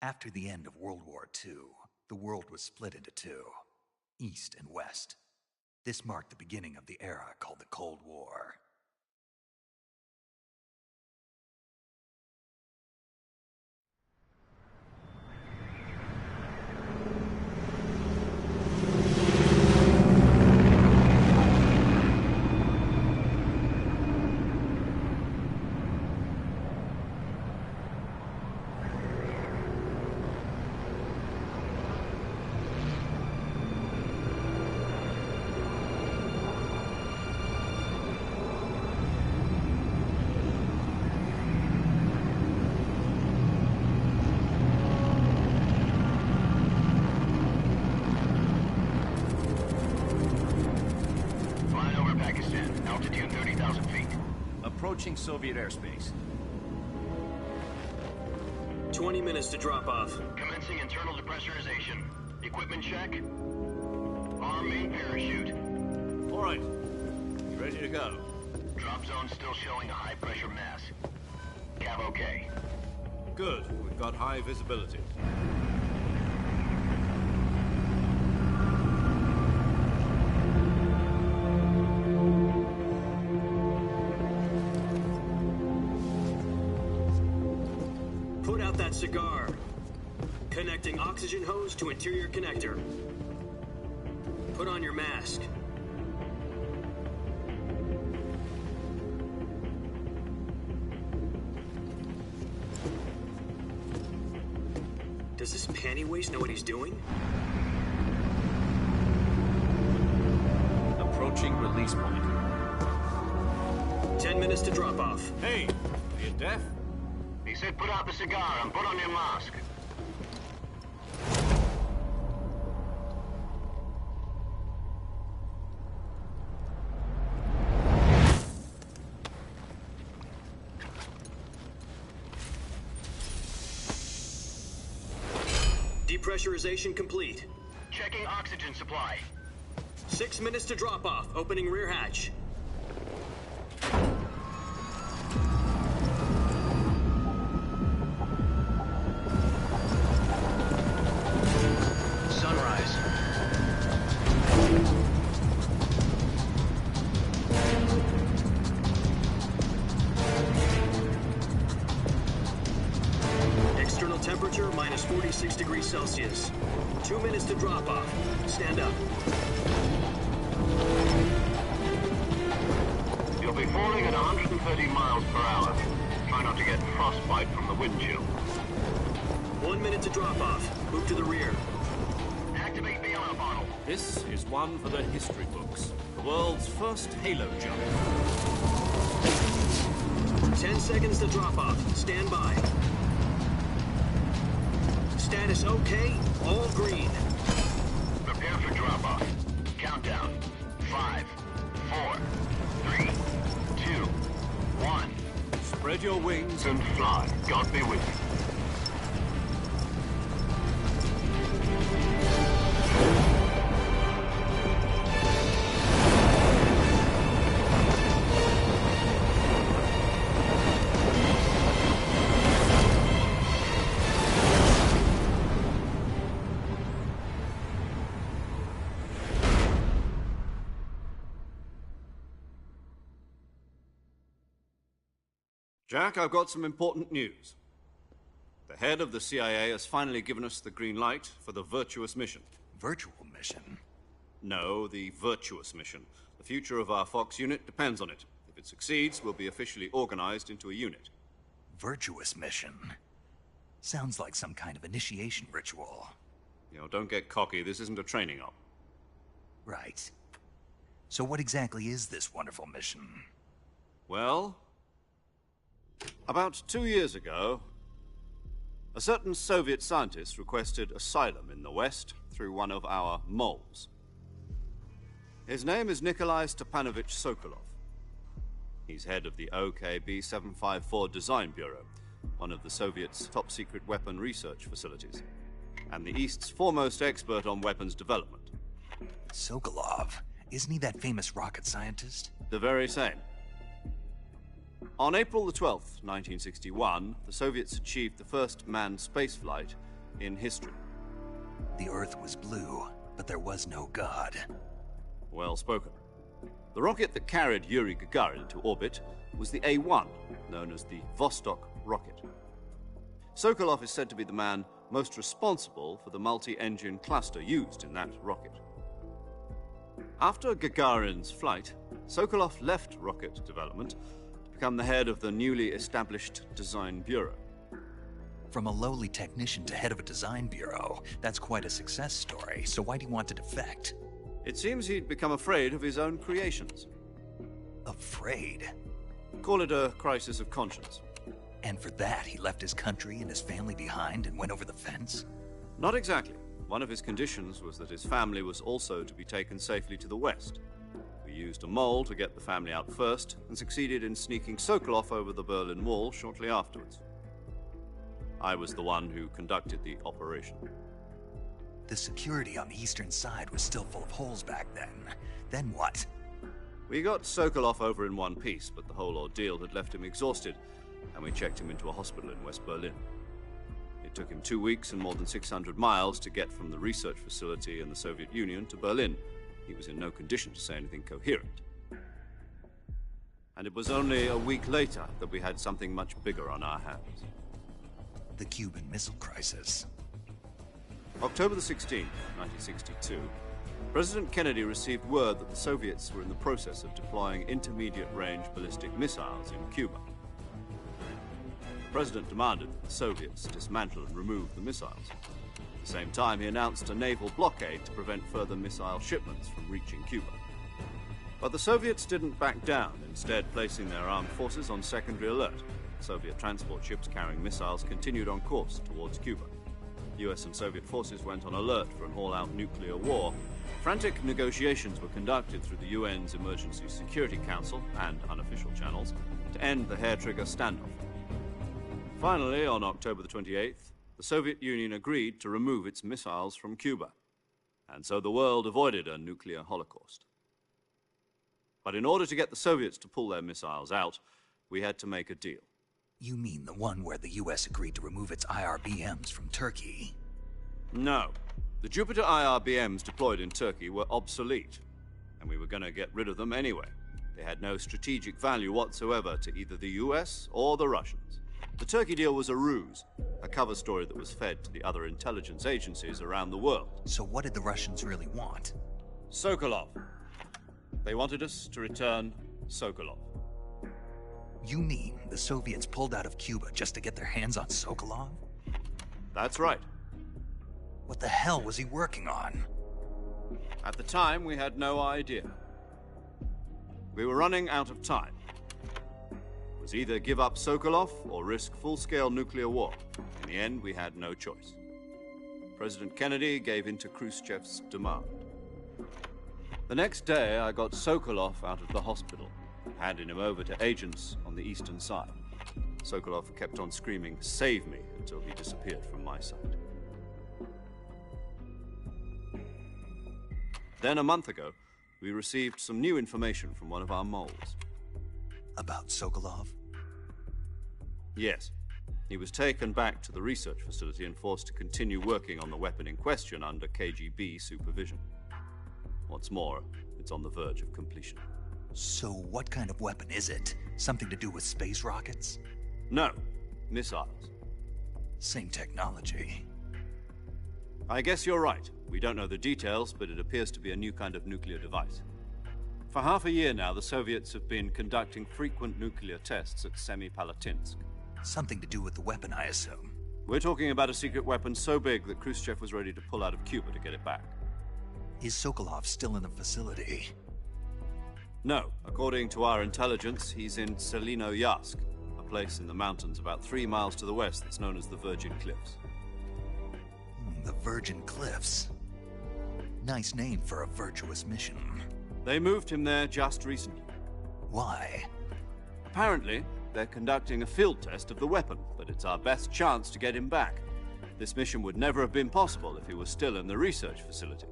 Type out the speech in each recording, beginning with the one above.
After the end of World War II, the world was split into two, East and West. This marked the beginning of the era called the Cold War. Altitude 30,000 feet. Approaching Soviet airspace. 20 minutes to drop off. Commencing internal depressurization. Equipment check. Arm main parachute. All right. You ready to go? Drop zone still showing a high pressure mass. Cav okay. Good. We've got high visibility. Put out that cigar. Connecting oxygen hose to interior connector. Put on your mask. Does this panty waste know what he's doing? Approaching release point. 10 minutes to drop off. Hey, are you deaf? He said put out the cigar and put on your mask. Depressurization complete. Checking oxygen supply. 6 minutes to drop off. Opening rear hatch. Sunrise. External temperature minus 46 degrees Celsius. 2 minutes to drop off. Stand up. You'll be falling at 130 miles per hour. Try not to get frostbite from the wind chill. 1 minute to drop off. Move to the rear. Activate bailout bottle. This is one for the history books. The world's first halo jump. 10 seconds to drop off. Stand by. Status okay. All green. Prepare for drop-off. Countdown. 5, 4, 3, 2, 1. Spread your wings And fly. God be with you. Jack, I've got some important news. The head of the CIA has finally given us the green light for the virtuous mission. Virtual mission? No, the virtuous mission. The future of our Fox unit depends on it. If it succeeds, we'll be officially organized into a unit. Virtuous mission? Sounds like some kind of initiation ritual. You know, don't get cocky. This isn't a training op. Right. So what exactly is this wonderful mission? Well, about 2 years ago, a certain Soviet scientist requested asylum in the West through one of our moles. His name is Nikolai Stepanovich Sokolov. He's head of the OKB 754 Design Bureau, one of the Soviets' top-secret weapon research facilities, and the East's foremost expert on weapons development. Sokolov? Isn't he that famous rocket scientist? The very same. On April the 12th, 1961, the Soviets achieved the first manned spaceflight in history. The Earth was blue, but there was no God. Well spoken. The rocket that carried Yuri Gagarin to orbit was the A-1, known as the Vostok rocket. Sokolov is said to be the man most responsible for the multi-engine cluster used in that rocket. After Gagarin's flight, Sokolov left rocket development to become the head of the newly established Design Bureau. From a lowly technician to head of a design bureau, that's quite a success story, so why do you want to defect? It seems he'd become afraid of his own creations. Afraid? Call it a crisis of conscience. And for that, he left his country and his family behind and went over the fence? Not exactly. One of his conditions was that his family was also to be taken safely to the west. We used a mole to get the family out first and succeeded in sneaking Sokolov over the Berlin Wall shortly afterwards. I was the one who conducted the operation. The security on the eastern side was still full of holes back then. Then what? We got Sokolov over in one piece, but the whole ordeal had left him exhausted, and we checked him into a hospital in West Berlin. It took him 2 weeks and more than 600 miles to get from the research facility in the Soviet Union to Berlin. He was in no condition to say anything coherent. And it was only a week later that we had something much bigger on our hands. The Cuban Missile Crisis. October the 16th, 1962, President Kennedy received word that the Soviets were in the process of deploying intermediate-range ballistic missiles in Cuba. The President demanded that the Soviets dismantle and remove the missiles. At the same time, he announced a naval blockade to prevent further missile shipments from reaching Cuba. But the Soviets didn't back down, instead placing their armed forces on secondary alert. Soviet transport ships carrying missiles continued on course towards Cuba. US and Soviet forces went on alert for an all-out nuclear war. Frantic negotiations were conducted through the UN's Emergency Security Council and unofficial channels to end the hair-trigger standoff. Finally, on October the 28th, the Soviet Union agreed to remove its missiles from Cuba, and so the world avoided a nuclear holocaust. But in order to get the Soviets to pull their missiles out, we had to make a deal. You mean the one where the US agreed to remove its IRBMs from Turkey? No. The Jupiter IRBMs deployed in Turkey were obsolete, and we were going to get rid of them anyway. They had no strategic value whatsoever to either the US or the Russians. The Turkey deal was a ruse, a cover story that was fed to the other intelligence agencies around the world. So what did the Russians really want? Sokolov. They wanted us to return Sokolov. You mean the Soviets pulled out of Cuba just to get their hands on Sokolov? That's right. What the hell was he working on? At the time, we had no idea. We were running out of time. It was either give up Sokolov or risk full-scale nuclear war. In the end, we had no choice. President Kennedy gave in to Khrushchev's demand. The next day, I got Sokolov out of the hospital, handing him over to agents on the eastern side. Sokolov kept on screaming, "Save me," until he disappeared from my sight. Then, a month ago, we received some new information from one of our moles. About Sokolov? Yes. He was taken back to the research facility and forced to continue working on the weapon in question under KGB supervision. What's more, it's on the verge of completion. So what kind of weapon is it? Something to do with space rockets? No, missiles. Same technology. I guess you're right. We don't know the details, but it appears to be a new kind of nuclear device. For half a year now, the Soviets have been conducting frequent nuclear tests at Semipalatinsk. Something to do with the weapon, I assume. We're talking about a secret weapon so big that Khrushchev was ready to pull out of Cuba to get it back. Is Sokolov still in the facility? No. According to our intelligence, he's in Selino-Yarsk, a place in the mountains about 3 miles to the west that's known as the Virgin Cliffs. The Virgin Cliffs. Nice name for a virtuous mission. They moved him there just recently. Why? Apparently, they're conducting a field test of the weapon, but it's our best chance to get him back. This mission would never have been possible if he was still in the research facility.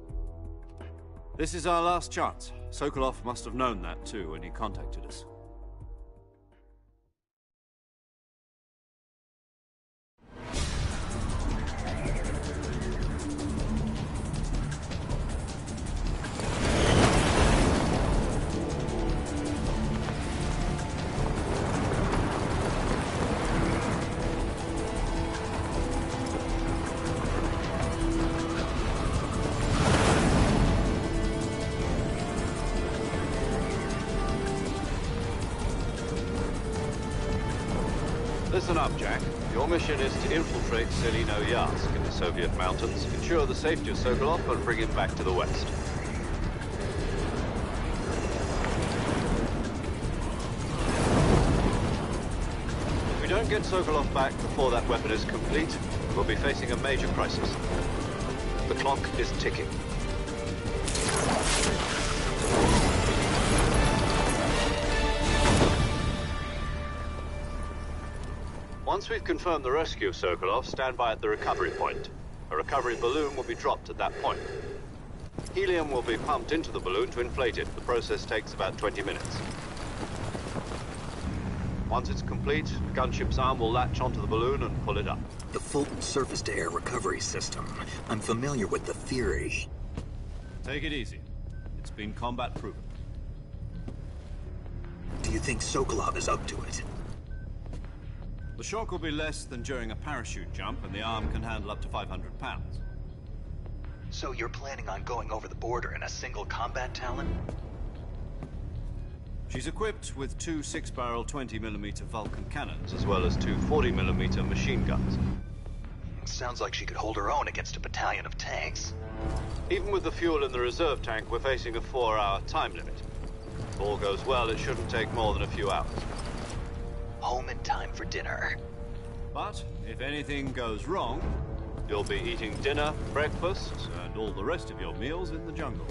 This is our last chance. Sokolov must have known that too when he contacted us. Listen up, Jack. Your mission is to infiltrate Selino Yask in the Soviet mountains, ensure the safety of Sokolov, and bring him back to the West. If we don't get Sokolov back before that weapon is complete, we'll be facing a major crisis. The clock is ticking. Once we've confirmed the rescue of Sokolov, stand by at the recovery point. A recovery balloon will be dropped at that point. Helium will be pumped into the balloon to inflate it. The process takes about 20 minutes. Once it's complete, the gunship's arm will latch onto the balloon and pull it up. The Fulton surface-to-air recovery system. I'm familiar with the theory. Take it easy. It's been combat-proven. Do you think Sokolov is up to it? The shock will be less than during a parachute jump, and the arm can handle up to 500 pounds. So you're planning on going over the border in a single combat Talon? She's equipped with two 6-barrel 20mm Vulcan cannons, as well as two 40mm machine guns. Sounds like she could hold her own against a battalion of tanks. Even with the fuel in the reserve tank, we're facing a 4-hour time limit. If all goes well, it shouldn't take more than a few hours. Home in time for dinner. But if anything goes wrong, you'll be eating dinner, breakfast, and all the rest of your meals in the jungle.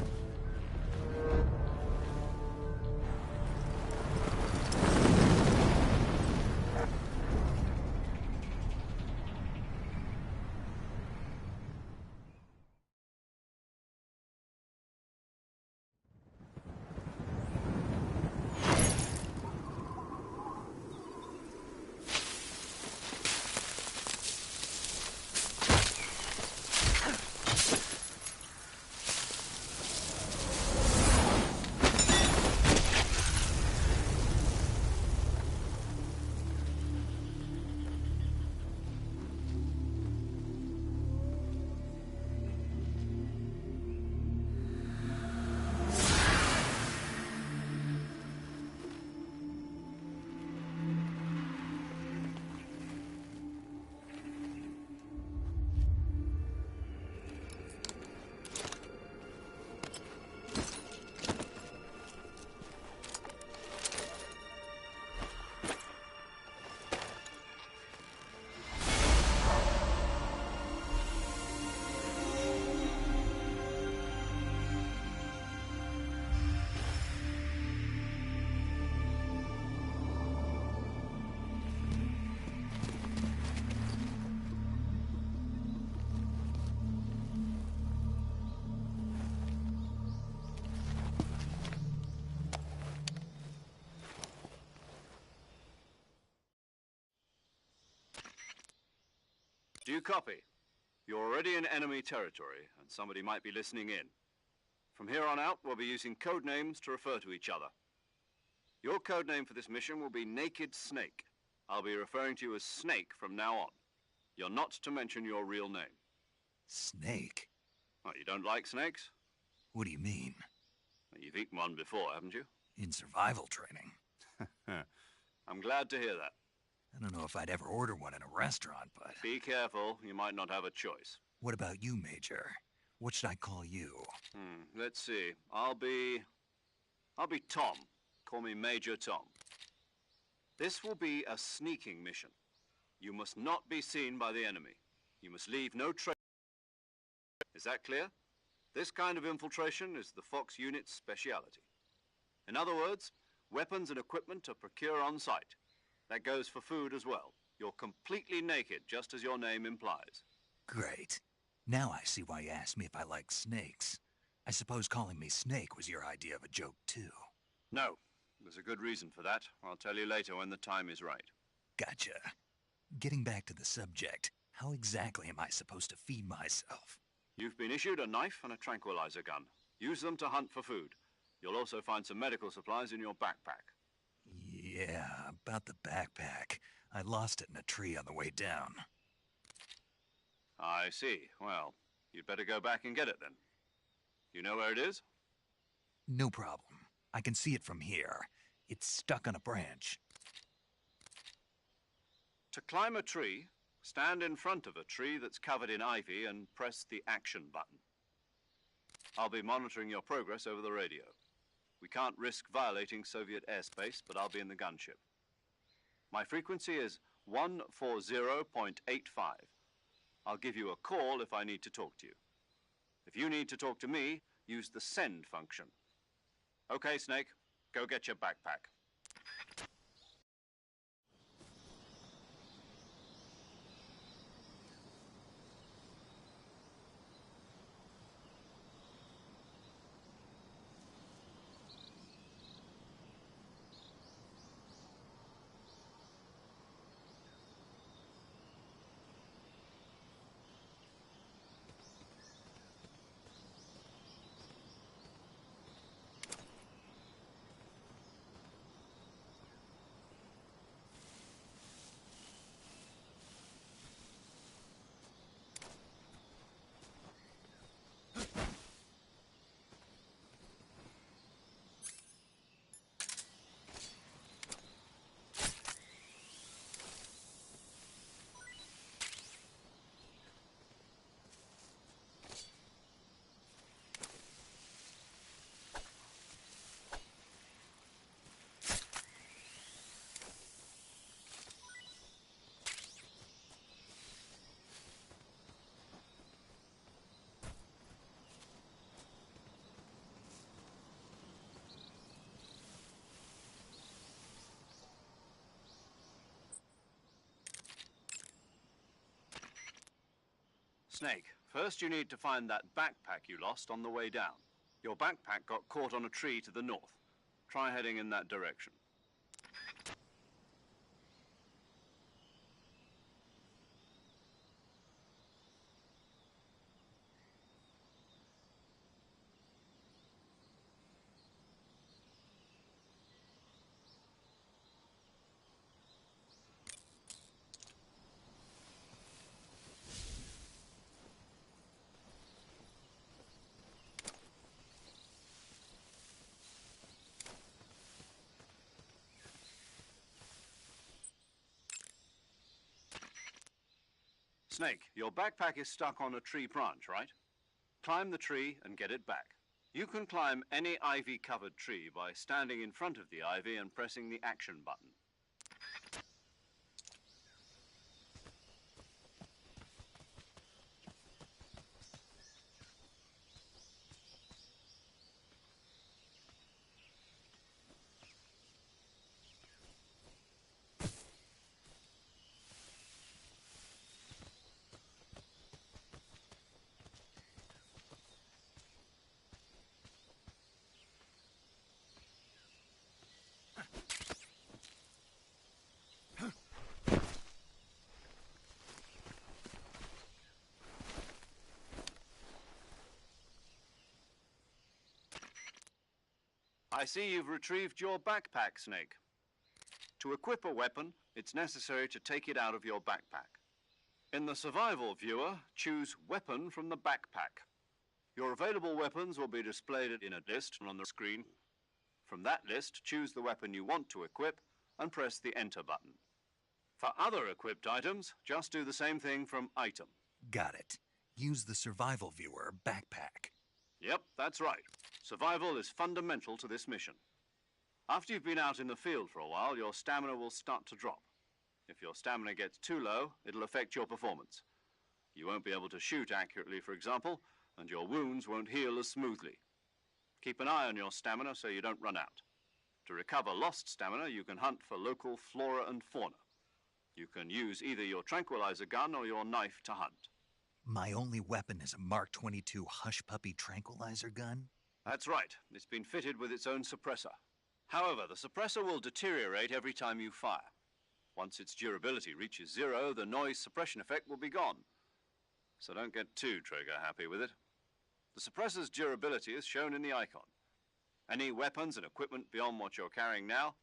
Do you copy? You're already in enemy territory, and somebody might be listening in. From here on out, we'll be using code names to refer to each other. Your code name for this mission will be Naked Snake. I'll be referring to you as Snake from now on. You're not to mention your real name. Snake? What, you don't like snakes? What do you mean? Well, you've eaten one before, haven't you? In survival training. I'm glad to hear that. I don't know if I'd ever order one in a restaurant, but... Be careful, you might not have a choice. What about you, Major? What should I call you? Let's see. I'll be Tom. Call me Major Tom. This will be a sneaking mission. You must not be seen by the enemy. You must leave no trace. Is that clear? This kind of infiltration is the Fox unit's speciality. In other words, weapons and equipment are procured on site. That goes for food as well. You're completely naked, just as your name implies. Great. Now I see why you asked me if I like snakes. I suppose calling me Snake was your idea of a joke, too. No. There's a good reason for that. I'll tell you later when the time is right. Gotcha. Getting back to the subject, how exactly am I supposed to feed myself? You've been issued a knife and a tranquilizer gun. Use them to hunt for food. You'll also find some medical supplies in your backpack. Yeah, about the backpack. I lost it in a tree on the way down. I see. Well, you'd better go back and get it then. You know where it is? No problem. I can see it from here. It's stuck on a branch. To climb a tree, stand in front of a tree that's covered in ivy and press the action button. I'll be monitoring your progress over the radio. We can't risk violating Soviet airspace, but I'll be in the gunship. My frequency is 140.85. I'll give you a call if I need to talk to you. If you need to talk to me, use the send function. Okay, Snake, go get your backpack. Snake, first you need to find that backpack you lost on the way down. Your backpack got caught on a tree to the north. Try heading in that direction. Snake, your backpack is stuck on a tree branch, right? Climb the tree and get it back. You can climb any ivy-covered tree by standing in front of the ivy and pressing the action button. I see you've retrieved your backpack, Snake. To equip a weapon, it's necessary to take it out of your backpack. In the survival viewer, choose Weapon from the backpack. Your available weapons will be displayed in a list on the screen. From that list, choose the weapon you want to equip and press the Enter button. For other equipped items, just do the same thing from Item. Got it. Use the survival viewer backpack. Yep, that's right. Survival is fundamental to this mission. After you've been out in the field for a while, your stamina will start to drop. If your stamina gets too low, it'll affect your performance. You won't be able to shoot accurately, for example, and your wounds won't heal as smoothly. Keep an eye on your stamina so you don't run out. To recover lost stamina, you can hunt for local flora and fauna. You can use either your tranquilizer gun or your knife to hunt. My only weapon is a Mark 22 Hush Puppy tranquilizer gun? That's right. It's been fitted with its own suppressor. However, the suppressor will deteriorate every time you fire. Once its durability reaches 0, the noise suppression effect will be gone. So don't get too trigger happy with it. The suppressor's durability is shown in the icon. Any weapons and equipment beyond what you're carrying now,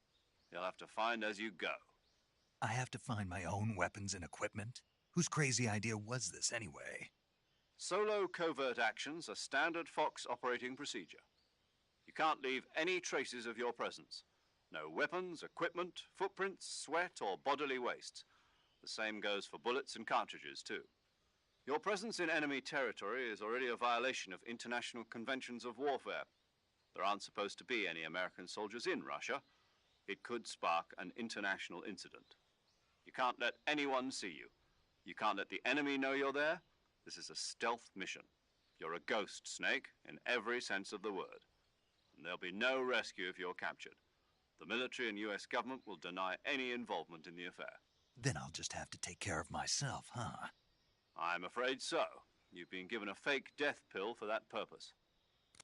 you'll have to find as you go. I have to find my own weapons and equipment? Whose crazy idea was this anyway? Solo covert actions are standard Fox operating procedure. You can't leave any traces of your presence. No weapons, equipment, footprints, sweat, or bodily wastes. The same goes for bullets and cartridges, too. Your presence in enemy territory is already a violation of international conventions of warfare. There aren't supposed to be any American soldiers in Russia. It could spark an international incident. You can't let anyone see you. You can't let the enemy know you're there. This is a stealth mission. You're a ghost, Snake, in every sense of the word. And there'll be no rescue if you're captured. The military and US government will deny any involvement in the affair. Then I'll just have to take care of myself, huh? I'm afraid so. You've been given a fake death pill for that purpose.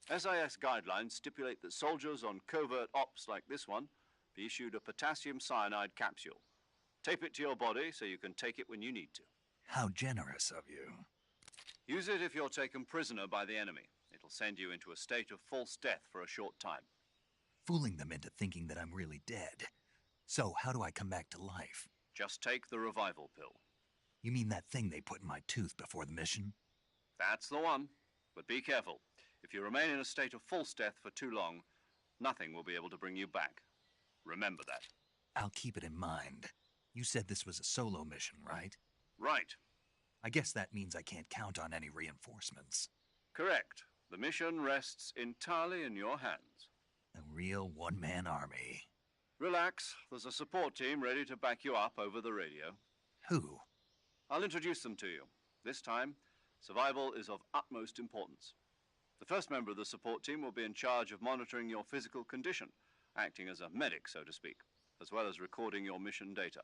SIS guidelines stipulate that soldiers on covert ops like this one be issued a potassium cyanide capsule. Tape it to your body so you can take it when you need to. How generous of you. Use it if you're taken prisoner by the enemy. It'll send you into a state of false death for a short time. Fooling them into thinking that I'm really dead. So, how do I come back to life? Just take the revival pill. You mean that thing they put in my tooth before the mission? That's the one. But be careful. If you remain in a state of false death for too long, nothing will be able to bring you back. Remember that. I'll keep it in mind. You said this was a solo mission, right? Right. I guess that means I can't count on any reinforcements. Correct. The mission rests entirely in your hands. A real one-man army. Relax. There's a support team ready to back you up over the radio. Who? I'll introduce them to you. This time, survival is of utmost importance. The first member of the support team will be in charge of monitoring your physical condition, acting as a medic, so to speak, as well as recording your mission data.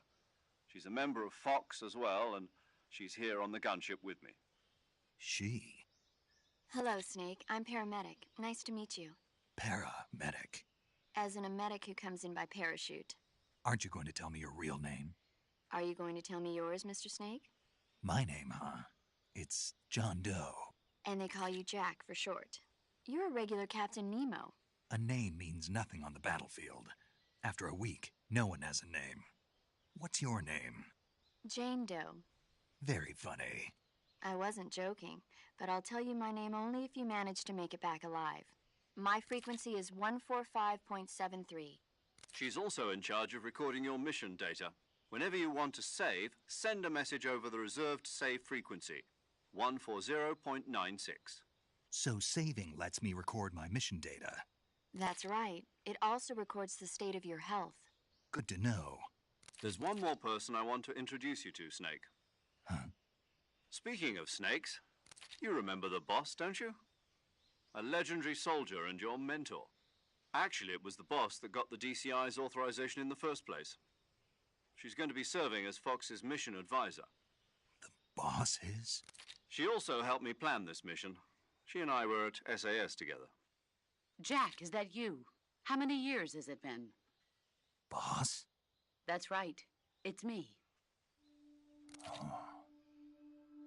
She's a member of Fox as well, and she's here on the gunship with me. She? Hello, Snake. I'm paramedic. Nice to meet you. Paramedic. As in a medic who comes in by parachute. Aren't you going to tell me your real name? Are you going to tell me yours, Mr. Snake? My name, huh? It's John Doe. And they call you Jack for short. You're a regular Captain Nemo. A name means nothing on the battlefield. After a week, no one has a name. What's your name? Jane Doe. Very funny. I wasn't joking, but I'll tell you my name only if you manage to make it back alive. My frequency is 145.73. She's also in charge of recording your mission data. Whenever you want to save, send a message over the reserved save frequency, 140.96. So saving lets me record my mission data. That's right. It also records the state of your health. Good to know. There's one more person I want to introduce you to, Snake. Huh? Speaking of snakes, you remember the boss, don't you? A legendary soldier and your mentor. Actually, it was the boss that got the DCI's authorization in the first place. She's going to be serving as Fox's mission advisor. The boss is? She also helped me plan this mission. She and I were at SAS together. Jack, is that you? How many years has it been? Boss? That's right. It's me.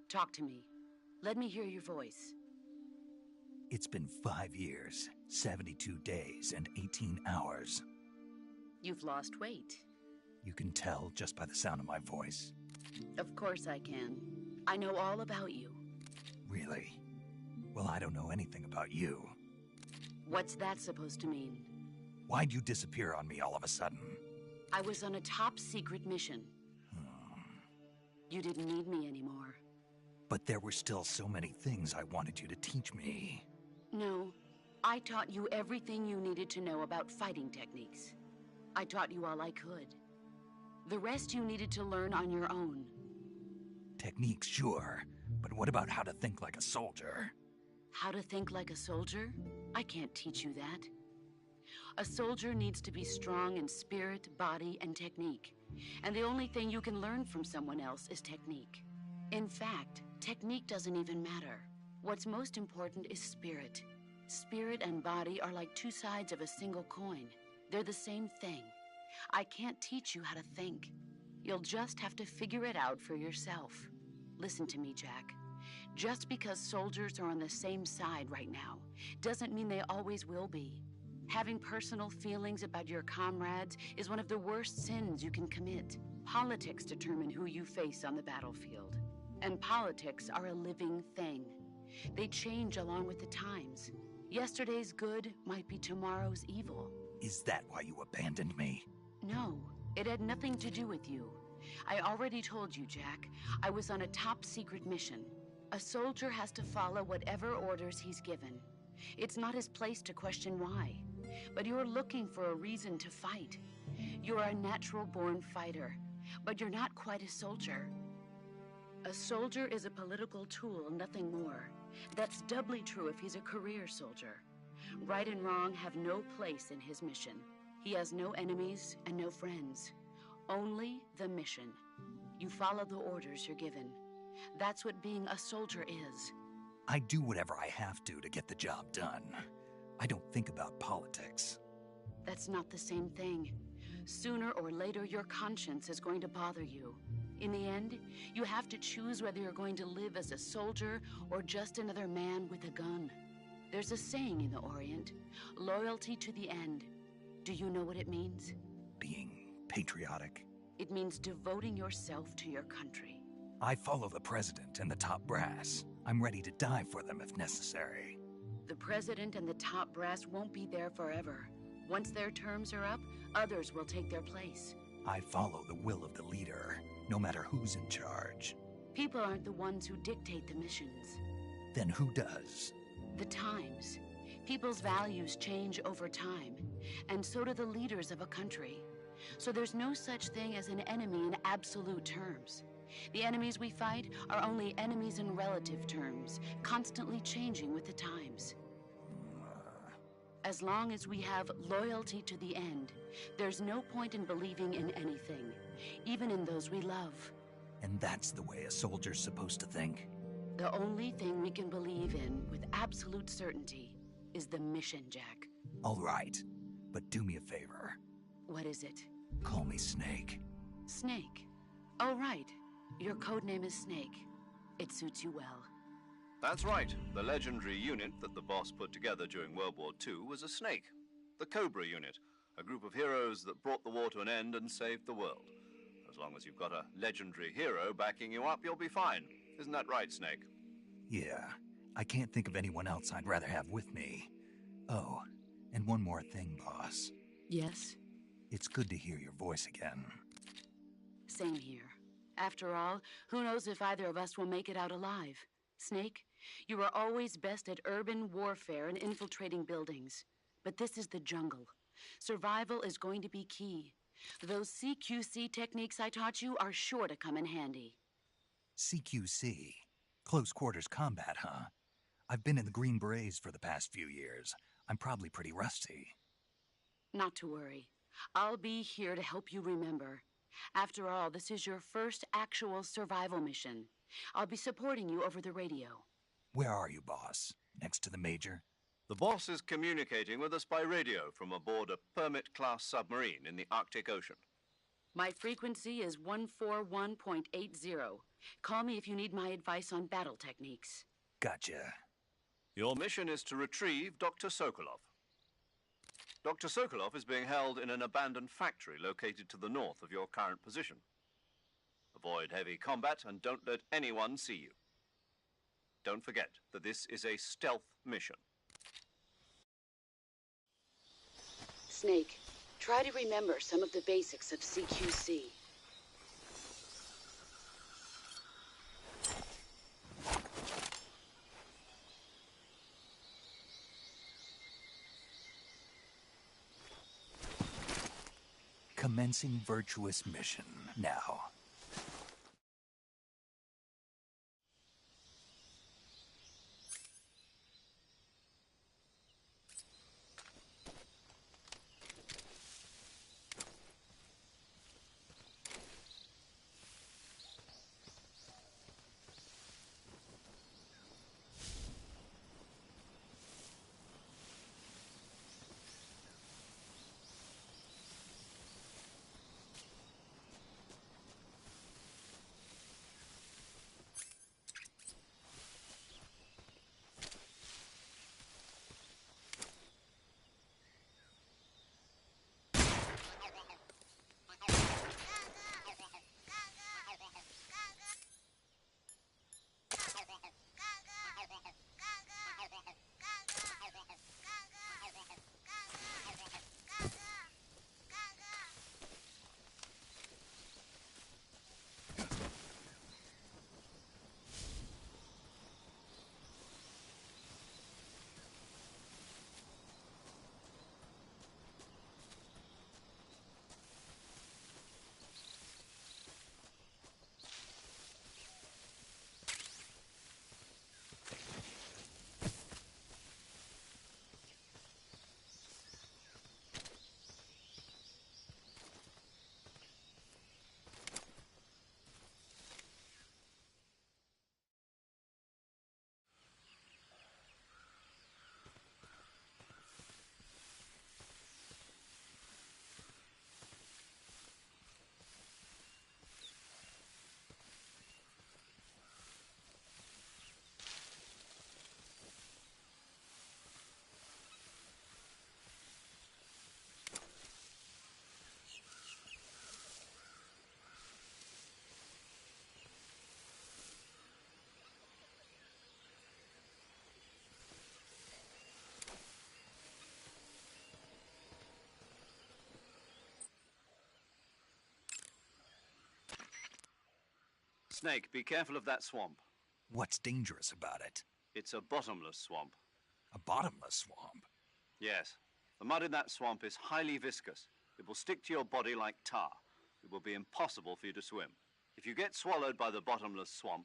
Talk to me. Let me hear your voice. It's been 5 years, 72 days, and 18 hours. You've lost weight. You can tell just by the sound of my voice. Of course I can. I know all about you. Really? Well, I don't know anything about you. What's that supposed to mean? Why'd you disappear on me all of a sudden? I was on a top-secret mission. You didn't need me anymore. But there were still so many things I wanted you to teach me. No, I taught you everything you needed to know about fighting techniques. I taught you all I could. The rest you needed to learn on your own. Techniques, sure. But what about how to think like a soldier? How to think like a soldier? I can't teach you that. A soldier needs to be strong in spirit, body, and technique. And the only thing you can learn from someone else is technique. In fact, technique doesn't even matter. What's most important is spirit. Spirit and body are like two sides of a single coin. They're the same thing. I can't teach you how to think. You'll just have to figure it out for yourself. Listen to me, Jack. Just because soldiers are on the same side right now doesn't mean they always will be. Having personal feelings about your comrades is one of the worst sins you can commit. Politics determine who you face on the battlefield. And politics are a living thing. They change along with the times. Yesterday's good might be tomorrow's evil. Is that why you abandoned me? No, it had nothing to do with you. I already told you, Jack. I was on a top-secret mission. A soldier has to follow whatever orders he's given. It's not his place to question why. But you're looking for a reason to fight. You're a natural-born fighter, but you're not quite a soldier. A soldier is a political tool, nothing more. That's doubly true if he's a career soldier. Right and wrong have no place in his mission. He has no enemies and no friends. Only the mission. You follow the orders you're given. That's what being a soldier is. I do whatever I have to get the job done. I don't think about politics. That's not the same thing. Sooner or later, your conscience is going to bother you. In the end, you have to choose whether you're going to live as a soldier or just another man with a gun. There's a saying in the Orient, loyalty to the end. Do you know what it means? Being patriotic. It means devoting yourself to your country. I follow the president and the top brass. I'm ready to die for them if necessary. The president and the top brass won't be there forever. Once their terms are up, others will take their place. I follow the will of the leader, no matter who's in charge. People aren't the ones who dictate the missions. Then who does? The times. People's values change over time, and so do the leaders of a country. So there's no such thing as an enemy in absolute terms. The enemies we fight are only enemies in relative terms, constantly changing with the times. As long as we have loyalty to the end, there's no point in believing in anything, even in those we love. And that's the way a soldier's supposed to think? The only thing we can believe in with absolute certainty is the mission, Jack. All right, but do me a favor. What is it? Call me Snake. Snake? Oh, right. Your codename is Snake. It suits you well. That's right. The legendary unit that the boss put together during World War II was a snake. The Cobra unit, a group of heroes that brought the war to an end and saved the world. As long as you've got a legendary hero backing you up, you'll be fine. Isn't that right, Snake? Yeah. I can't think of anyone else I'd rather have with me. Oh, and one more thing, boss. Yes? It's good to hear your voice again. Same here. After all, who knows if either of us will make it out alive? Snake, you are always best at urban warfare and infiltrating buildings. But this is the jungle. Survival is going to be key. Those CQC techniques I taught you are sure to come in handy. CQC? Close quarters combat, huh? I've been in the Green Berets for the past few years. I'm probably pretty rusty. Not to worry. I'll be here to help you remember. After all, this is your first actual survival mission. I'll be supporting you over the radio. Where are you, boss? Next to the Major? The boss is communicating with us by radio from aboard a Permit-class submarine in the Arctic Ocean. My frequency is 141.80. Call me if you need my advice on battle techniques. Gotcha. Your mission is to retrieve Dr. Sokolov. Dr. Sokolov is being held in an abandoned factory located to the north of your current position. Avoid heavy combat and don't let anyone see you. Don't forget that this is a stealth mission. Snake, try to remember some of the basics of CQC. Commencing virtuous mission now. Snake, be careful of that swamp. What's dangerous about it? It's a bottomless swamp. A bottomless swamp? Yes. The mud in that swamp is highly viscous. It will stick to your body like tar. It will be impossible for you to swim. If you get swallowed by the bottomless swamp,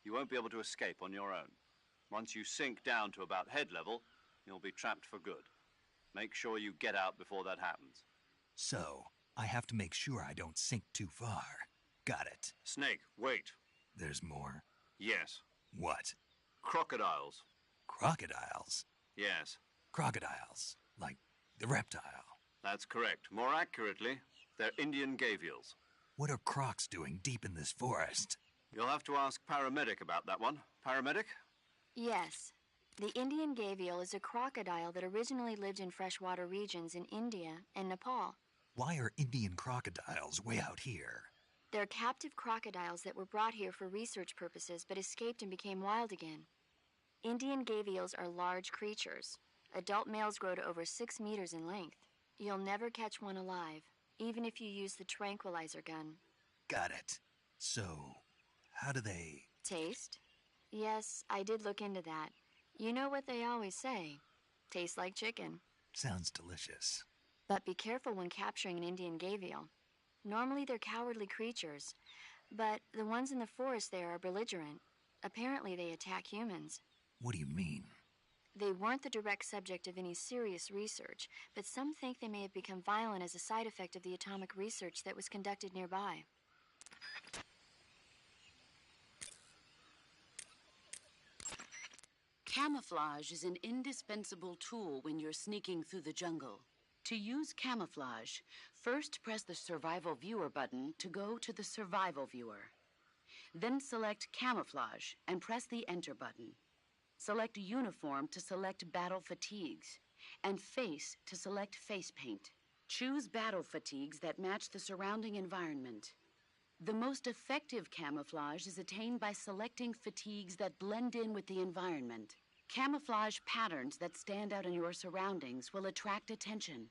you won't be able to escape on your own. Once you sink down to about head level, you'll be trapped for good. Make sure you get out before that happens. So, I have to make sure I don't sink too far. Got it. Snake, wait. There's more? Yes. What? Crocodiles. Crocodiles? Yes. Crocodiles. Like the reptile. That's correct. More accurately, they're Indian gavials. What are crocs doing deep in this forest? You'll have to ask Paramedic about that one. Paramedic? Yes. The Indian gavial is a crocodile that originally lived in freshwater regions in India and Nepal. Why are Indian crocodiles way out here? They're captive crocodiles that were brought here for research purposes but escaped and became wild again. Indian gavials are large creatures. Adult males grow to over 6 meters in length. You'll never catch one alive, even if you use the tranquilizer gun. Got it. So, how do they... Taste? Yes, I did look into that. You know what they always say. Tastes like chicken. Sounds delicious. But be careful when capturing an Indian gavial. Normally they're cowardly creatures, but the ones in the forest there are belligerent. Apparently they attack humans. What do you mean? They weren't the direct subject of any serious research, but some think they may have become violent as a side effect of the atomic research that was conducted nearby. Camouflage is an indispensable tool when you're sneaking through the jungle. To use camouflage, first press the Survival Viewer button to go to the Survival Viewer. Then select Camouflage and press the Enter button. Select Uniform to select Battle Fatigues, and Face to select Face Paint. Choose battle fatigues that match the surrounding environment. The most effective camouflage is attained by selecting fatigues that blend in with the environment. Camouflage patterns that stand out in your surroundings will attract attention.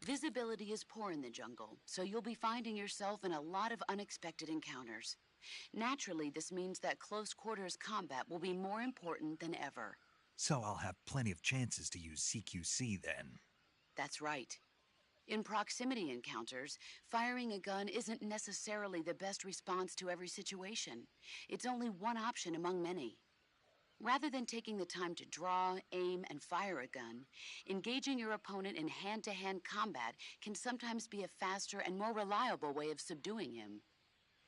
Visibility is poor in the jungle, so you'll be finding yourself in a lot of unexpected encounters. Naturally, this means that close quarters combat will be more important than ever. So I'll have plenty of chances to use CQC then. That's right. In proximity encounters, firing a gun isn't necessarily the best response to every situation. It's only one option among many. Rather than taking the time to draw, aim, and fire a gun, engaging your opponent in hand-to-hand combat can sometimes be a faster and more reliable way of subduing him.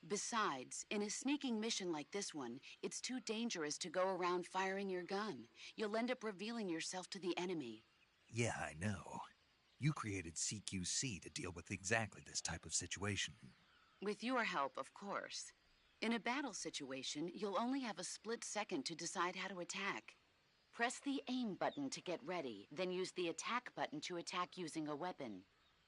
Besides, in a sneaking mission like this one, it's too dangerous to go around firing your gun. You'll end up revealing yourself to the enemy. Yeah, I know. You created CQC to deal with exactly this type of situation. With your help, of course. In a battle situation, you'll only have a split second to decide how to attack. Press the aim button to get ready, then use the attack button to attack using a weapon.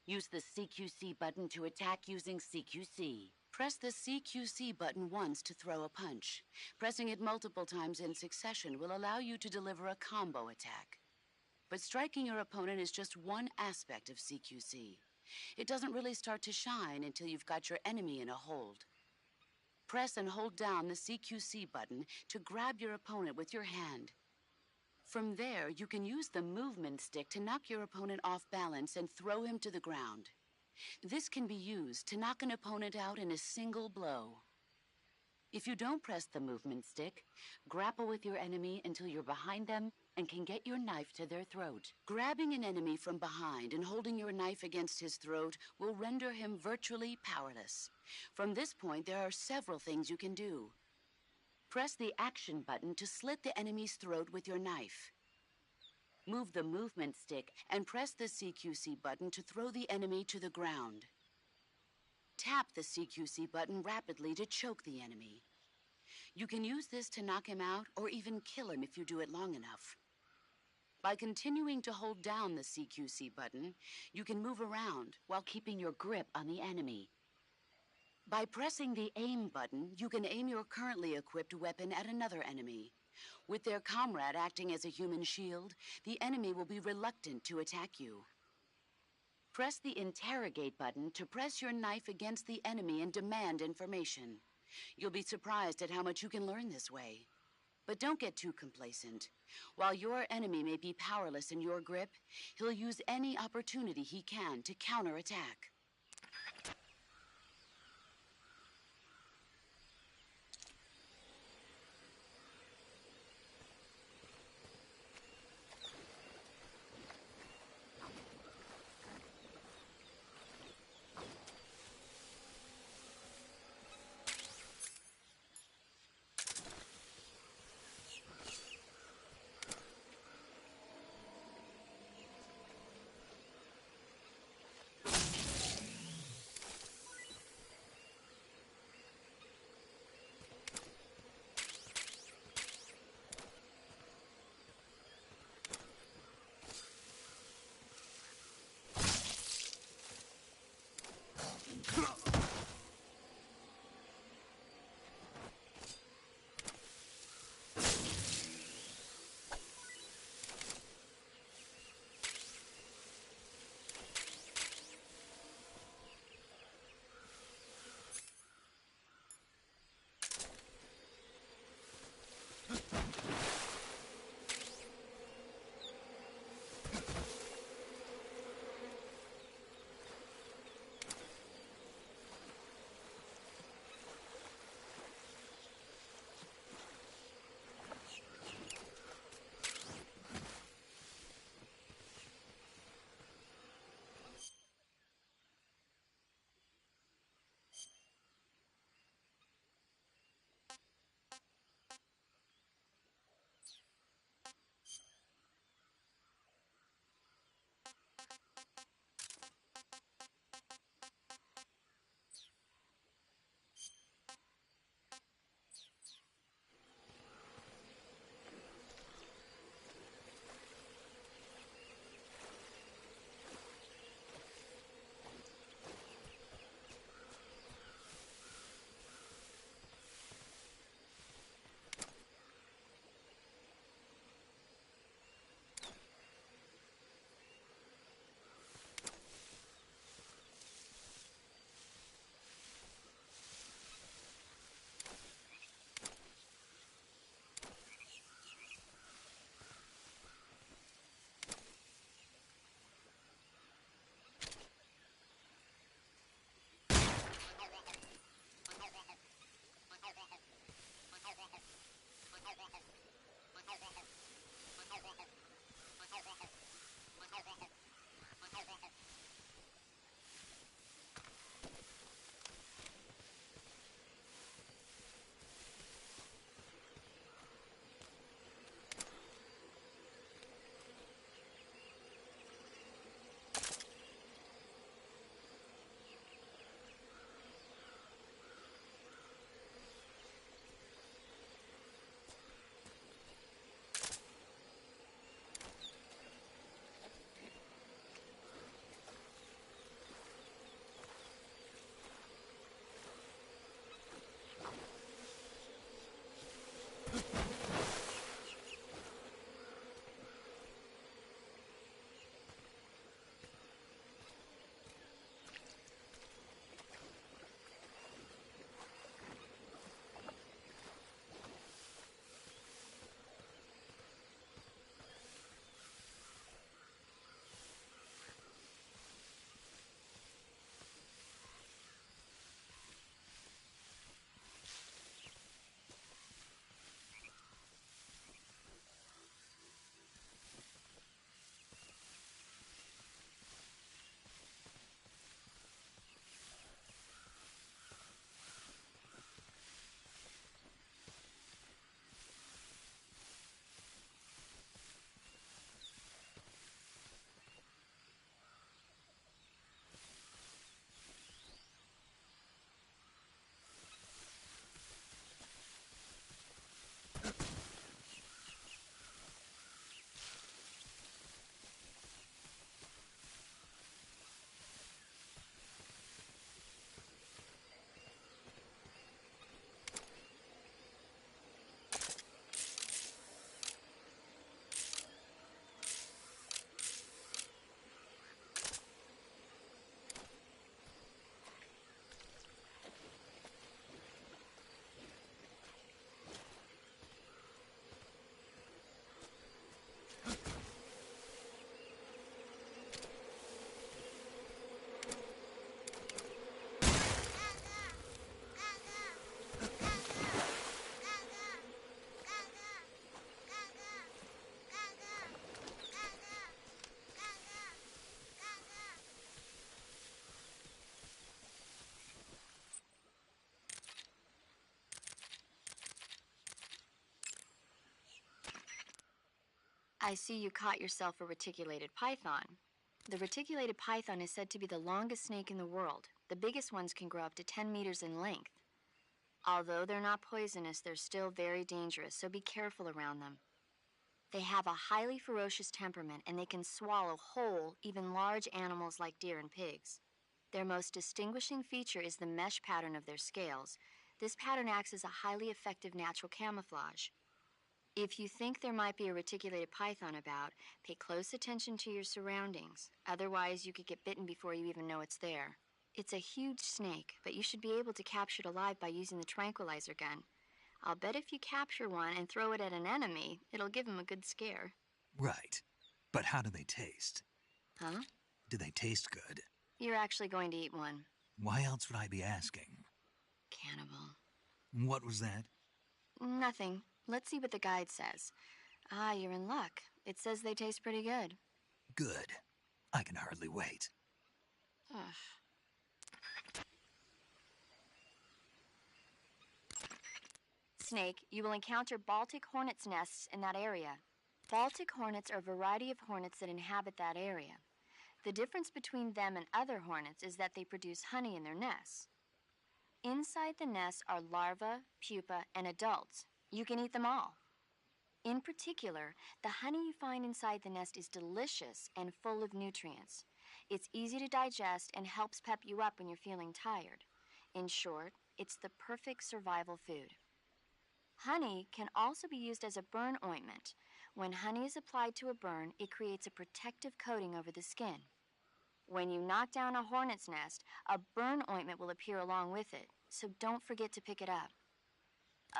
Use the CQC button to attack using CQC. Press the CQC button once to throw a punch. Pressing it multiple times in succession will allow you to deliver a combo attack. But striking your opponent is just one aspect of CQC. It doesn't really start to shine until you've got your enemy in a hold. Press and hold down the CQC button to grab your opponent with your hand. From there, you can use the movement stick to knock your opponent off balance and throw him to the ground. This can be used to knock an opponent out in a single blow. If you don't press the movement stick, grapple with your enemy until you're behind them and can get your knife to their throat. Grabbing an enemy from behind and holding your knife against his throat will render him virtually powerless. From this point, there are several things you can do. Press the action button to slit the enemy's throat with your knife. Move the movement stick and press the CQC button to throw the enemy to the ground. Tap the CQC button rapidly to choke the enemy. You can use this to knock him out or even kill him if you do it long enough. By continuing to hold down the CQC button, you can move around while keeping your grip on the enemy. By pressing the aim button, you can aim your currently equipped weapon at another enemy. With their comrade acting as a human shield, the enemy will be reluctant to attack you. Press the interrogate button to press your knife against the enemy and demand information. You'll be surprised at how much you can learn this way. But don't get too complacent. While your enemy may be powerless in your grip, he'll use any opportunity he can to counterattack. I see you caught yourself a reticulated python. The reticulated python is said to be the longest snake in the world. The biggest ones can grow up to 10 meters in length. Although they're not poisonous, they're still very dangerous, so be careful around them. They have a highly ferocious temperament, and they can swallow whole, even large animals like deer and pigs. Their most distinguishing feature is the mesh pattern of their scales. This pattern acts as a highly effective natural camouflage. If you think there might be a reticulated python about, pay close attention to your surroundings. Otherwise, you could get bitten before you even know it's there. It's a huge snake, but you should be able to capture it alive by using the tranquilizer gun. I'll bet if you capture one and throw it at an enemy, it'll give him a good scare. Right. But how do they taste? Huh? Do they taste good? You're actually going to eat one. Why else would I be asking? Cannibal. What was that? Nothing. Let's see what the guide says. Ah, you're in luck. It says they taste pretty good. Good. I can hardly wait. Ugh. Snake, you will encounter Baltic hornets' nests in that area. Baltic hornets are a variety of hornets that inhabit that area. The difference between them and other hornets is that they produce honey in their nests. Inside the nests are larvae, pupa, and adults. You can eat them all. In particular, the honey you find inside the nest is delicious and full of nutrients. It's easy to digest and helps pep you up when you're feeling tired. In short, it's the perfect survival food. Honey can also be used as a burn ointment. When honey is applied to a burn, it creates a protective coating over the skin. When you knock down a hornet's nest, a burn ointment will appear along with it, so don't forget to pick it up.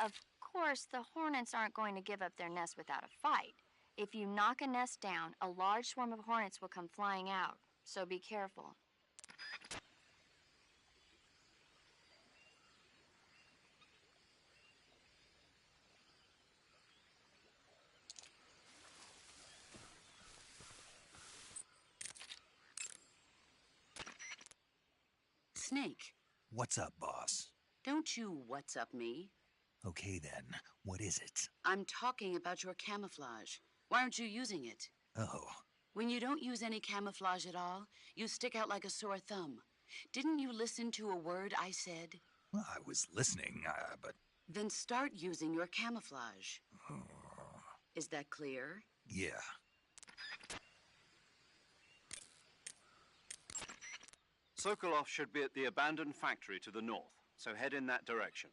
Of course, the hornets aren't going to give up their nest without a fight. If you knock a nest down, a large swarm of hornets will come flying out, so be careful. Snake, What's up, boss? don't you what's up me. Okay then, what is it? I'm talking about your camouflage. Why aren't you using it? Oh, When you don't use any camouflage at all, you stick out like a sore thumb. Didn't you listen to a word I said? well, I was listening, but... Then start using your camouflage. Is that clear? yeah. Sokolov should be at the abandoned factory to the north, so head in that direction.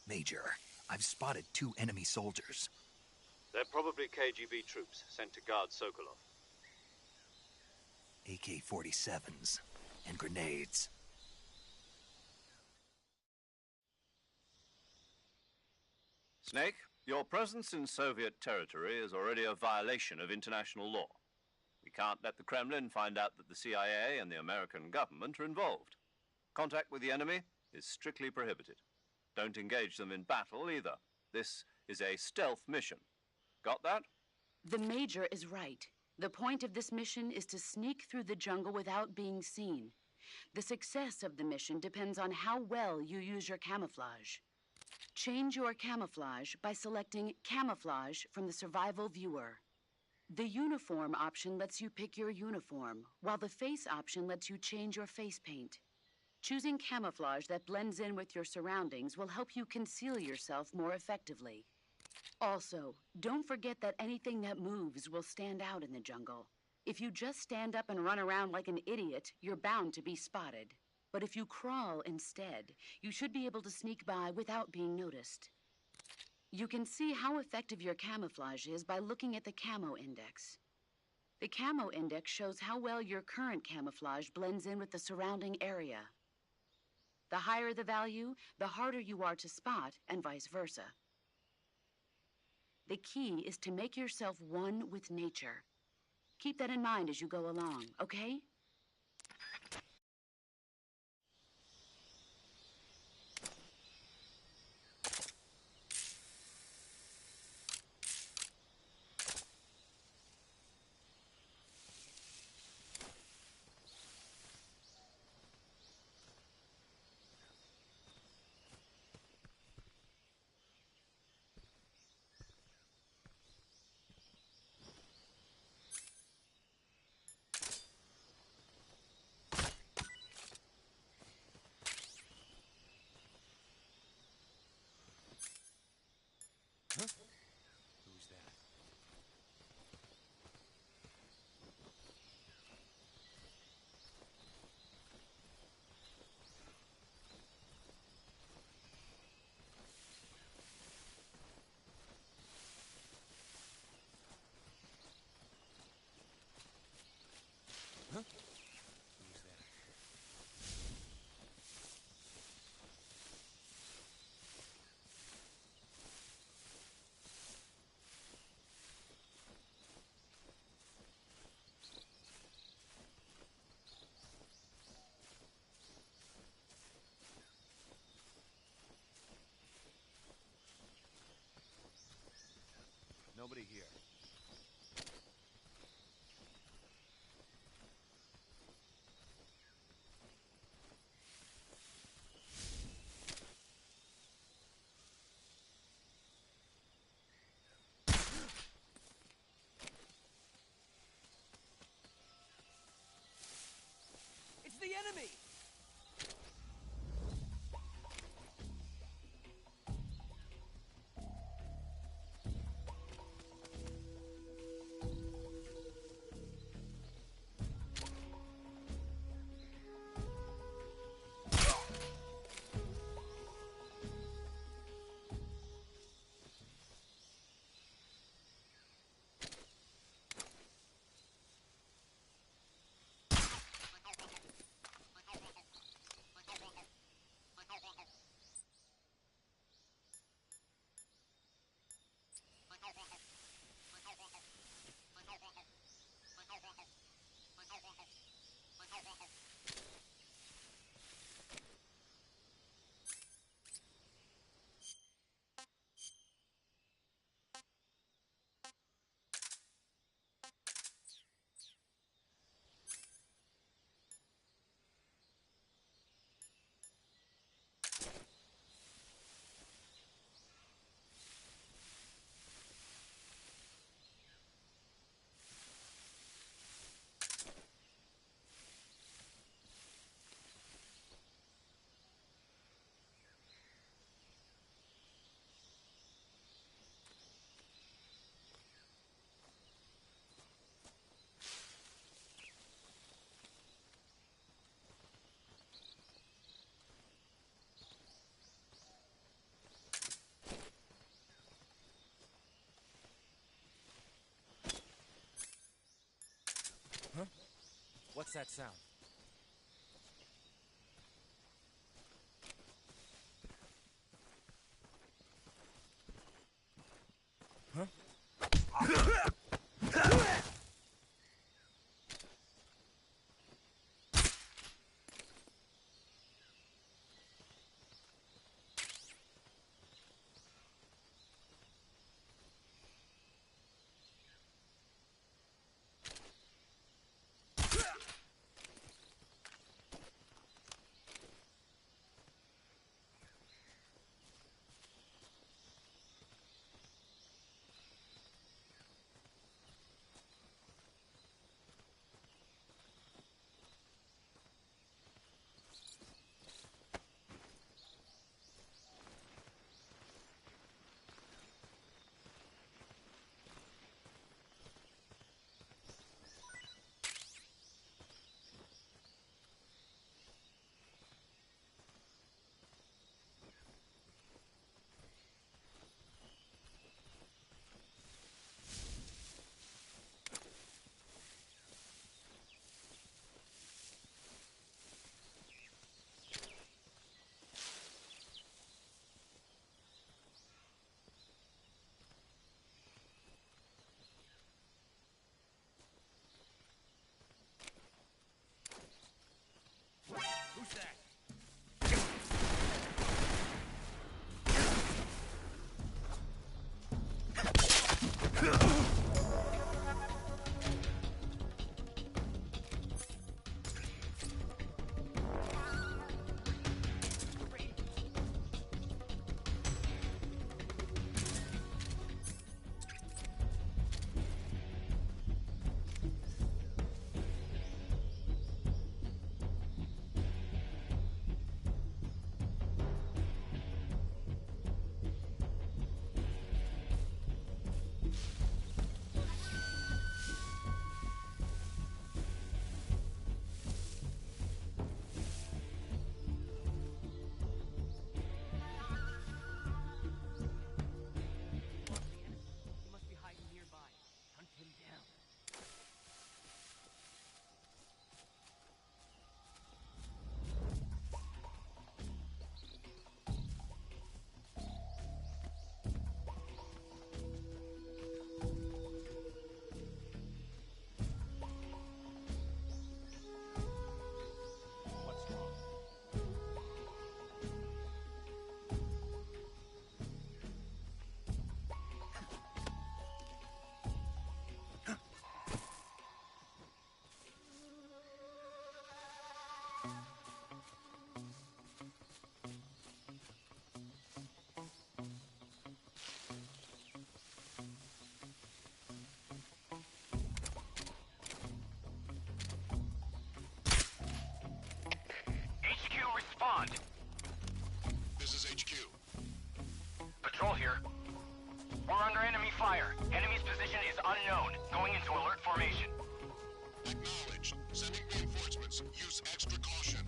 Major, I've spotted 2 enemy soldiers. They're probably KGB troops sent to guard Sokolov. AK-47s and grenades. Snake, your presence in Soviet territory is already a violation of international law. We can't let the Kremlin find out that the CIA and the American government are involved. Contact with the enemy is strictly prohibited. Don't engage them in battle either. This is a stealth mission. Got that? The Major is right. The point of this mission is to sneak through the jungle without being seen. The success of the mission depends on how well you use your camouflage. Change your camouflage by selecting Camouflage from the Survival Viewer. The Uniform option lets you pick your uniform, while the Face option lets you change your face paint. Choosing camouflage that blends in with your surroundings will help you conceal yourself more effectively. Also, don't forget that anything that moves will stand out in the jungle. If you just stand up and run around like an idiot, you're bound to be spotted. But if you crawl instead, you should be able to sneak by without being noticed. You can see how effective your camouflage is by looking at the camo index. The camo index shows how well your current camouflage blends in with the surrounding area. The higher the value, the harder you are to spot, and vice versa. The key is to make yourself one with nature. Keep that in mind as you go along, okay? Huh? Who's that? Huh? Who's that? Nobody here. It's the enemy! Huh? What's that sound? Huh? respond. This is HQ. Patrol here. We're under enemy fire. Enemy's position is unknown. Going into alert formation. Acknowledged. Sending reinforcements. Use extra caution.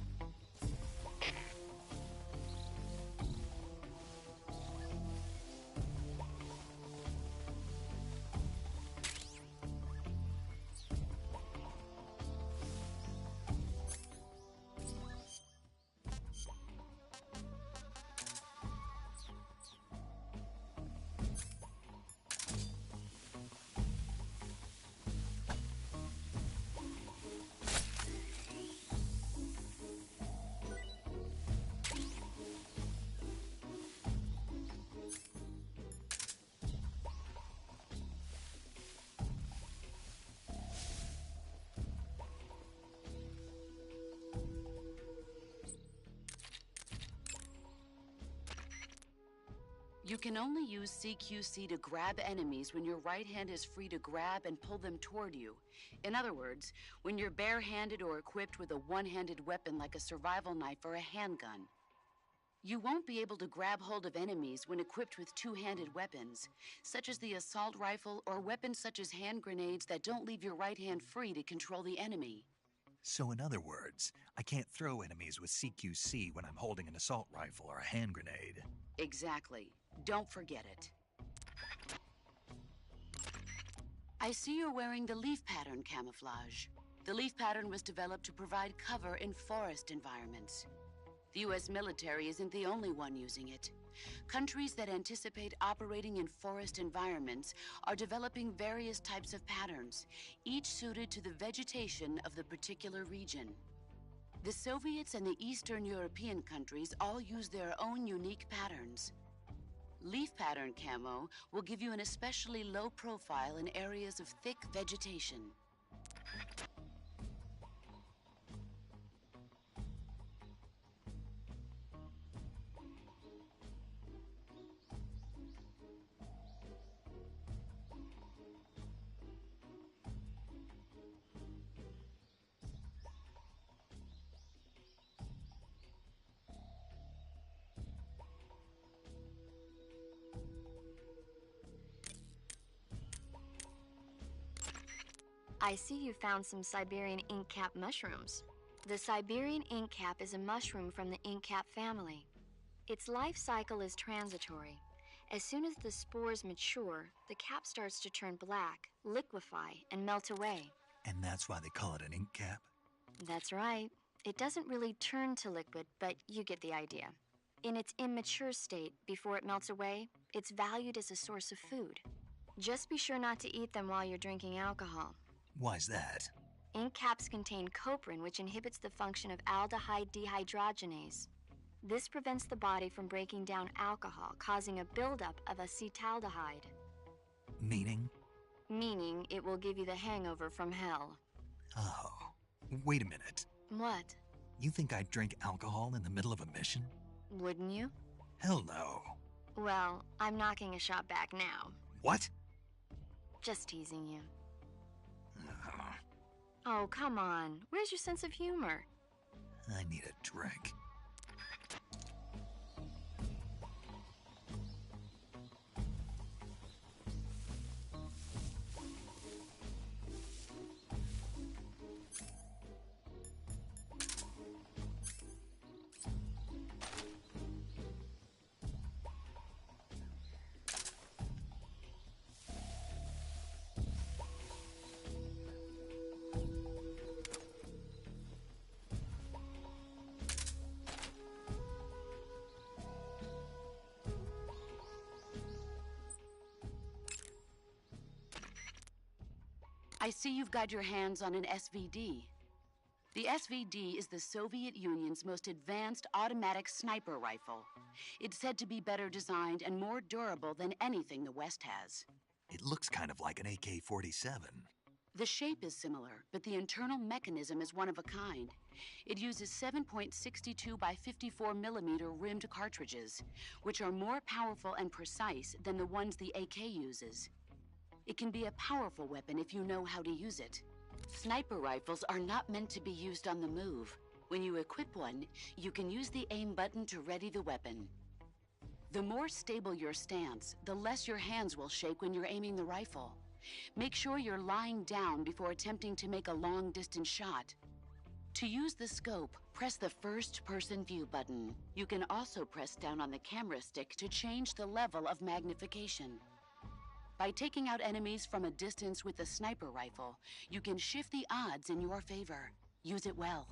You can only use CQC to grab enemies when your right hand is free to grab and pull them toward you. In other words, when you're barehanded or equipped with a one-handed weapon like a survival knife or a handgun. You won't be able to grab hold of enemies when equipped with two-handed weapons, such as the assault rifle or weapons such as hand grenades that don't leave your right hand free to control the enemy. So in other words, I can't throw enemies with CQC when I'm holding an assault rifle or a hand grenade. Exactly. Don't forget it. I see you're wearing the leaf pattern camouflage. The leaf pattern was developed to provide cover in forest environments. The U.S. military isn't the only one using it. Countries that anticipate operating in forest environments are developing various types of patterns, each suited to the vegetation of the particular region. The Soviets and the Eastern European countries all use their own unique patterns. Leaf pattern camo will give you an especially low profile in areas of thick vegetation. I see you found some Siberian ink cap mushrooms. The Siberian ink cap is a mushroom from the ink cap family. Its life cycle is transitory. As soon as the spores mature, the cap starts to turn black, liquefy, and melt away. And that's why they call it an ink cap? That's right. It doesn't really turn to liquid, but you get the idea. In its immature state, before it melts away, it's valued as a source of food. Just be sure not to eat them while you're drinking alcohol. Why's that? Ink caps contain coprin, which inhibits the function of aldehyde dehydrogenase. This prevents the body from breaking down alcohol, causing a buildup of acetaldehyde. Meaning? Meaning it will give you the hangover from hell. Oh, wait a minute. What? You think I'd drink alcohol in the middle of a mission? Wouldn't you? Hell no. Well, I'm knocking a shot back now. What? Just teasing you. Oh, come on. Where's your sense of humor? I need a drink. I see you've got your hands on an SVD. The SVD is the Soviet Union's most advanced automatic sniper rifle. It's said to be better designed and more durable than anything the West has. It looks kind of like an AK-47. The shape is similar, but the internal mechanism is one of a kind. It uses 7.62 by 54 millimeter rimmed cartridges, which are more powerful and precise than the ones the AK uses. It can be a powerful weapon if you know how to use it. Sniper rifles are not meant to be used on the move. When you equip one, you can use the aim button to ready the weapon. The more stable your stance, the less your hands will shake when you're aiming the rifle. Make sure you're lying down before attempting to make a long-distance shot. To use the scope, press the first-person view button. You can also press down on the camera stick to change the level of magnification. By taking out enemies from a distance with the sniper rifle, you can shift the odds in your favor. Use it well.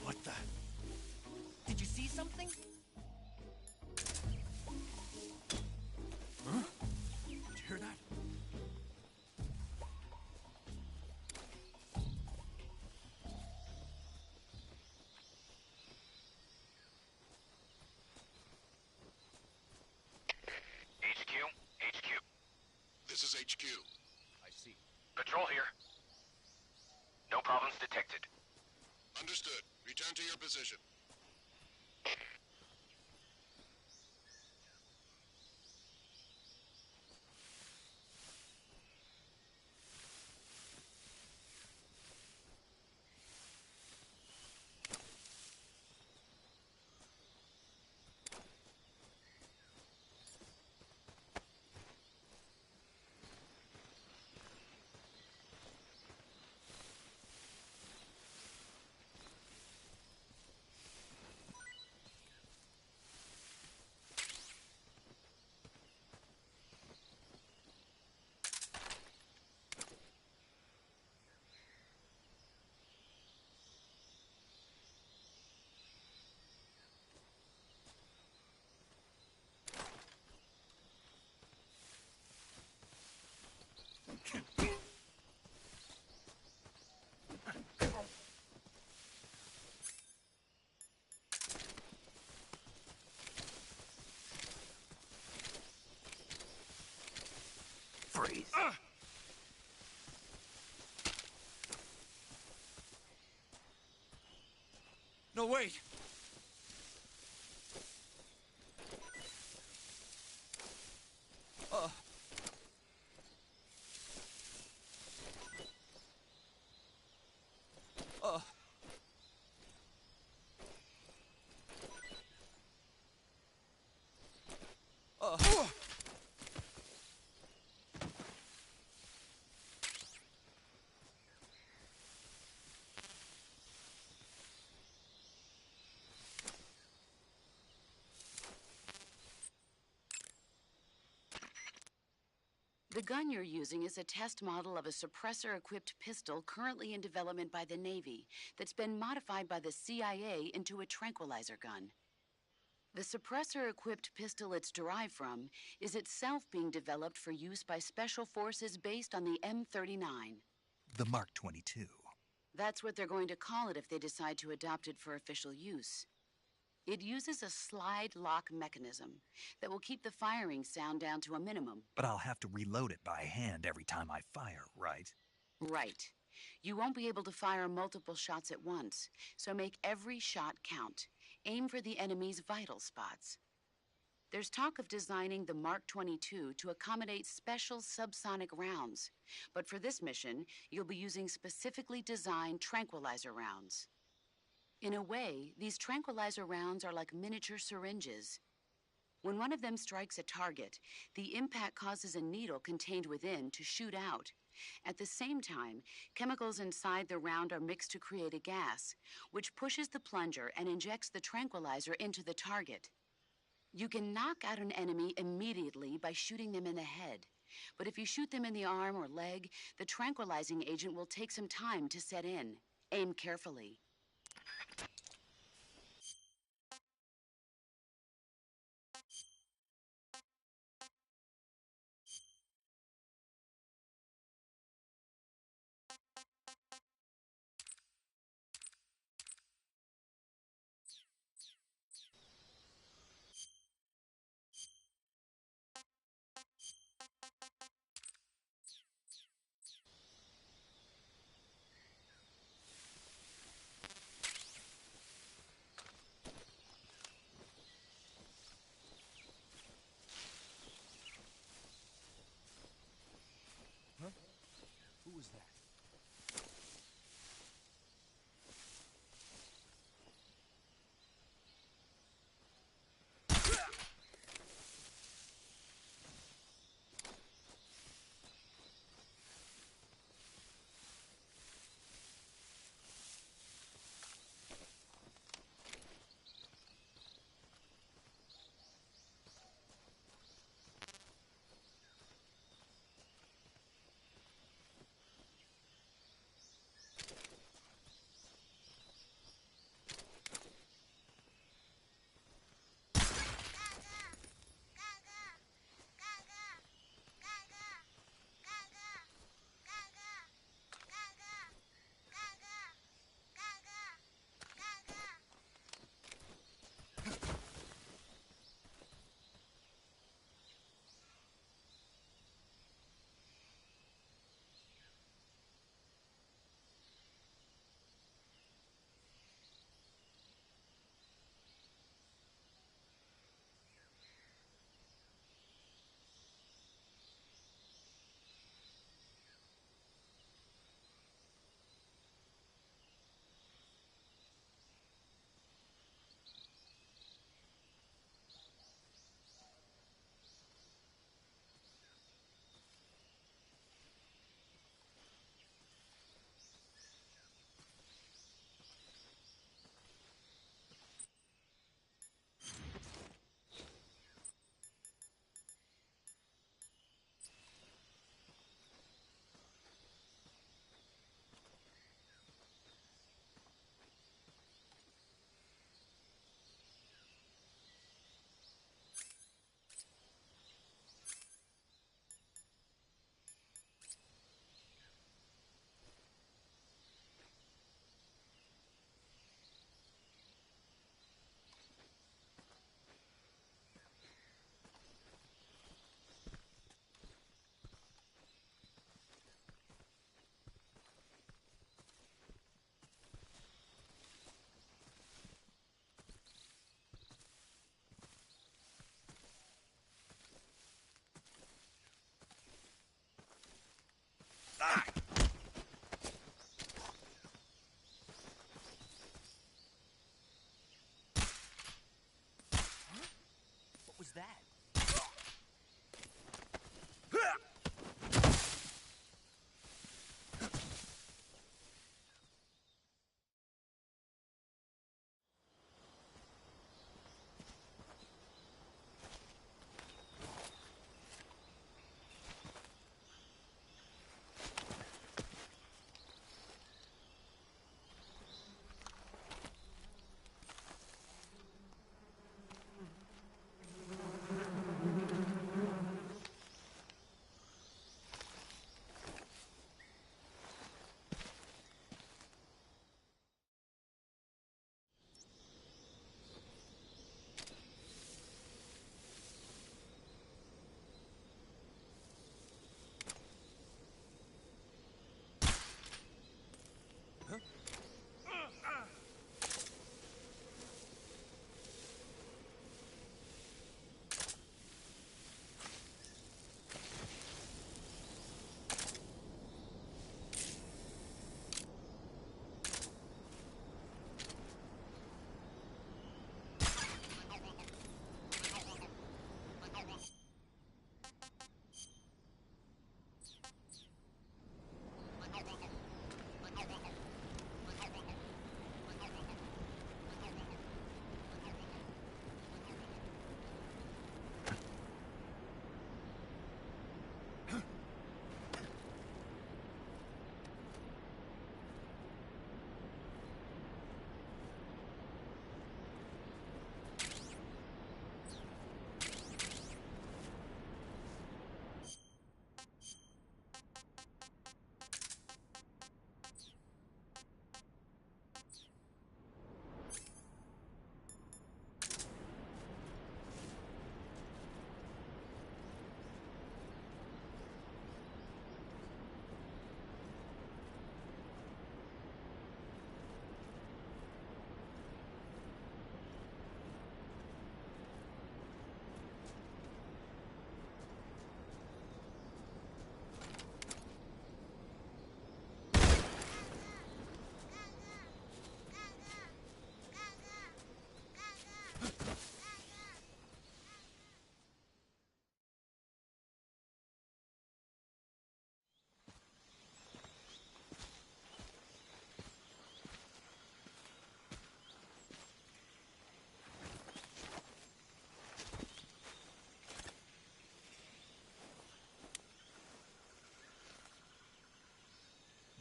What the? Did you see something? Huh? Did you hear that? HQ. This is HQ. I see. Patrol here. No problems detected. Understood. Return to your position. Freeze. No, wait! The gun you're using is a test model of a suppressor-equipped pistol currently in development by the Navy that's been modified by the CIA into a tranquilizer gun. The suppressor-equipped pistol it's derived from is itself being developed for use by special forces based on the M39. The Mark 22. That's what they're going to call it if they decide to adopt it for official use. It uses a slide lock mechanism that will keep the firing sound down to a minimum. But I'll have to reload it by hand every time I fire, right? Right. You won't be able to fire multiple shots at once, so make every shot count. Aim for the enemy's vital spots. There's talk of designing the Mark 22 to accommodate special subsonic rounds, but for this mission, you'll be using specifically designed tranquilizer rounds. In a way, these tranquilizer rounds are like miniature syringes. When one of them strikes a target, the impact causes a needle contained within to shoot out. At the same time, chemicals inside the round are mixed to create a gas, which pushes the plunger and injects the tranquilizer into the target. You can knock out an enemy immediately by shooting them in the head. But if you shoot them in the arm or leg, the tranquilizing agent will take some time to set in. Aim carefully. Who was that? What was that?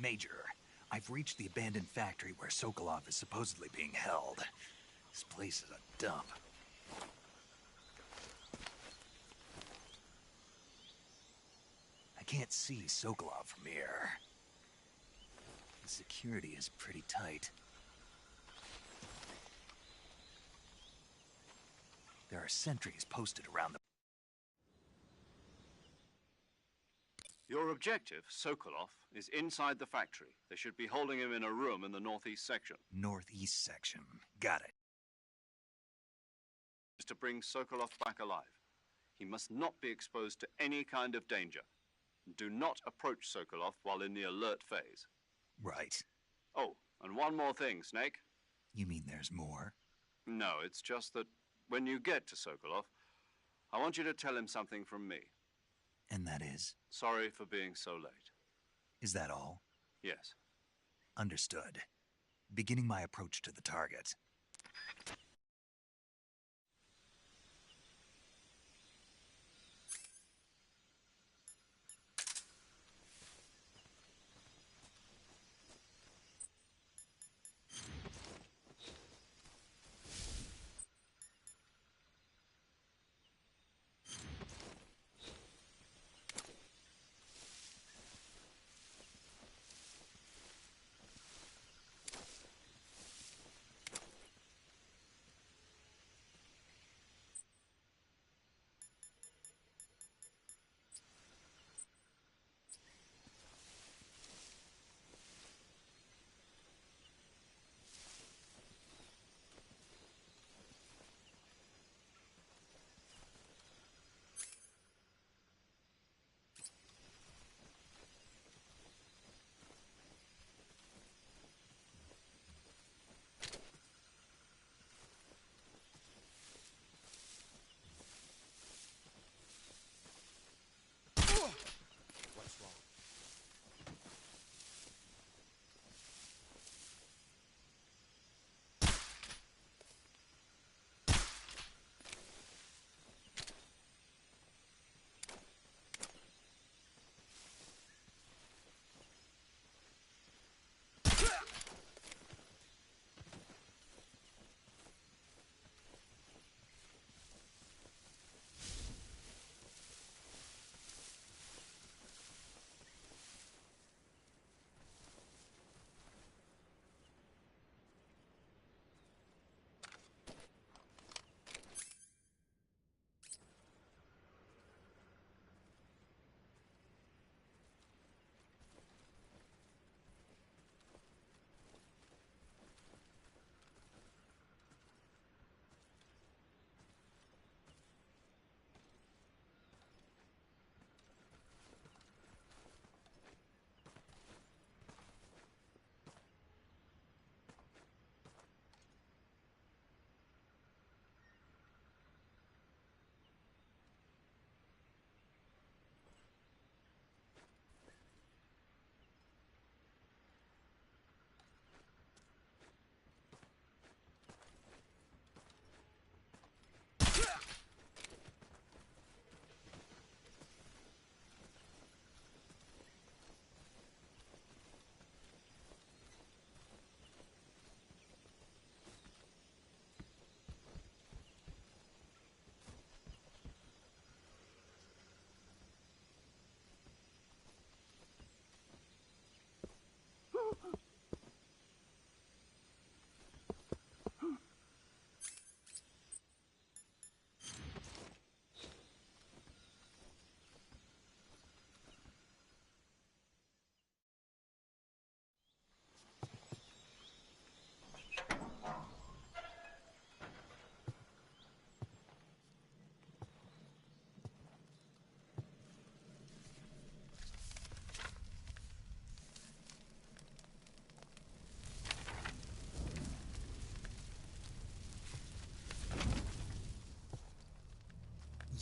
Major, I've reached the abandoned factory where Sokolov is supposedly being held. This place is a dump. I can't see Sokolov from here. The security is pretty tight. There are sentries posted around the... Your objective, Sokolov, is inside the factory. They should be holding him in a room in the northeast section. Northeast section. Got it. Is to bring Sokolov back alive. He must not be exposed to any kind of danger. Do not approach Sokolov while in the alert phase. Right. Oh, and one more thing, Snake. You mean there's more? No, it's just that when you get to Sokolov, I want you to tell him something from me. And that is? Sorry for being so late. Is that all? Yes. Understood. Beginning my approach to the target. What's wrong?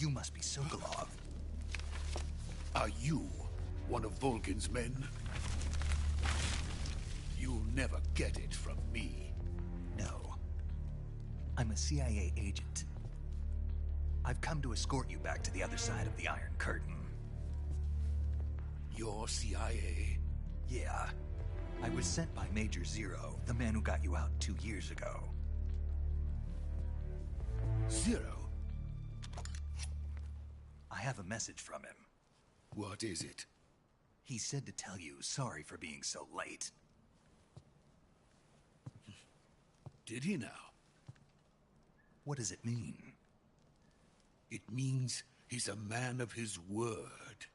You must be Sokolov. Are you one of Volgin's men? You'll never get it from me. No. I'm a CIA agent. I've come to escort you back to the other side of the Iron Curtain. You're CIA? Yeah. I was sent by Major Zero, the man who got you out 2 years ago. Zero? I have a message from him. What is it? He said to tell you sorry for being so late. Did he now? What does it mean? It means he's a man of his word.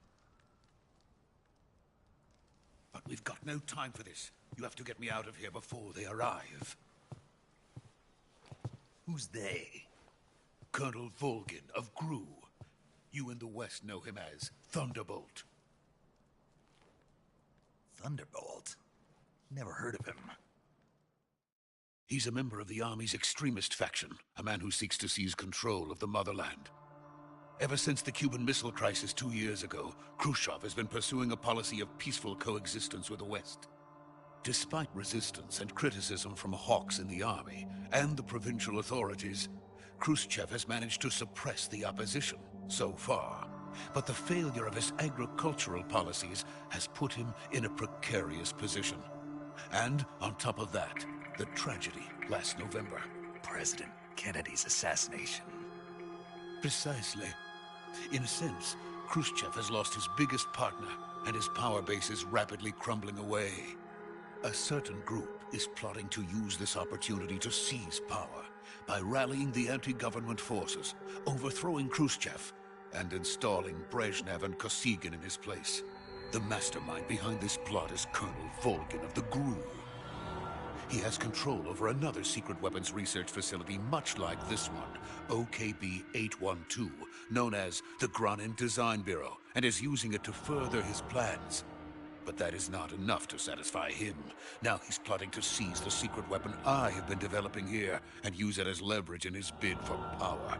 But we've got no time for this. You have to get me out of here before they arrive. Who's they? Colonel Volgin of Gru. You in the West know him as Thunderbolt. Thunderbolt? Never heard of him. He's a member of the Army's extremist faction, a man who seeks to seize control of the motherland. Ever since the Cuban Missile Crisis 2 years ago, Khrushchev has been pursuing a policy of peaceful coexistence with the West. Despite resistance and criticism from hawks in the army and the provincial authorities, Khrushchev has managed to suppress the opposition so far. But the failure of his agricultural policies has put him in a precarious position. And on top of that, the tragedy last November. President Kennedy's assassination. Precisely. In a sense, Khrushchev has lost his biggest partner, and his power base is rapidly crumbling away. A certain group is plotting to use this opportunity to seize power by rallying the anti-government forces, overthrowing Khrushchev, and installing Brezhnev and Kosygin in his place. The mastermind behind this plot is Colonel Volgin of the GRU. He has control over another secret weapons research facility much like this one, OKB-812, known as the Granin Design Bureau, and is using it to further his plans. But that is not enough to satisfy him. Now he's plotting to seize the secret weapon I have been developing here and use it as leverage in his bid for power.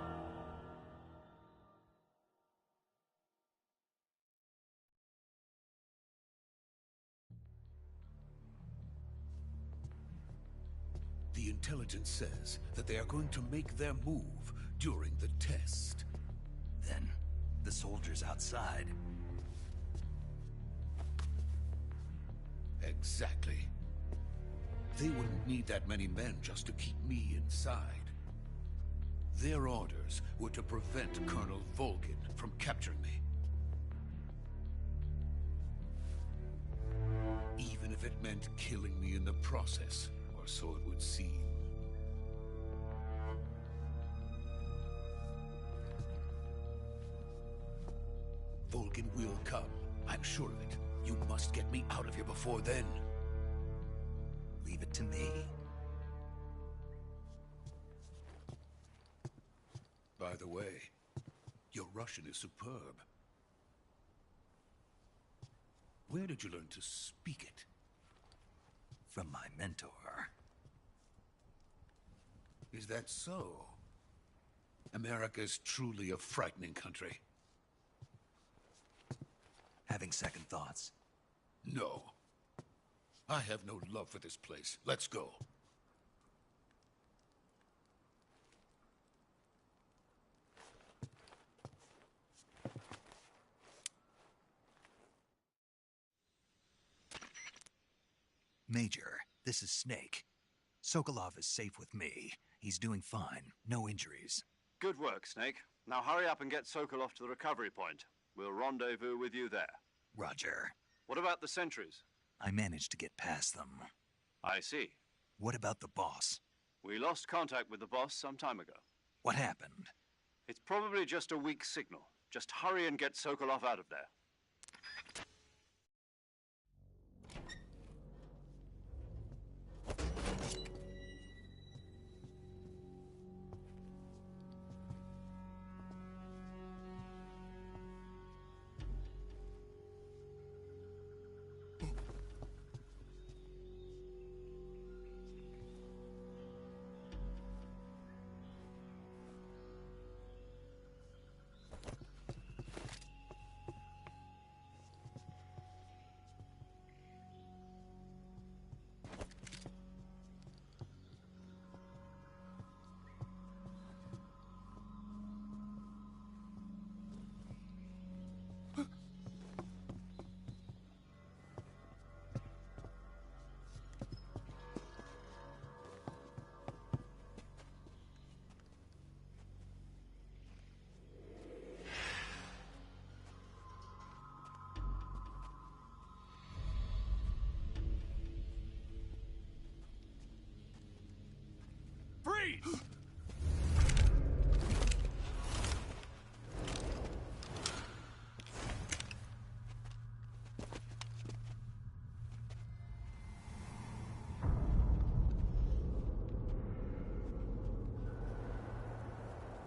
The intelligence says that they are going to make their move during the test. Then, the soldiers outside. Exactly. They wouldn't need that many men just to keep me inside. Their orders were to prevent Colonel Volgin from capturing me. Even if it meant killing me in the process, or so it would seem. Volgin will come. I'm sure of it. You must get me out of here before then. Leave it to me. By the way, your Russian is superb. Where did you learn to speak it? From my mentor. Is that so? America is truly a frightening country. Having second thoughts? No. I have no love for this place. Let's go. Major, this is Snake. Sokolov is safe with me. He's doing fine. No injuries. Good work, Snake. Now hurry up and get Sokolov to the recovery point. We'll rendezvous with you there. Roger. What about the sentries? I managed to get past them. I see. What about the boss? We lost contact with the boss some time ago. What happened? It's probably just a weak signal. Just hurry and get Sokolov out of there.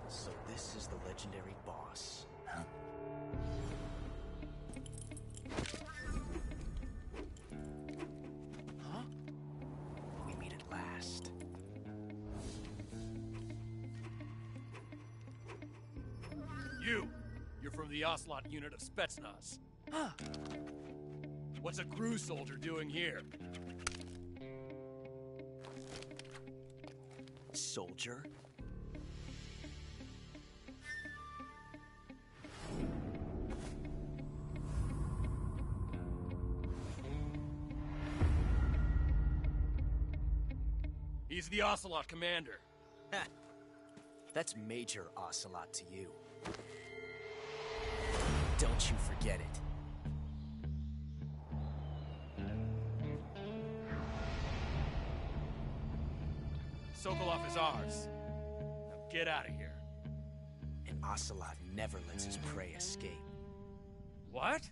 So this is the legendary boss. Huh? Huh? We meet at last. You're from the Ocelot unit of Spetsnaz. Huh. What's a crew soldier doing here? Soldier? He's the Ocelot commander. Ha! That's Major Ocelot to you. Don't you forget it. Sokolov is ours. Now get out of here. And Ocelot never lets his prey escape. What?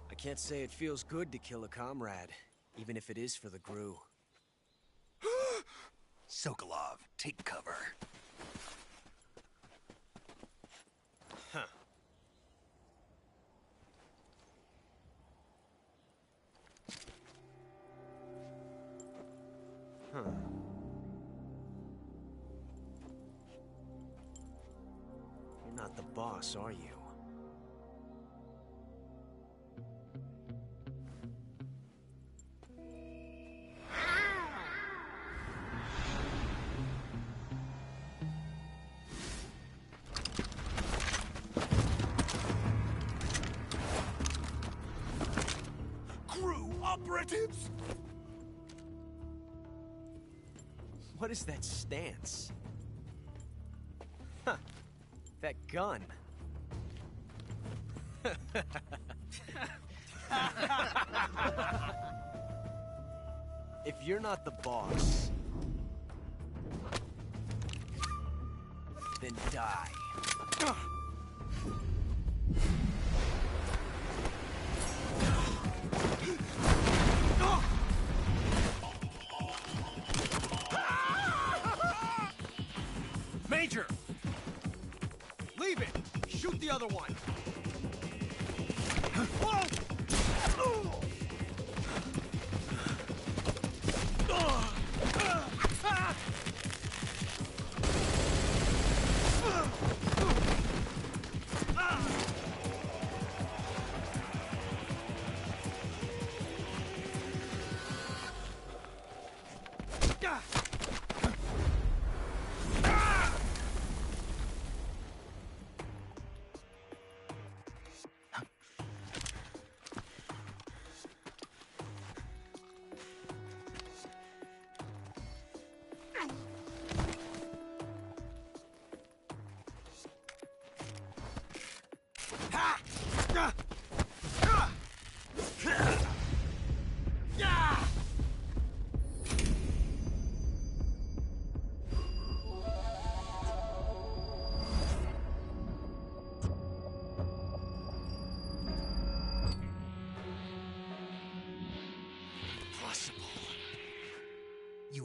I can't say it feels good to kill a comrade, even if it is for the Gru. Sokolov, take cover. Huh. Huh. You're not the boss, are you? Operatives! What is that stance? Huh. That gun. If you're not the boss, then die. Major! Leave it! Shoot the other one!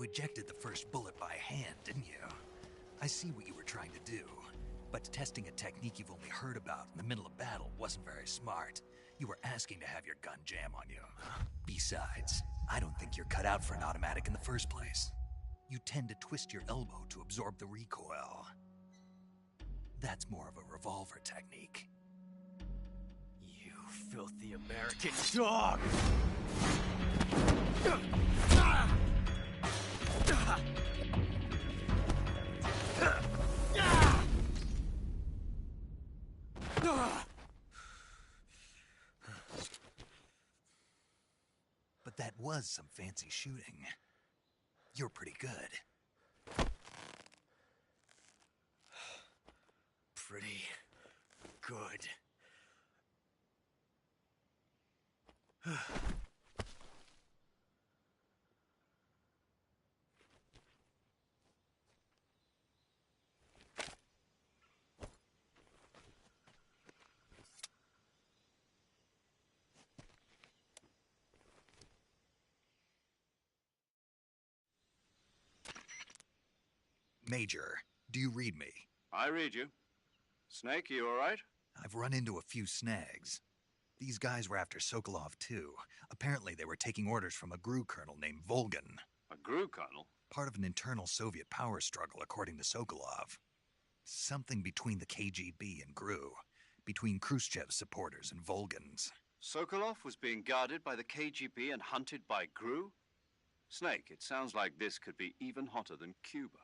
ejected the first bullet by hand, didn't you? I see what you were trying to do, but testing a technique you've only heard about in the middle of battle wasn't very smart. You were asking to have your gun jam on you. Besides, I don't think you're cut out for an automatic in the first place. You tend to twist your elbow to absorb the recoil. That's more of a revolver technique. You filthy American dog! But that was some fancy shooting. You're pretty good. Pretty good. Major, do you read me? I read you. Snake, you all right? I've run into a few snags. These guys were after Sokolov too. Apparently they were taking orders from a GRU colonel named Volgan. A GRU colonel? Part of an internal Soviet power struggle, according to Sokolov. Something between the KGB and GRU. Between Khrushchev's supporters and Volgan's. Sokolov was being guarded by the KGB and hunted by GRU? Snake, it sounds like this could be even hotter than Cuba.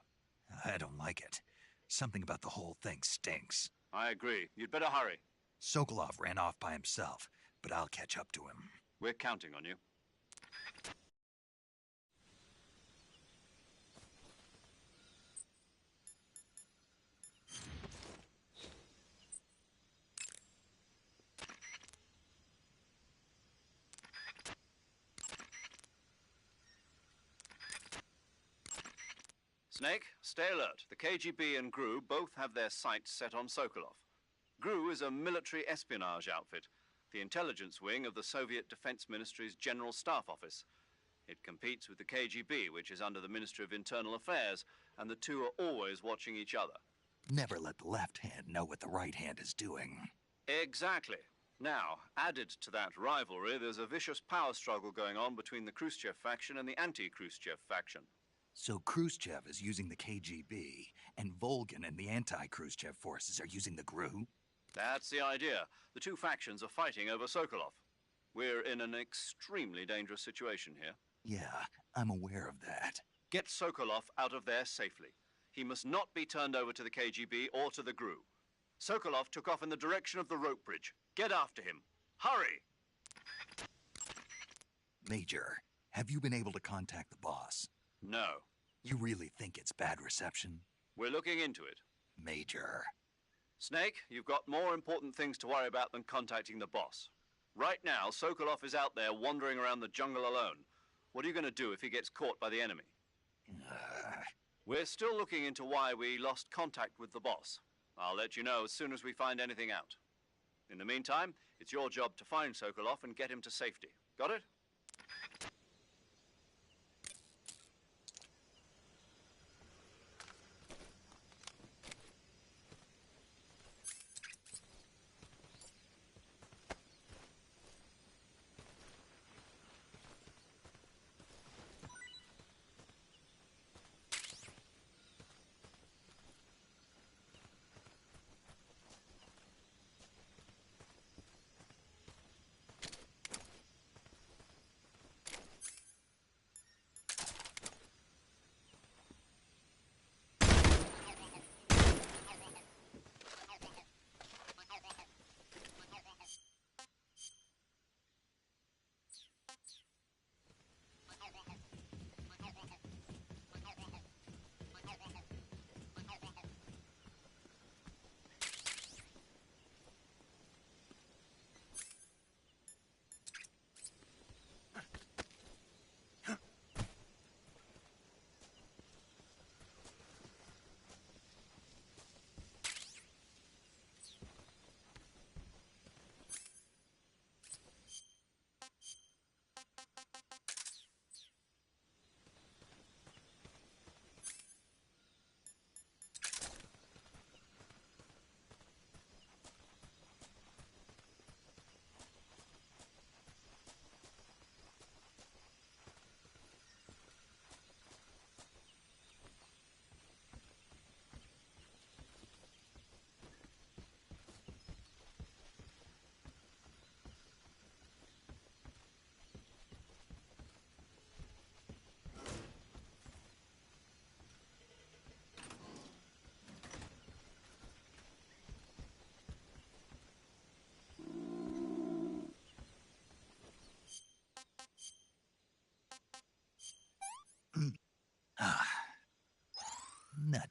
I don't like it. Something about the whole thing stinks. I agree. You'd better hurry. Sokolov ran off by himself, but I'll catch up to him. We're counting on you. Snake, stay alert. The KGB and GRU both have their sights set on Sokolov. GRU is a military espionage outfit, the intelligence wing of the Soviet Defense Ministry's General Staff Office. It competes with the KGB, which is under the Ministry of Internal Affairs, and the two are always watching each other. Never let the left hand know what the right hand is doing. Exactly. Now, added to that rivalry, there's a vicious power struggle going on between the Khrushchev faction and the anti-Khrushchev faction. So Khrushchev is using the KGB, and Volgan and the anti-Khrushchev forces are using the GRU? That's the idea. The two factions are fighting over Sokolov. We're in an extremely dangerous situation here. Yeah, I'm aware of that. Get Sokolov out of there safely. He must not be turned over to the KGB or to the GRU. Sokolov took off in the direction of the rope bridge. Get after him. Hurry! Major, have you been able to contact the boss? No. You really think it's bad reception? We're looking into it. Major. Snake, you've got more important things to worry about than contacting the boss. Right now, Sokolov is out there wandering around the jungle alone. What are you going to do if he gets caught by the enemy? We're still looking into why we lost contact with the boss. I'll let you know as soon as we find anything out. In the meantime, it's your job to find Sokolov and get him to safety. Got it?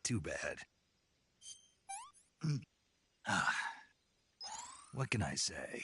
too bad. What can I say?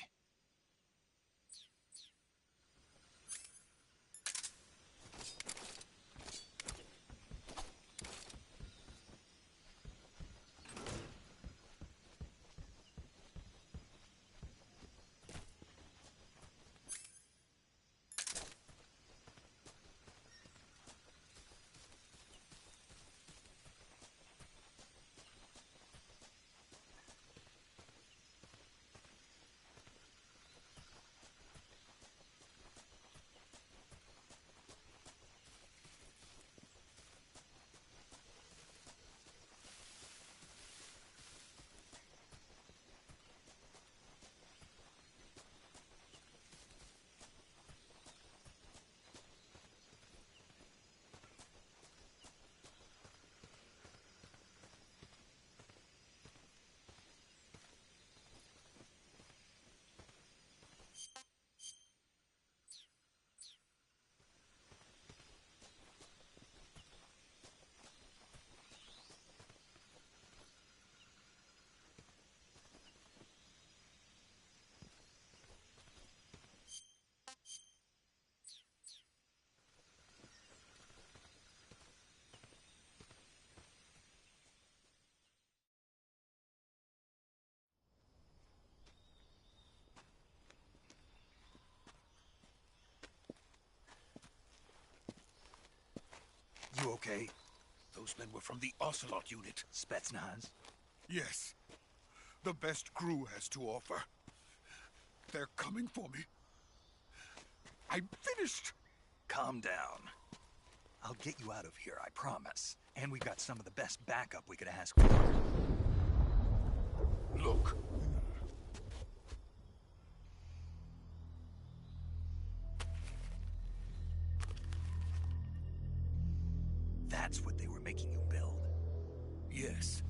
You okay? Those men were from the Ocelot unit. Spetsnaz? Yes. The best crew has to offer. They're coming for me. I'm finished. Calm down. I'll get you out of here, I promise. And we've got some of the best backup we could ask for. Look. That's what they were making you build? Yes.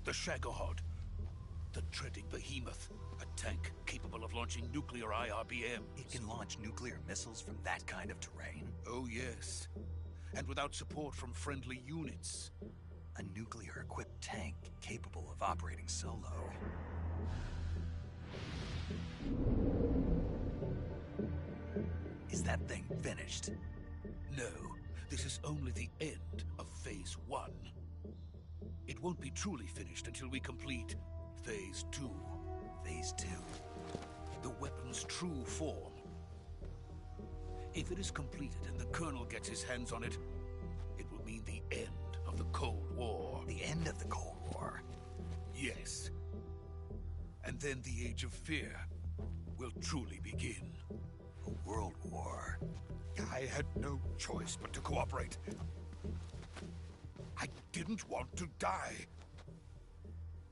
The Shagohod. The treading behemoth. A tank capable of launching nuclear IRBMs. It can launch nuclear missiles from that kind of terrain? Oh, yes. And without support from friendly units. A nuclear-equipped tank capable of operating solo. Is that thing finished? No. This is only the end of Phase 1. It won't be truly finished until we complete Phase 2. Phase 2? The weapon's true form. If it is completed and the Colonel gets his hands on it, it will mean the end of the Cold War. The end of the Cold War? Yes. And then the Age of Fear will truly begin. A world war? I had no choice but to cooperate. I didn't want to die.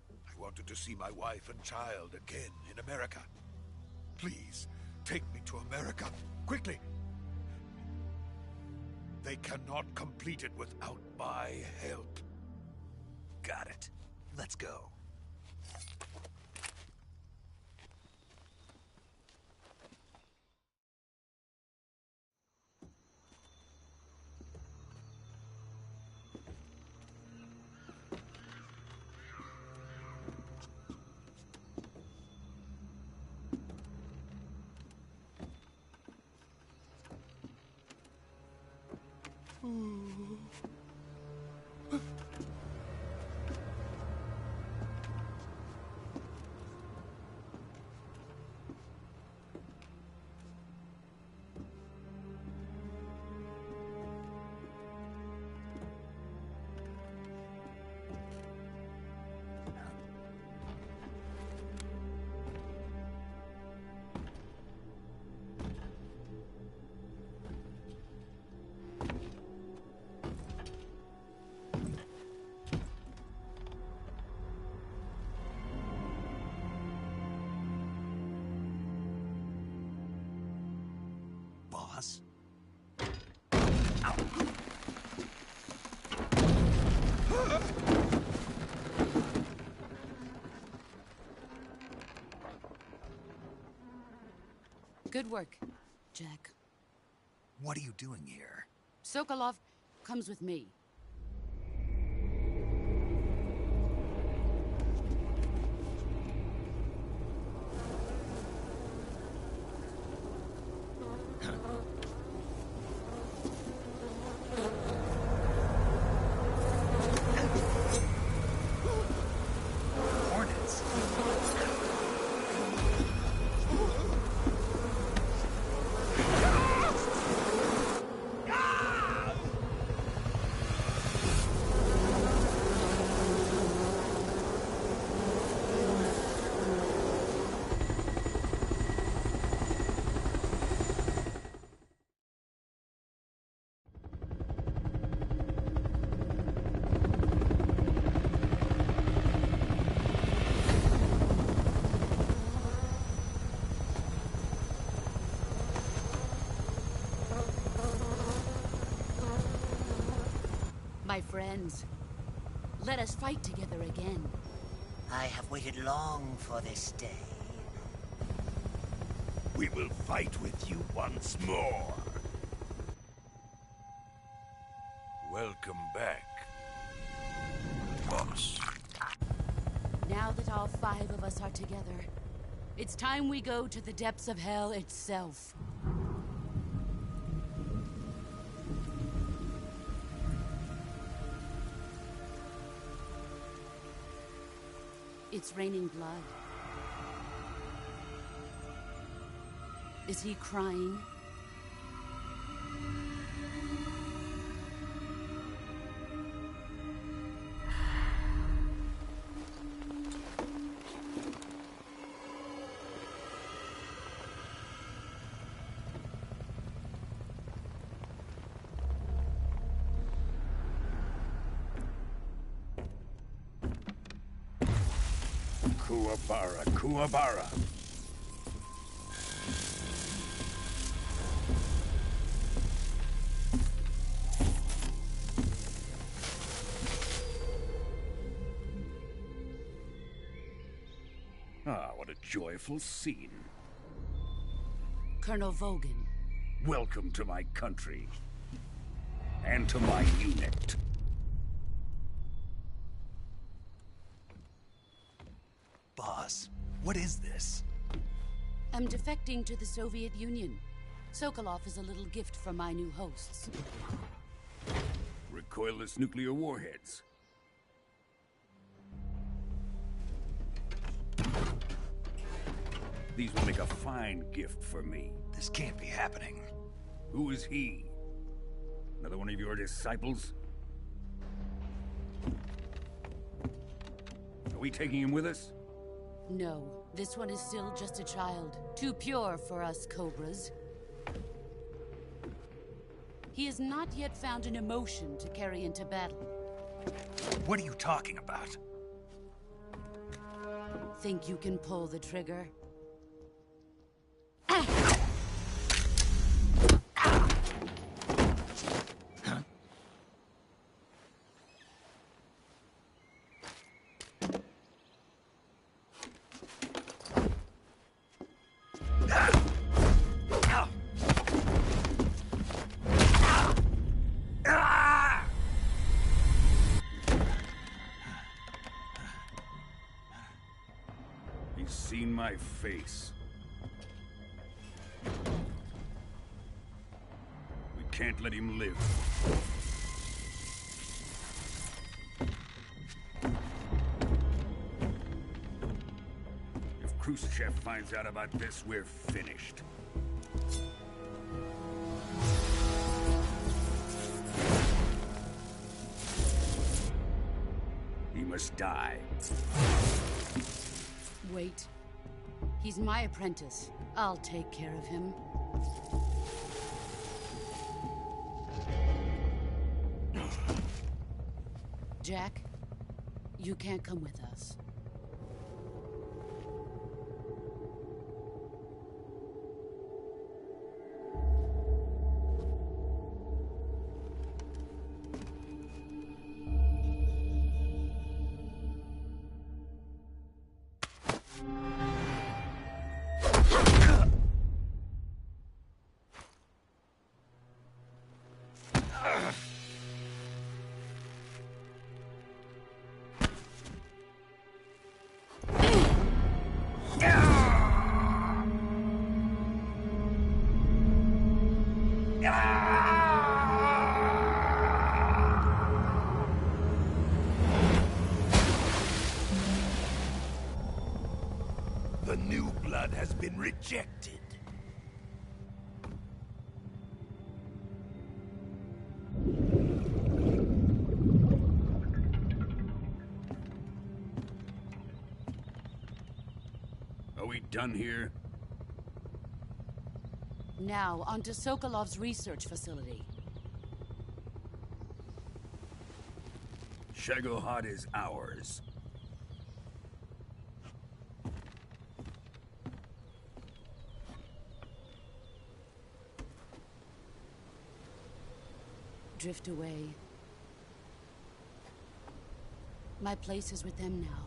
I wanted to see my wife and child again in America. Please, take me to America, quickly. They cannot complete it without my help. Got it. Let's go. Boss? Ow. Good work, Jack. What are you doing here? Sokolov comes with me. My friends, let us fight together again. I have waited long for this day. We will fight with you once more. Welcome back, boss. Now that all 5 of us are together, it's time we go to the depths of hell itself. It's raining blood. Is he crying? Kuwabara, Kuwabara. Ah, what a joyful scene. Colonel Vogan. Welcome to my country. And to my unit. Boss, what is this? I'm defecting to the Soviet Union. Sokolov is a little gift from my new hosts. Recoilless nuclear warheads. These will make a fine gift for me. This can't be happening. Who is he? Another one of your disciples? Are we taking him with us? No, this one is still just a child. Too pure for us Cobras. He has not yet found an emotion to carry into battle. What are you talking about? Think you can pull the trigger? He's seen my face. We can't let him live. If Khrushchev finds out about this, we're finished. He must die. Wait. He's my apprentice. I'll take care of him. Jack, you can't come with us. The new blood has been rejected. Are we done here? Now, onto Sokolov's research facility. Shagohod is ours. Drift away. My place is with them now.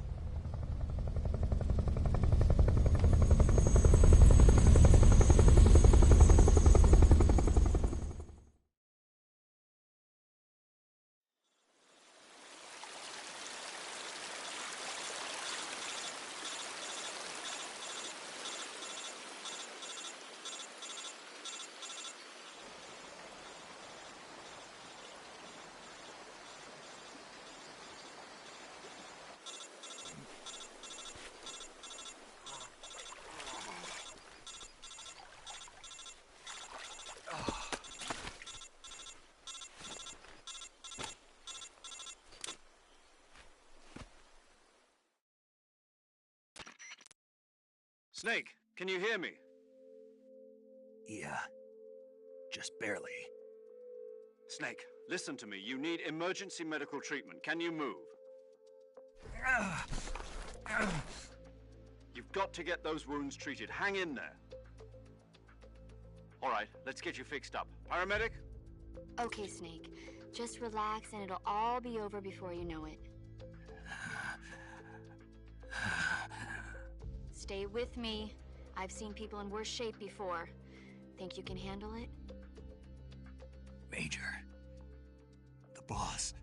Snake, can you hear me? Yeah. Just barely. Snake, listen to me. You need emergency medical treatment. Can you move? You've got to get those wounds treated. Hang in there. All right, let's get you fixed up. Paramedic? Okay, Snake. Just relax and it'll all be over before you know it. Stay with me. I've seen people in worse shape before. Think you can handle it? Major. The boss.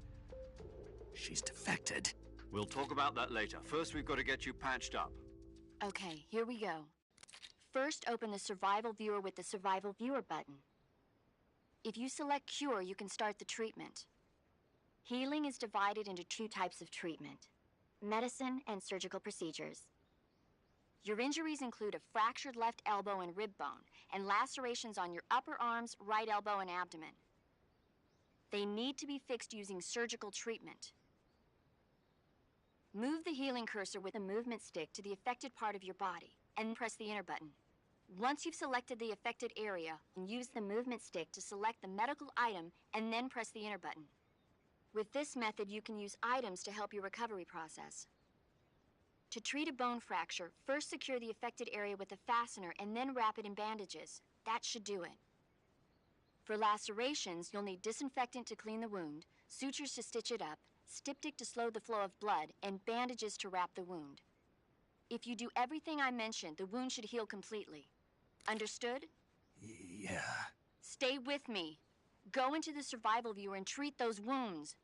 She's defected. We'll talk about that later. First, we've got to get you patched up. Okay, here we go. First, open the Survival Viewer with the Survival Viewer button. If you select Cure, you can start the treatment. Healing is divided into two types of treatment: medicine and surgical procedures. Your injuries include a fractured left elbow and rib bone, and lacerations on your upper arms, right elbow, and abdomen. They need to be fixed using surgical treatment. Move the healing cursor with the movement stick to the affected part of your body, and press the enter button. Once you've selected the affected area, use the movement stick to select the medical item, and then press the enter button. With this method, you can use items to help your recovery process. To treat a bone fracture, first secure the affected area with a fastener and then wrap it in bandages. That should do it. For lacerations, you'll need disinfectant to clean the wound, sutures to stitch it up, styptic to slow the flow of blood, and bandages to wrap the wound. If you do everything I mentioned, the wound should heal completely. Understood? Yeah. Stay with me. Go into the Survival Viewer and treat those wounds.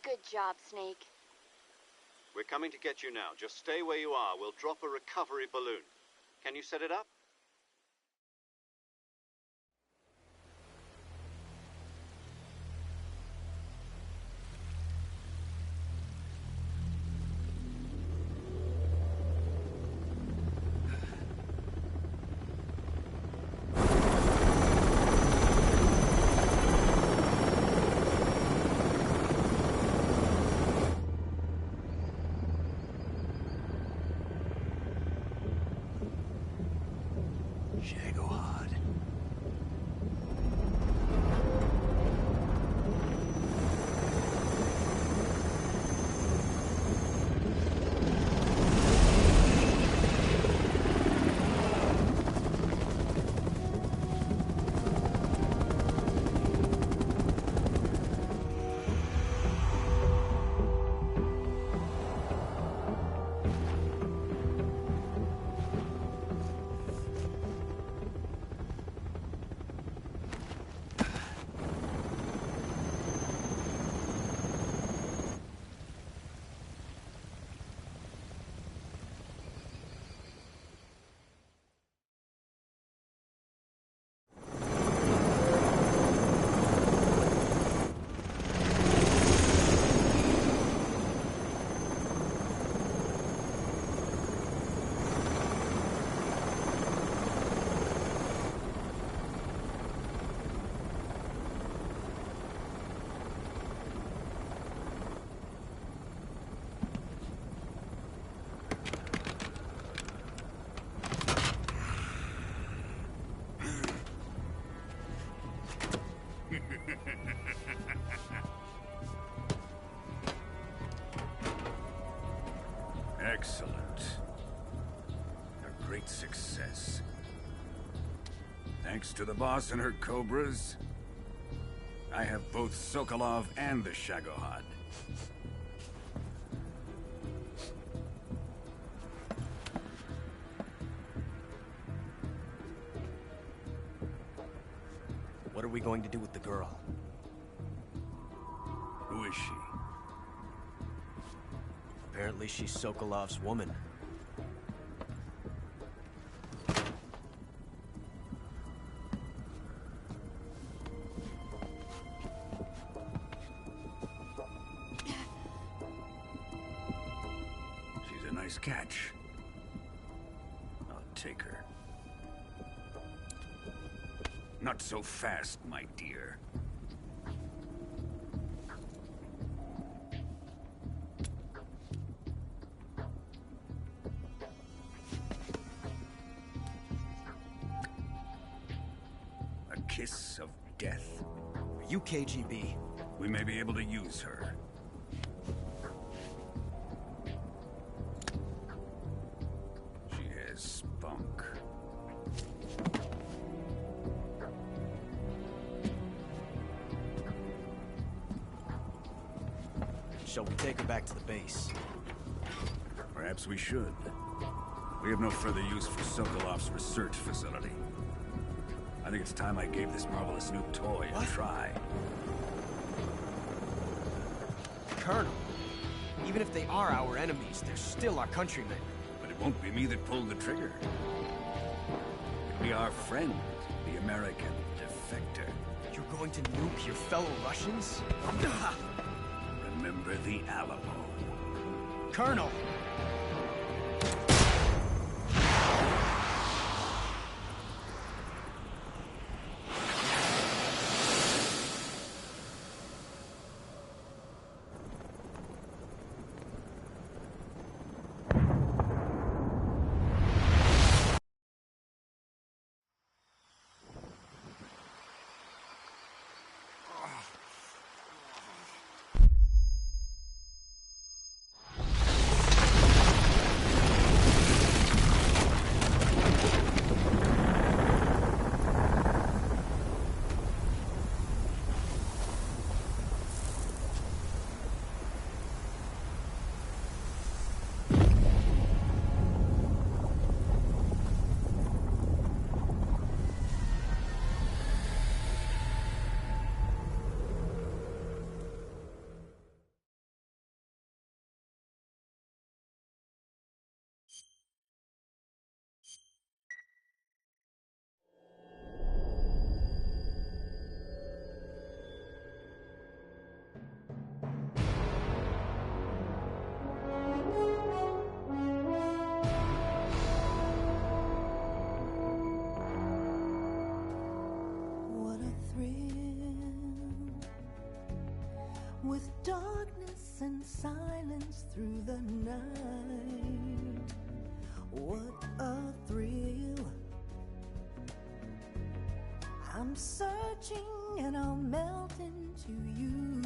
Good job, Snake. We're coming to get you now. Just stay where you are. We'll drop a recovery balloon. Can you set it up? Excellent. A great success. Thanks to the boss and her cobras, I have both Sokolov and the Shagohod. What are we going to do with the girl? Who is she? Apparently she's Sokolov's woman. She's a nice catch. I'll take her. Not so fast, my dear. A kiss of death? Are you KGB? We may be able to use her. She has spunk. Shall we take her back to the base? Perhaps we should. We have no further use for Sokolov's research facility. I think it's time I gave this marvelous new toy a try. Colonel, even if they are our enemies, they're still our countrymen. But it won't be me that pulled the trigger. It'll be our friend, the American defector. You're going to nuke your fellow Russians? Remember the Alamo. Colonel! With darkness and silence through the night, what a thrill. I'm searching and I'll melt into you.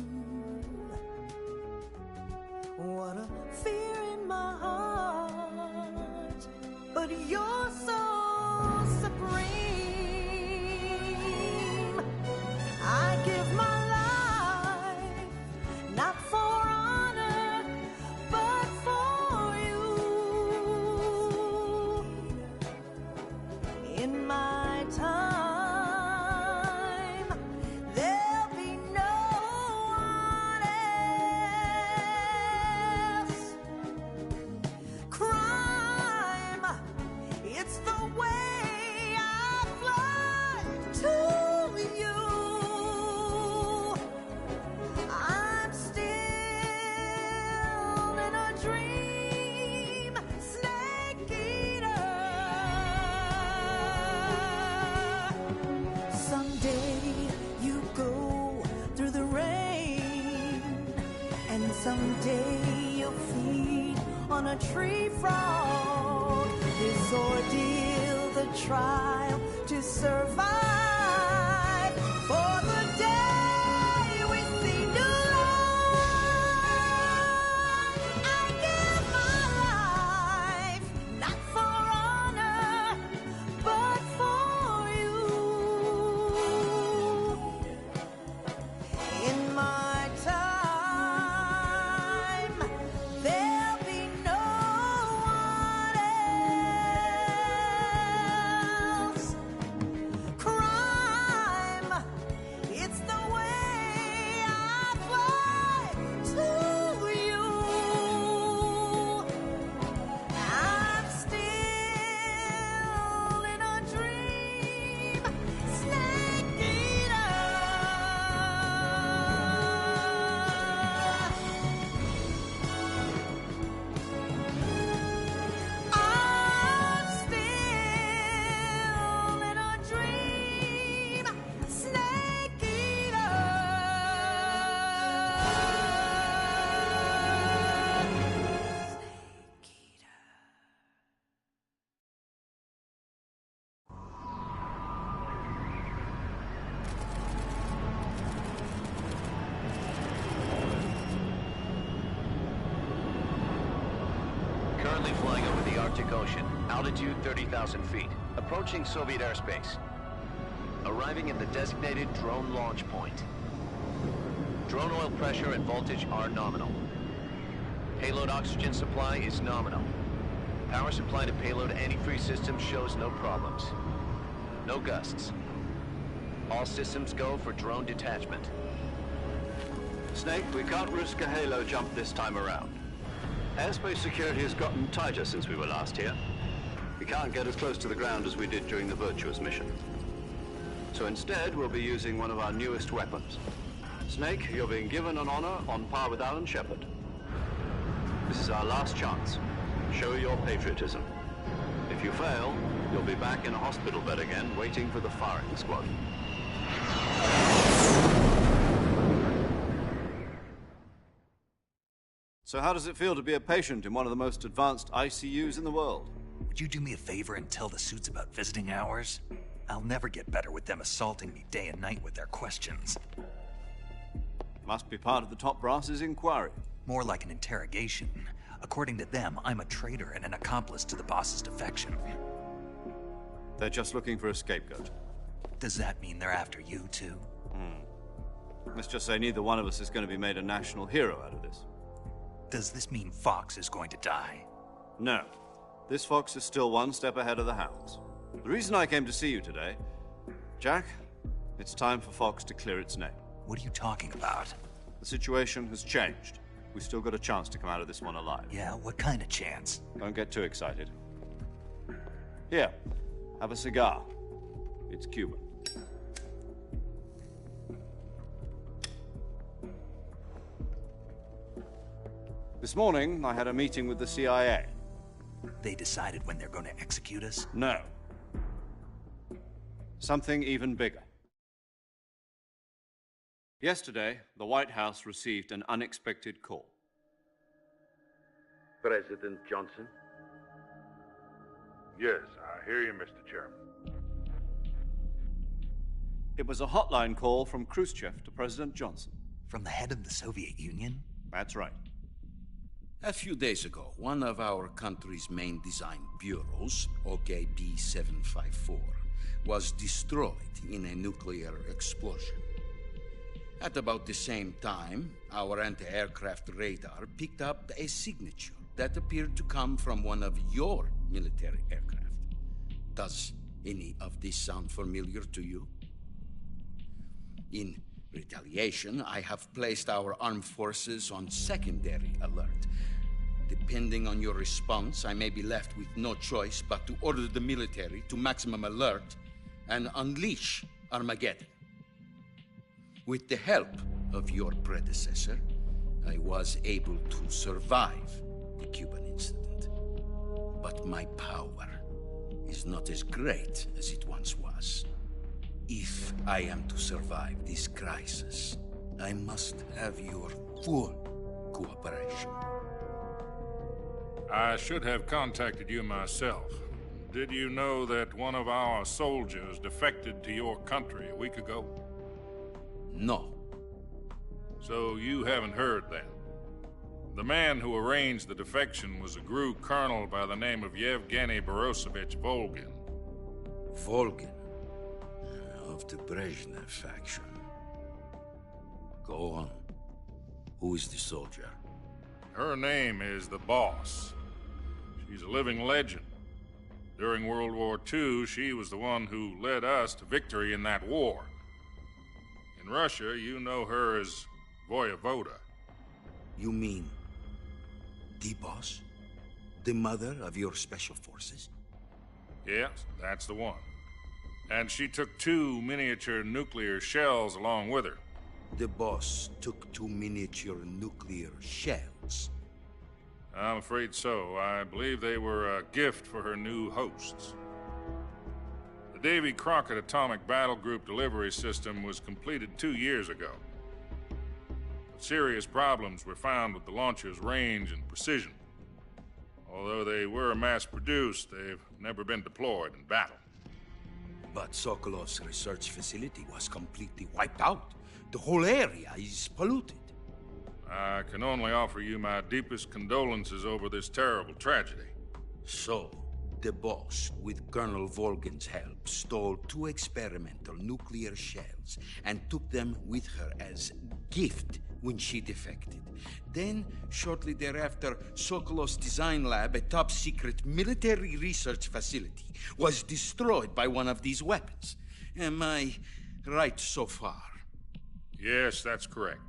What a fear in my heart, but you're so supreme. I give my not for honor, but for you. In my time, there'll be no one else. Crime, it's the way I fly to you. Someday you'll feed on a tree frog. This ordeal, the trial to survive. For the day we see new life, I give my Currently flying over the Arctic Ocean. Altitude 30,000 feet. Approaching Soviet airspace. Arriving at the designated drone launch point. Drone oil pressure and voltage are nominal. Payload oxygen supply is nominal. Power supply to payload antifreeze system shows no problems. No gusts. All systems go for drone detachment. Snake, we can't risk a halo jump this time around. Airspace security has gotten tighter since we were last here. We can't get as close to the ground as we did during the Virtuous mission. So instead, we'll be using one of our newest weapons. Snake, you're being given an honor on par with Alan Shepard. This is our last chance. Show your patriotism. If you fail, you'll be back in a hospital bed again, waiting for the firing squad. So how does it feel to be a patient in one of the most advanced ICUs in the world? Would you do me a favor and tell the suits about visiting hours? I'll never get better with them assaulting me day and night with their questions. Must be part of the top brass's inquiry. More like an interrogation. According to them, I'm a traitor and an accomplice to the boss's defection. They're just looking for a scapegoat. Does that mean they're after you, too? Let's just say neither one of us is going to be made a national hero out of this. Does this mean Fox is going to die? No. This Fox is still one step ahead of the Hounds. The reason I came to see you today, Jack, it's time for Fox to clear its name. What are you talking about? The situation has changed. We've still got a chance to come out of this one alive. Yeah, what kind of chance? Don't get too excited. Here, have a cigar. It's Cuban. This morning, I had a meeting with the CIA. They decided when they're going to execute us? No. Something even bigger. Yesterday, the White House received an unexpected call. President Johnson? Yes, I hear you, Mr. Chairman. It was a hotline call from Khrushchev to President Johnson. From the head of the Soviet Union? That's right. A few days ago, one of our country's main design bureaus, OKB 754, was destroyed in a nuclear explosion. At about the same time, our anti-aircraft radar picked up a signature that appeared to come from one of your military aircraft. Does any of this sound familiar to you? In retaliation, I have placed our armed forces on secondary alert. Depending on your response, I may be left with no choice but to order the military to maximum alert and unleash Armageddon. With the help of your predecessor, I was able to survive the Cuban incident. But my power is not as great as it once was. If I am to survive this crisis, I must have your full cooperation. I should have contacted you myself. Did you know that one of our soldiers defected to your country a week ago? No. So you haven't heard then? The man who arranged the defection was a GRU colonel by the name of Yevgeny Borosovich Volgin. Volgin? Of the Brezhnev faction. Go on. Who is the soldier? Her name is the Boss. She's a living legend. During World War II, she was the one who led us to victory in that war. In Russia, you know her as Voyevoda. You mean the Boss? The mother of your special forces? Yes, that's the one. And she took 2 miniature nuclear shells along with her. The Boss took 2 miniature nuclear shells? I'm afraid so. I believe they were a gift for her new hosts. The Davy Crockett Atomic Battle Group delivery system was completed 2 years ago. But serious problems were found with the launcher's range and precision. Although they were mass-produced, they've never been deployed in battle. But Sokolov's research facility was completely wiped out. The whole area is polluted. I can only offer you my deepest condolences over this terrible tragedy. So, the boss, with Colonel Volgin's help, stole 2 experimental nuclear shells and took them with her as gift when she defected. Then, shortly thereafter, Sokolov's design lab, a top-secret military research facility, was destroyed by one of these weapons. Am I right so far? Yes, that's correct.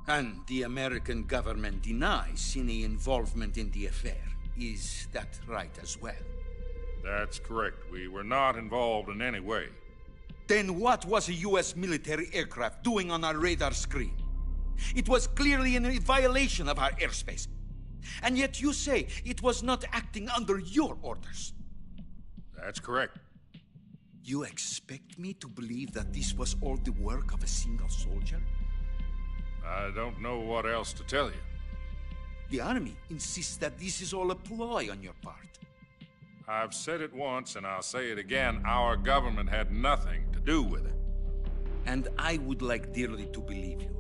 And the American government denies any involvement in the affair. Is that right as well? That's correct. We were not involved in any way. Then what was a U.S. military aircraft doing on our radar screen? It was clearly in violation of our airspace. And yet you say it was not acting under your orders. That's correct. You expect me to believe that this was all the work of a single soldier? I don't know what else to tell you. The army insists that this is all a ploy on your part. I've said it once, and I'll say it again. Our government had nothing to do with it. And I would like dearly to believe you.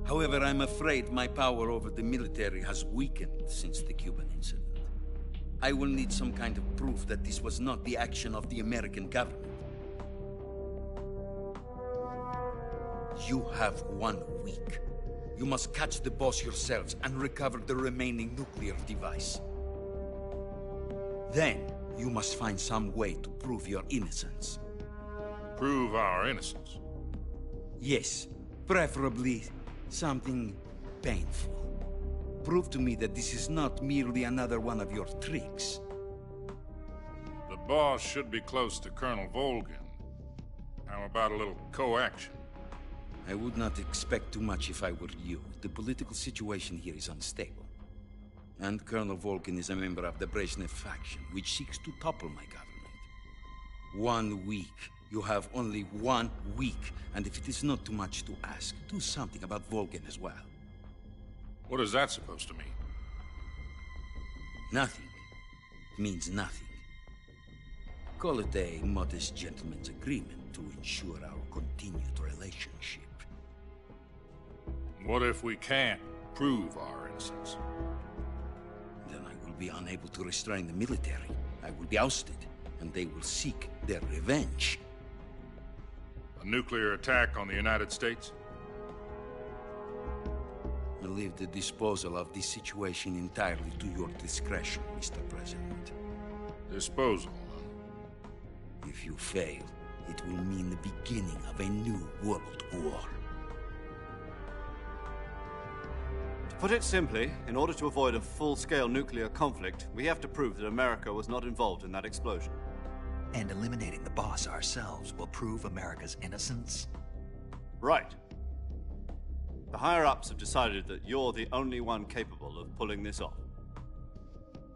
However, I'm afraid my power over the military has weakened since the Cuban incident. I will need some kind of proof that this was not the action of the American government. You have 1 week. You must catch the boss yourselves and recover the remaining nuclear device. Then, you must find some way to prove your innocence. Prove our innocence? Yes, preferably something painful. Prove to me that this is not merely another one of your tricks. The boss should be close to Colonel Volgin. How about a little coaction? I would not expect too much if I were you. The political situation here is unstable. And Colonel Volgin is a member of the Brezhnev faction, which seeks to topple my government. 1 week. You have only 1 week. And if it is not too much to ask, do something about Volgin as well. What is that supposed to mean? Nothing. It means nothing. Call it a modest gentleman's agreement to ensure our continued relationship. What if we can't prove our innocence? Then I will be unable to restrain the military. I will be ousted, and they will seek their revenge. A nuclear attack on the United States? I leave the disposal of this situation entirely to your discretion, Mr. President. Disposal? If you fail, it will mean the beginning of a new world war. To put it simply, in order to avoid a full-scale nuclear conflict, we have to prove that America was not involved in that explosion. And eliminating the boss ourselves will prove America's innocence? Right. The higher-ups have decided that you're the only one capable of pulling this off.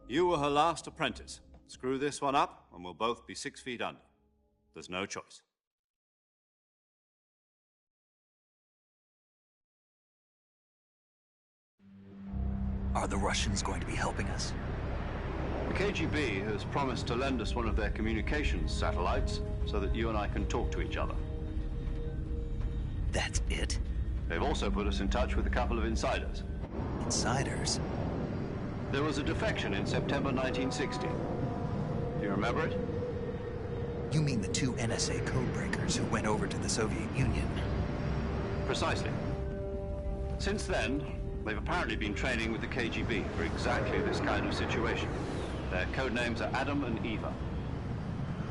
You were her last apprentice. Screw this one up, and we'll both be 6 feet under. There's no choice. Are the Russians going to be helping us? The KGB has promised to lend us one of their communications satellites so that you and I can talk to each other. That's it? They've also put us in touch with a couple of insiders. Insiders? There was a defection in September 1960. Do you remember it? You mean the 2 NSA codebreakers who went over to the Soviet Union? Precisely. Since then, they've apparently been training with the KGB for exactly this kind of situation. Their code names are Adam and Eva.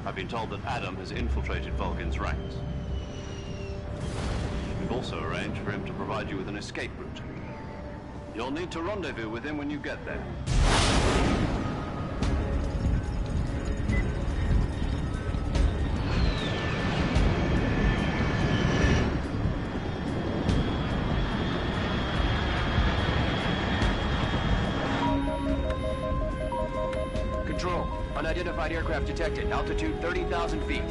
I've been told that Adam has infiltrated Volgin's ranks. We've also arranged for him to provide you with an escape route. You'll need to rendezvous with him when you get there. Control. Unidentified aircraft detected. Altitude 30,000 feet.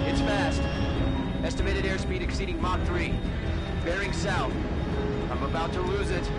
It's fast. Estimated airspeed exceeding Mach 3. Bearing south. I'm about to lose it.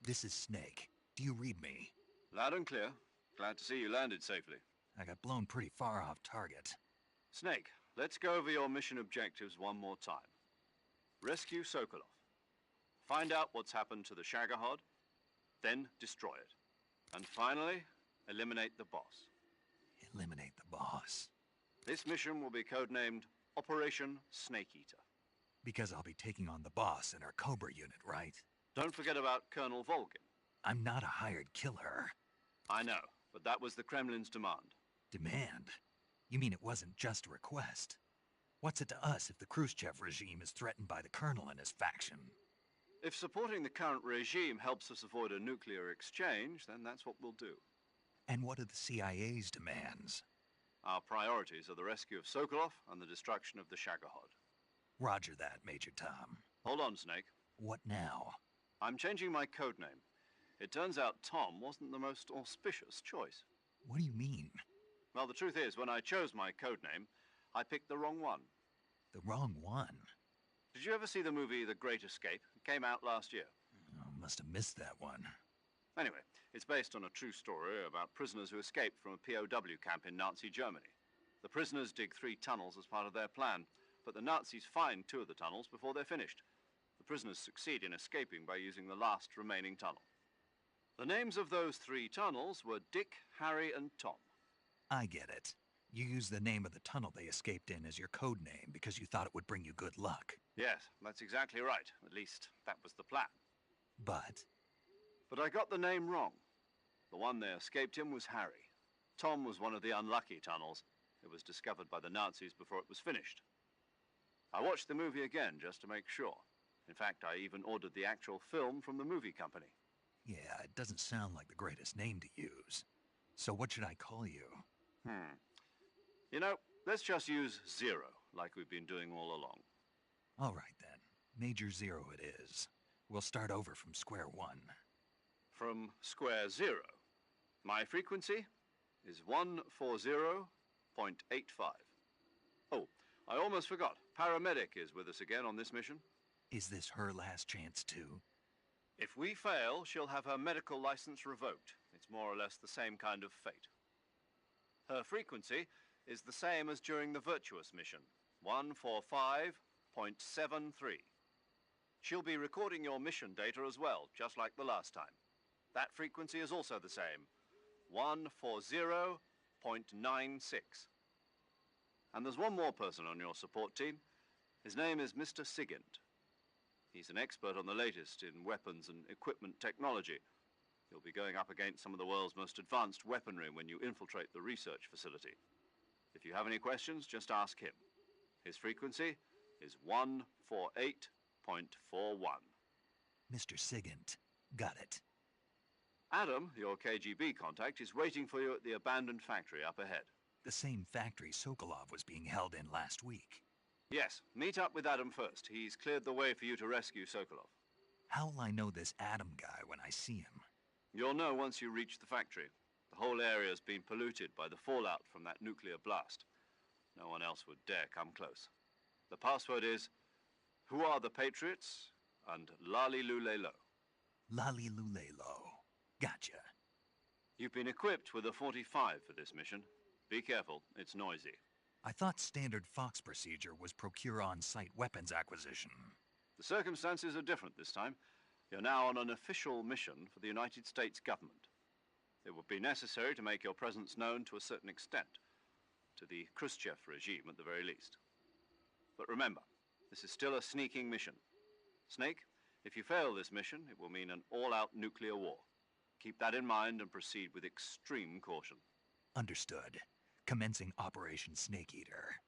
This is Snake. Do you read me? Loud and clear. Glad to see you landed safely. I got blown pretty far off target. Snake, let's go over your mission objectives one more time. Rescue Sokolov. Find out what's happened to the Shagohod, then destroy it. And finally, eliminate the boss. Eliminate the boss. This mission will be codenamed Operation Snake Eater. Because I'll be taking on the boss in our Cobra unit, right? Don't forget about Colonel Volgin. I'm not a hired killer. I know, but that was the Kremlin's demand. Demand? You mean it wasn't just a request? What's it to us if the Khrushchev regime is threatened by the Colonel and his faction? If supporting the current regime helps us avoid a nuclear exchange, then that's what we'll do. And what are the CIA's demands? Our priorities are the rescue of Sokolov and the destruction of the Shagohod. Roger that, Major Tom. Hold on, Snake. What now? I'm changing my codename. It turns out Tom wasn't the most auspicious choice. What do you mean? Well, the truth is, when I chose my codename, I picked the wrong one. The wrong one? Did you ever see the movie The Great Escape? It came out last year. Oh, must have missed that one. Anyway, it's based on a true story about prisoners who escaped from a POW camp in Nazi Germany. The prisoners dig 3 tunnels as part of their plan, but the Nazis find 2 of the tunnels before they're finished. The prisoners succeed in escaping by using the last remaining tunnel. The names of those 3 tunnels were Dick, Harry, and Tom. I get it. You used the name of the tunnel they escaped in as your code name because you thought it would bring you good luck. Yes, that's exactly right. At least, that was the plan. But I got the name wrong. The one they escaped in was Harry. Tom was one of the unlucky tunnels. It was discovered by the Nazis before it was finished. I watched the movie again just to make sure. In fact, I even ordered the actual film from the movie company. yeah, it doesn't sound like the greatest name to use. So what should I call you? You know, let's just use Zero, like we've been doing all along. All right, then. Major Zero it is. We'll start over from square one. From square zero. My frequency is 140.85. Oh, I almost forgot. Paramedic is with us again on this mission. Is this her last chance, too? If we fail, she'll have her medical license revoked. It's more or less the same kind of fate. Her frequency is the same as during the Virtuous mission, 145.73. She'll be recording your mission data as well, just like the last time. That frequency is also the same, 140.96. And there's one more person on your support team. His name is Mr. Sigint. He's an expert on the latest in weapons and equipment technology. You'll be going up against some of the world's most advanced weaponry when you infiltrate the research facility. If you have any questions, just ask him. His frequency is 148.41. Mr. Sigint. Got it. Adam, your KGB contact, is waiting for you at the abandoned factory up ahead. The same factory Sokolov was being held in last week. Yes, meet up with Adam first. He's cleared the way for you to rescue Sokolov. How will I know this Adam guy when I see him? You'll know once you reach the factory. The whole area's been polluted by the fallout from that nuclear blast. No one else would dare come close. The password is, "Who are the Patriots?" and Lali Lulelo. Lali Lulelo. Gotcha. You've been equipped with a 45 for this mission. Be careful, it's noisy. I thought standard Fox procedure was procure on-site weapons acquisition. The circumstances are different this time. You're now on an official mission for the United States government. It would be necessary to make your presence known to a certain extent, to the Khrushchev regime at the very least. But remember, this is still a sneaking mission. Snake, if you fail this mission, it will mean an all-out nuclear war. Keep that in mind and proceed with extreme caution. Understood. Commencing Operation Snake Eater.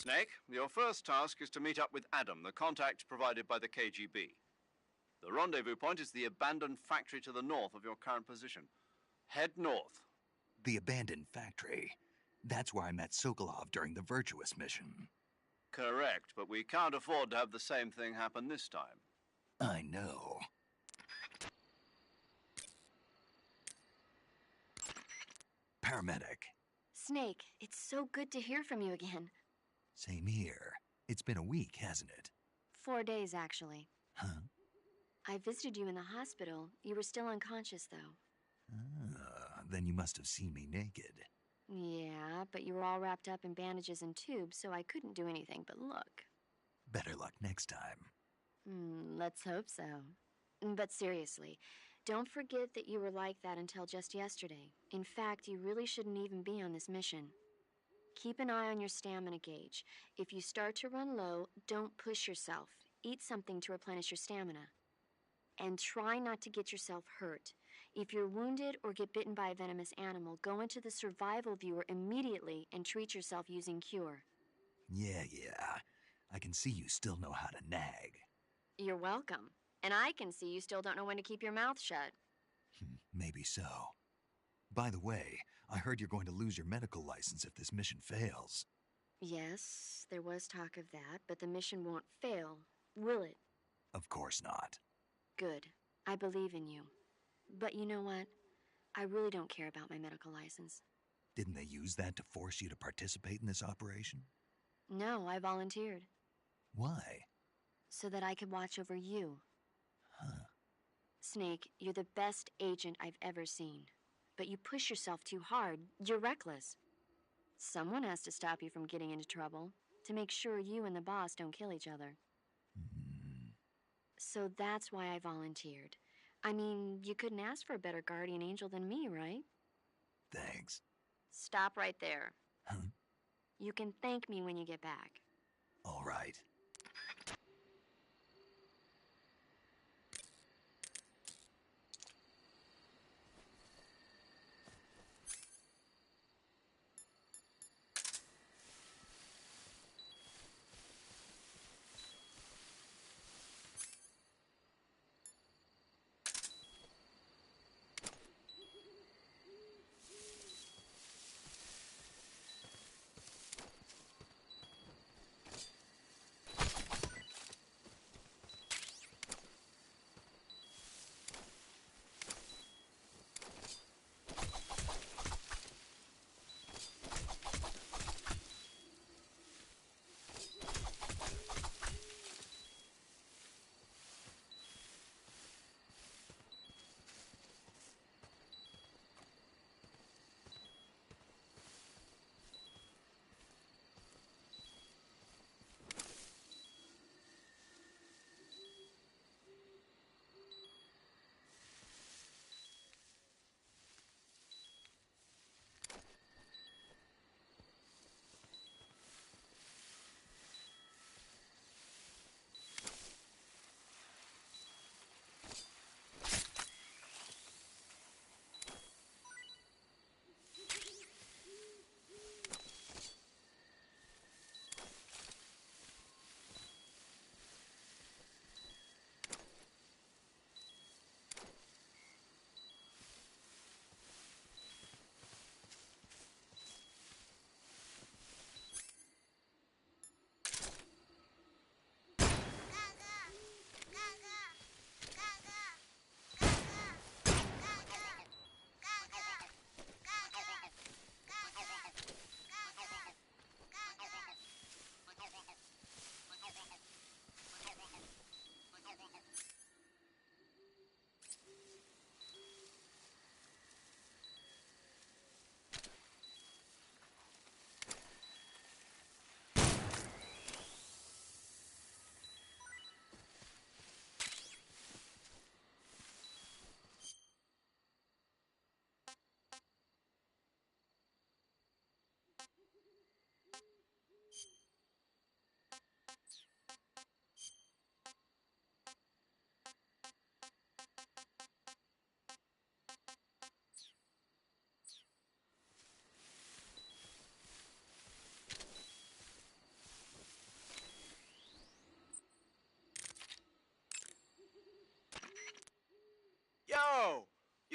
Snake, your first task is to meet up with Adam, the contact provided by the KGB. The rendezvous point is the abandoned factory to the north of your current position. Head north. The abandoned factory. That's where I met Sokolov during the Virtuous mission. Correct, but we can't afford to have the same thing happen this time. I know. Paramedic. Snake, it's so good to hear from you again. Same here. It's been a week, hasn't it? 4 days, actually. Huh? I visited you in the hospital. You were still unconscious, though. Then you must have seen me naked. Yeah, but you were all wrapped up in bandages and tubes, so I couldn't do anything but look. Better luck next time. Let's hope so. But seriously, don't forget that you were like that until just yesterday. In fact, you really shouldn't even be on this mission. Keep an eye on your stamina gauge. If you start to run low, don't push yourself. Eat something to replenish your stamina. And try not to get yourself hurt. If you're wounded or get bitten by a venomous animal, go into the survival viewer immediately and treat yourself using Cure. Yeah. I can see you still know how to nag. You're welcome. And I can see you still don't know when to keep your mouth shut. Maybe so. By the way, I heard you're going to lose your medical license if this mission fails. Yes, there was talk of that, but the mission won't fail, will it? Of course not. Good. I believe in you. But you know what? I really don't care about my medical license. Didn't they use that to force you to participate in this operation? No, I volunteered. Why? So that I could watch over you. Huh. Snake, you're the best agent I've ever seen. But you push yourself too hard. You're reckless. Someone has to stop you from getting into trouble, to make sure you and the boss don't kill each other. So that's why I volunteered. I mean, you couldn't ask for a better guardian angel than me, right? Thanks. Stop right there. Huh? You can thank me when you get back. All right.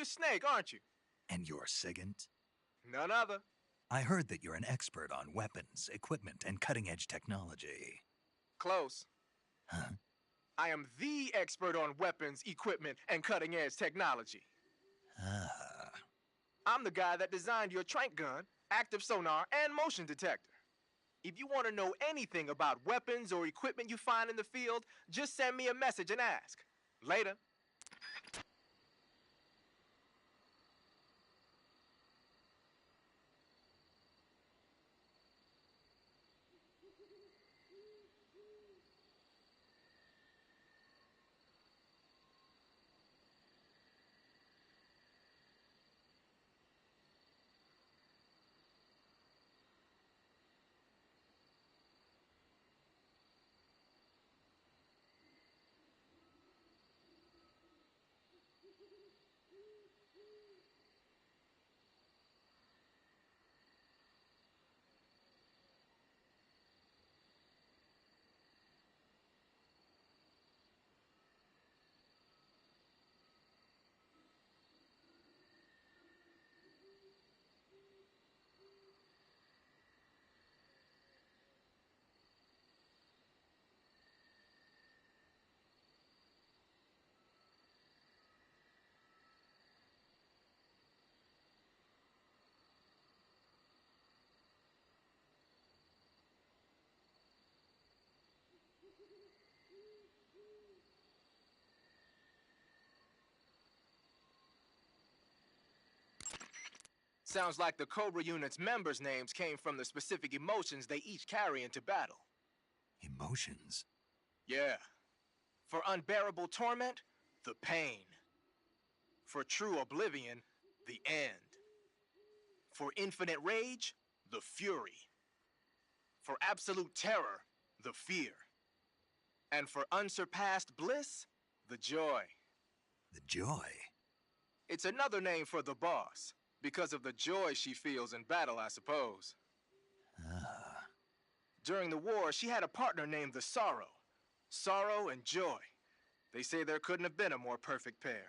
You're Snake, aren't you? And you're Sigint? None other. I heard that you're an expert on weapons, equipment, and cutting-edge technology. Close. Huh? I am the expert on weapons, equipment, and cutting-edge technology. Ah. I'm the guy that designed your trank gun, active sonar, and motion detector. If you want to know anything about weapons or equipment you find in the field, just send me a message and ask. Later. Sounds like the Cobra unit's members' names came from the specific emotions they each carry into battle. Emotions? Yeah. For unbearable torment, the pain. For true oblivion, the end. For infinite rage, the fury. For absolute terror, the fear. And for unsurpassed bliss, the joy. The joy? It's another name for the boss. Because of the joy she feels in battle, I suppose. Ah. During the war, she had a partner named the Sorrow. Sorrow and joy. They say there couldn't have been a more perfect pair.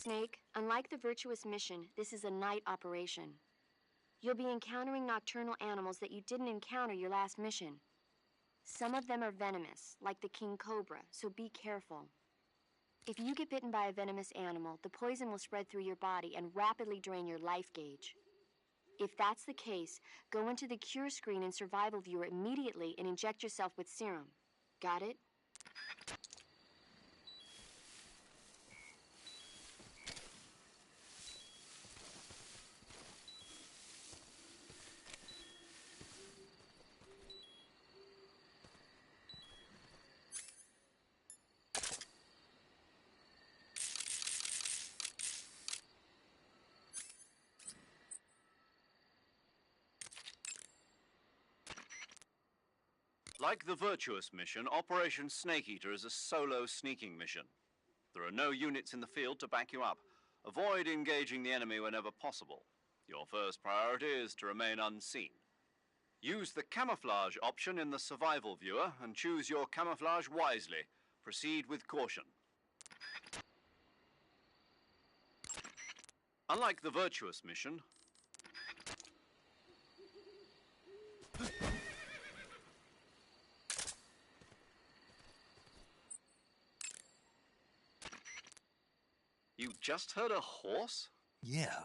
Snake, unlike the Virtuous mission, this is a night operation. You'll be encountering nocturnal animals that you didn't encounter your last mission. Some of them are venomous, like the king cobra, so be careful. If you get bitten by a venomous animal, the poison will spread through your body and rapidly drain your life gauge. If that's the case, go into the cure screen and survival viewer immediately and inject yourself with serum. Got it? Like the Virtuous mission, Operation Snake Eater is a solo sneaking mission. There are no units in the field to back you up. Avoid engaging the enemy whenever possible. Your first priority is to remain unseen. Use the camouflage option in the survival viewer and choose your camouflage wisely. Proceed with caution. Unlike the Virtuous mission, You just heard a horse? Yeah.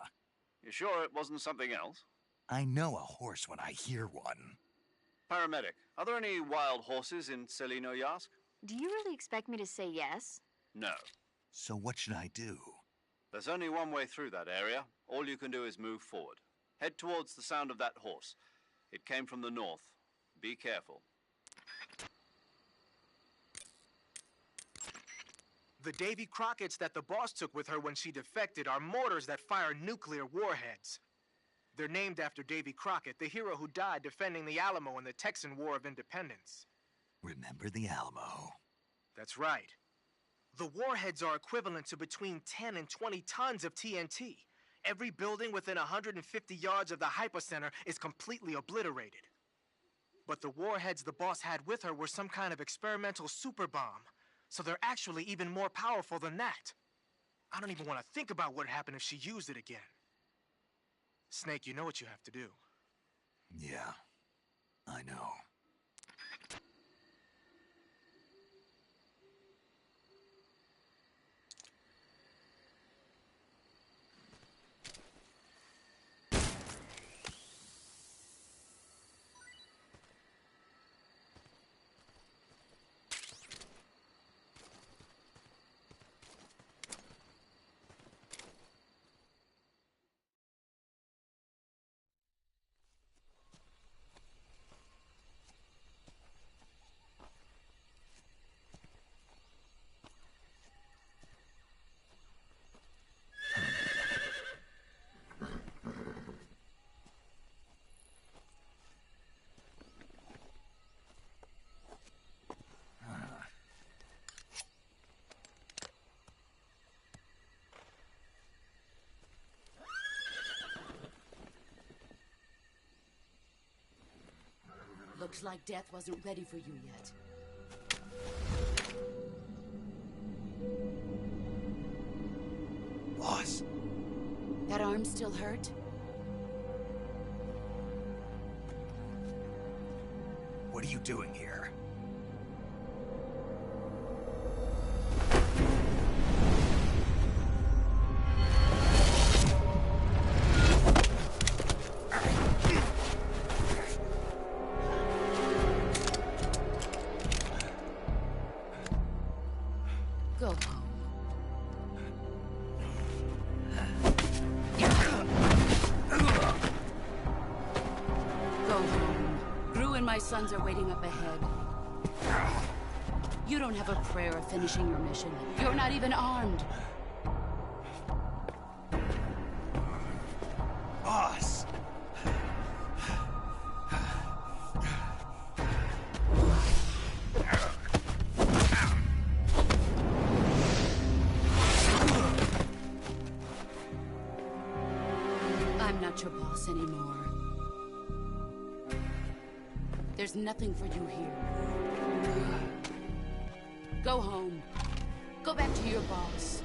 You sure it wasn't something else? I know a horse when I hear one. Paramedic, are there any wild horses in Celino Yask? Do you really expect me to say yes? No. So what should I do? There's only one way through that area. All you can do is move forward. Head towards the sound of that horse. It came from the north. Be careful. The Davy Crockett's that the boss took with her when she defected are mortars that fire nuclear warheads. They're named after Davy Crockett, the hero who died defending the Alamo in the Texan War of Independence. Remember the Alamo. That's right. The warheads are equivalent to between 10 and 20 tons of TNT. Every building within 150 yards of the hypocenter is completely obliterated. But the warheads the boss had with her were some kind of experimental super bomb, so they're actually even more powerful than that. I don't even want to think about what would happen if she used it again. Snake, you know what you have to do. Yeah, I know. Looks like death wasn't ready for you yet. Boss. That arm still hurt? What are you doing here? Go home. Go home. Gru and my sons are waiting up ahead. You don't have a prayer of finishing your mission. You're not even armed. Boss! I'm not your boss anymore. There's nothing for you here. Go home. Go back to your boss.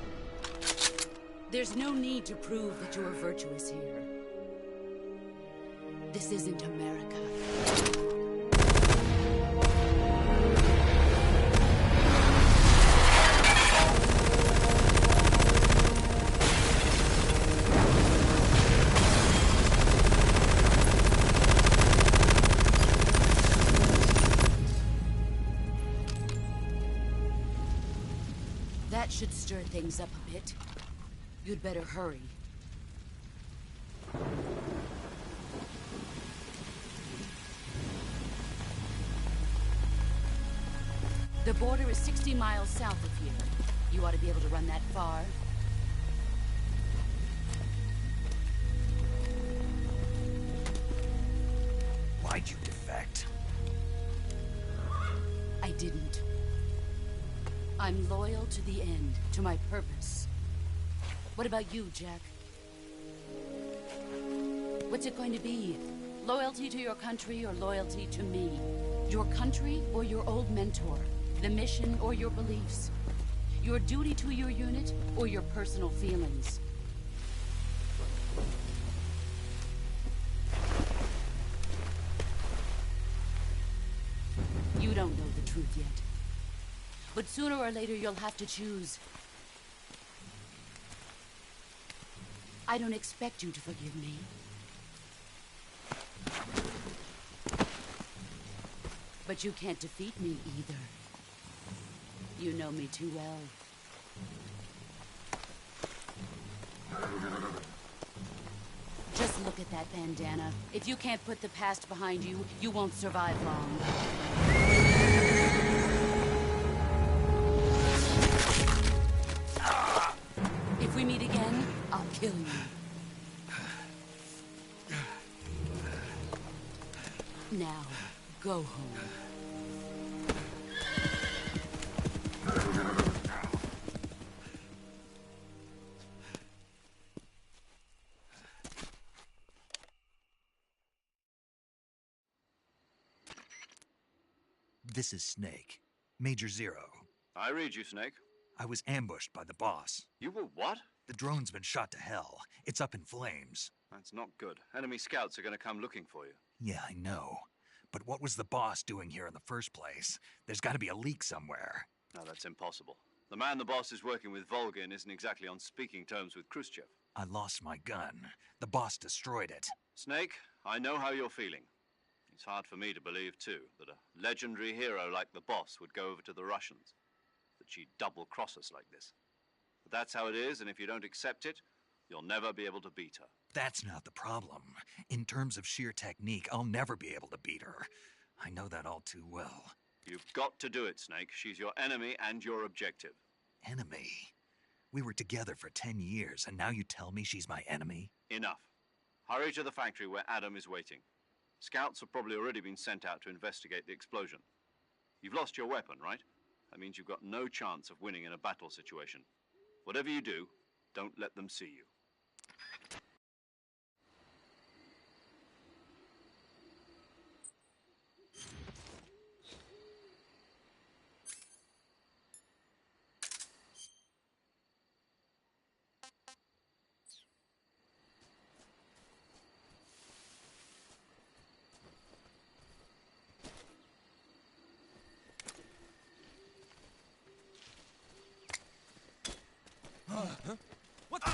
There's no need to prove that you are virtuous here. This isn't America. That should stir things up a bit. You'd better hurry. The border is 60 miles south of here. You ought to be able to run that far. Why'd you defect? I didn't. I'm loyal to the end, to my purpose. What about you, Jack? What's it going to be? Loyalty to your country or loyalty to me? Your country or your old mentor? The mission or your beliefs? Your duty to your unit or your personal feelings? You don't know the truth yet. But sooner or later you'll have to choose. I don't expect you to forgive me. But you can't defeat me either. You know me too well. Just look at that bandana. If you can't put the past behind you, you won't survive long. If we meet again, I'll kill you. Now, go home. This is Snake. Major Zero. I read you, Snake. I was ambushed by the boss. You were what? The drone's been shot to hell. It's up in flames. That's not good. Enemy scouts are going to come looking for you. Yeah, I know. But what was the boss doing here in the first place? There's got to be a leak somewhere. No, that's impossible. The man the boss is working with, Volgin, isn't exactly on speaking terms with Khrushchev. I lost my gun. The boss destroyed it. Snake, I know how you're feeling. It's hard for me to believe, too, that a legendary hero like the boss would go over to the Russians. That she'd double-cross us like this. But that's how it is, and if you don't accept it, you'll never be able to beat her. That's not the problem. In terms of sheer technique, I'll never be able to beat her. I know that all too well. You've got to do it, Snake. She's your enemy and your objective. Enemy? We were together for 10 years, and now you tell me she's my enemy? Enough. Hurry to the factory where Adam is waiting. Scouts have probably already been sent out to investigate the explosion. You've lost your weapon, right? That means you've got no chance of winning in a battle situation. Whatever you do, don't let them see you. Huh? What the?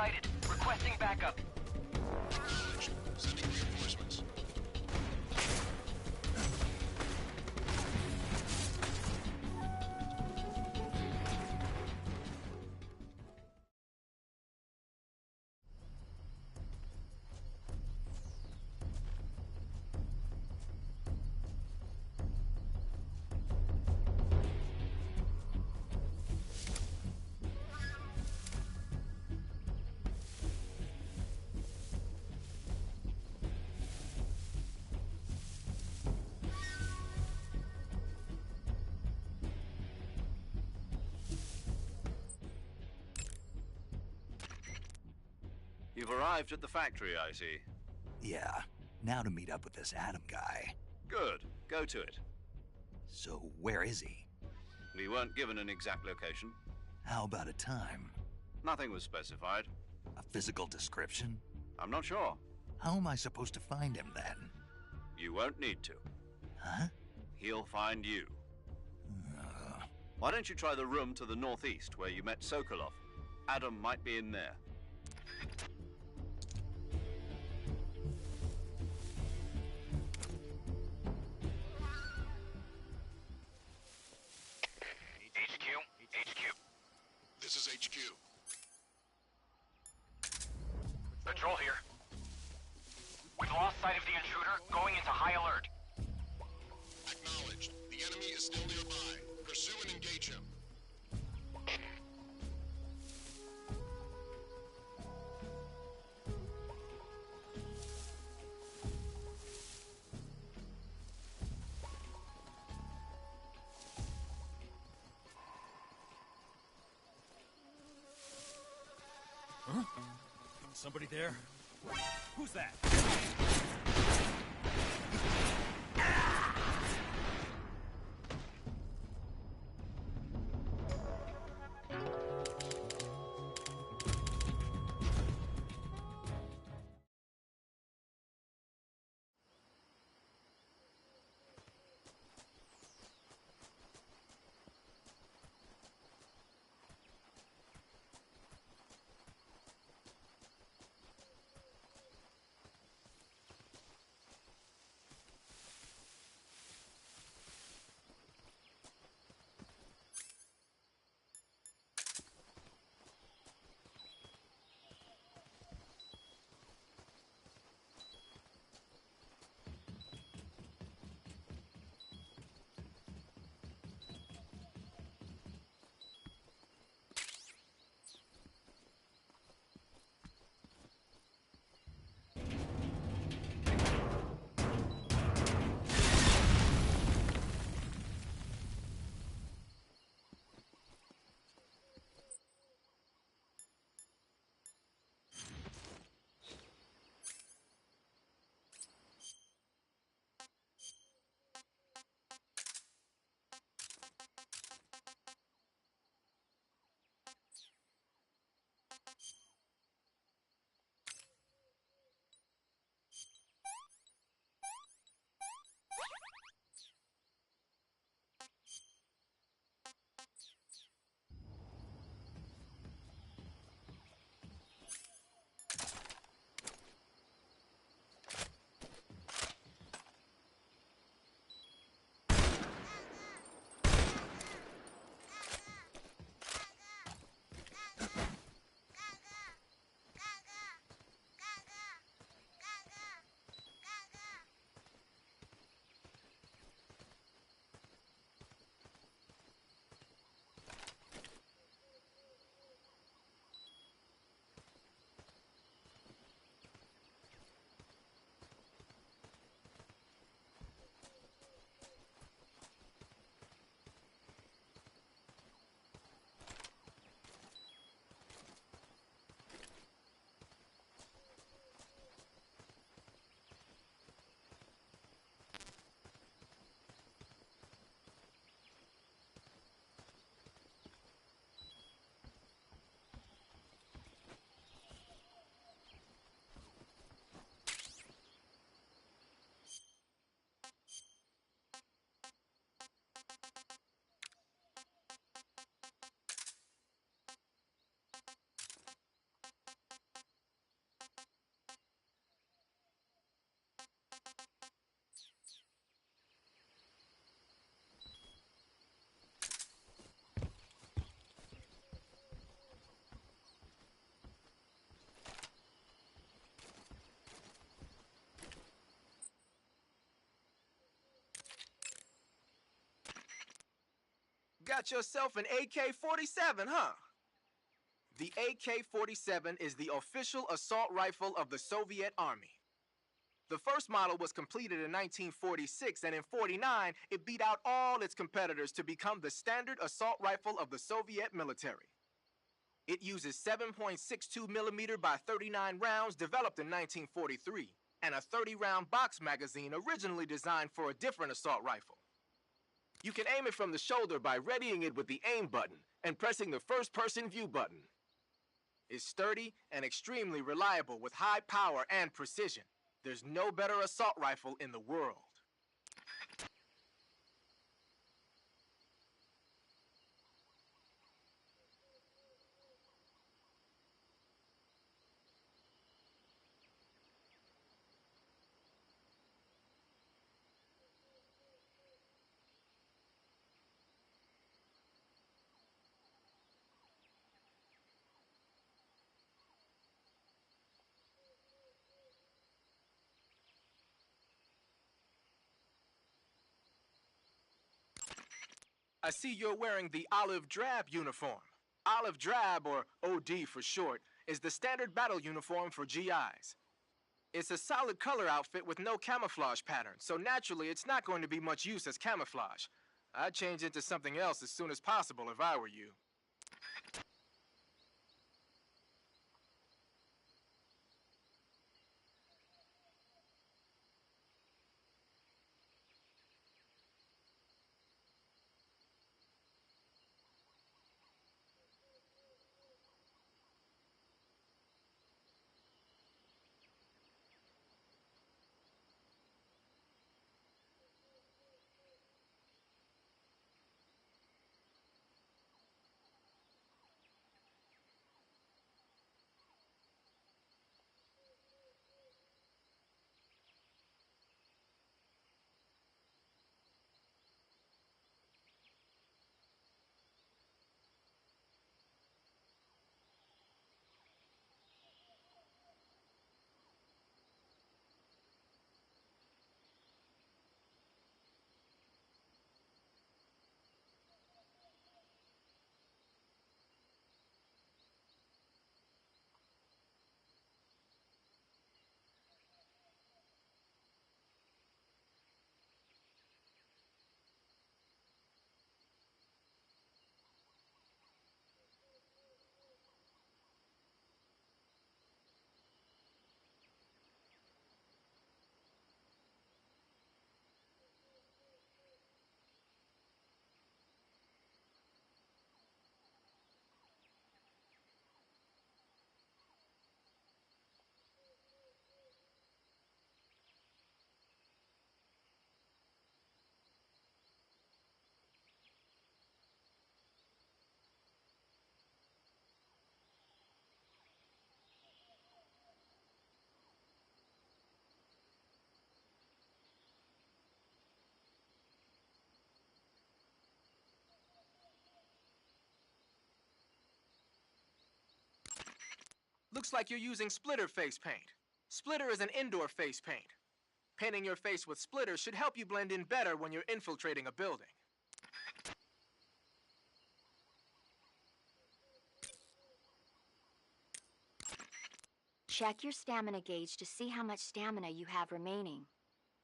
sighted. Requesting backup. Sending reinforcements. You've arrived at the factory, I see. Yeah, now to meet up with this Adam guy. Good. Go to it. So where is he? We weren't given an exact location. How about a time? Nothing was specified. A physical description? I'm not sure. How am I supposed to find him then? You won't need to. Huh? He'll find you. Why don't you try the room to the northeast where you met Sokolov? Adam might be in there. HQ. This is HQ. Patrol here. We've lost sight of the intruder, going into high alert. Acknowledged. The enemy is still nearby. Pursue and engage him. Huh? Somebody there? Who's that? got yourself an AK-47, huh? The AK-47 is the official assault rifle of the Soviet Army. The first model was completed in 1946, and in 49, it beat out all its competitors to become the standard assault rifle of the Soviet military. It uses 7.62 millimeter by 39 rounds developed in 1943, and a 30-round box magazine originally designed for a different assault rifle. You can aim it from the shoulder by readying it with the aim button and pressing the first-person view button. It's sturdy and extremely reliable with high power and precision. There's no better assault rifle in the world. I see you're wearing the olive drab uniform. Olive drab, or OD for short, is the standard battle uniform for GIs. It's a solid color outfit with no camouflage pattern, so naturally it's not going to be much use as camouflage. I'd change into something else as soon as possible if I were you. Looks like you're using splitter face paint. Splitter is an indoor face paint. Painting your face with splitter should help you blend in better when you're infiltrating a building. Check your stamina gauge to see how much stamina you have remaining.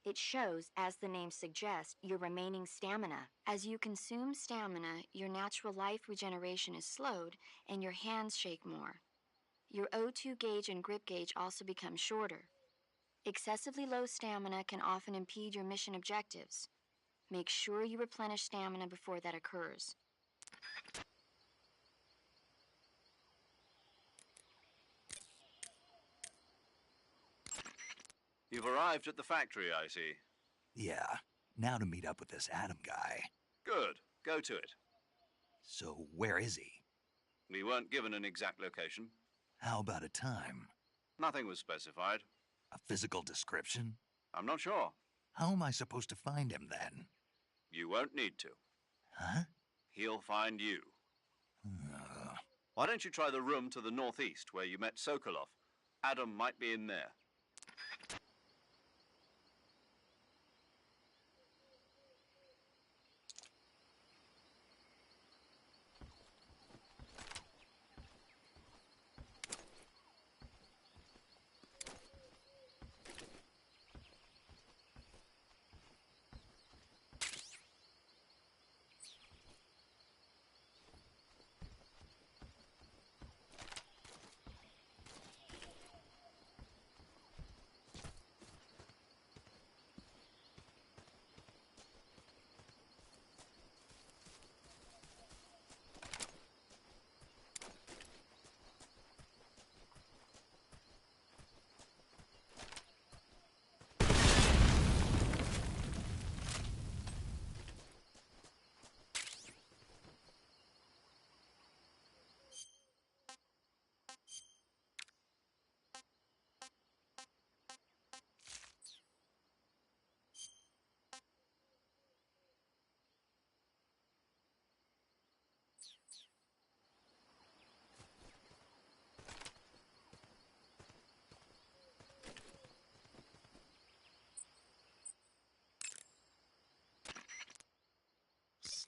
It shows, as the name suggests, your remaining stamina. As you consume stamina, your natural life regeneration is slowed and your hands shake more. Your O2 gauge and grip gauge also become shorter. Excessively low stamina can often impede your mission objectives. Make sure you replenish stamina before that occurs. You've arrived at the factory, I see. Yeah, now to meet up with this Adam guy. Good. Go to it. So where is he? We weren't given an exact location. How about a time? Nothing was specified. A physical description? I'm not sure. How am I supposed to find him then? You won't need to. Huh? He'll find you. Why don't you try the room to the northeast where you met Sokolov? Adam might be in there.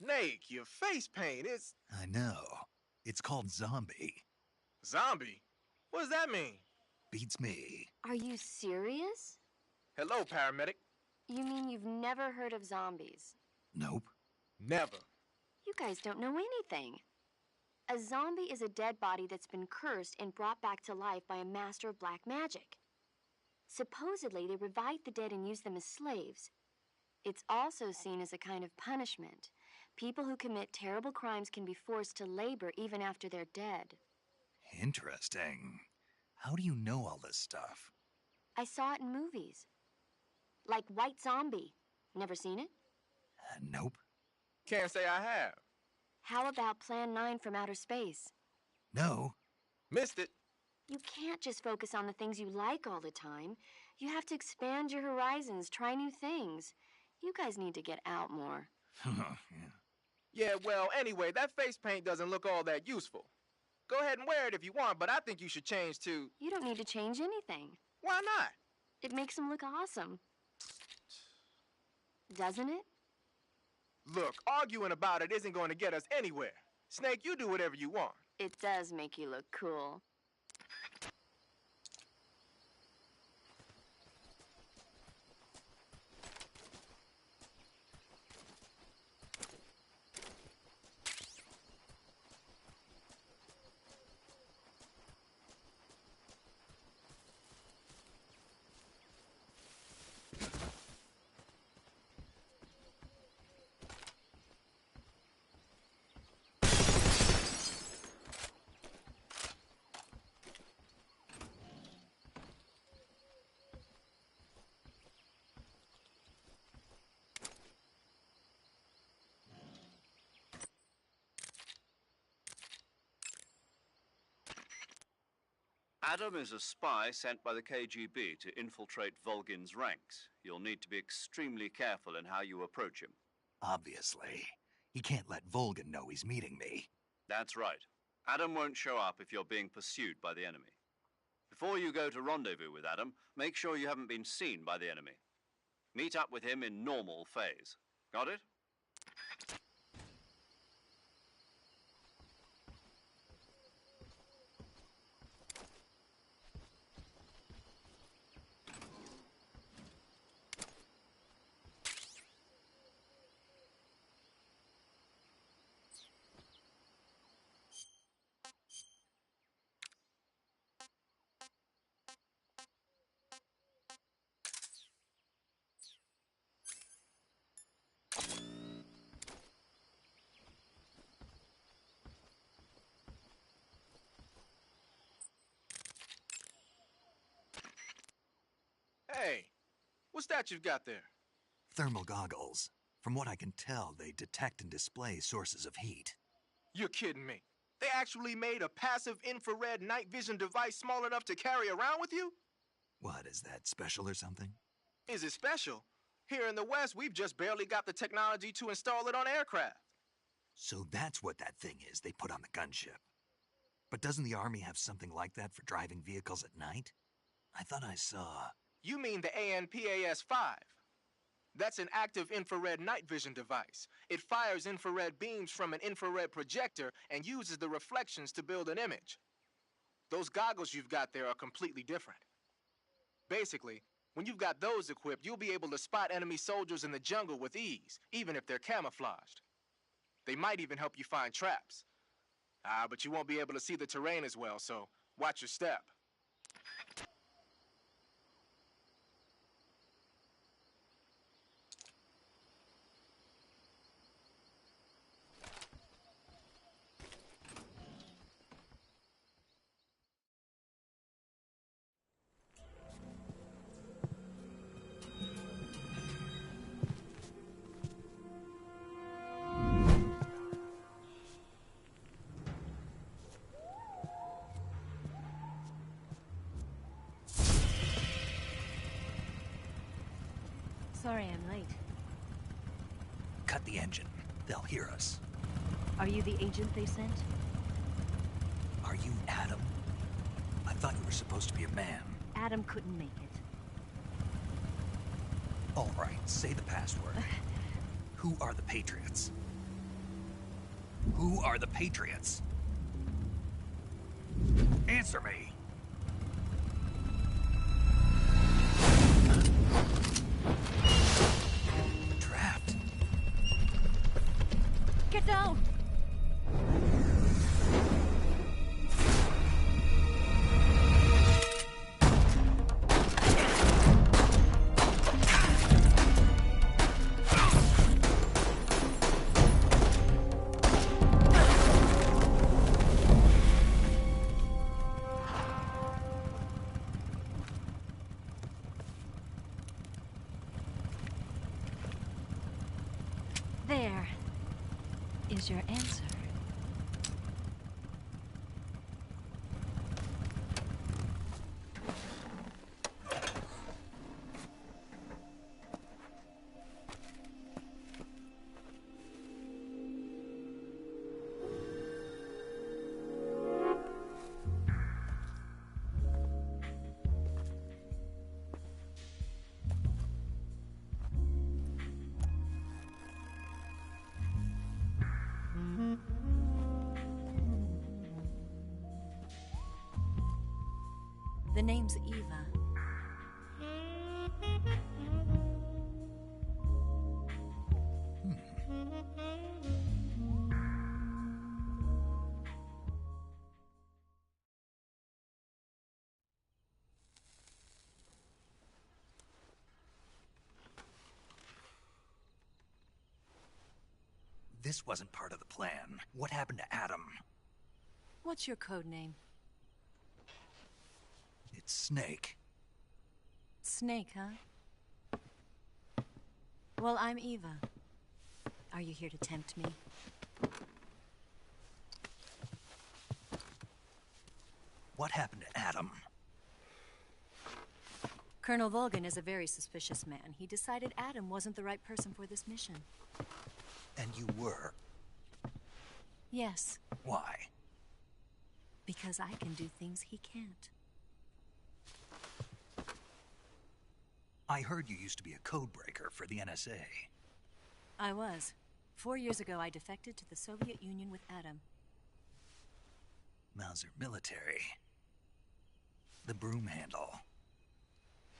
Snake, your face paint is... I know. It's called zombie. Zombie? What does that mean? Beats me. Are you serious? Hello, paramedic. You mean you've never heard of zombies? Nope. Never. You guys don't know anything. A zombie is a dead body that's been cursed and brought back to life by a master of black magic. Supposedly, they revive the dead and use them as slaves. It's also seen as a kind of punishment. People who commit terrible crimes can be forced to labor even after they're dead. Interesting. How do you know all this stuff? I saw it in movies. Like White Zombie. Never seen it? Nope. Can't say I have. How about Plan 9 from Outer Space? No. Missed it. You can't just focus on the things you like all the time. You have to expand your horizons, try new things. You guys need to get out more. Yeah, well, anyway, that face paint doesn't look all that useful. Go ahead and wear it if you want, but I think you should change to... You don't need to change anything. Why not? It makes him look awesome. Doesn't it? Look, arguing about it isn't going to get us anywhere. Snake, you do whatever you want. It does make you look cool. Adam is a spy sent by the KGB to infiltrate Volgin's ranks. You'll need to be extremely careful in how you approach him. Obviously. He can't let Volgin know he's meeting me. That's right. Adam won't show up if you're being pursued by the enemy. Before you go to rendezvous with Adam, make sure you haven't been seen by the enemy. Meet up with him in normal phase. Got it? Hey, what's that you've got there? Thermal goggles. From what I can tell, they detect and display sources of heat. You're kidding me. They actually made a passive infrared night vision device small enough to carry around with you? What, is that special or something? Is it special? Here in the West, we've just barely got the technology to install it on aircraft. So that's what that thing is they put on the gunship. But doesn't the Army have something like that for driving vehicles at night? I thought I saw... You mean the ANPAS-5. That's an active infrared night vision device. It fires infrared beams from an infrared projector and uses the reflections to build an image. Those goggles you've got there are completely different. Basically, when you've got those equipped, you'll be able to spot enemy soldiers in the jungle with ease, even if they're camouflaged. They might even help you find traps. But you won't be able to see the terrain as well, so watch your step. Sorry I'm late. Cut the engine. They'll hear us. Are you the agent they sent? Are you Adam? I thought you were supposed to be a man. Adam couldn't make it. All right, say the password. Who are the Patriots? Who are the Patriots? Answer me! Trapped. Get down! There is your answer. The name's Eva. This wasn't part of the plan. What happened to Adam? What's your code name? It's Snake. Snake, huh? Well, I'm Eva. Are you here to tempt me? What happened to Adam? Colonel Volgin is a very suspicious man. He decided Adam wasn't the right person for this mission. And you were? Yes. Why? Because I can do things he can't. I heard you used to be a codebreaker for the NSA. I was. 4 years ago, I defected to the Soviet Union with Adam. Mauser military. The broom handle.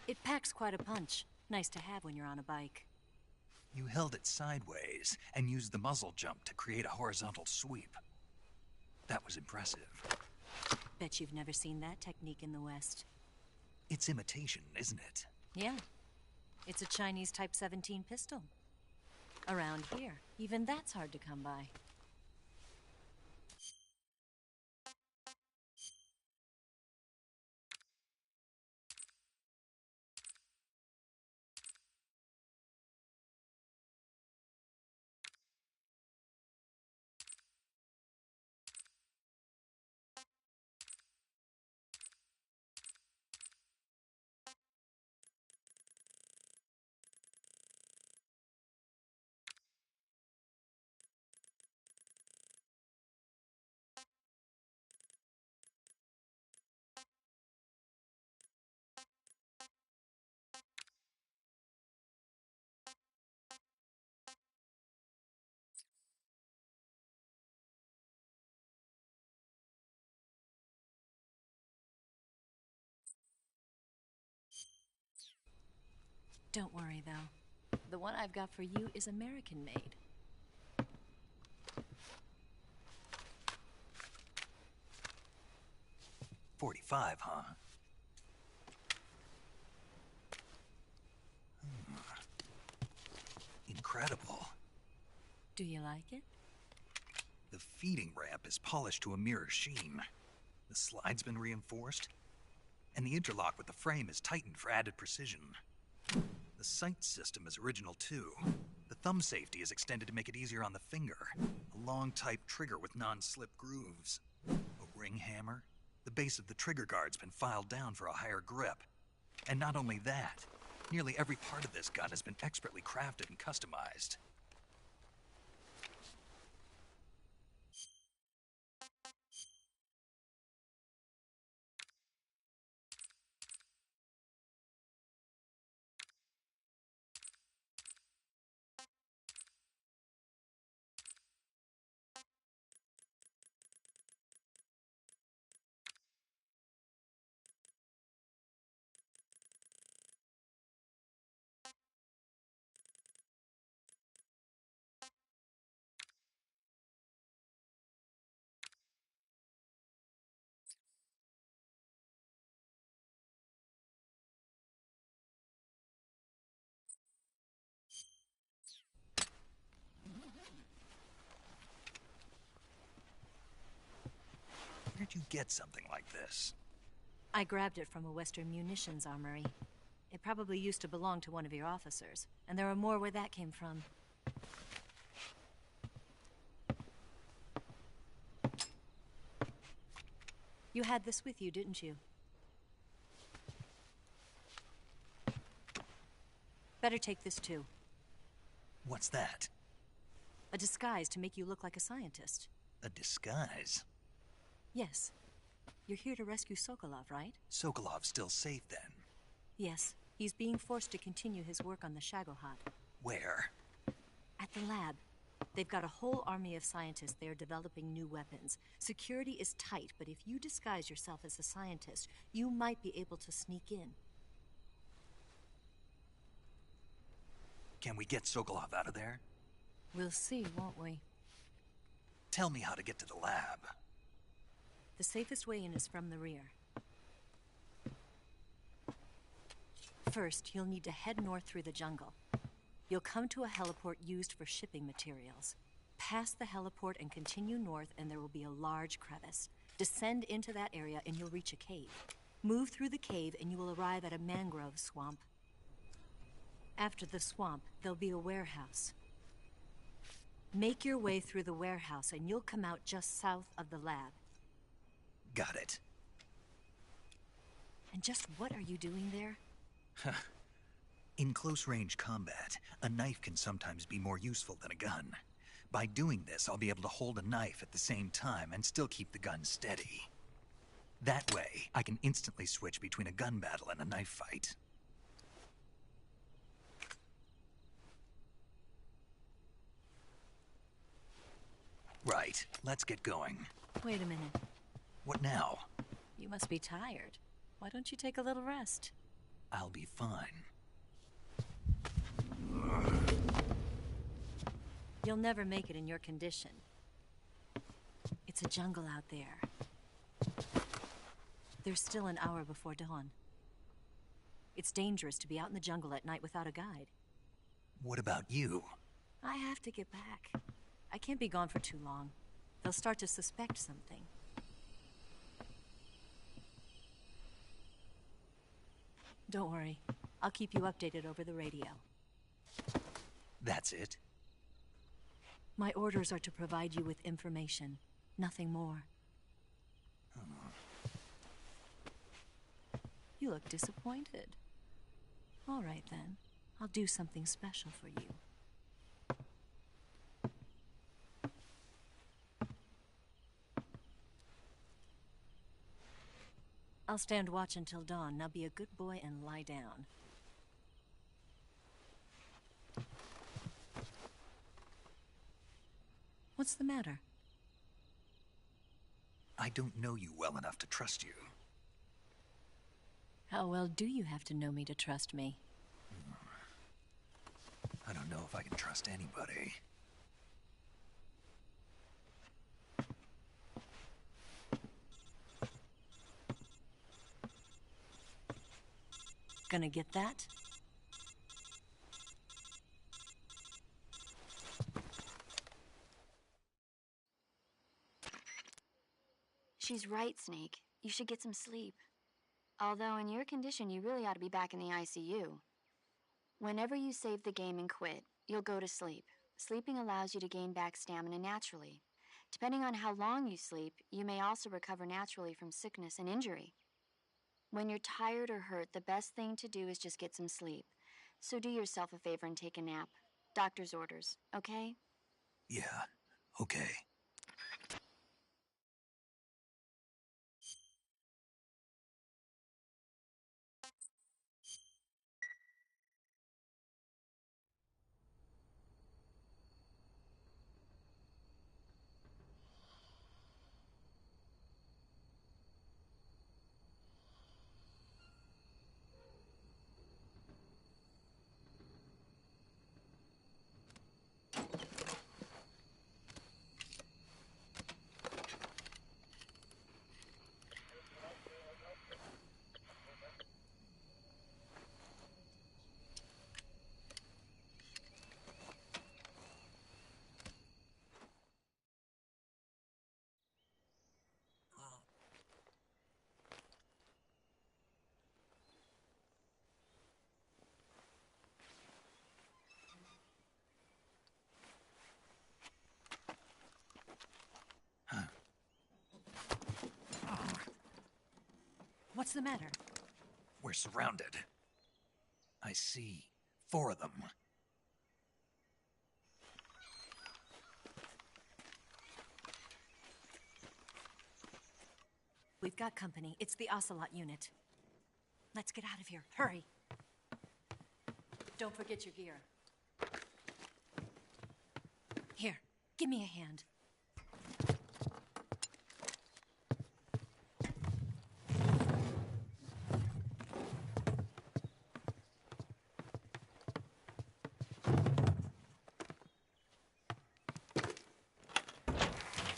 It packs quite a punch. Nice to have when you're on a bike. You held it sideways and used the muzzle jump to create a horizontal sweep. That was impressive. Bet you've never seen that technique in the West. It's imitation, isn't it? Yeah. It's a Chinese Type 17 pistol. Around here, even that's hard to come by. Don't worry, though. The one I've got for you is American-made. .45, huh? Incredible. Do you like it? The feeding ramp is polished to a mirror sheen. The slide's been reinforced, and the interlock with the frame is tightened for added precision. The sight system is original too. The thumb safety is extended to make it easier on the finger. A long type trigger with non-slip grooves. A ring hammer. The base of the trigger guard's been filed down for a higher grip. And not only that, nearly every part of this gun has been expertly crafted and customized. get something like this? I grabbed it from a Western munitions armory. It probably used to belong to one of your officers, and there are more where that came from. You had this with you, didn't you? Better take this too. What's that? A disguise to make you look like a scientist. A disguise? Yes. You're here to rescue Sokolov, right? Sokolov's still safe then? Yes. He's being forced to continue his work on the Shagohod. Where? At the lab. They've got a whole army of scientists there developing new weapons. Security is tight, but if you disguise yourself as a scientist, you might be able to sneak in. Can we get Sokolov out of there? We'll see, won't we? Tell me how to get to the lab. The safest way in is from the rear. First, you'll need to head north through the jungle. You'll come to a heliport used for shipping materials. Pass the heliport and continue north, and there will be a large crevice. Descend into that area and you'll reach a cave. Move through the cave and you will arrive at a mangrove swamp. After the swamp, there'll be a warehouse. Make your way through the warehouse and you'll come out just south of the lab. Got it. And just what are you doing there? In close-range combat, a knife can sometimes be more useful than a gun. By doing this, I'll be able to hold a knife at the same time and still keep the gun steady. That way, I can instantly switch between a gun battle and a knife fight. Right, let's get going. Wait a minute. What now? You must be tired. Why don't you take a little rest? I'll be fine. You'll never make it in your condition. It's a jungle out there. There's still an hour before dawn. It's dangerous to be out in the jungle at night without a guide. What about you? I have to get back. I can't be gone for too long. They'll start to suspect something. Don't worry. I'll keep you updated over the radio. That's it? My orders are to provide you with information. Nothing more. You look disappointed. All right, then. I'll do something special for you. I'll stand watch until dawn. Now be a good boy and lie down. What's the matter? I don't know you well enough to trust you. How well do you have to know me to trust me? I don't know if I can trust anybody. Gonna get that? She's right, Snake. You should get some sleep. Although in your condition, you really ought to be back in the ICU. Whenever you save the game and quit, you'll go to sleep. Sleeping allows you to gain back stamina naturally. Depending on how long you sleep, you may also recover naturally from sickness and injury. When you're tired or hurt, the best thing to do is just get some sleep. So do yourself a favor and take a nap. Doctor's orders, okay? Yeah, okay. What's the matter? We're surrounded. I see 4 of them. We've got company. It's the Ocelot unit. Let's get out of here. Hurry. Don't forget your gear. Here, give me a hand.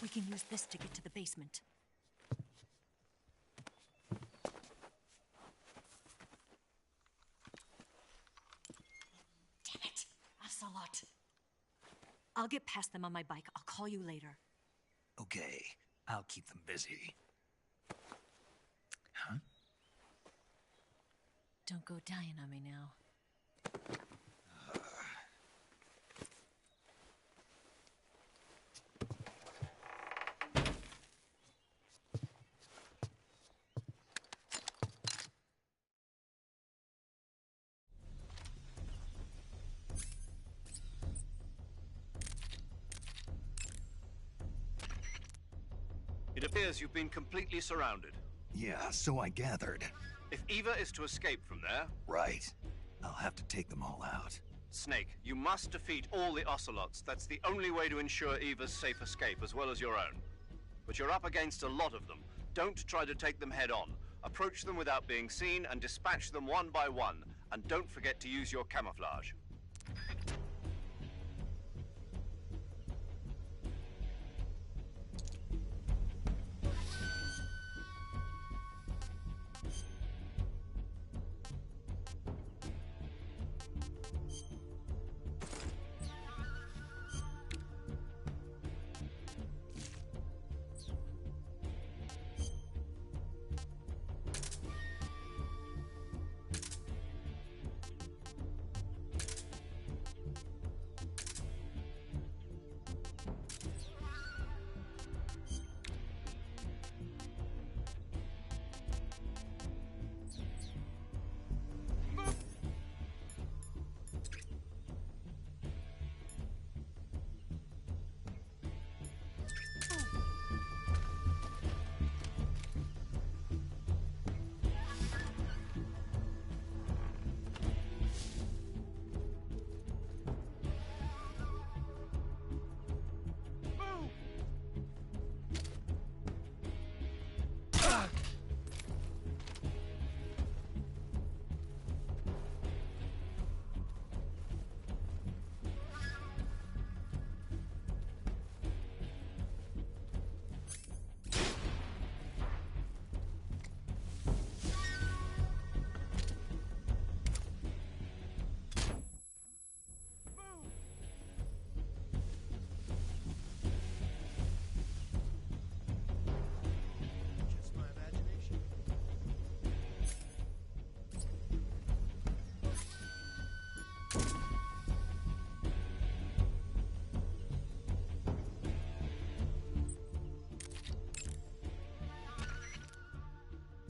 We can use this to get to the basement. Damn it! Ocelot! I'll get past them on my bike. I'll call you later. Okay, I'll keep them busy. Huh? Don't go dying on me now. It appears you've been completely surrounded. Yeah, so I gathered. If Eva is to escape from there... Right. I'll have to take them all out. Snake, you must defeat all the Ocelots. That's the only way to ensure Eva's safe escape, as well as your own. But you're up against a lot of them. Don't try to take them head on. Approach them without being seen and dispatch them one by one. And don't forget to use your camouflage.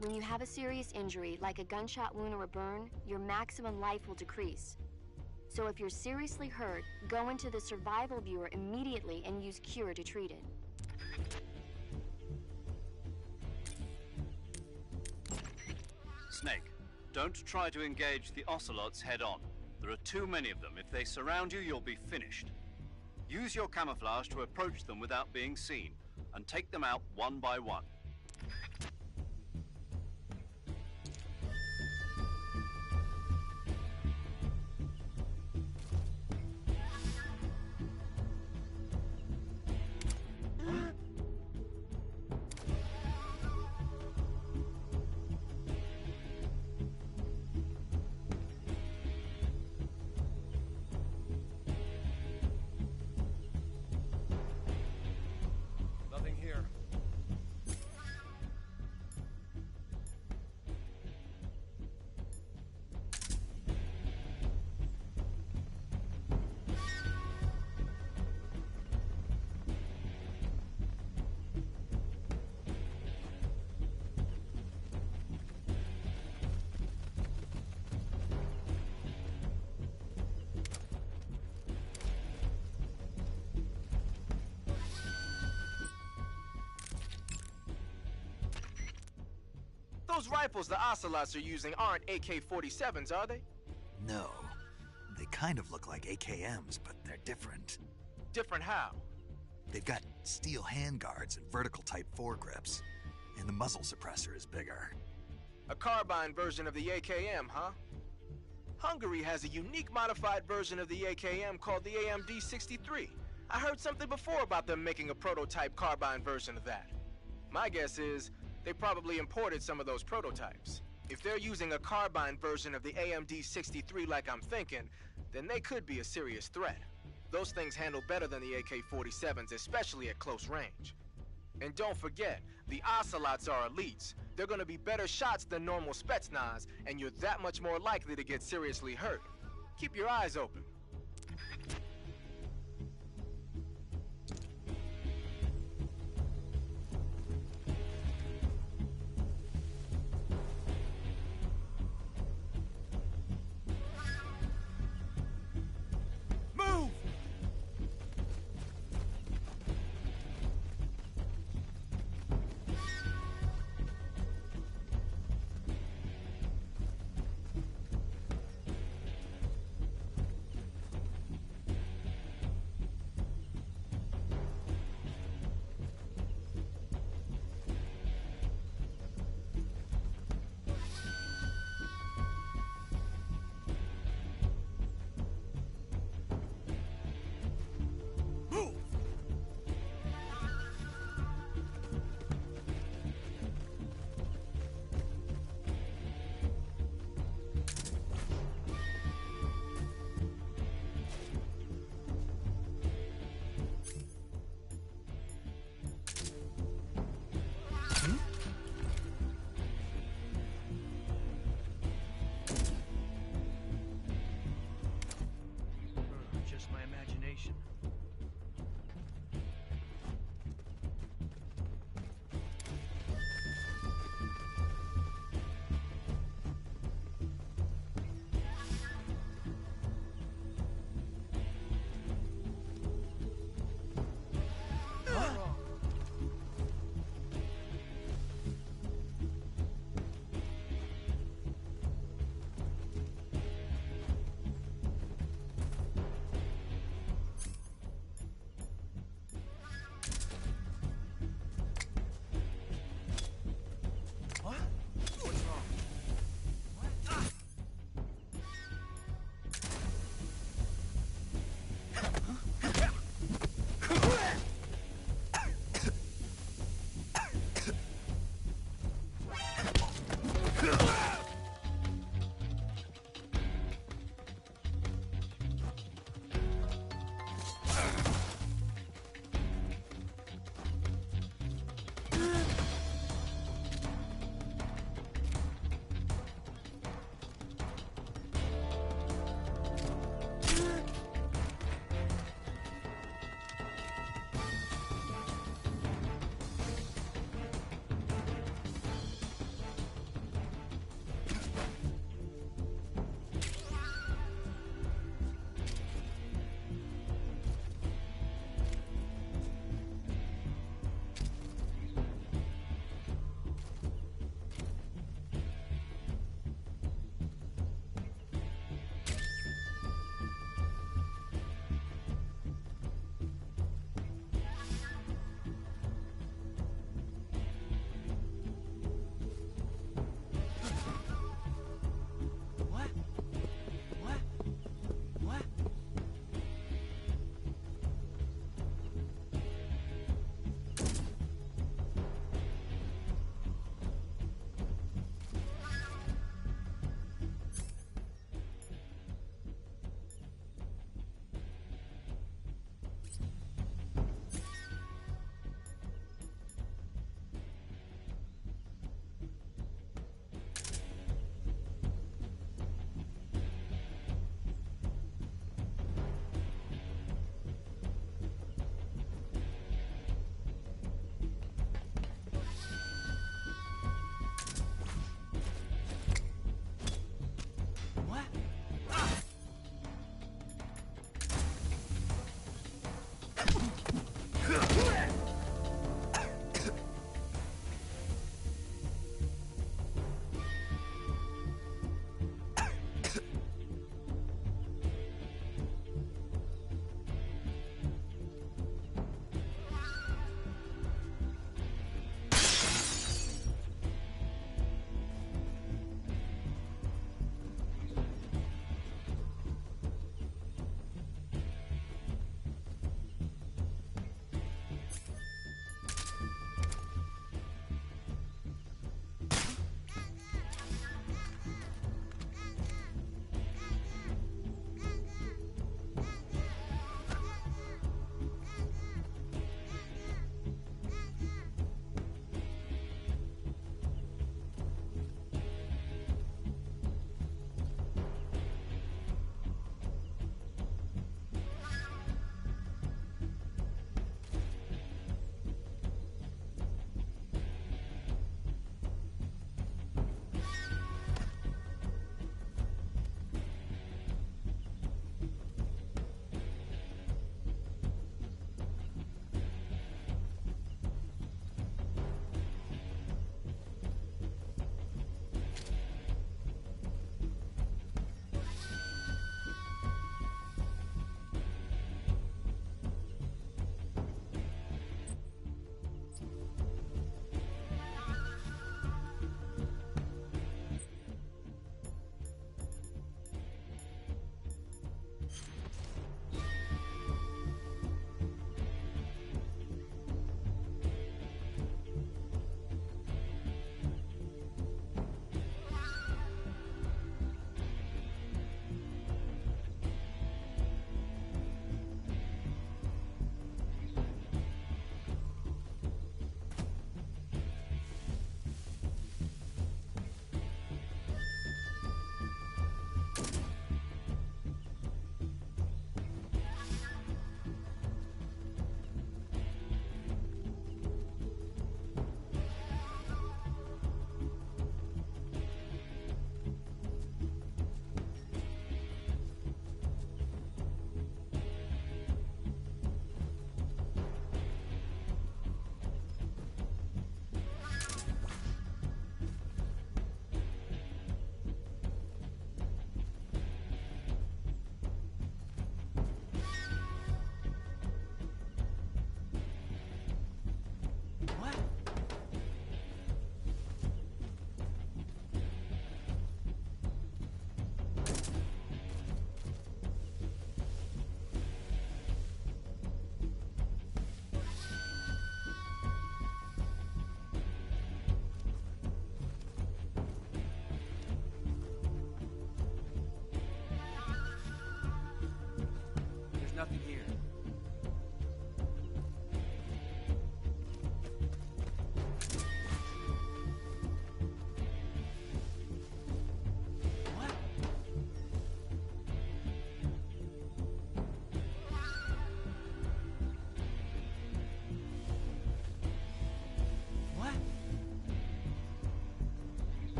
When you have a serious injury, like a gunshot wound or a burn, your maximum life will decrease. So if you're seriously hurt, go into the survival viewer immediately and use Cure to treat it. Snake, don't try to engage the Ocelots head-on. There are too many of them. If they surround you, you'll be finished. Use your camouflage to approach them without being seen, and take them out one by one. Nothing here. Those rifles the Ocelots are using aren't AK-47s, are they? No. They kind of look like AKMs, but they're different. Different how? They've got steel handguards and vertical type foregrips, and the muzzle suppressor is bigger. A carbine version of the AKM, huh? Hungary has a unique modified version of the AKM called the AMD-63. I heard something before about them making a prototype carbine version of that. My guess is they probably imported some of those prototypes. If they're using a carbine version of the AMD-63 like I'm thinking, then they could be a serious threat. Those things handle better than the AK-47s, especially at close range. And don't forget, the Ocelots are elites. They're gonna be better shots than normal Spetsnaz, and you're that much more likely to get seriously hurt. Keep your eyes open. Move! Just my imagination.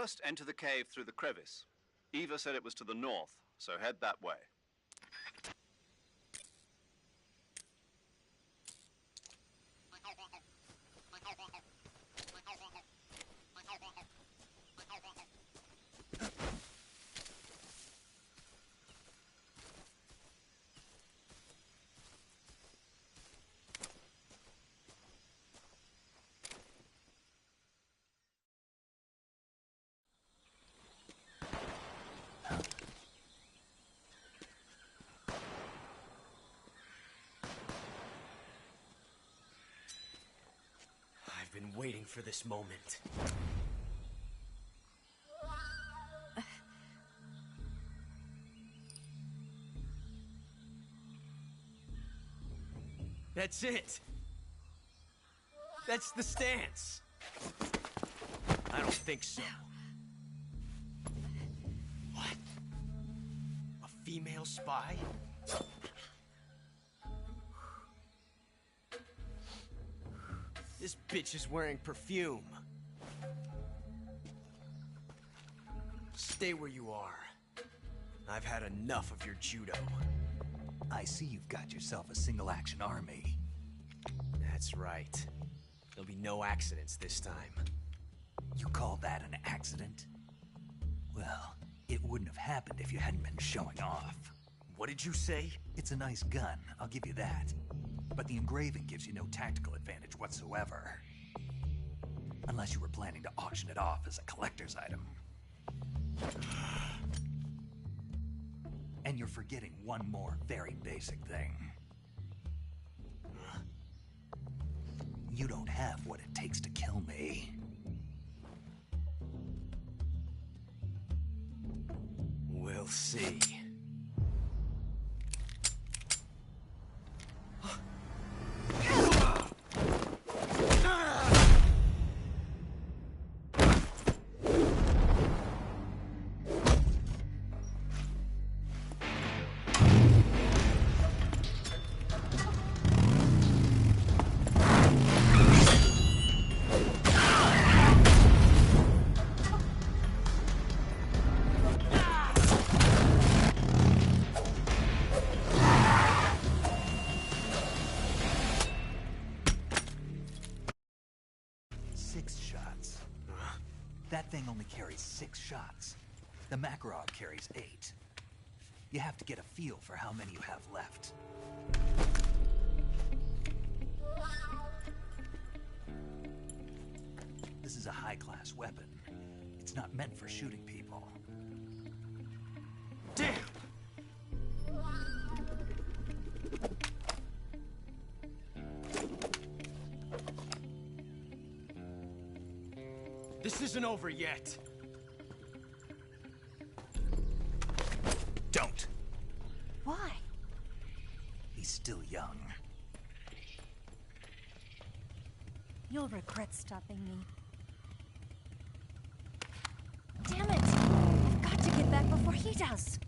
first enter the cave through the crevice. Eva said it was to the north, so head that way. I've been waiting for this moment. That's it. That's the stance. I don't think so. What? A female spy? This bitch is wearing perfume. Stay where you are. I've had enough of your judo. I see you've got yourself a single-action army. That's right. There'll be no accidents this time. You call that an accident? Well, it wouldn't have happened if you hadn't been showing off. What did you say? It's a nice gun, I'll give you that. But the engraving gives you no tactical advantage whatsoever. Unless you were planning to auction it off as a collector's item. And you're forgetting one more very basic thing. You don't have what it takes to kill me. We'll see. That thing only carries 6 shots. The Makarov carries 8. You have to get a feel for how many you have left. This is a high-class weapon. It's not meant for shooting people. Damn! This isn't over yet. Don't. Why? He's still young. You'll regret stopping me. Damn it! I've got to get back before he does.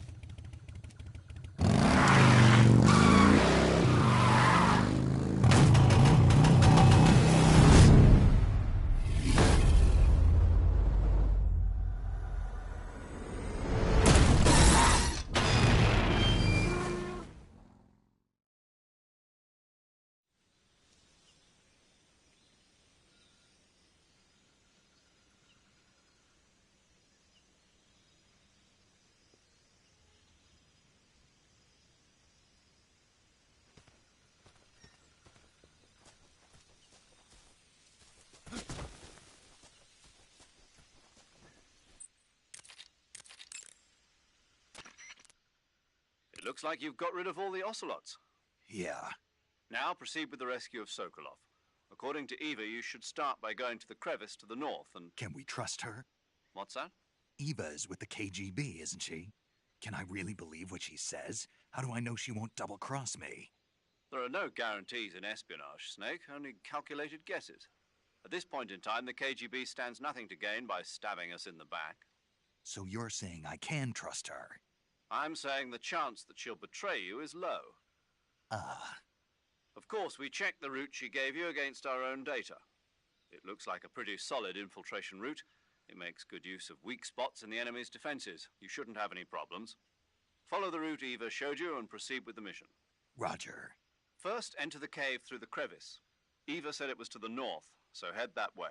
It looks like you've got rid of all the ocelots. Yeah. Now proceed with the rescue of Sokolov. According to Eva, you should start by going to the crevice to the north and... Can we trust her? What's that? Eva is with the KGB, isn't she? Can I really believe what she says? How do I know she won't double-cross me? There are no guarantees in espionage, Snake, only calculated guesses. At this point in time, the KGB stands nothing to gain by stabbing us in the back. So you're saying I can trust her? I'm saying the chance that she'll betray you is low. Of course, we checked the route she gave you against our own data. It looks like a pretty solid infiltration route, It makes good use of weak spots in the enemy's defenses. You shouldn't have any problems. Follow the route Eva showed you and proceed with the mission. Roger. First, enter the cave through the crevice. Eva said it was to the north, so head that way.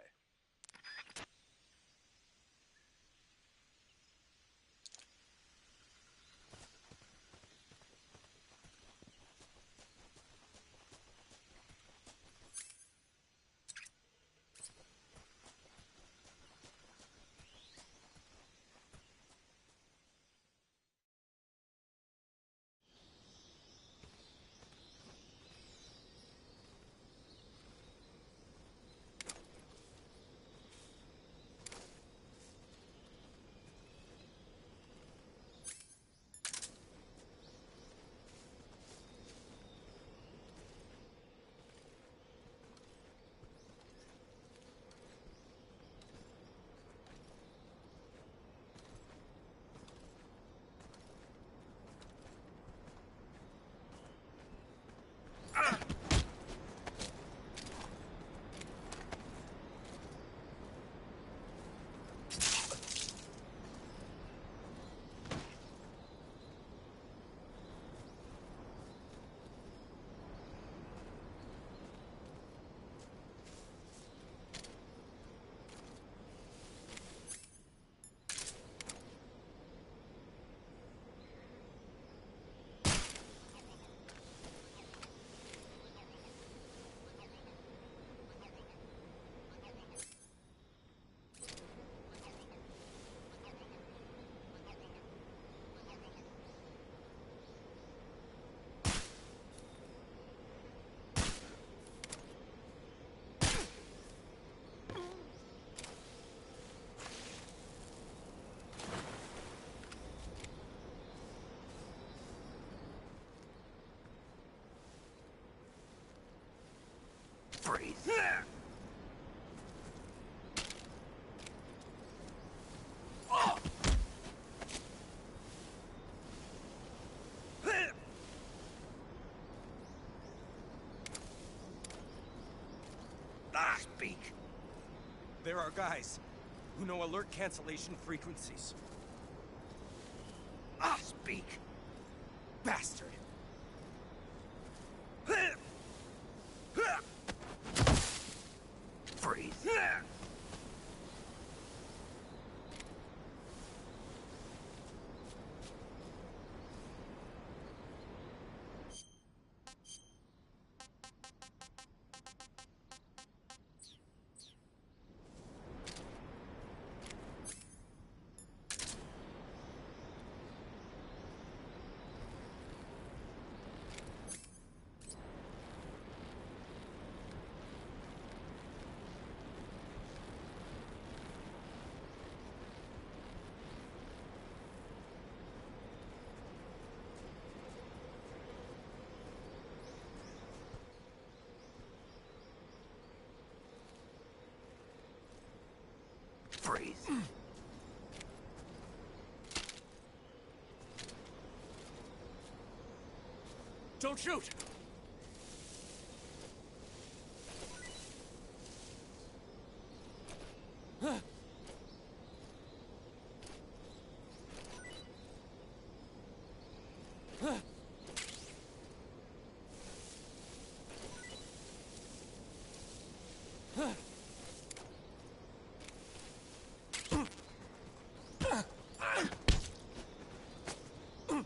Freeze. Speak. There are guys who know alert cancellation frequencies. Speak. Bastard! Freeze. Freeze. Don't shoot!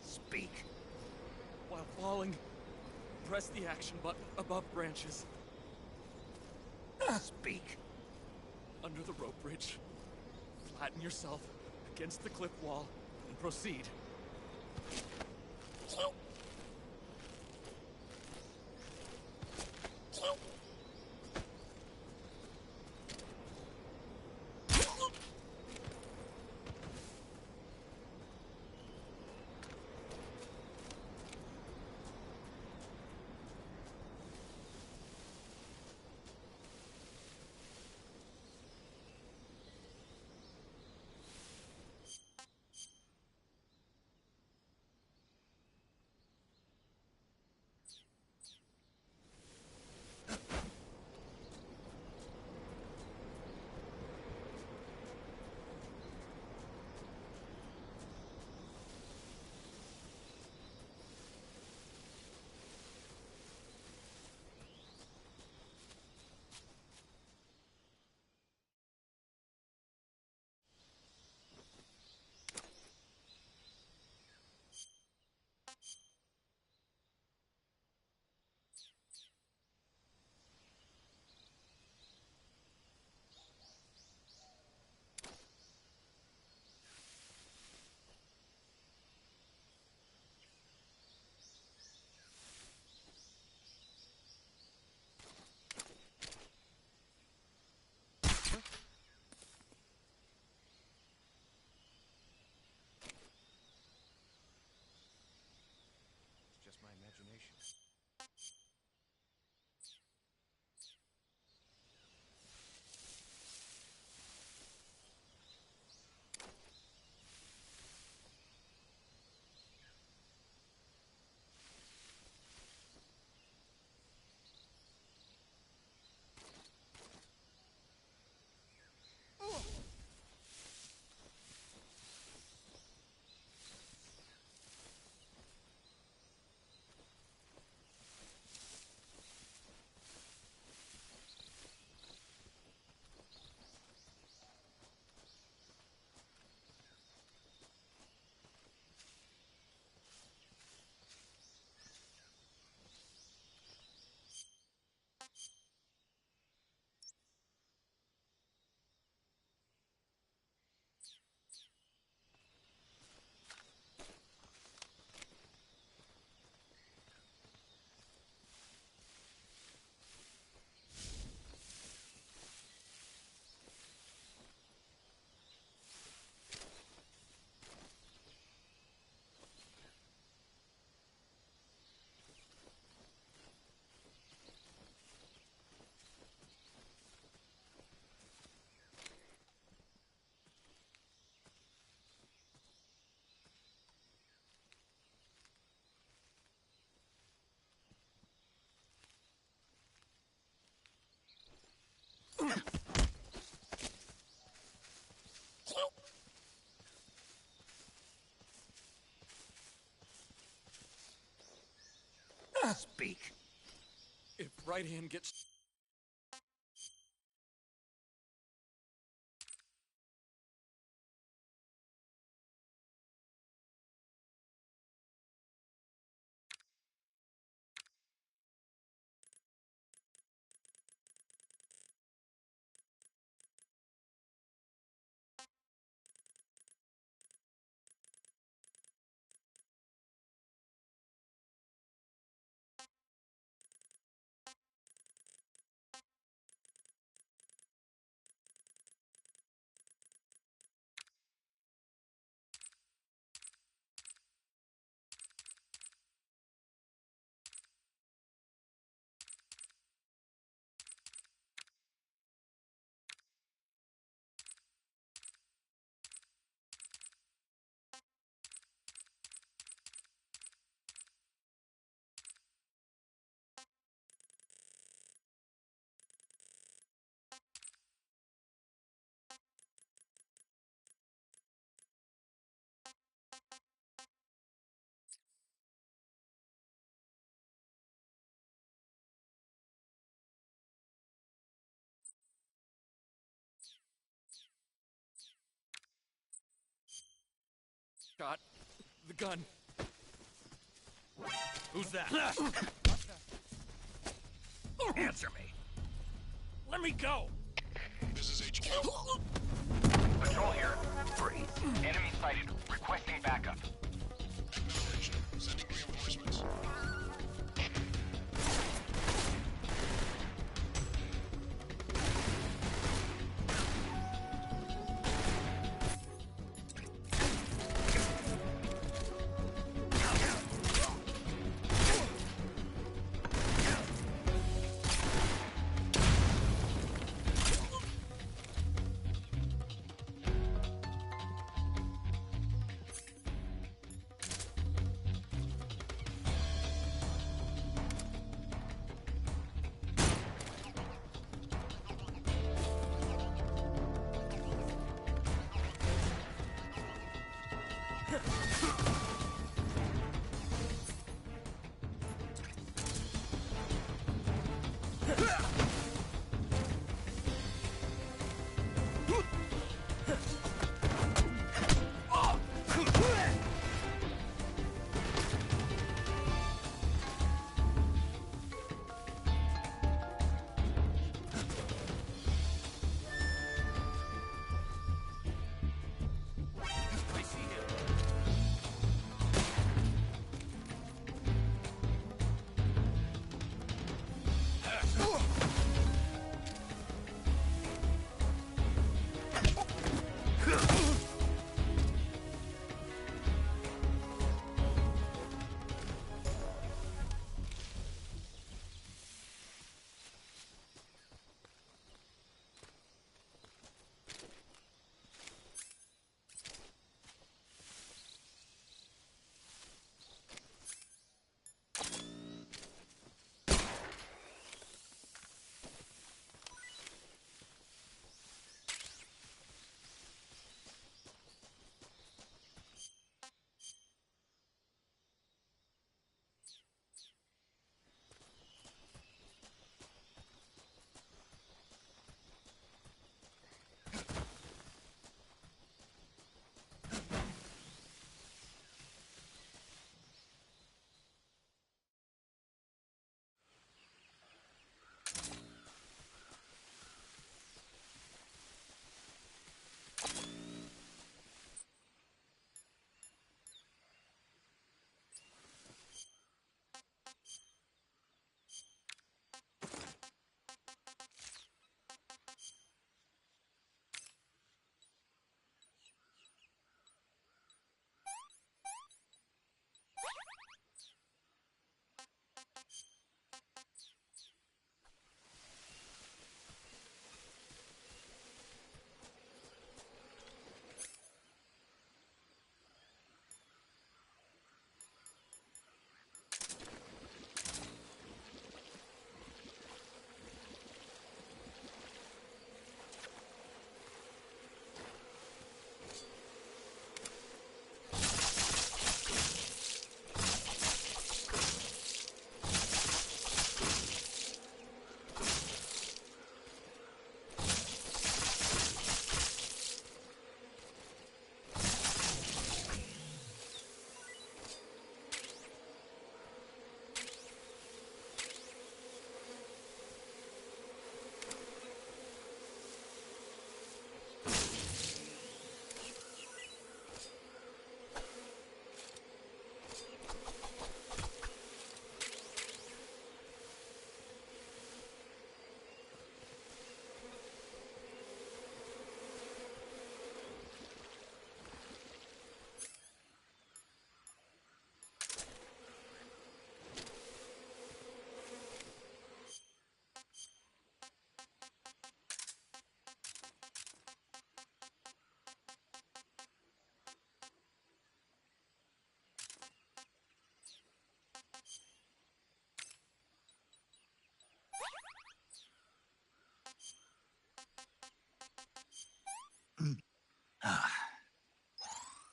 Speak. While falling, press the action button above branches. Speak. Under the rope bridge. Flatten yourself against the cliff wall and proceed. information. Speak. If right hand gets... Got the gun. Who's that? Answer me. Let me go! This is HQ. Patrol here. Breathe. Enemy sighted. Requesting backup. Acknowledged. Sending reinforcements.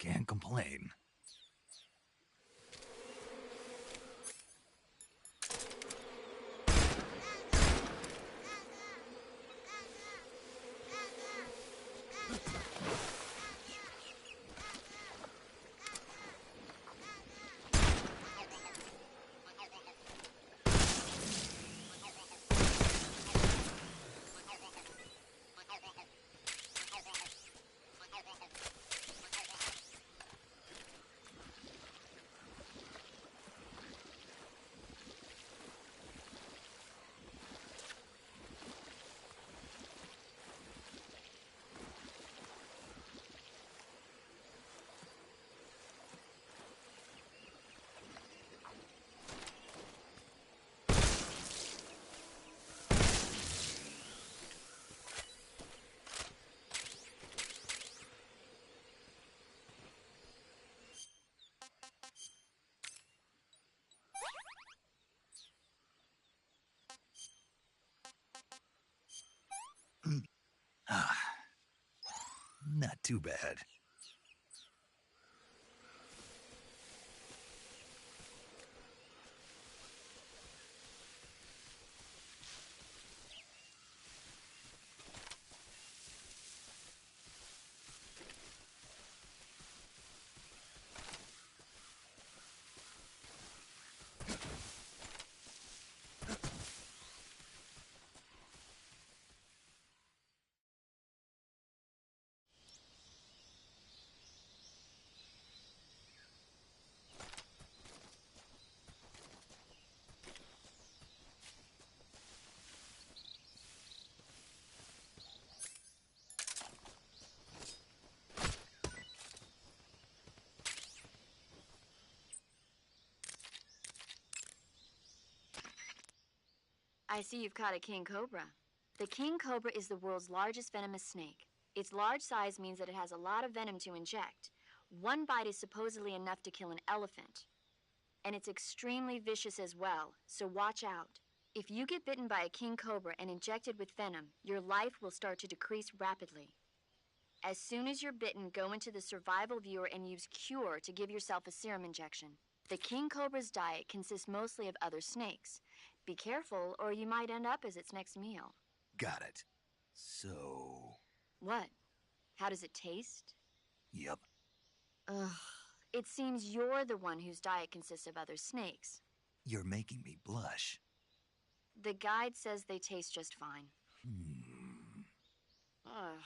Can't complain. Not too bad. I see you've caught a king cobra. The king cobra is the world's largest venomous snake. Its large size means that it has a lot of venom to inject. One bite is supposedly enough to kill an elephant. And it's extremely vicious as well, so watch out. If you get bitten by a king cobra and injected with venom, your life will start to decrease rapidly. As soon as you're bitten, go into the survival viewer and use Cure to give yourself a serum injection. The king cobra's diet consists mostly of other snakes. Be careful, or you might end up as its next meal. Got it. So... What? How does it taste? Yep. Ugh. It seems you're the one whose diet consists of other snakes. You're making me blush. The guide says they taste just fine. Ugh.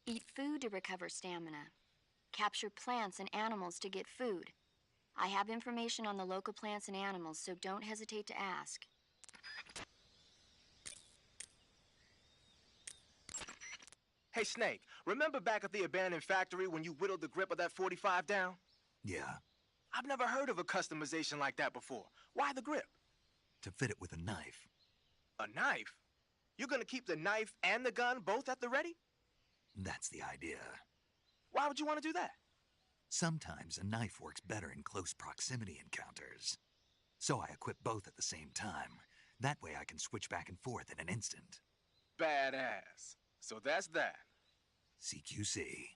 Eat food to recover stamina. Capture plants and animals to get food. I have information on the local plants and animals, so don't hesitate to ask. Hey, Snake, remember back at the abandoned factory when you whittled the grip of that 45 down? Yeah, I've never heard of a customization like that before. Why the grip? to fit it with a knife. A knife? You're gonna keep the knife and the gun both at the ready? That's the idea. Why would you want to do that? Sometimes a knife works better in close proximity encounters. So I equip both at the same time. That way I can switch back and forth in an instant. Badass. So that's that. CQC.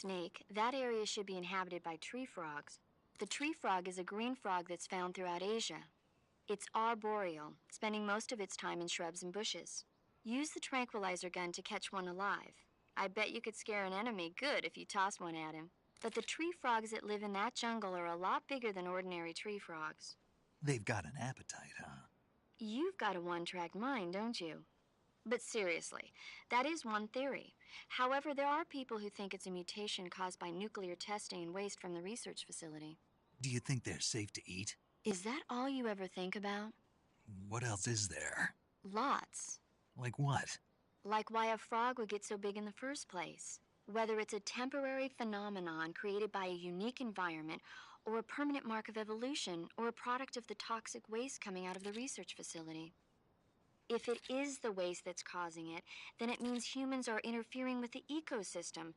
Snake, that area should be inhabited by tree frogs. The tree frog is a green frog that's found throughout Asia. It's arboreal, spending most of its time in shrubs and bushes. Use the tranquilizer gun to catch one alive. I bet you could scare an enemy good if you tossed one at him. But the tree frogs that live in that jungle are a lot bigger than ordinary tree frogs. They've got an appetite, huh? You've got a one-track mind, don't you? But seriously, that is one theory. However, there are people who think it's a mutation caused by nuclear testing and waste from the research facility. Do you think they're safe to eat? Is that all you ever think about? What else is there? Lots. Like what? Like why a frog would get so big in the first place. Whether it's a temporary phenomenon created by a unique environment, or a permanent mark of evolution, or a product of the toxic waste coming out of the research facility. If it is the waste that's causing it, then it means humans are interfering with the ecosystem.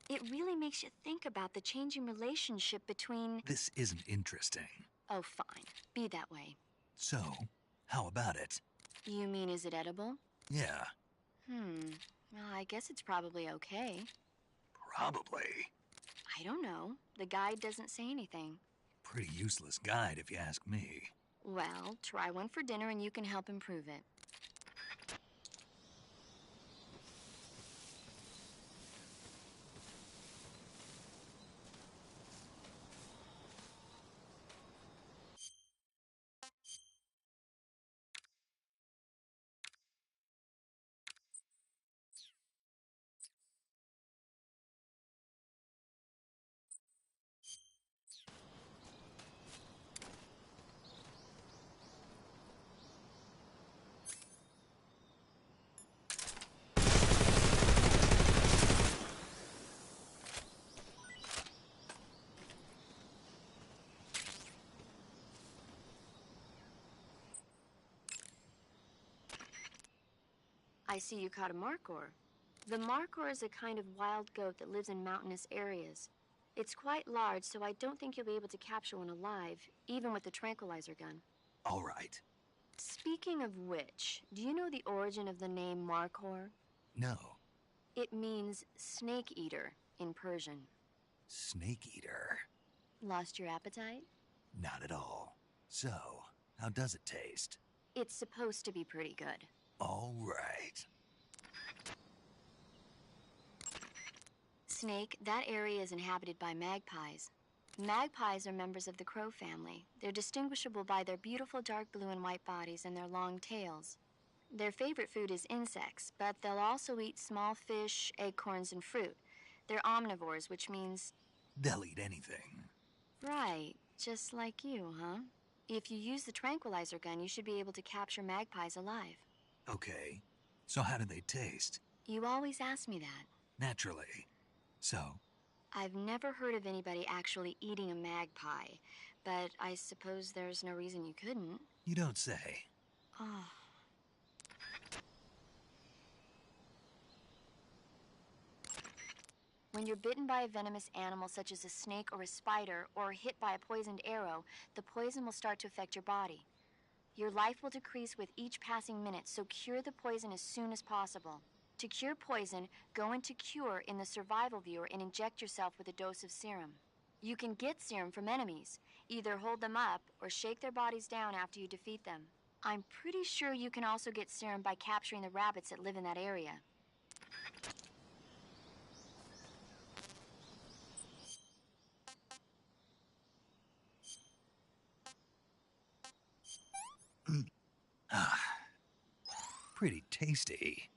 It really makes you think about the changing relationship between... This isn't interesting. Oh, fine. Be that way. So, how about it? You mean, is it edible? Yeah. Well, I guess it's probably okay. Probably. I don't know. The guide doesn't say anything. Pretty useless guide, if you ask me. Well, try one for dinner and you can help improve it. I see you caught a markhor. The markhor is a kind of wild goat that lives in mountainous areas. It's quite large, so I don't think you'll be able to capture one alive, even with the tranquilizer gun. All right. Speaking of which, do you know the origin of the name markhor? No. It means snake eater in Persian. Snake eater? Lost your appetite? Not at all. So, how does it taste? It's supposed to be pretty good. All right. Snake, that area is inhabited by magpies. Magpies are members of the crow family. They're distinguishable by their beautiful dark blue and white bodies and their long tails. Their favorite food is insects, but they'll also eat small fish, acorns, and fruit. They're omnivores, which means... They'll eat anything. Right, just like you, huh? If you use the tranquilizer gun, you should be able to capture magpies alive. Okay. So how do they taste? You always ask me that. Naturally. So? I've never heard of anybody actually eating a magpie, but I suppose there's no reason you couldn't. You don't say. Oh. When you're bitten by a venomous animal such as a snake or a spider, or hit by a poisoned arrow, the poison will start to affect your body. Your life will decrease with each passing minute, so cure the poison as soon as possible. To cure poison, go into Cure in the survival viewer and inject yourself with a dose of serum. You can get serum from enemies. Either hold them up or shake their bodies down after you defeat them. I'm pretty sure you can also get serum by capturing the rabbits that live in that area. Pretty tasty.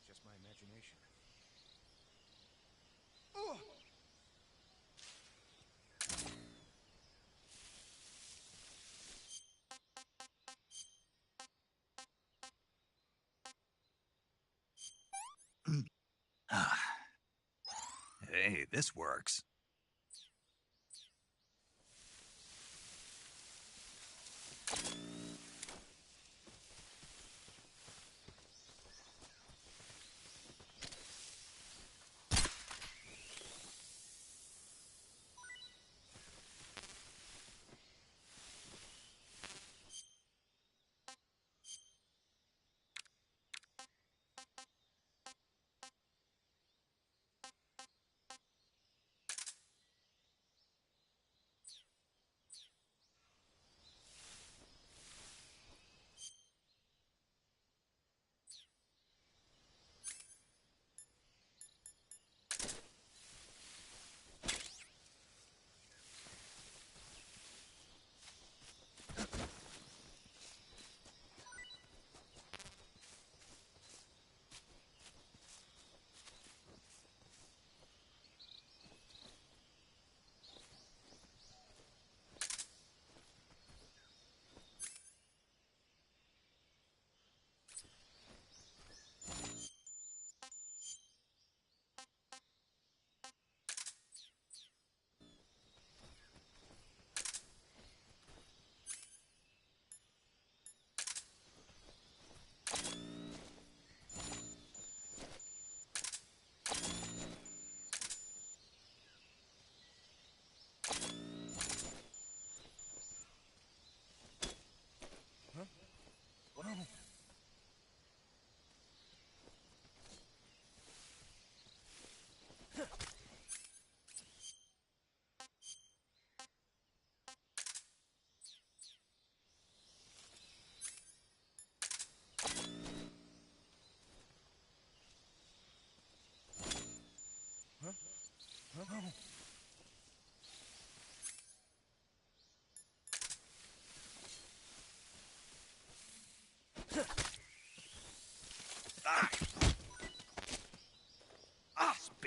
Just my imagination. Hey, this works.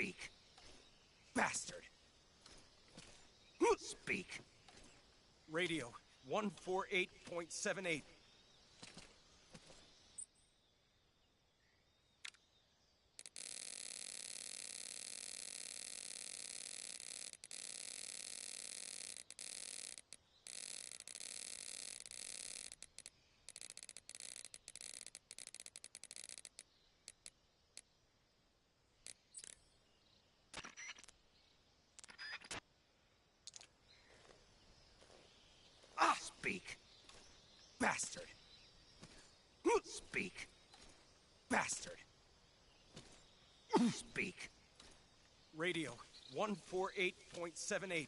Speak. Bastard. Speak. Radio 148.78. Speak. Bastard. Speak. Bastard. Speak. Radio 148.78.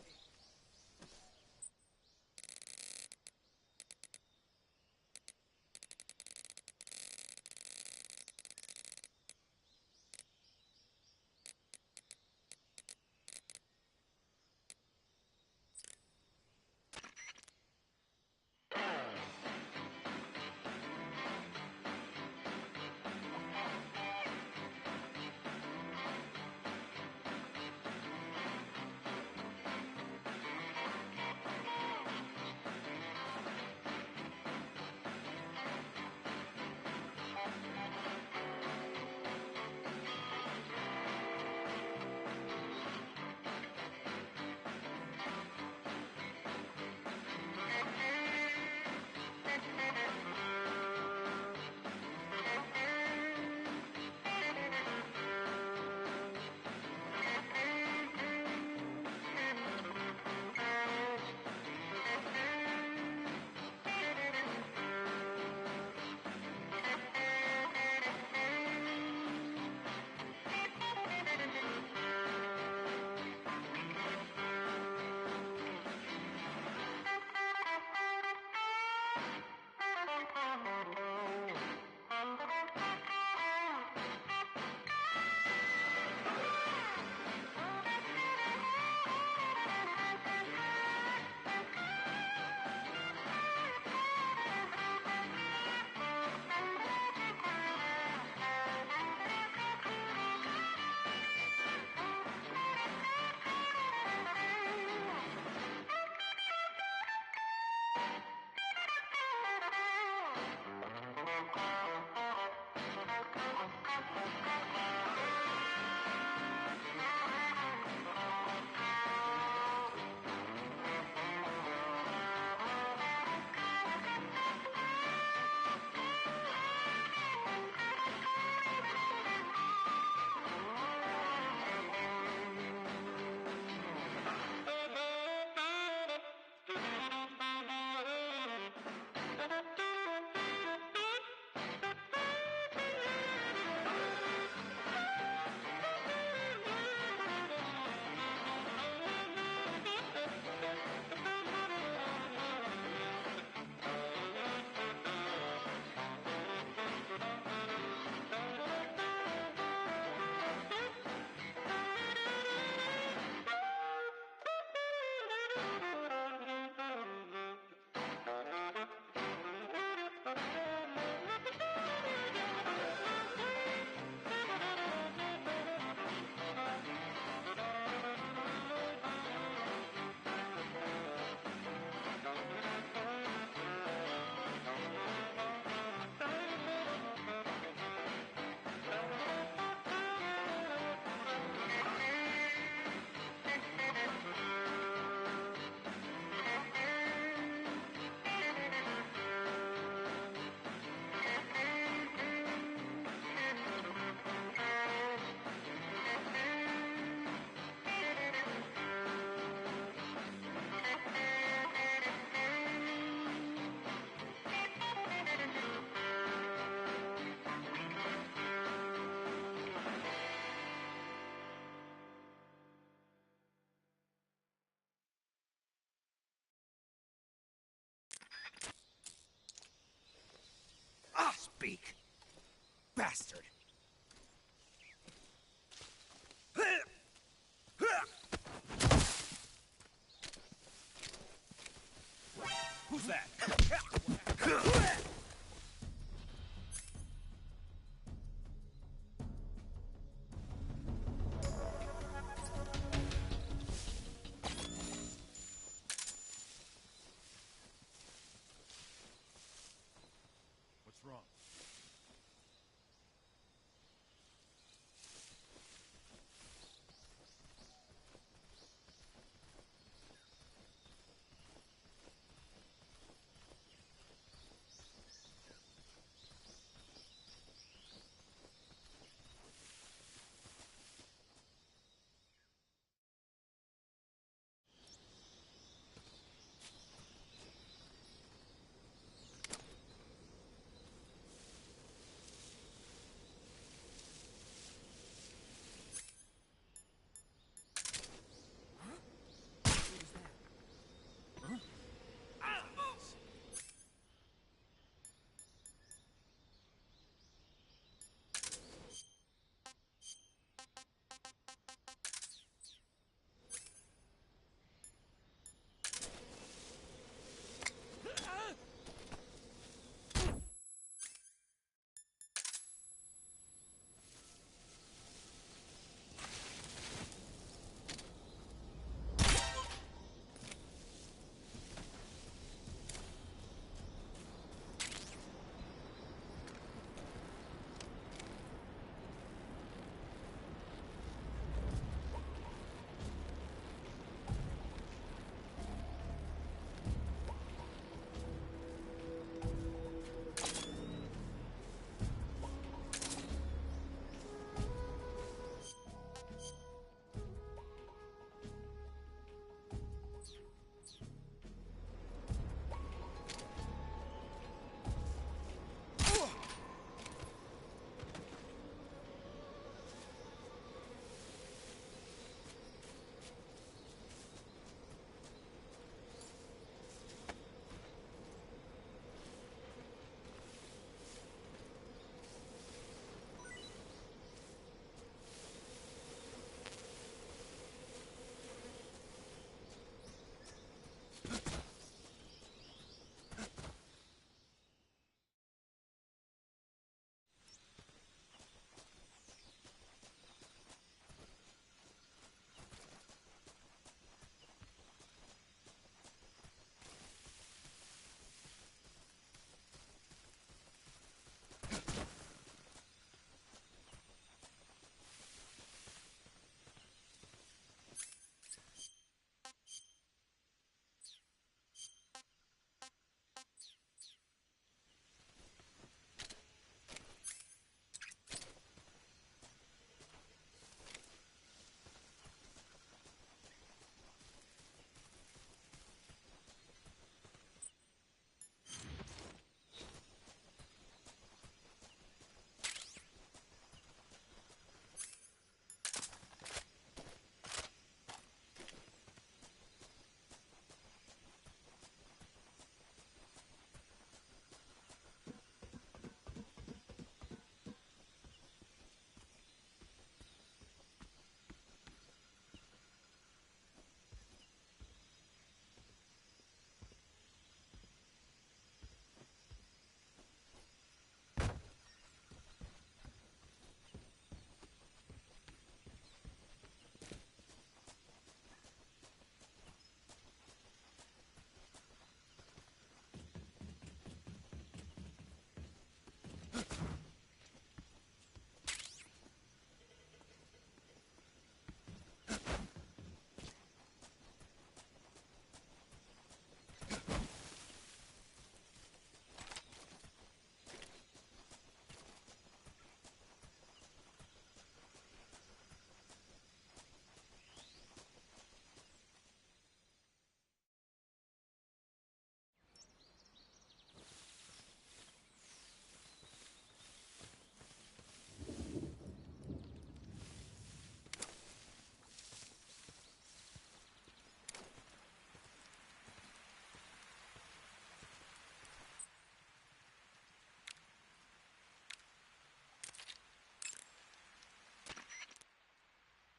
speak. Bastard! Who's that? What's wrong?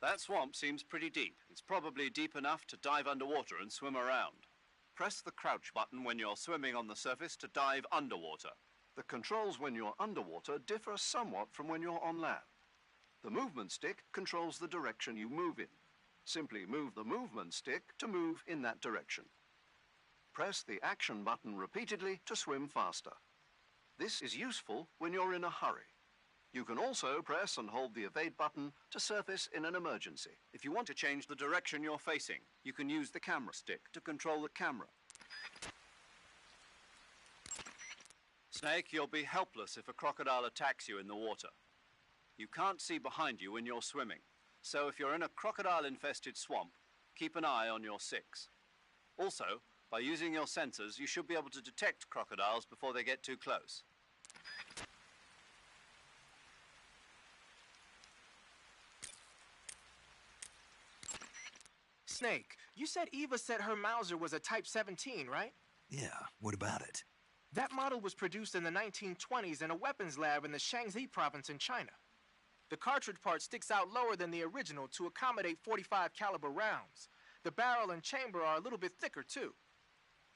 That swamp seems pretty deep. It's probably deep enough to dive underwater and swim around. Press the crouch button when you're swimming on the surface to dive underwater. The controls when you're underwater differ somewhat from when you're on land. The movement stick controls the direction you move in. Simply move the movement stick to move in that direction. Press the action button repeatedly to swim faster. This is useful when you're in a hurry. You can also press and hold the evade button to surface in an emergency. If you want to change the direction you're facing, you can use the camera stick to control the camera. Snake, you'll be helpless if a crocodile attacks you in the water. You can't see behind you when you're swimming, so if you're in a crocodile-infested swamp, keep an eye on your six. Also, by using your sensors, you should be able to detect crocodiles before they get too close. Snake, you said Eva said her Mauser was a Type 17, right? Yeah, what about it? That model was produced in the 1920s in a weapons lab in the Shaanxi province in China. The cartridge part sticks out lower than the original to accommodate .45 caliber rounds. The barrel and chamber are a little bit thicker too.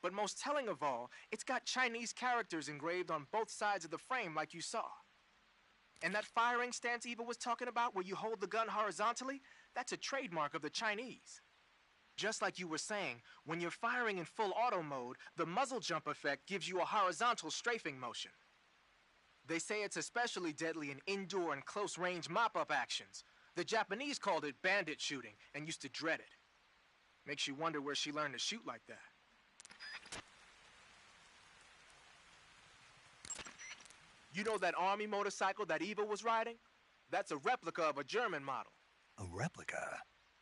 But most telling of all, it's got Chinese characters engraved on both sides of the frame like you saw. And that firing stance Eva was talking about where you hold the gun horizontally, that's a trademark of the Chinese. Just like you were saying, when you're firing in full auto mode, the muzzle jump effect gives you a horizontal strafing motion. They say it's especially deadly in indoor and close-range mop-up actions. The Japanese called it bandit shooting and used to dread it. Makes you wonder where she learned to shoot like that. You know that army motorcycle that Eva was riding? That's a replica of a German model. A replica?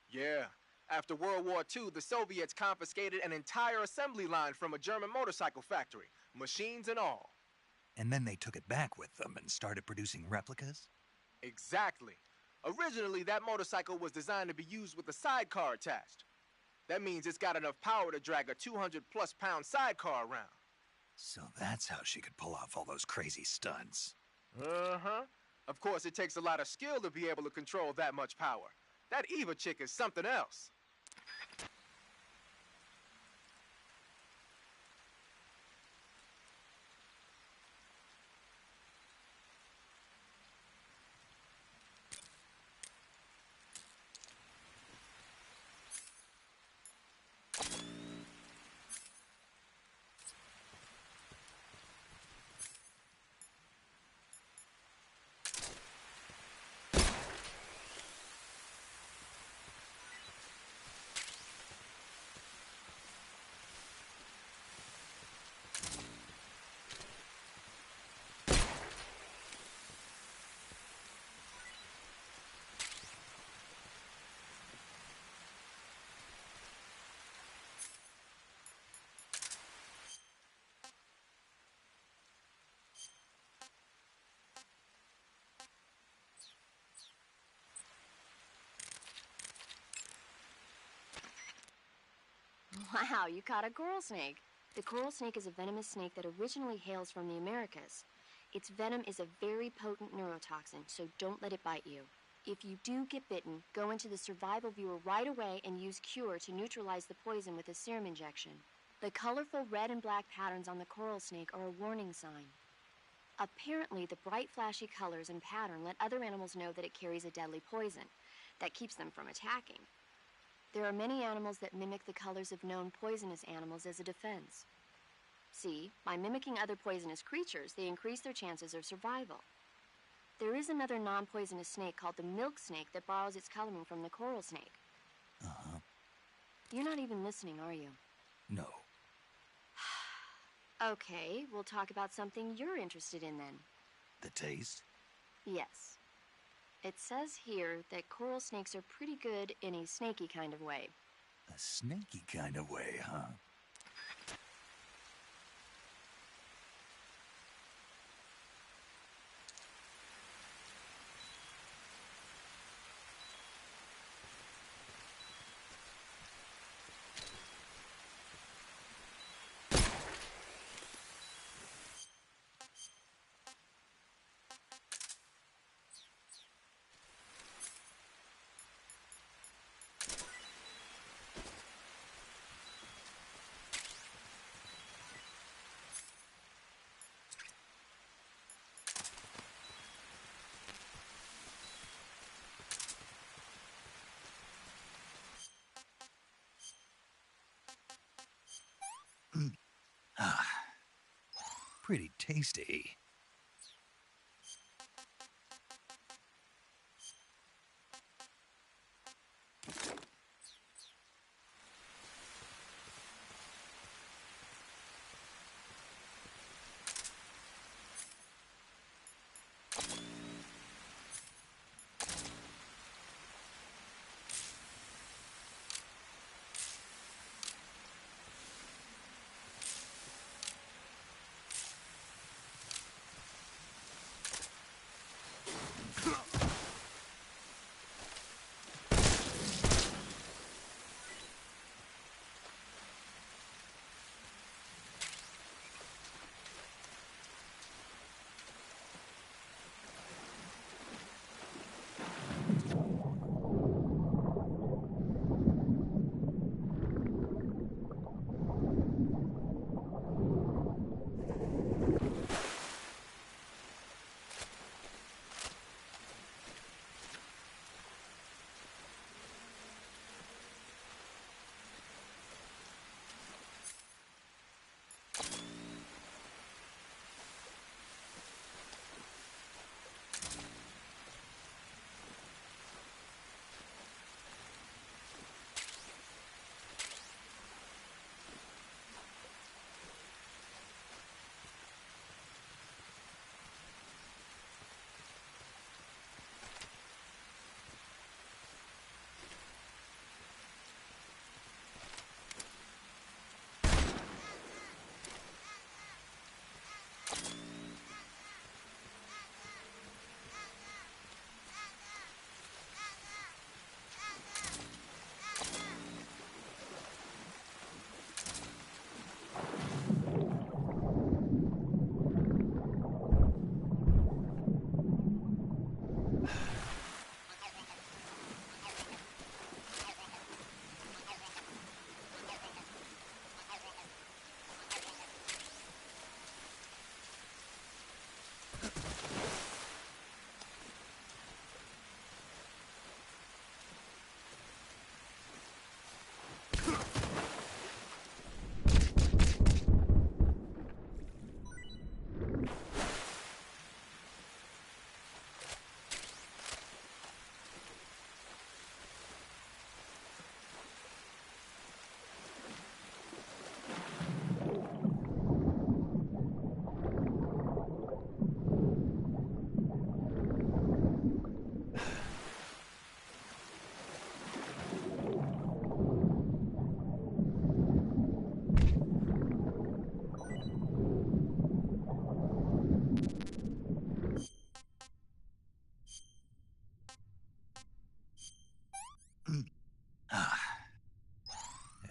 Yeah. After World War II, the Soviets confiscated an entire assembly line from a German motorcycle factory, machines and all. And then they took it back with them and started producing replicas? Exactly. Originally, that motorcycle was designed to be used with a sidecar attached. That means it's got enough power to drag a 200-plus pound sidecar around. So that's how she could pull off all those crazy stunts. Uh-huh. Of course, it takes a lot of skill to be able to control that much power. That Eva chick is something else. Wow, you caught a coral snake. The coral snake is a venomous snake that originally hails from the Americas. Its venom is a very potent neurotoxin, so don't let it bite you. If you do get bitten, go into the survival viewer right away and use Cure to neutralize the poison with a serum injection. The colorful red and black patterns on the coral snake are a warning sign. Apparently, the bright flashy colors and pattern let other animals know that it carries a deadly poison that keeps them from attacking. There are many animals that mimic the colors of known poisonous animals as a defense. See, by mimicking other poisonous creatures, they increase their chances of survival. There is another non-poisonous snake called the milk snake that borrows its coloring from the coral snake. Uh-huh. You're not even listening, are you? No. Okay, we'll talk about something you're interested in then. The taste? Yes. It says here that coral snakes are pretty good in a snaky kind of way. A snaky kind of way, huh? Pretty tasty.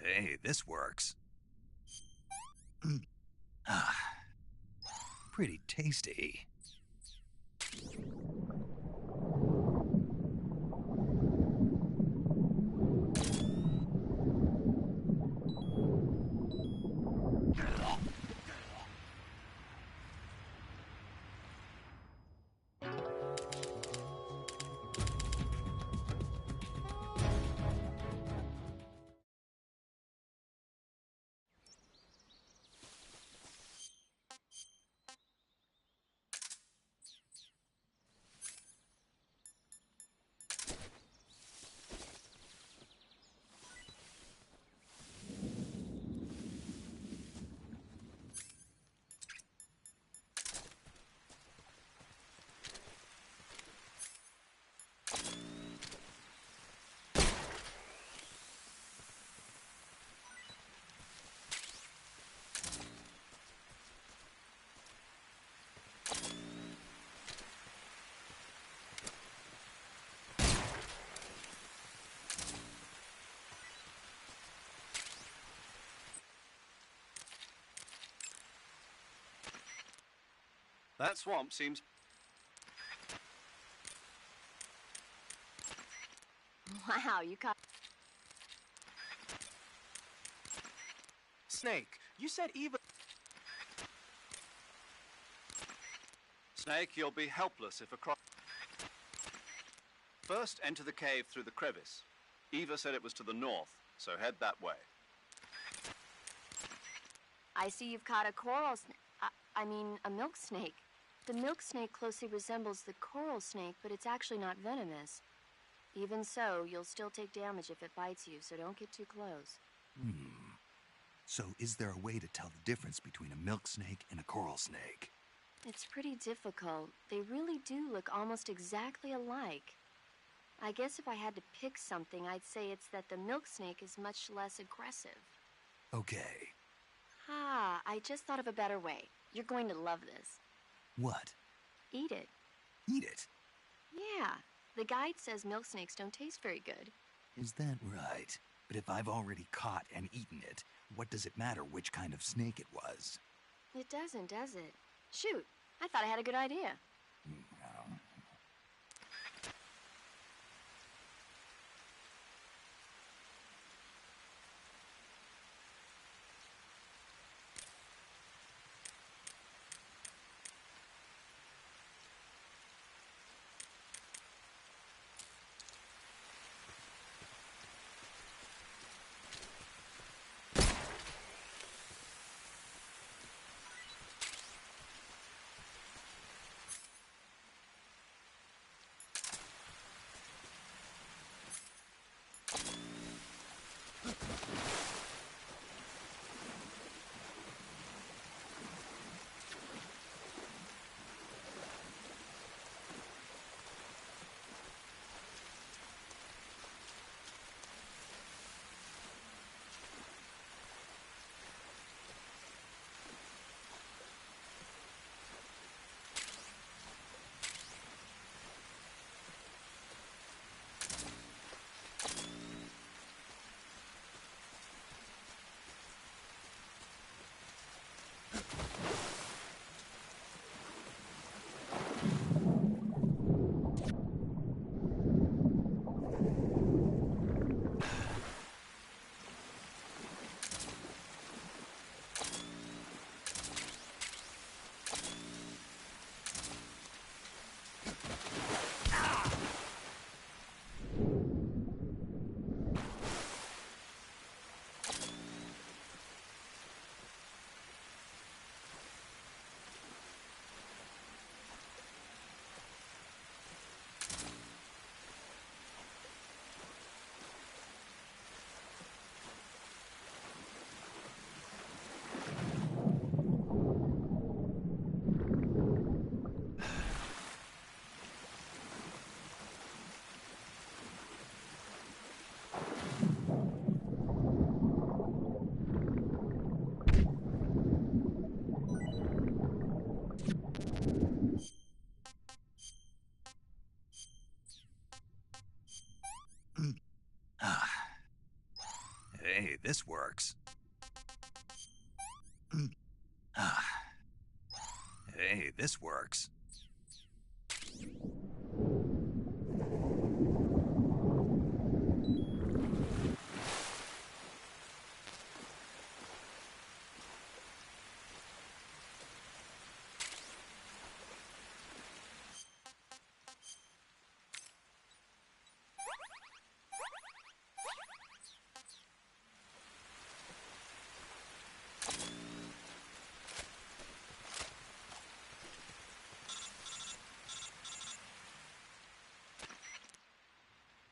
Hey, this works. Pretty tasty. That swamp seems... Wow, you caught... Snake, you said Eva... Snake, you'll be helpless if across... First, enter the cave through the crevice. Eva said it was to the north, so head that way. I see you've caught a coral I mean, a milk snake. The milk snake closely resembles the coral snake, but it's actually not venomous. Even so, you'll still take damage if it bites you, so don't get too close. So is there a way to tell the difference between a milk snake and a coral snake? It's pretty difficult. They really do look almost exactly alike. I guess if I had to pick something, I'd say it's that the milk snake is much less aggressive. Okay. Ah, I just thought of a better way. You're going to love this. What? Eat it. Eat it? Yeah. The guide says milk snakes don't taste very good. Is that right? But if I've already caught and eaten it, what does it matter which kind of snake it was? It doesn't, does it? Shoot, I thought I had a good idea. Hey, this works. Hey, this works.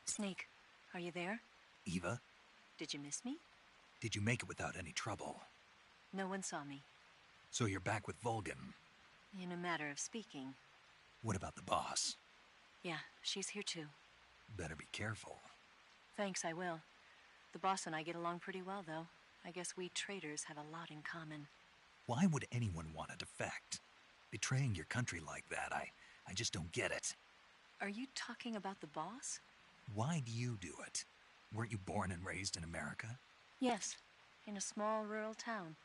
Snake, are you there? Eva, Did you miss me? did you make it without any trouble? No one saw me. So you're back with Vulcan. In a matter of speaking. What about the boss? Yeah, she's here too. Better be careful. Thanks, I will. The boss and I get along pretty well, though. I guess we traitors have a lot in common. Why would anyone want to defect? Betraying your country like that, I just don't get it. Are you talking about the boss? Why do you do it? Weren't you born and raised in America? Yes, in a small rural town.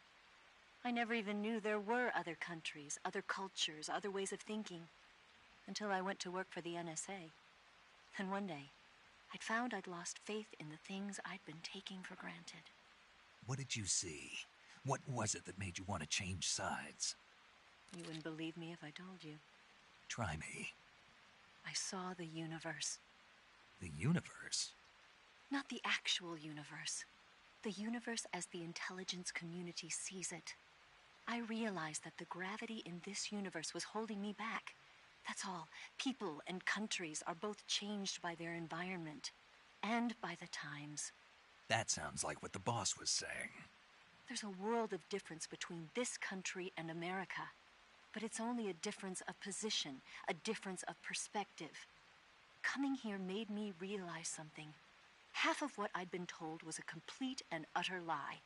I never even knew there were other countries, other cultures, other ways of thinking, until I went to work for the NSA. And one day, I'd found I'd lost faith in the things I'd been taking for granted. What did you see? What was it that made you want to change sides? You wouldn't believe me if I told you. Try me. I saw the universe. The universe? Not the actual universe. The universe as the intelligence community sees it. I realized that the gravity in this universe was holding me back. That's all. People and countries are both changed by their environment and by the times. That sounds like what the boss was saying. There's a world of difference between this country and America. But it's only a difference of position, a difference of perspective. Coming here made me realize something. Half of what I'd been told was a complete and utter lie.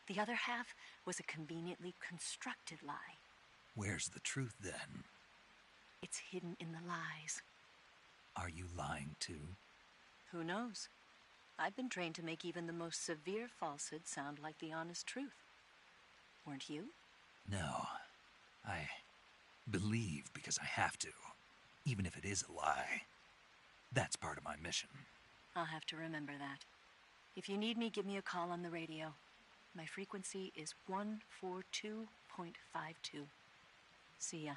The other half was a conveniently constructed lie. Where's the truth, then? It's hidden in the lies. Are you lying, too? Who knows? I've been trained to make even the most severe falsehood sound like the honest truth. Weren't you? No. I believe because I have to, even if it is a lie. That's part of my mission. I'll have to remember that. If you need me, give me a call on the radio. My frequency is 142.52. See ya.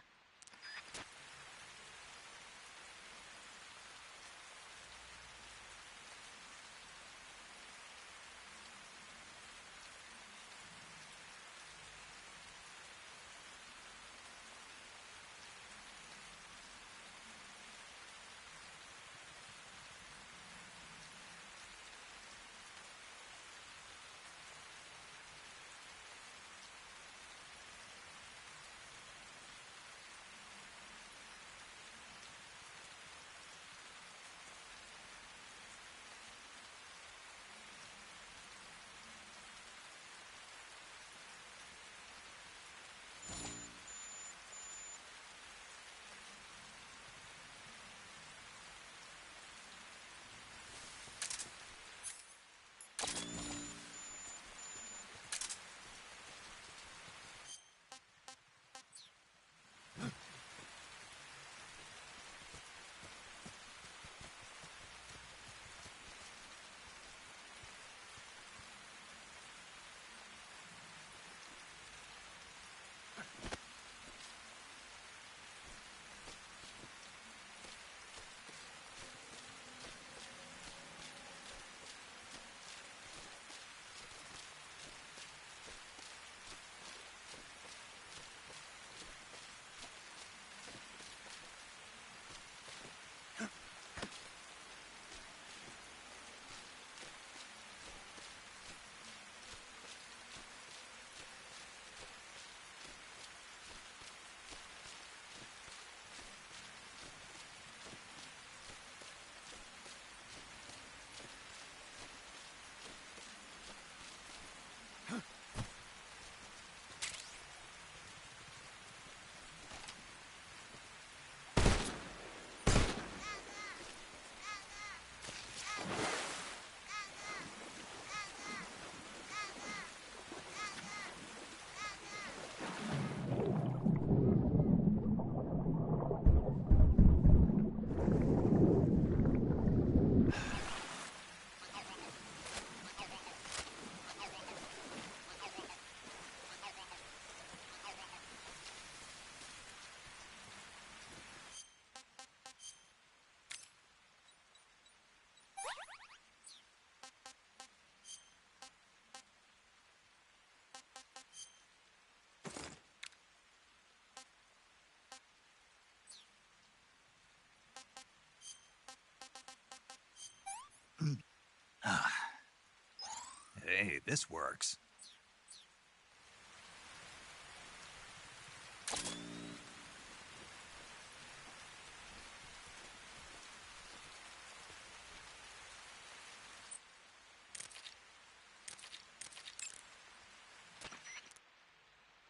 Hey, this works.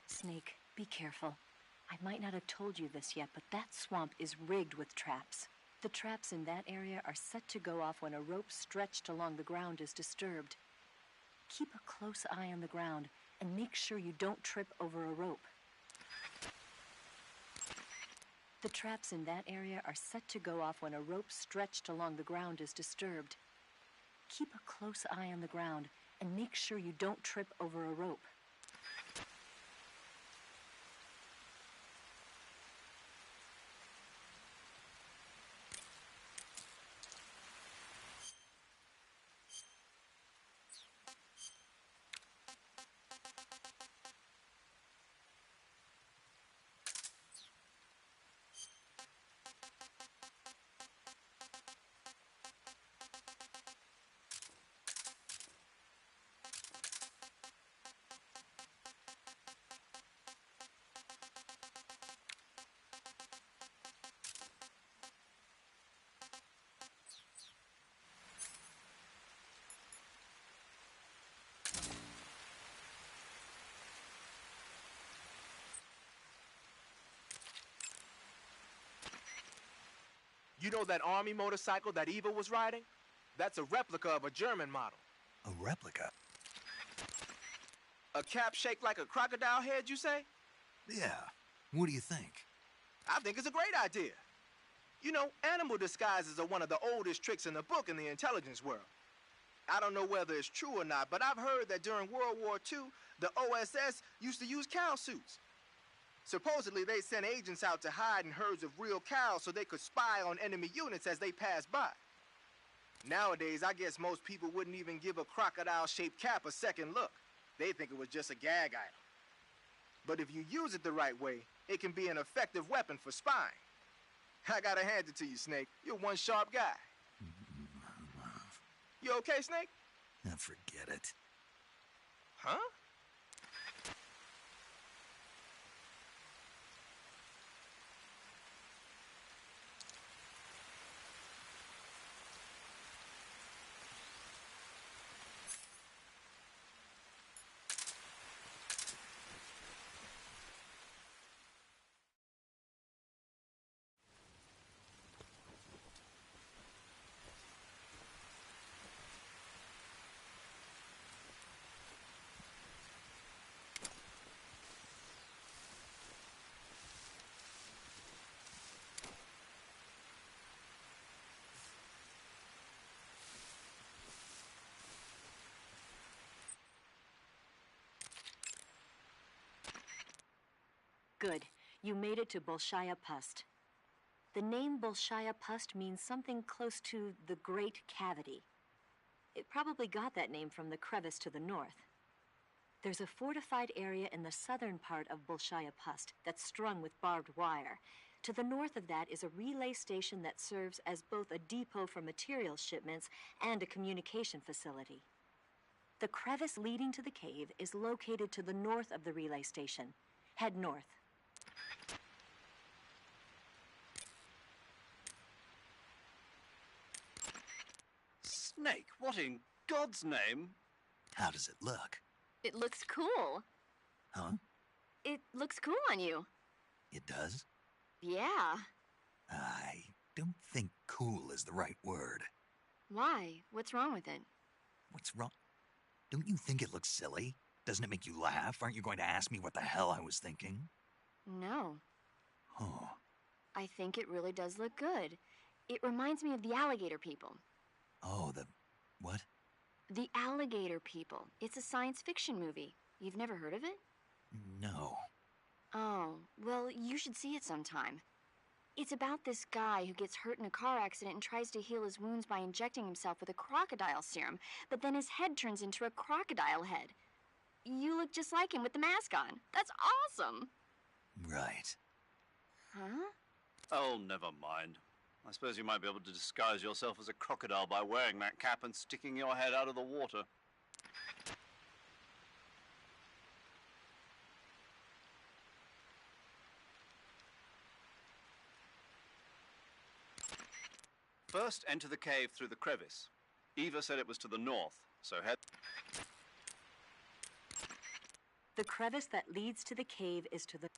Snake, be careful. I might not have told you this yet, but that swamp is rigged with traps. The traps in that area are set to go off when a rope stretched along the ground is disturbed. Keep a close eye on the ground and make sure you don't trip over a rope. The traps in that area are set to go off when a rope stretched along the ground is disturbed. Keep a close eye on the ground and make sure you don't trip over a rope. You know that army motorcycle that Eva was riding? That's a replica of a German model. A replica? A cap shaped like a crocodile head, you say? Yeah. What do you think? I think it's a great idea. You know, animal disguises are one of the oldest tricks in the book in the intelligence world. I don't know whether it's true or not, but I've heard that during World War II, the OSS used to use cow suits. Supposedly, they sent agents out to hide in herds of real cows so they could spy on enemy units as they passed by. Nowadays, I guess most people wouldn't even give a crocodile-shaped cap a second look. They think it was just a gag item. But if you use it the right way, it can be an effective weapon for spying. I gotta hand it to you, Snake. You're one sharp guy. You okay, Snake? Forget it. Huh? Good. You made it to Bolshaya Pust. The name Bolshaya Pust means something close to the Great Cavity. It probably got that name from the crevice to the north. There's a fortified area in the southern part of Bolshaya Pust that's strung with barbed wire. To the north of that is a relay station that serves as both a depot for material shipments and a communication facility. The crevice leading to the cave is located to the north of the relay station. Head north. Snake, what in God's name? How does it look? It looks cool. Huh? It looks cool on you. It does? Yeah. I don't think cool is the right word. Why? What's wrong with it? What's wrong? Don't you think it looks silly? Doesn't it make you laugh? Aren't you going to ask me what the hell I was thinking? No. Huh. I think it really does look good. It reminds me of the alligator people. Oh, the what? The Alligator People. It's a science fiction movie. You've never heard of it? No. Oh, well, you should see it sometime. It's about this guy who gets hurt in a car accident and tries to heal his wounds by injecting himself with a crocodile serum, but then his head turns into a crocodile head. You look just like him with the mask on. That's awesome! Right. Huh? Oh, never mind. I suppose you might be able to disguise yourself as a crocodile by wearing that cap and sticking your head out of the water. First, enter the cave through the crevice. Eva said it was to the north, so head... The crevice that leads to the cave is to the...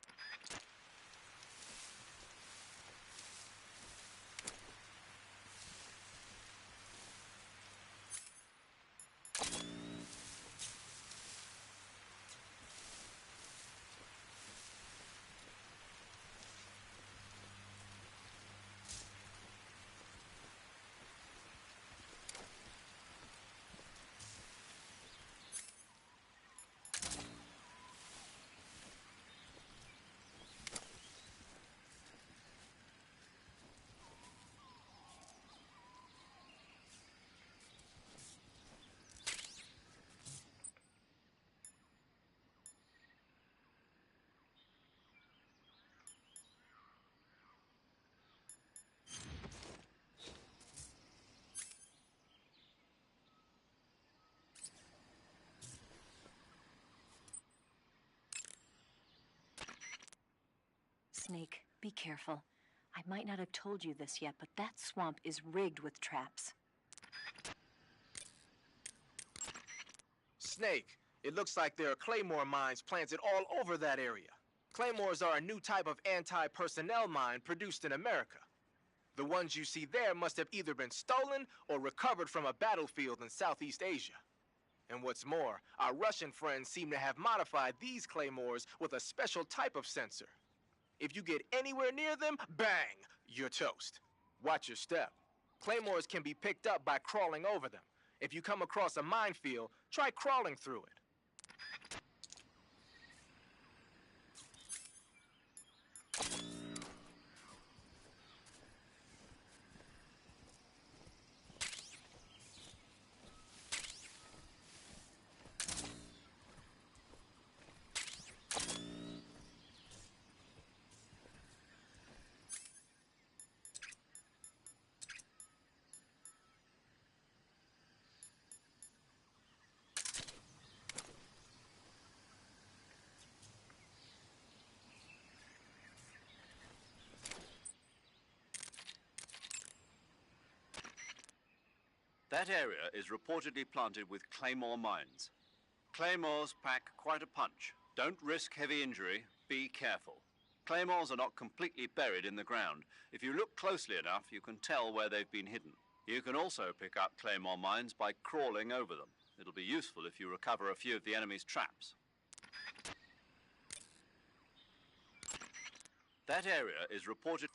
Snake, be careful. I might not have told you this yet, but that swamp is rigged with traps. Snake, it looks like there are claymore mines planted all over that area. Claymores are a new type of anti-personnel mine produced in America. The ones you see there must have either been stolen or recovered from a battlefield in Southeast Asia. And what's more, our Russian friends seem to have modified these claymores with a special type of sensor. If you get anywhere near them, bang, you're toast. Watch your step. Claymores can be picked up by crawling over them. If you come across a minefield, try crawling through it. That area is reportedly planted with claymore mines. Claymores pack quite a punch. Don't risk heavy injury. Be careful. Claymores are not completely buried in the ground. If you look closely enough, you can tell where they've been hidden. You can also pick up claymore mines by crawling over them. It'll be useful if you recover a few of the enemy's traps. That area is reported...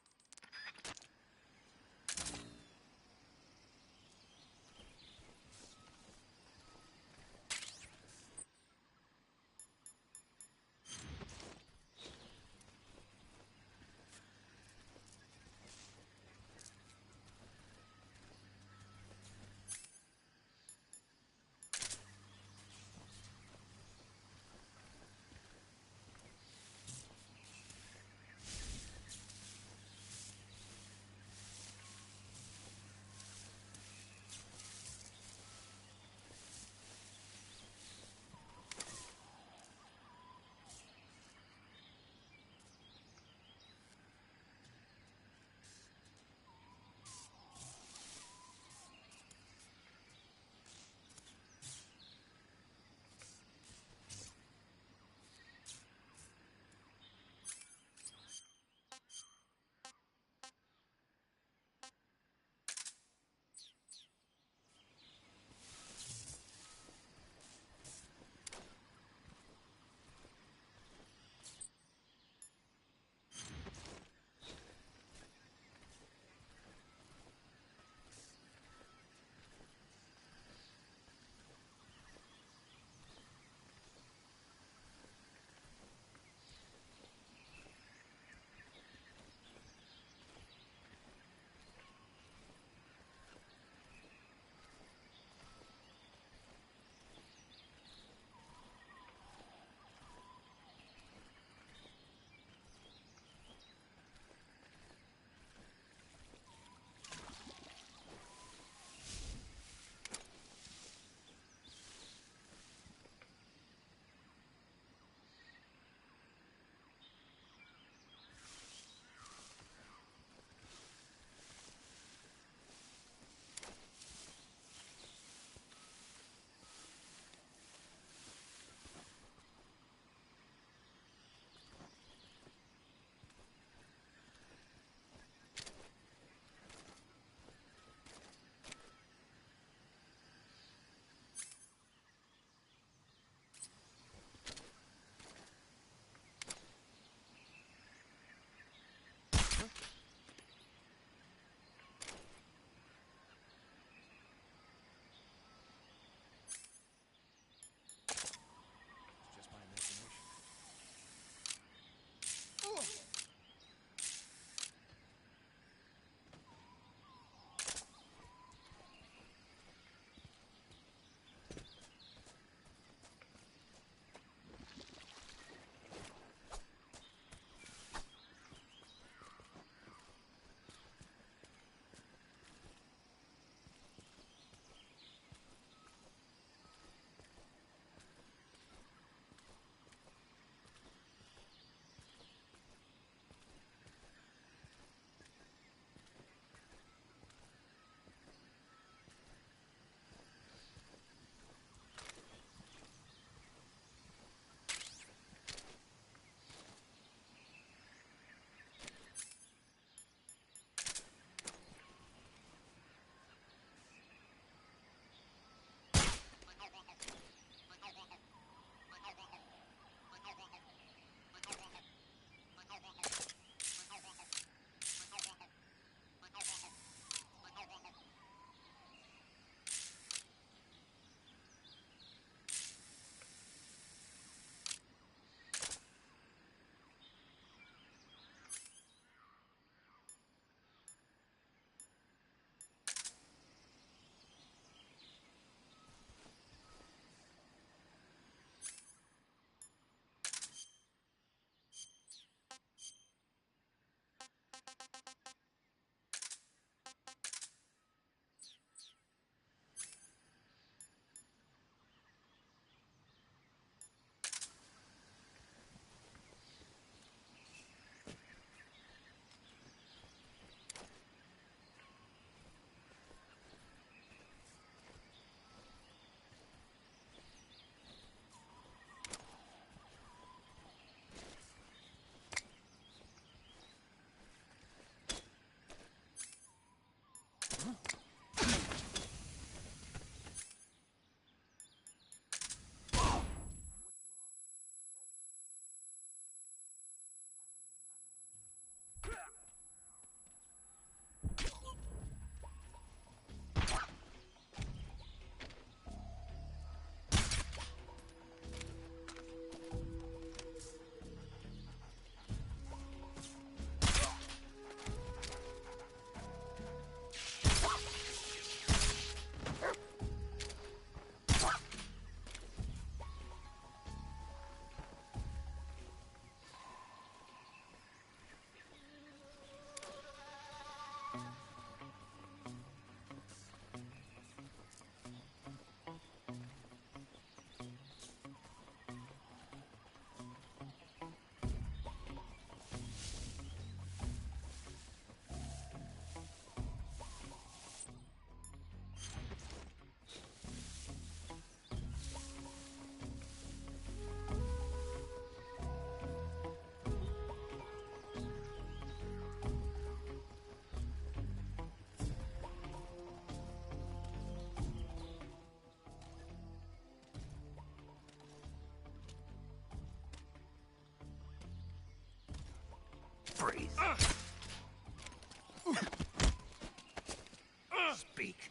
Speak.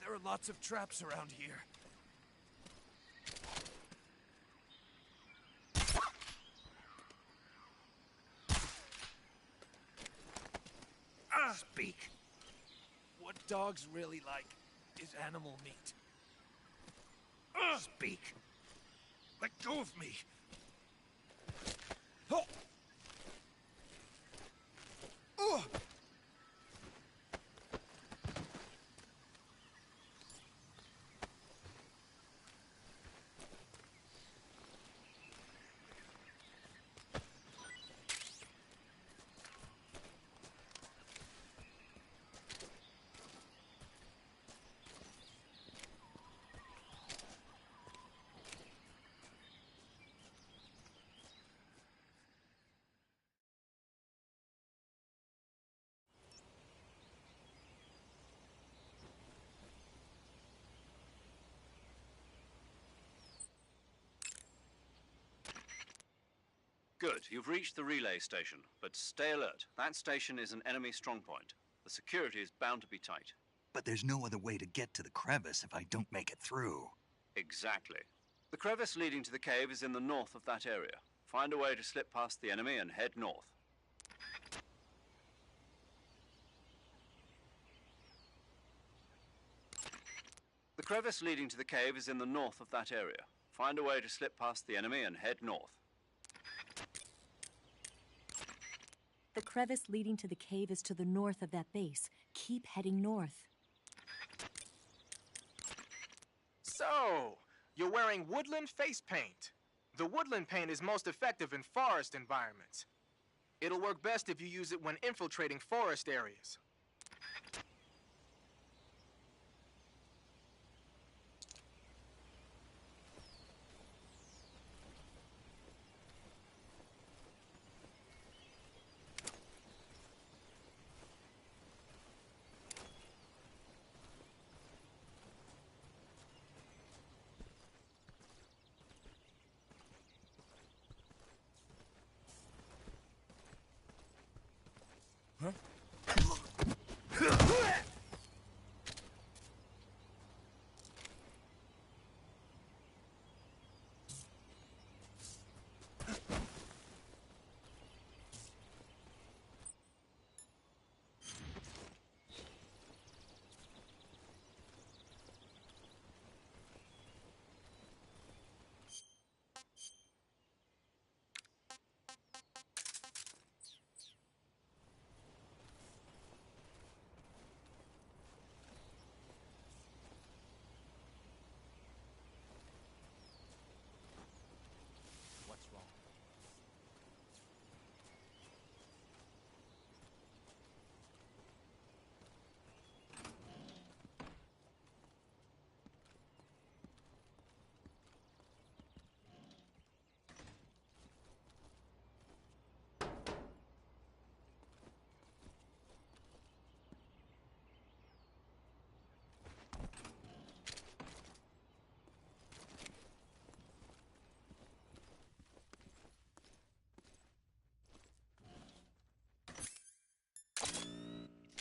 There are lots of traps around here. Speak. What dogs really like is animal meat. Speak. Let go of me! Oh! Oh! Good. You've reached the relay station, but stay alert. That station is an enemy strongpoint. The security is bound to be tight. But there's no other way to get to the crevice if I don't make it through. Exactly. The crevice leading to the cave is in the north of that area. Find a way to slip past the enemy and head north. The crevice leading to the cave is in the north of that area. Find a way to slip past the enemy and head north. The crevice leading to the cave is to the north of that base. Keep heading north. So, you're wearing woodland face paint. The woodland paint is most effective in forest environments. It'll work best if you use it when infiltrating forest areas.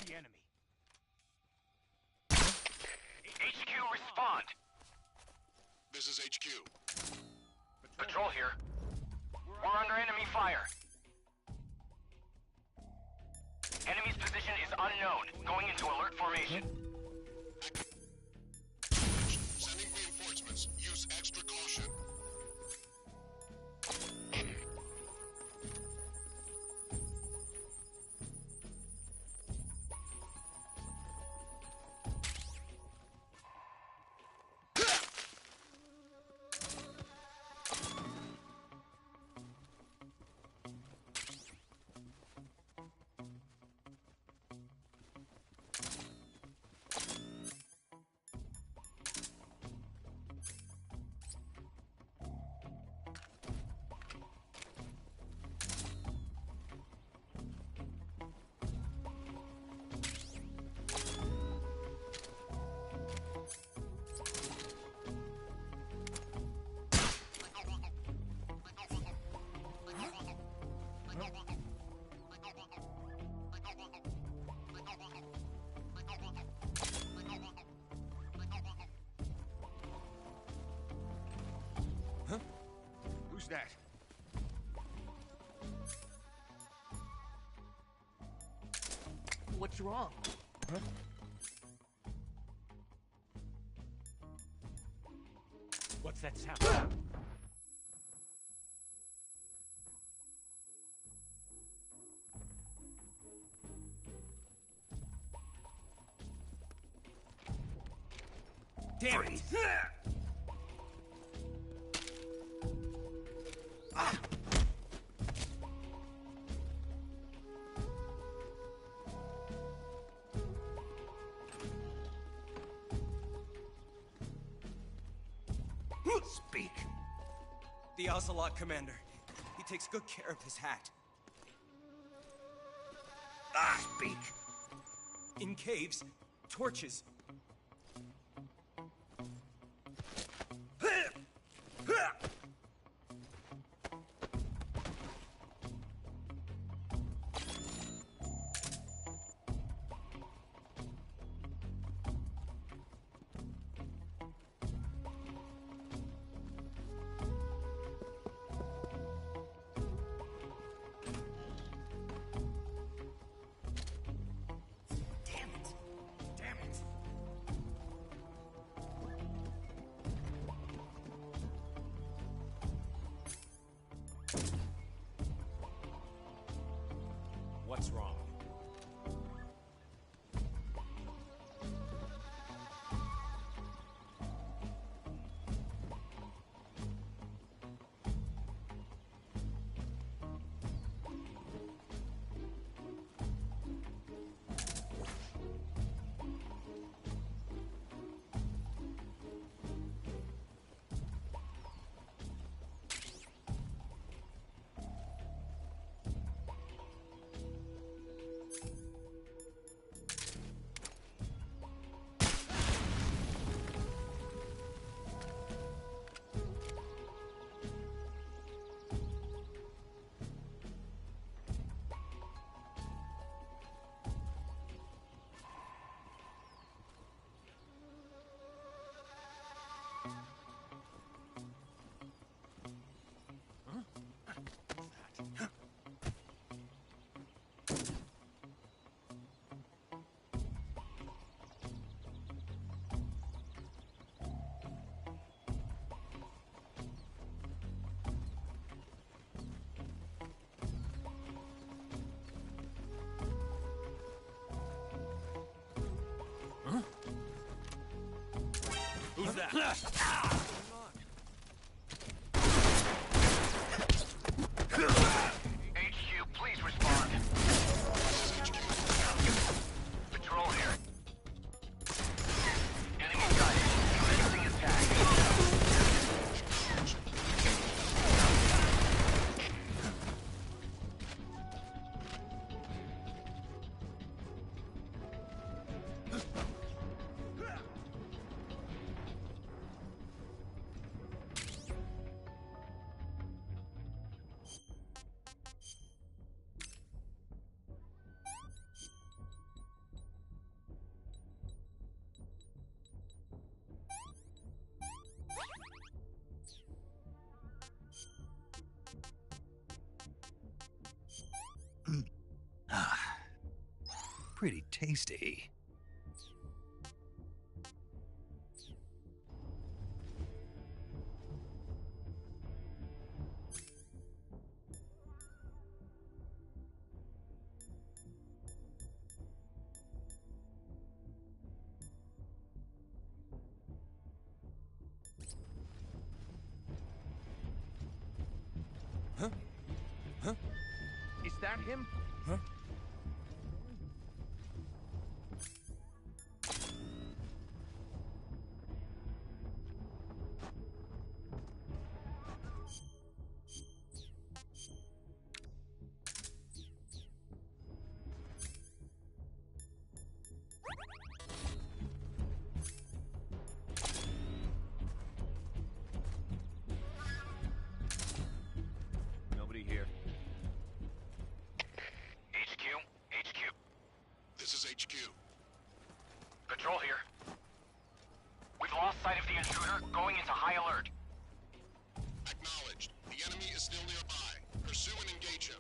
The enemy. HQ, respond. This is HQ. Patrol here. We're under enemy fire. Enemy's position is unknown. Going into alert formation. Sending reinforcements. Use extra caution. that? What's wrong? Huh? What's that sound? Damn it! Speak. The Ocelot Commander. He takes good care of his hat. Speak. In caves, torches. What's wrong? Who's that? HQ, please respond. Patrol here. Enemy guided. Commencing attack. Pretty tasty. Huh? Huh? Is that him? Huh? Nobody here. HQ. This is HQ. Patrol here. We've lost sight of the intruder, going into high alert. Acknowledged. The enemy is still nearby. Pursue and engage him.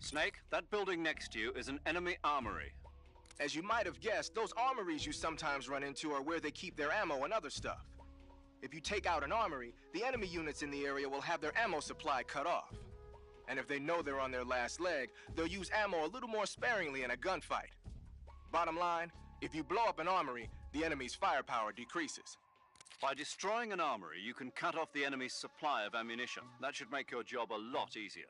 Snake, that building next to you is an enemy armory. As you might have guessed, those armories you sometimes run into are where they keep their ammo and other stuff. If you take out an armory, the enemy units in the area will have their ammo supply cut off. And if they know they're on their last leg, they'll use ammo a little more sparingly in a gunfight. Bottom line, if you blow up an armory, the enemy's firepower decreases. By destroying an armory, you can cut off the enemy's supply of ammunition. That should make your job a lot easier.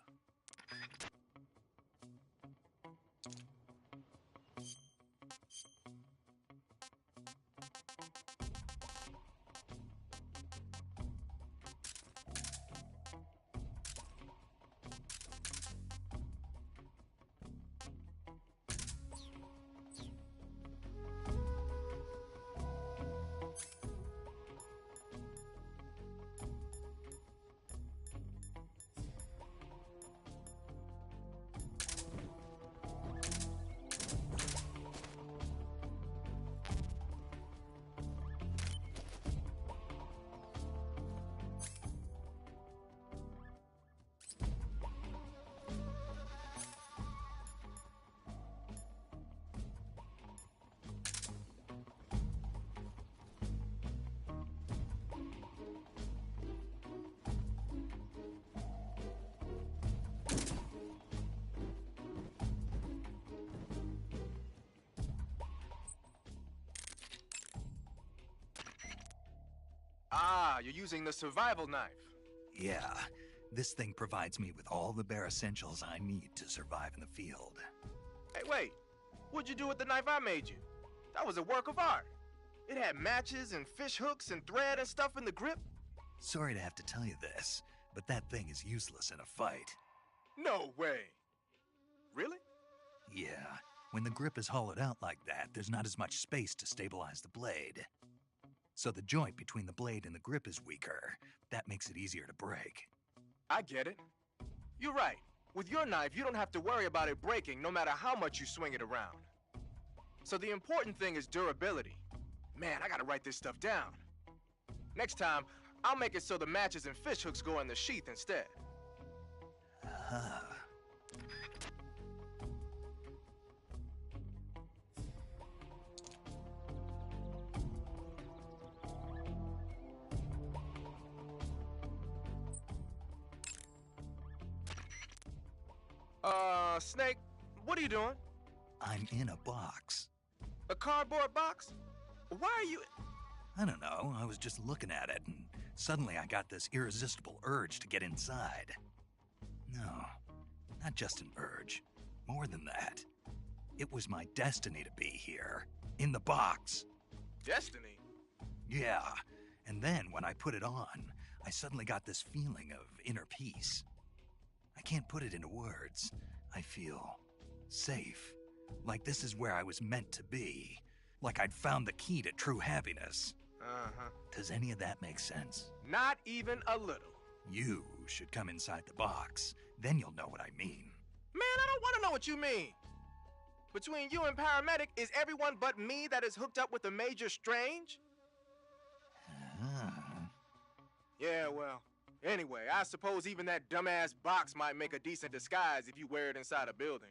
Ah, you're using the survival knife. Yeah, this thing provides me with all the bare essentials I need to survive in the field. Hey, wait. What'd you do with the knife I made you? That was a work of art. It had matches and fish hooks and thread and stuff in the grip. Sorry to have to tell you this, but that thing is useless in a fight. No way. Really? Yeah, when the grip is hollowed out like that, there's not as much space to stabilize the blade. So the joint between the blade and the grip is weaker. That makes it easier to break. I get it. You're right. With your knife, you don't have to worry about it breaking no matter how much you swing it around. So the important thing is durability. Man, I gotta write this stuff down. Next time, I'll make it so the matches and fish hooks go in the sheath instead. Ah. Snake, what are you doing? I'm in a box. A cardboard box? Why are you... I don't know, I was just looking at it, and suddenly I got this irresistible urge to get inside. No, not just an urge. More than that. It was my destiny to be here, in the box. Destiny? Yeah, and then when I put it on, I suddenly got this feeling of inner peace. I can't put it into words. I feel safe. Like this is where I was meant to be. Like I'd found the key to true happiness. Uh-huh. Does any of that make sense? Not even a little. You should come inside the box. Then you'll know what I mean. Man, I don't want to know what you mean. Between you and Paramedic, is everyone but me that is hooked up with the Major Strange? Yeah, well, anyway, I suppose even that dumbass box might make a decent disguise if you wear it inside a building.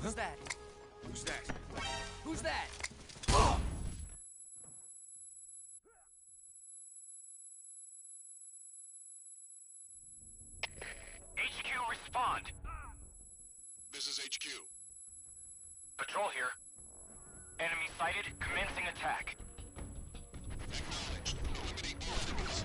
Who's that? Who's that? Who's that? HQ, respond. This is HQ. Patrol here. Enemy sighted, commencing attack. Acknowledged. Eliminate all enemies.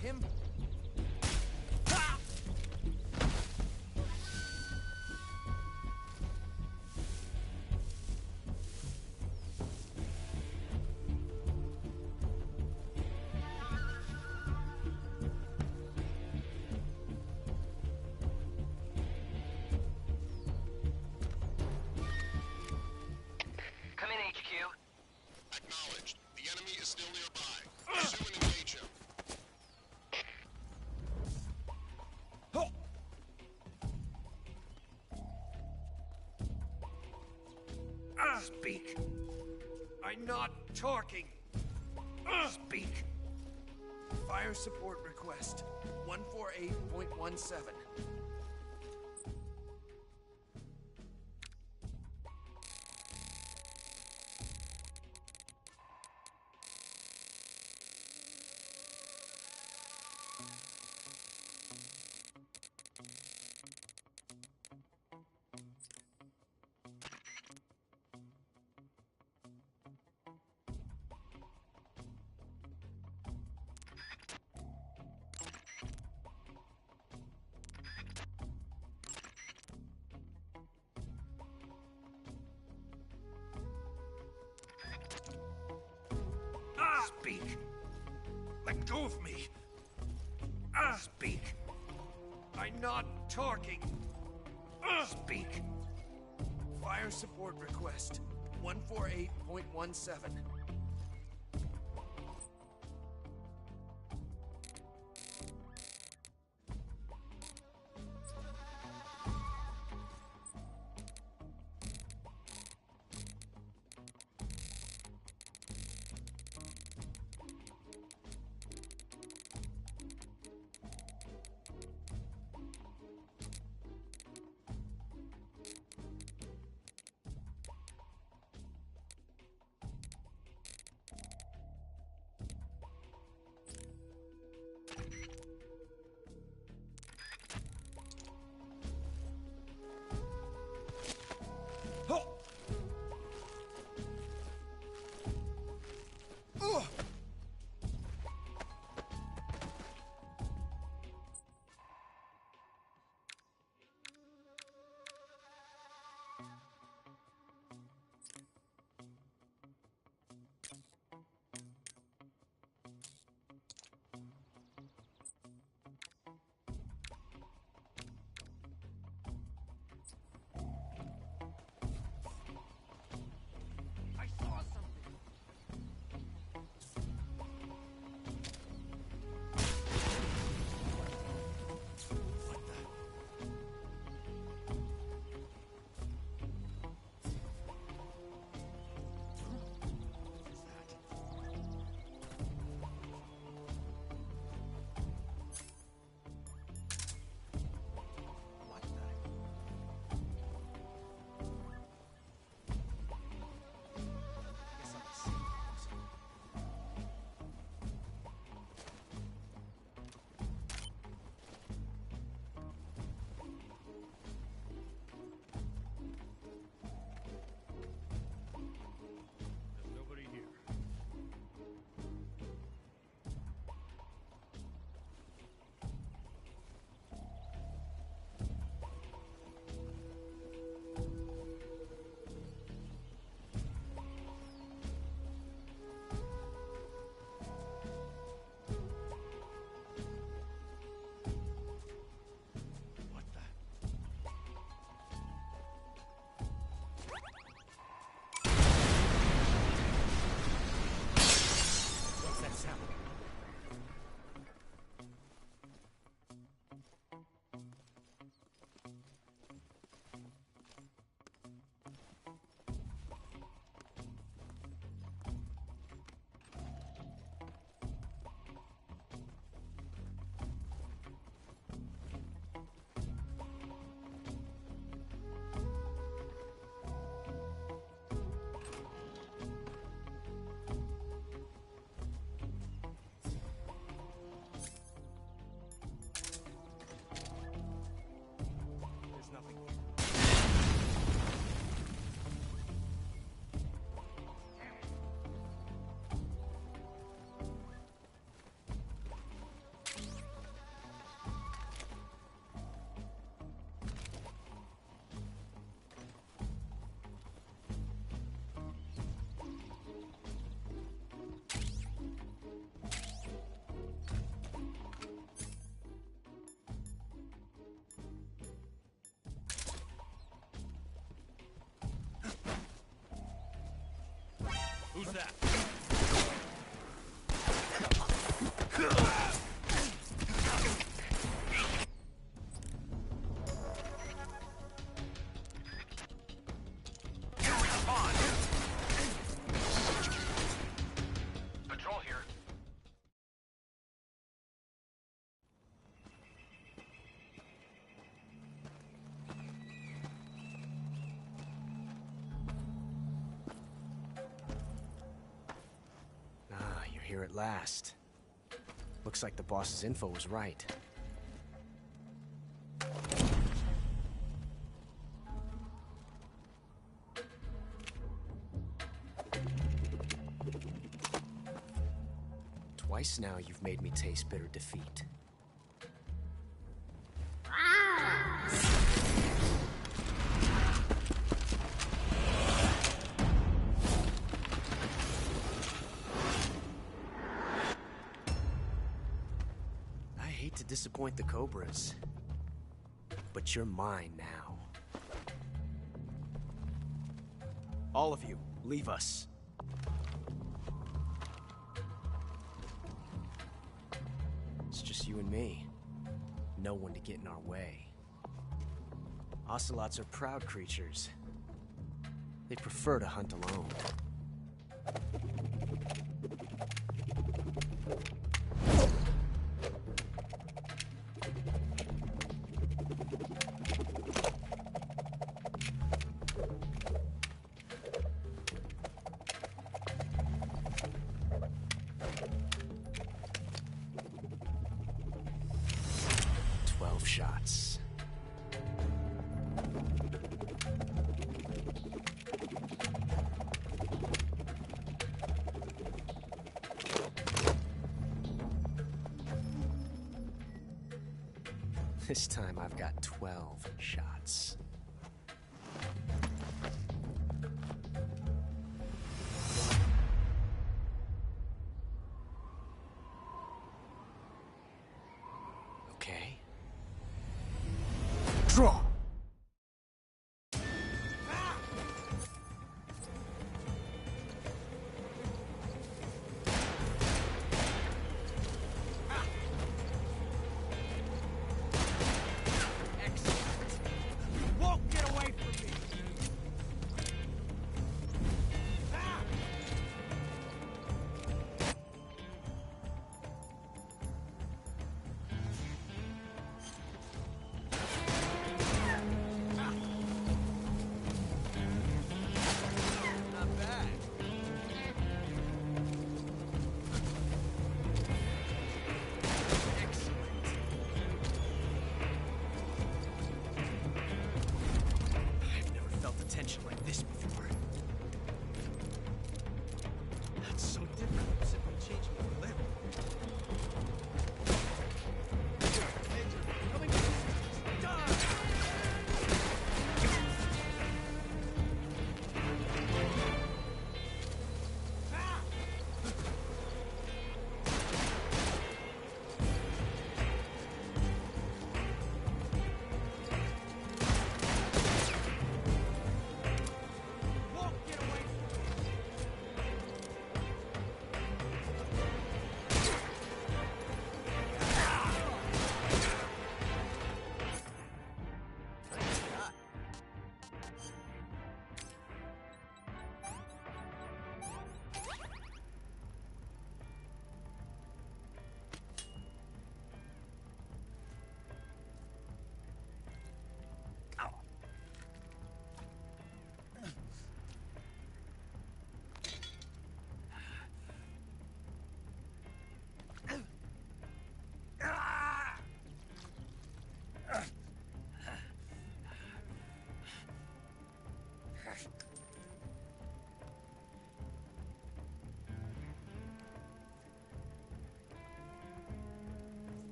him? Come in, HQ. Acknowledged. The enemy is still nearby. Pursue and engage him. Speak. I'm not talking. Speak. Fire support request. 148.17. Speak. Let go of me. Speak. I'm not talking. Speak. Fire support request. 148.17. that? Patrol here. Ah, you're here at last. Looks like the boss's info was right. Twice now you've made me taste bitter defeat. I hate to disappoint the Cobras, but you're mine now. All of you, leave us. It's just you and me. No one to get in our way. Ocelots are proud creatures. They prefer to hunt alone. Shots. This time I've got 12 shots. Okay. Draw! Tension like this before. That's so different from simply changing a limb. Coming die!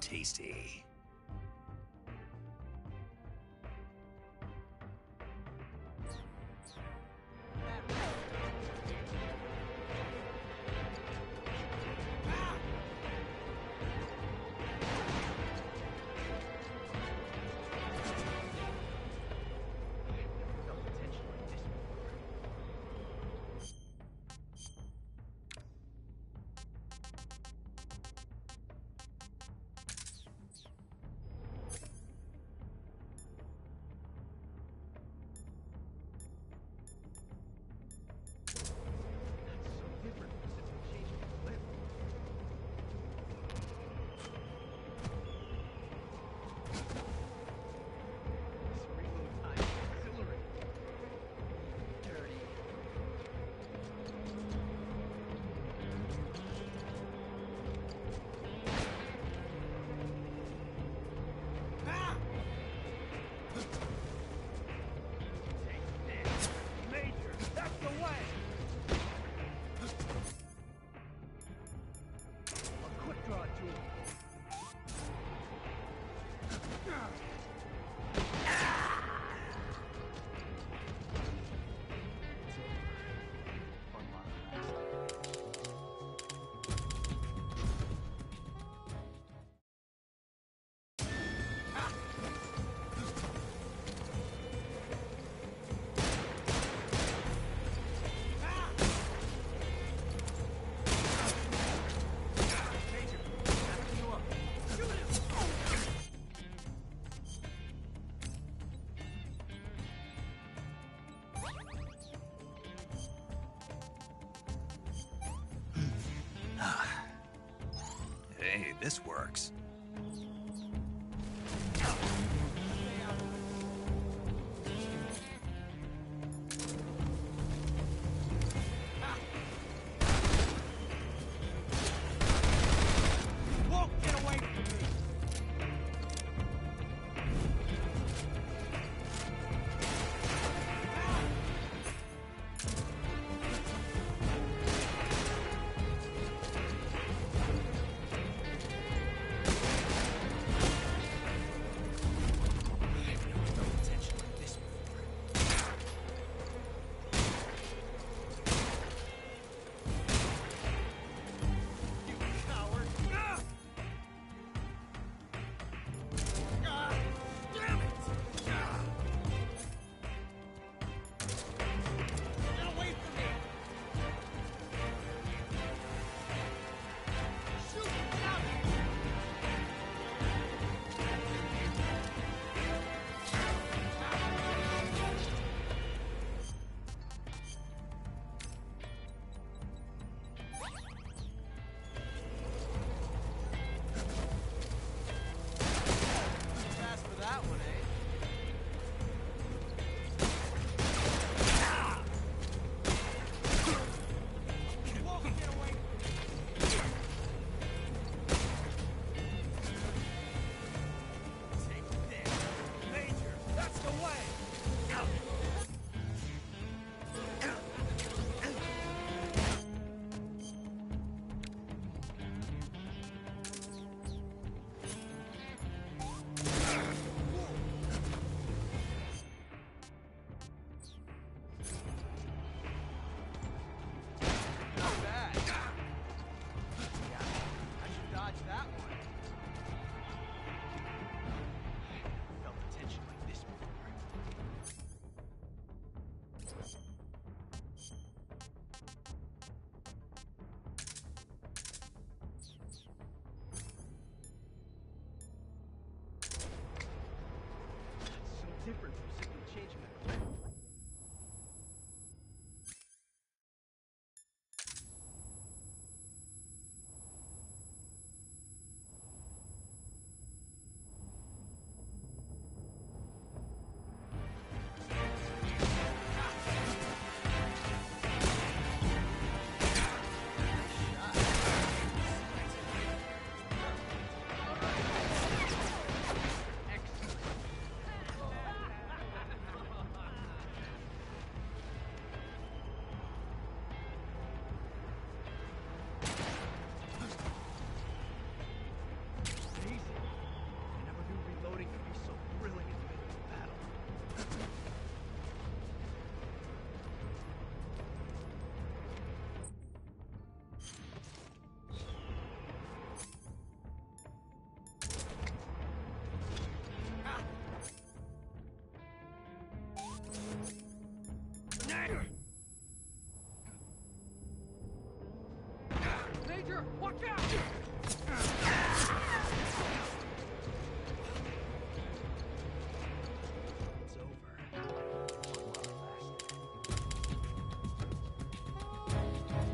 tasty. Hey, this works.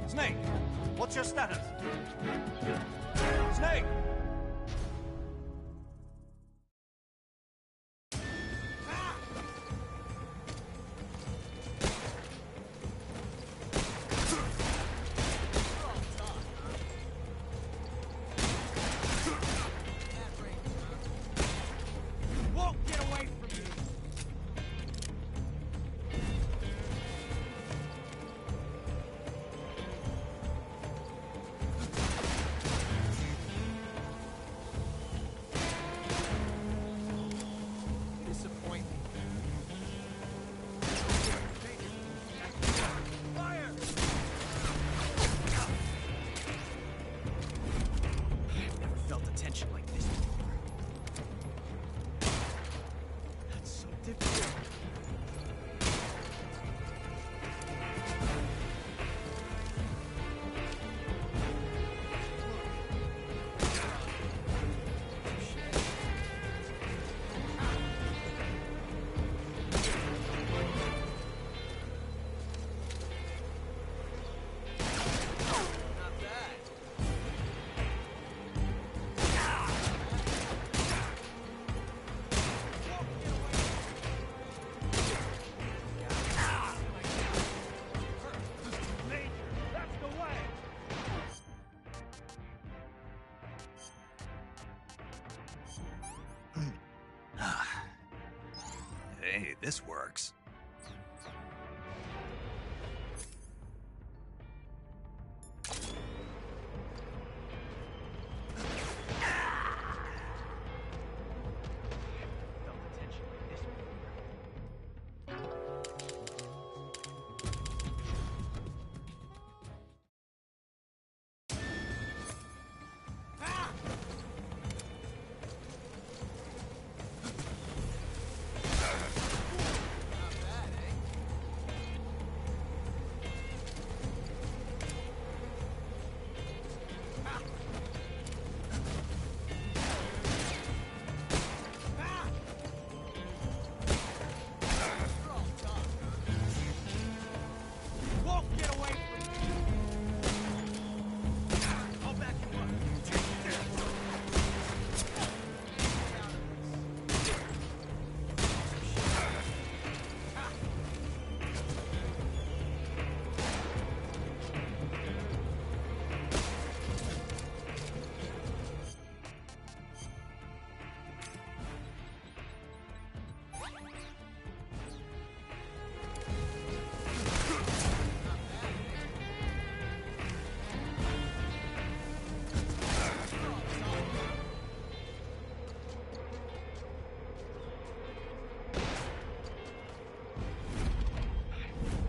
Snake, what's your status? Snake! Won't get away from me! Disappointing. Fire! I've never felt a tension like this before. That's so difficult. Not bad. Major, that's the way! Hey, this works. Felt the tension like this before. Won't get away from me! I'll back you up.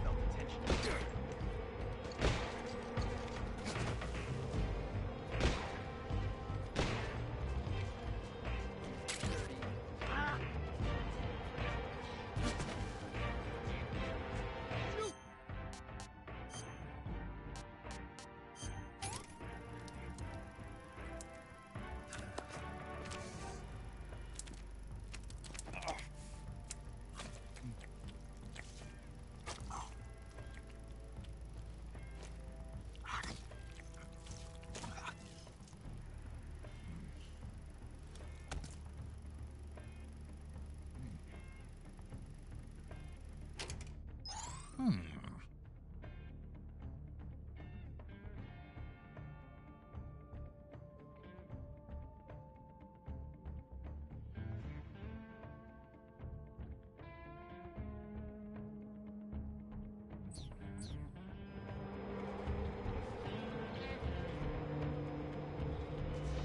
Felt the tension.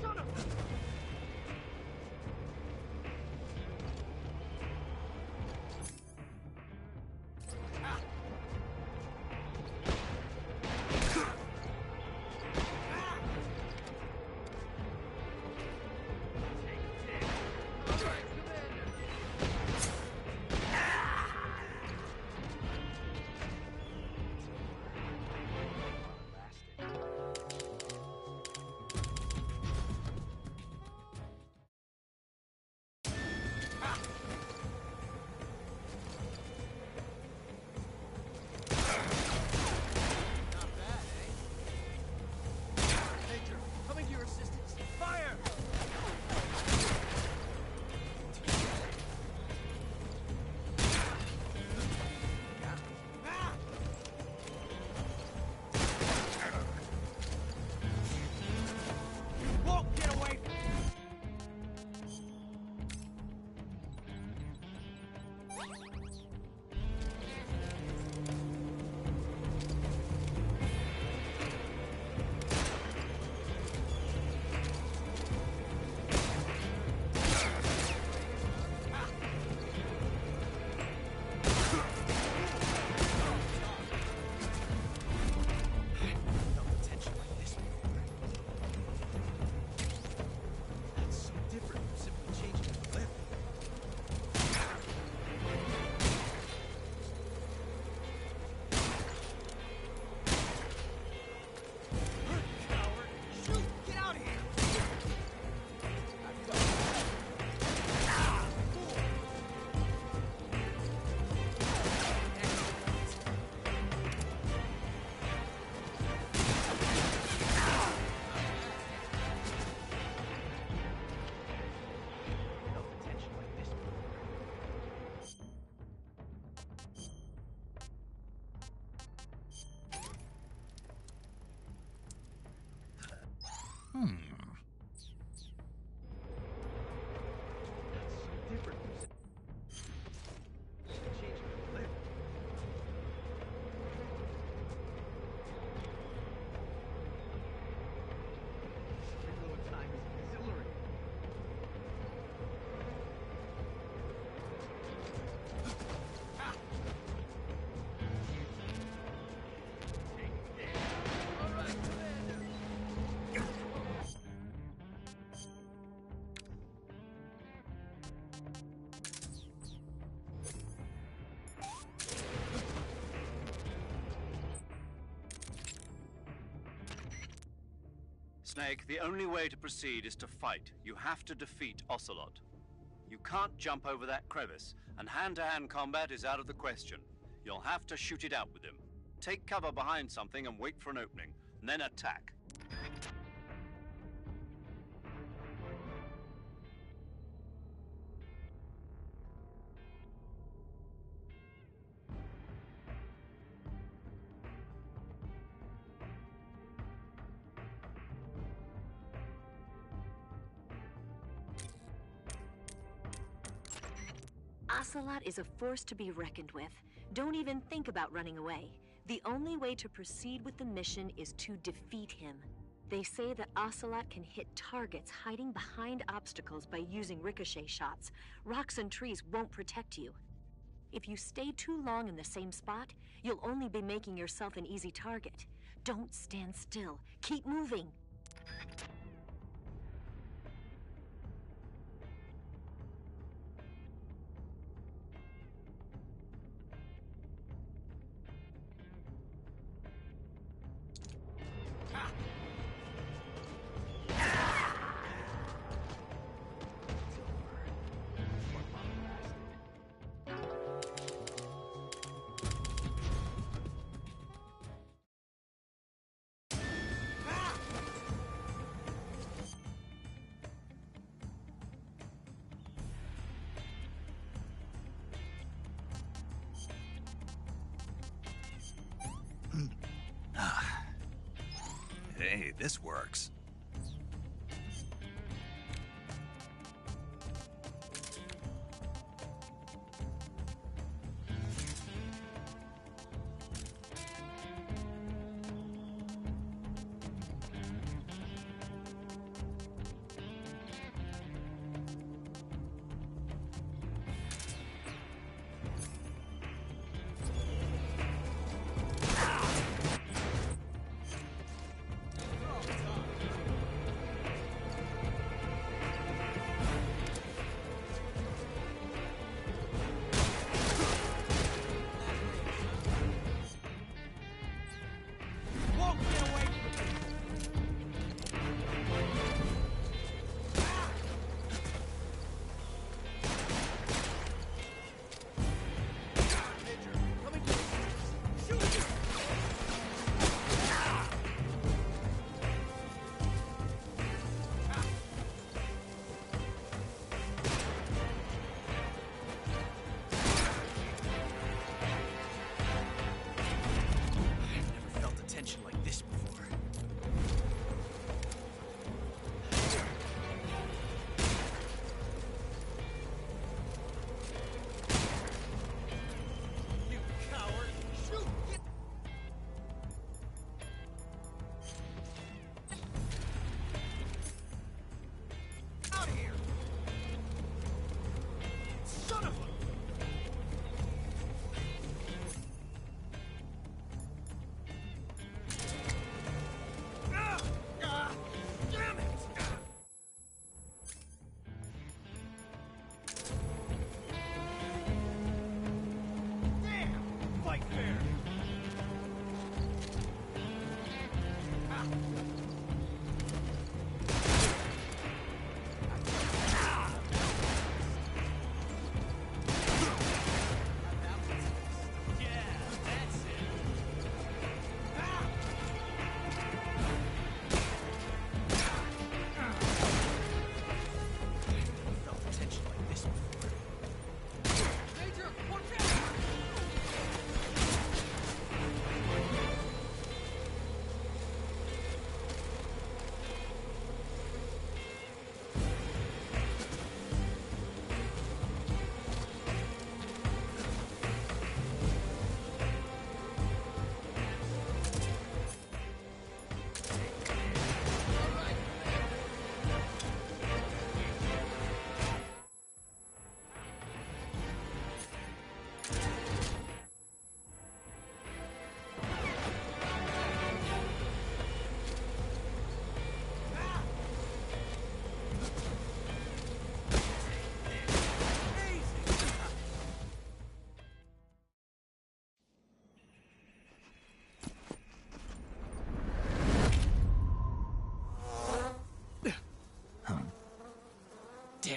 Son of a... Snake, the only way to proceed is to fight. You have to defeat Ocelot. You can't jump over that crevice, and hand-to-hand combat is out of the question. You'll have to shoot it out with him. Take cover behind something and wait for an opening, and then attack. Ocelot is a force to be reckoned with. Don't even think about running away. The only way to proceed with the mission is to defeat him. They say that Ocelot can hit targets hiding behind obstacles by using ricochet shots. Rocks and trees won't protect you. If you stay too long in the same spot, you'll only be making yourself an easy target. Don't stand still. Keep moving. Hey, this works.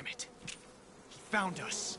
Damn it. He found us.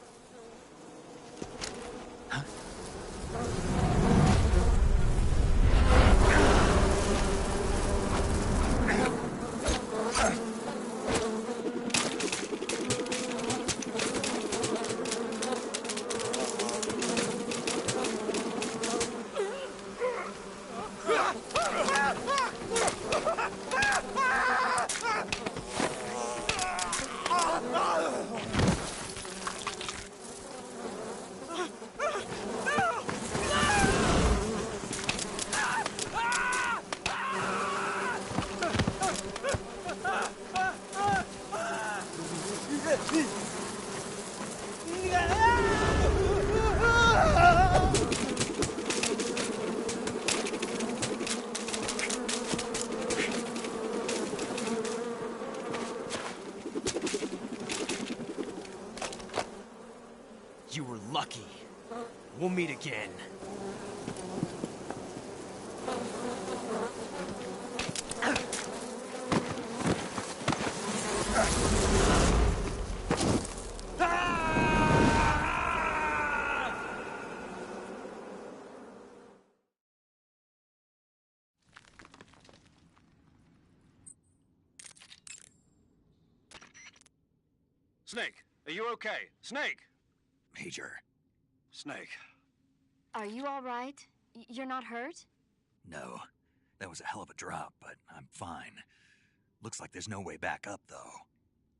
You were lucky. We'll meet again. Snake, are you okay? Snake! Major. Snake. Are you all right? You're not hurt? No. That was a hell of a drop, but I'm fine. Looks like there's no way back up, though.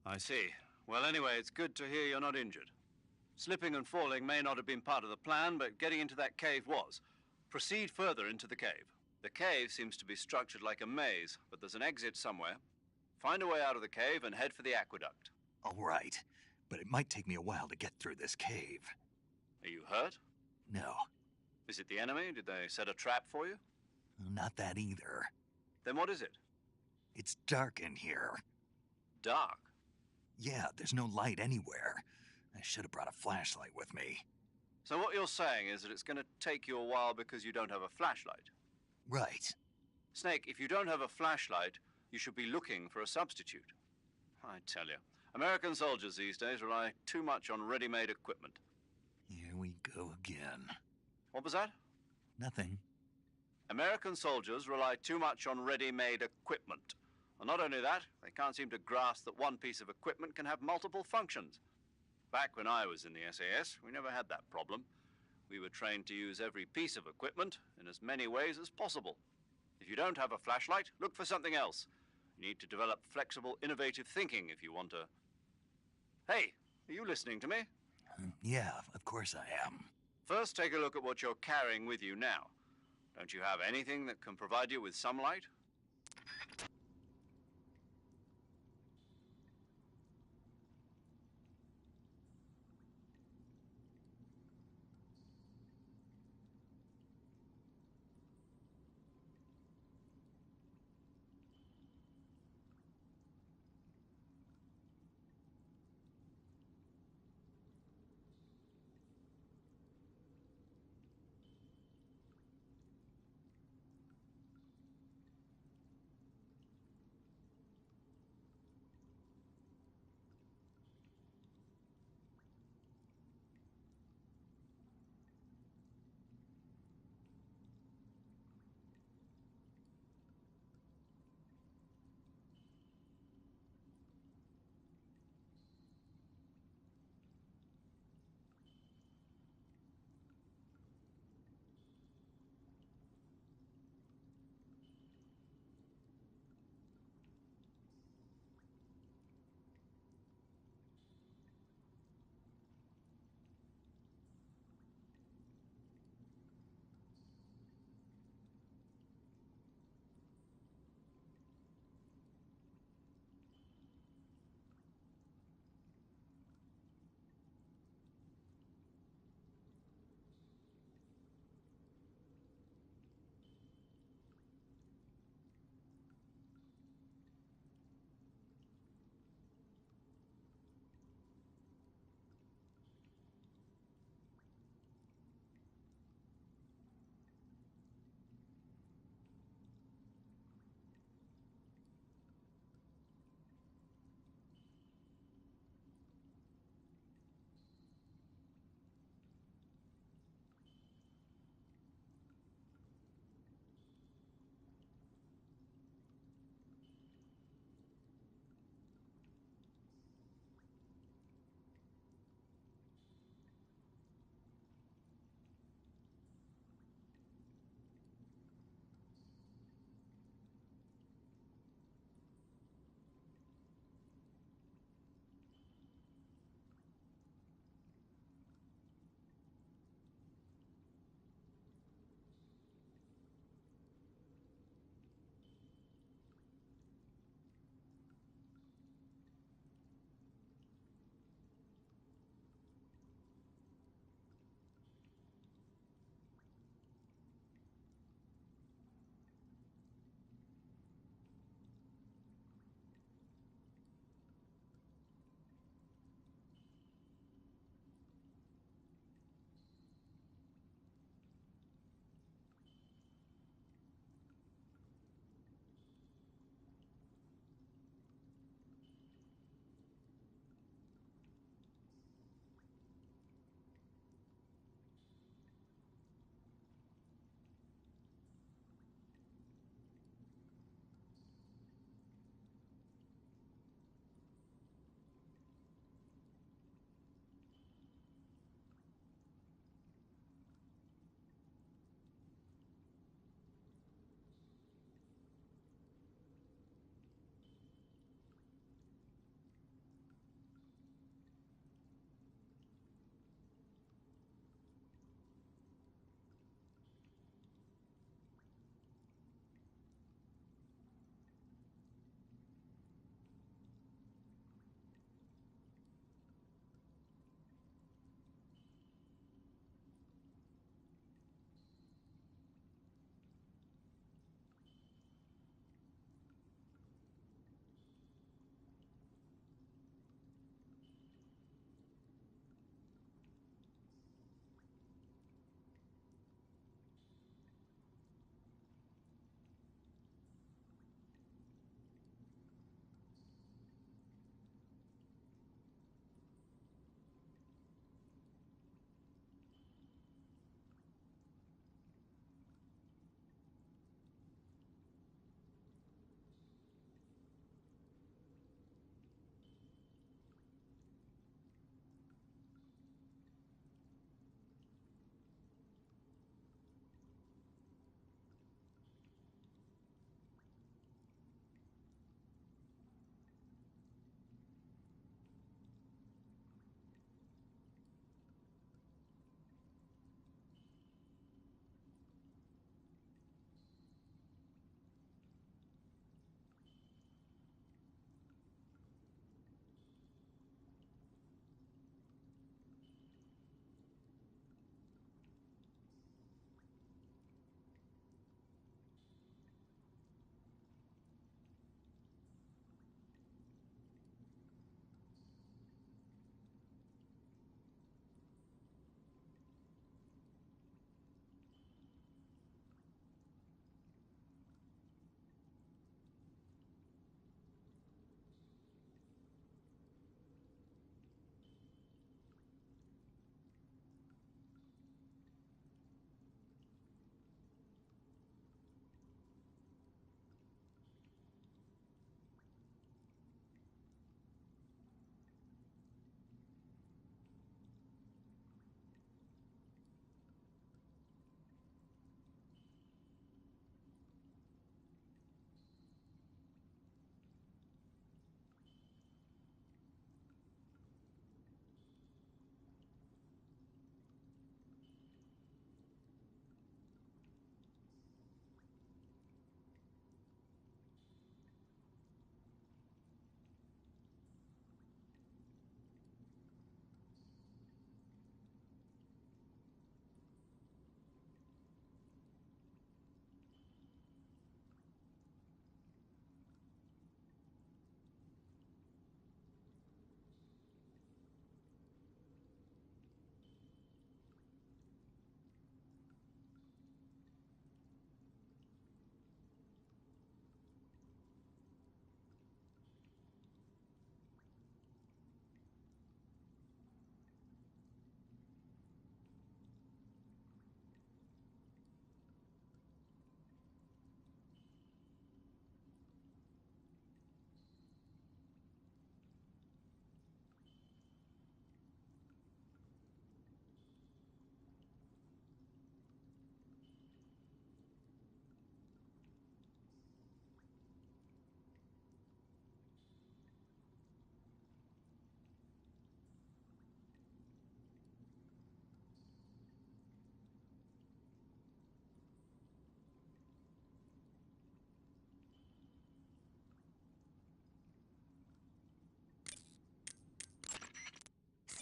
I see. Well, anyway, it's good to hear you're not injured. Slipping and falling may not have been part of the plan, but getting into that cave was. Proceed further into the cave. The cave seems to be structured like a maze, but there's an exit somewhere. Find a way out of the cave and head for the aqueduct. All right, but it might take me a while to get through this cave. Are you hurt? No, Is it the enemy? Did they set a trap for you? not that either. Then what is it? It's dark in here. Dark? Yeah, there's no light anywhere. I should have brought a flashlight with me. So what you're saying is that it's going to take you a while because you don't have a flashlight? Right. Snake, if you don't have a flashlight, you should be looking for a substitute. I tell you, American soldiers these days rely too much on ready-made equipment. Here we go again. What was that? Nothing. American soldiers rely too much on ready-made equipment. And not only that, they can't seem to grasp that one piece of equipment can have multiple functions. Back when I was in the SAS, we never had that problem. We were trained to use every piece of equipment in as many ways as possible. If you don't have a flashlight, look for something else. You need to develop flexible, innovative thinking if you want to... Hey, are you listening to me? Yeah, of course I am. First, take a look at what you're carrying with you now. Don't you have anything that can provide you with some light?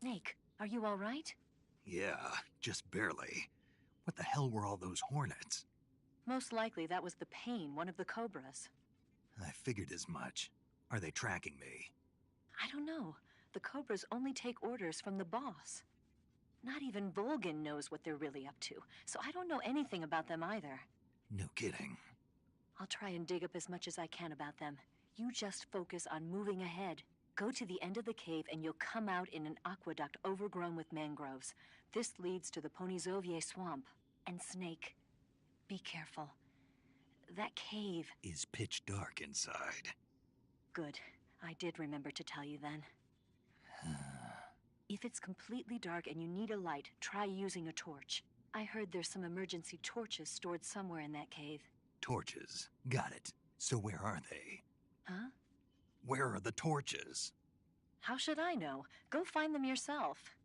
Snake, are you all right? Yeah, just barely. What the hell were all those hornets? Most likely that was the Pain, one of the Cobras. I figured as much. Are they tracking me? I don't know. The Cobras only take orders from the boss. Not even Volgin knows what they're really up to, so I don't know anything about them either. No kidding. I'll try and dig up as much as I can about them. You just focus on moving ahead. Go to the end of the cave and you'll come out in an aqueduct overgrown with mangroves. This leads to the Ponizovye swamp. And Snake, be careful. That cave is pitch dark inside. Good. I did remember to tell you then. If it's completely dark and you need a light, try using a torch. I heard there's some emergency torches stored somewhere in that cave. Torches. Got it. So where are they? Huh? Where are the torches? How should I know? Go find them yourself.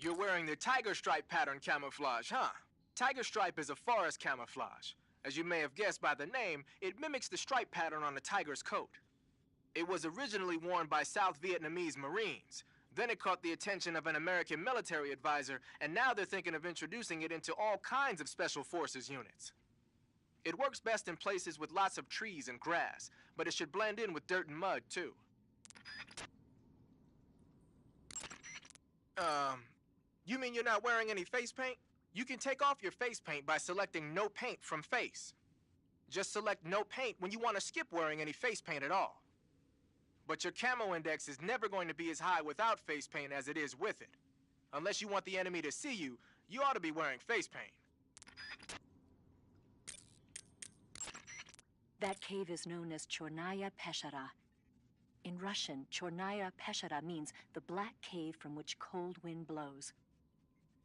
You're wearing the tiger stripe pattern camouflage, huh? Tiger stripe is a forest camouflage. As you may have guessed by the name, it mimics the stripe pattern on a tiger's coat. It was originally worn by South Vietnamese Marines. Then it caught the attention of an American military advisor, and now they're thinking of introducing it into all kinds of special forces units. It works best in places with lots of trees and grass, but it should blend in with dirt and mud, too. You mean you're not wearing any face paint? You can take off your face paint by selecting No Paint from Face. Just select No Paint when you want to skip wearing any face paint at all. But your camo index is never going to be as high without face paint as it is with it. Unless you want the enemy to see you, you ought to be wearing face paint. That cave is known as Chornaya Peshara. In Russian, Chornaya Peshara means the black cave from which cold wind blows.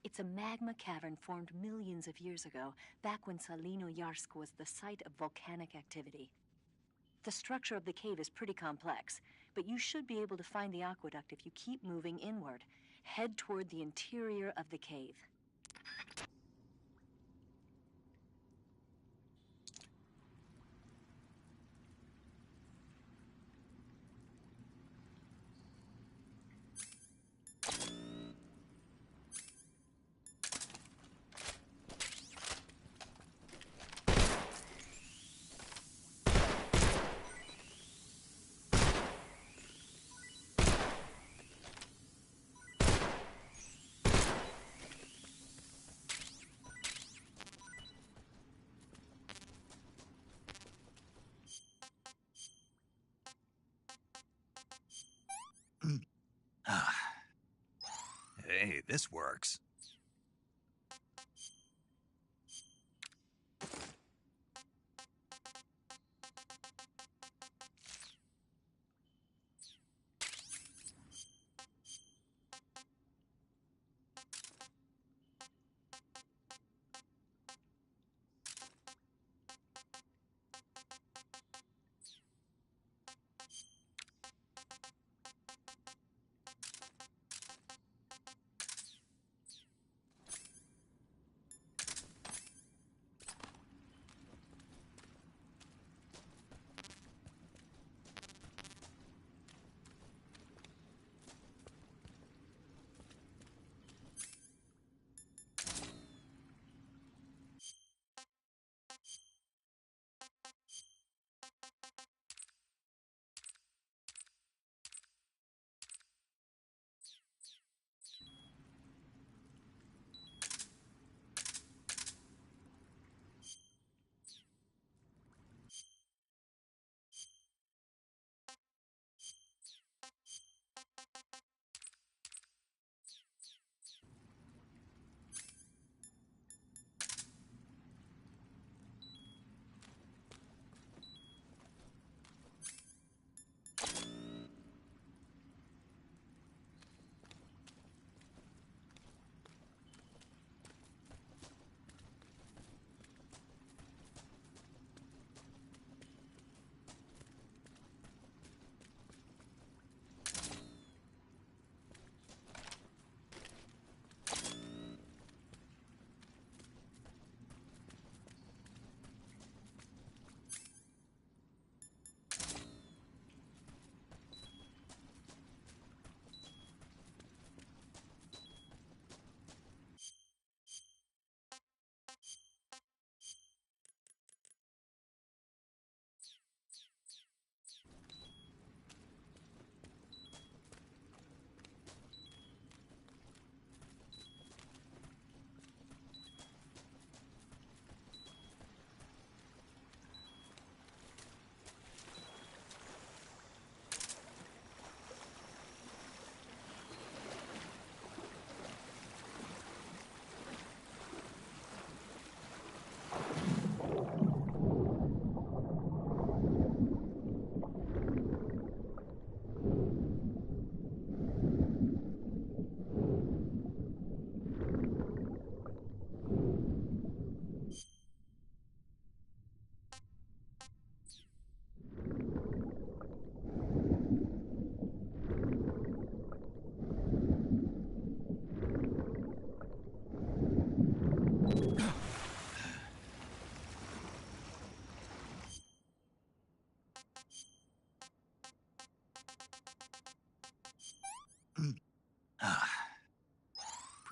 It's a magma cavern formed millions of years ago, back when Salinoyarsk was the site of volcanic activity. The structure of the cave is pretty complex, but you should be able to find the aqueduct if you keep moving inward. Head toward the interior of the cave. Hey, this works.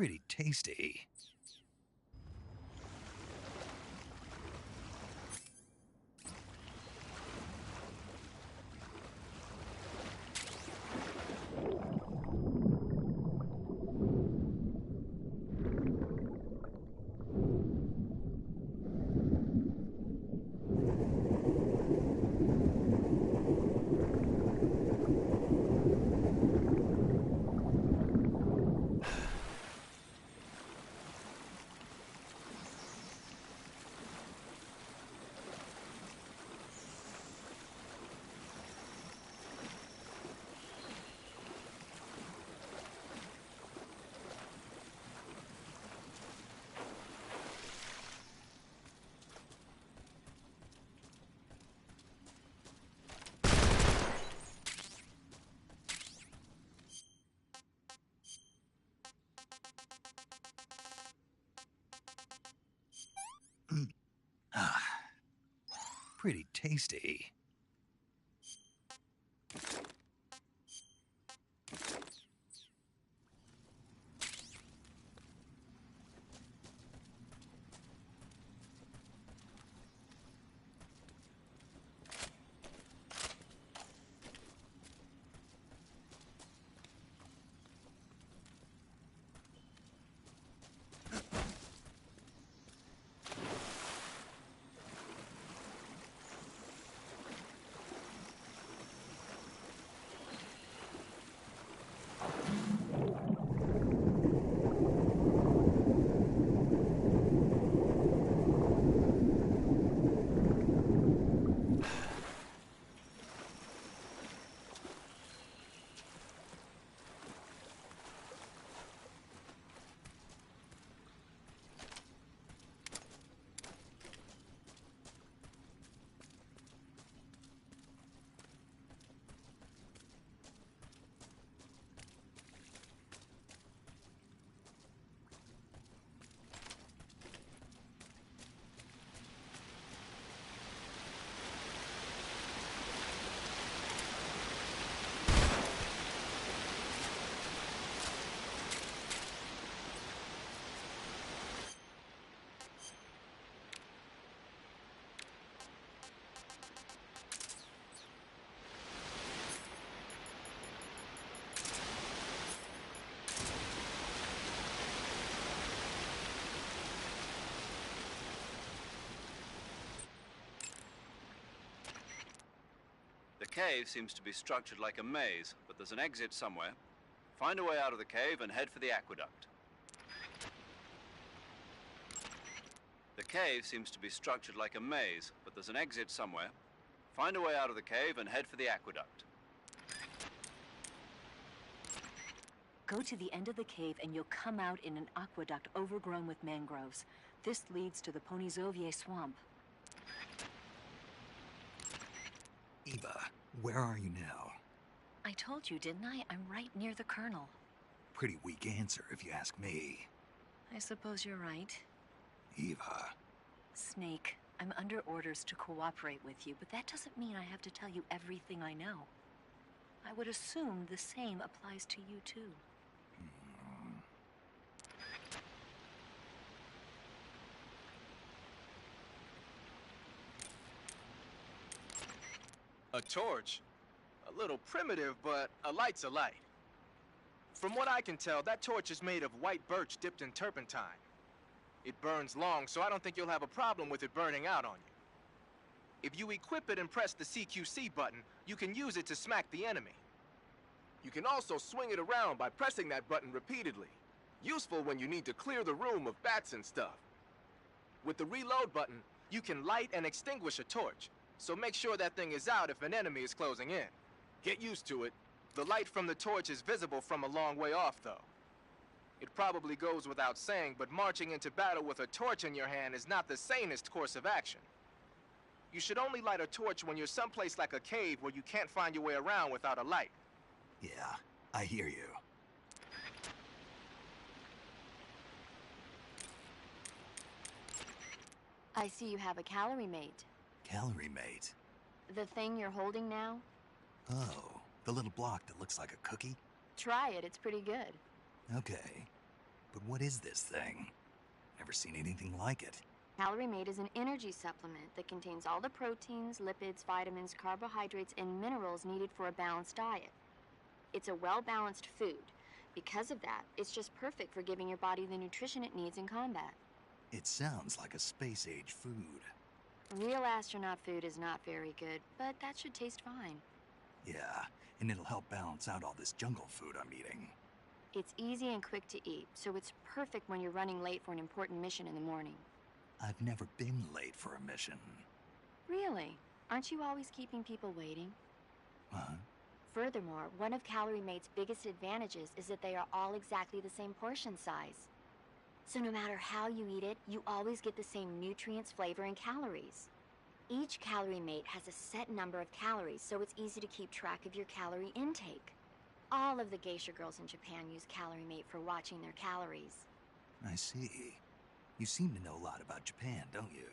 Pretty tasty. Pretty tasty. The cave seems to be structured like a maze, but there's an exit somewhere. Find a way out of the cave and head for the aqueduct. The cave seems to be structured like a maze, but there's an exit somewhere. Find a way out of the cave and head for the aqueduct. Go to the end of the cave and you'll come out in an aqueduct overgrown with mangroves. This leads to the Ponizovye swamp. Eva, where are you now? I told you, didn't I? I'm right near the Colonel. Pretty weak answer, if you ask me. I suppose you're right. Eva. Snake, I'm under orders to cooperate with you, but that doesn't mean I have to tell you everything I know. I would assume the same applies to you, too. A torch? A little primitive, but a light's a light. From what I can tell, that torch is made of white birch dipped in turpentine. It burns long, so I don't think you'll have a problem with it burning out on you. If you equip it and press the CQC button, you can use it to smack the enemy. You can also swing it around by pressing that button repeatedly. Useful when you need to clear the room of bats and stuff. With the reload button, you can light and extinguish a torch, so make sure that thing is out if an enemy is closing in. Get used to it. The light from the torch is visible from a long way off, though. It probably goes without saying, but marching into battle with a torch in your hand is not the sanest course of action. You should only light a torch when you're someplace like a cave where you can't find your way around without a light. Yeah, I hear you. I see you have a calorie mate. Calorie mate? The thing you're holding now? Oh, the little block that looks like a cookie? Try it, it's pretty good. Okay. But what is this thing? Never seen anything like it. Calorie Mate is an energy supplement that contains all the proteins, lipids, vitamins, carbohydrates, and minerals needed for a balanced diet. It's a well-balanced food. Because of that, it's just perfect for giving your body the nutrition it needs in combat. It sounds like a space-age food. Real astronaut food is not very good, but that should taste fine. Yeah, and it'll help balance out all this jungle food I'm eating. It's easy and quick to eat, so it's perfect when you're running late for an important mission in the morning. I've never been late for a mission. Really? Aren't you always keeping people waiting? Huh? Furthermore, one of Calorie Mate's biggest advantages is that they are all exactly the same portion size. So no matter how you eat it, you always get the same nutrients, flavor, and calories. Each Calorie Mate has a set number of calories, so it's easy to keep track of your calorie intake. All of the geisha girls in Japan use Calorie Mate for watching their calories. I see. You seem to know a lot about Japan, don't you?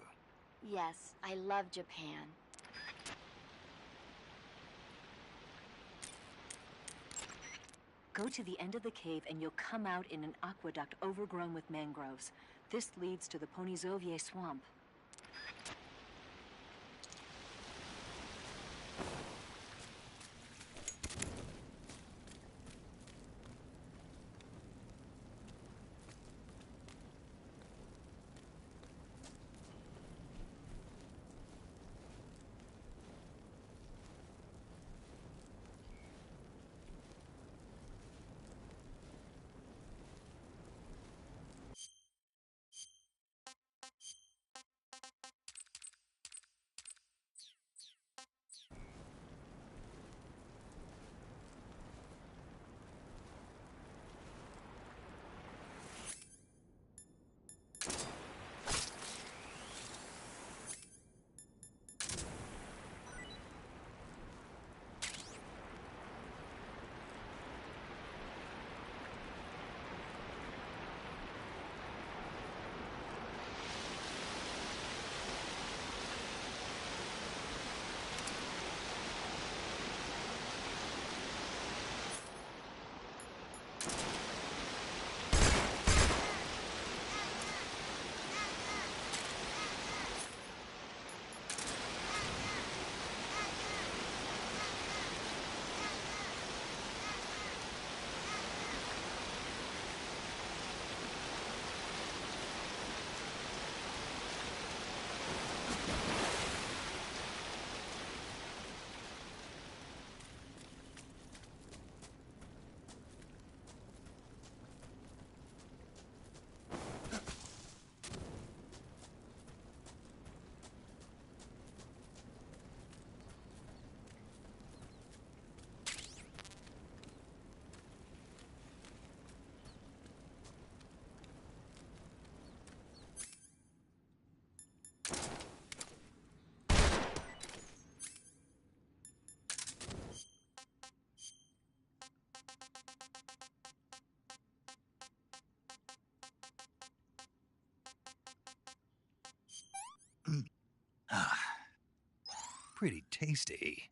Yes, I love Japan. Go to the end of the cave and you'll come out in an aqueduct overgrown with mangroves. This leads to the Ponizovye swamp. Pretty tasty.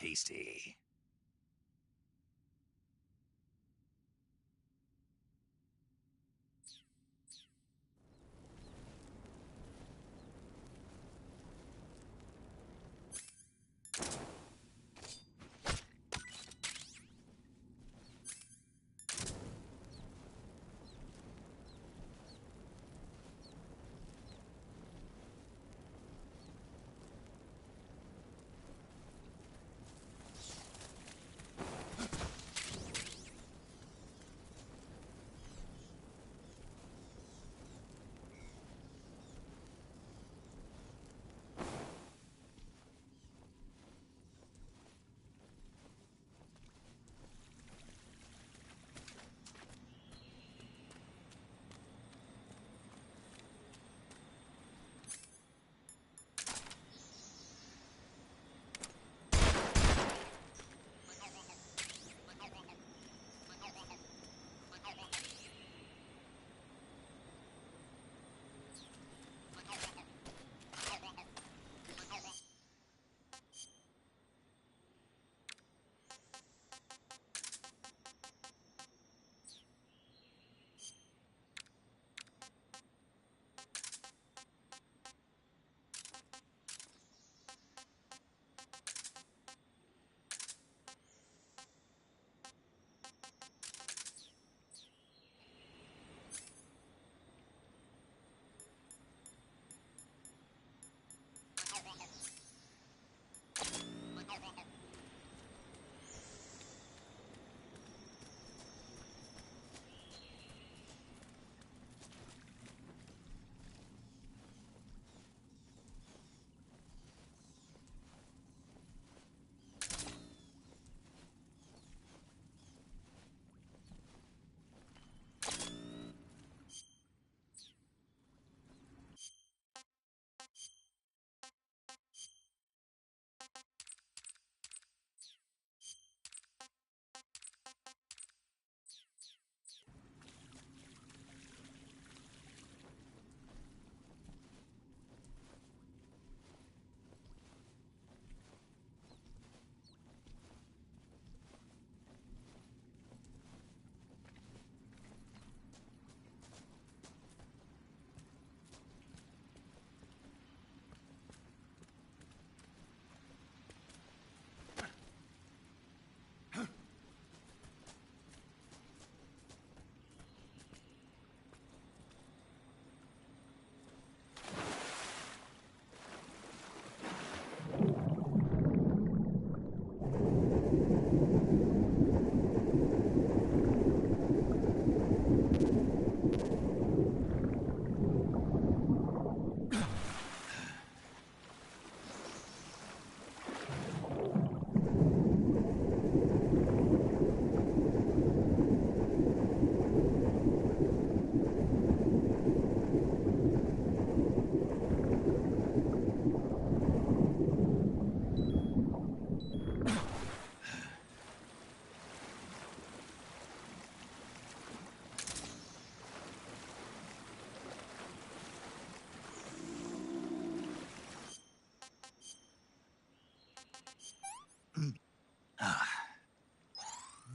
tasty.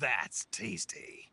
That's tasty.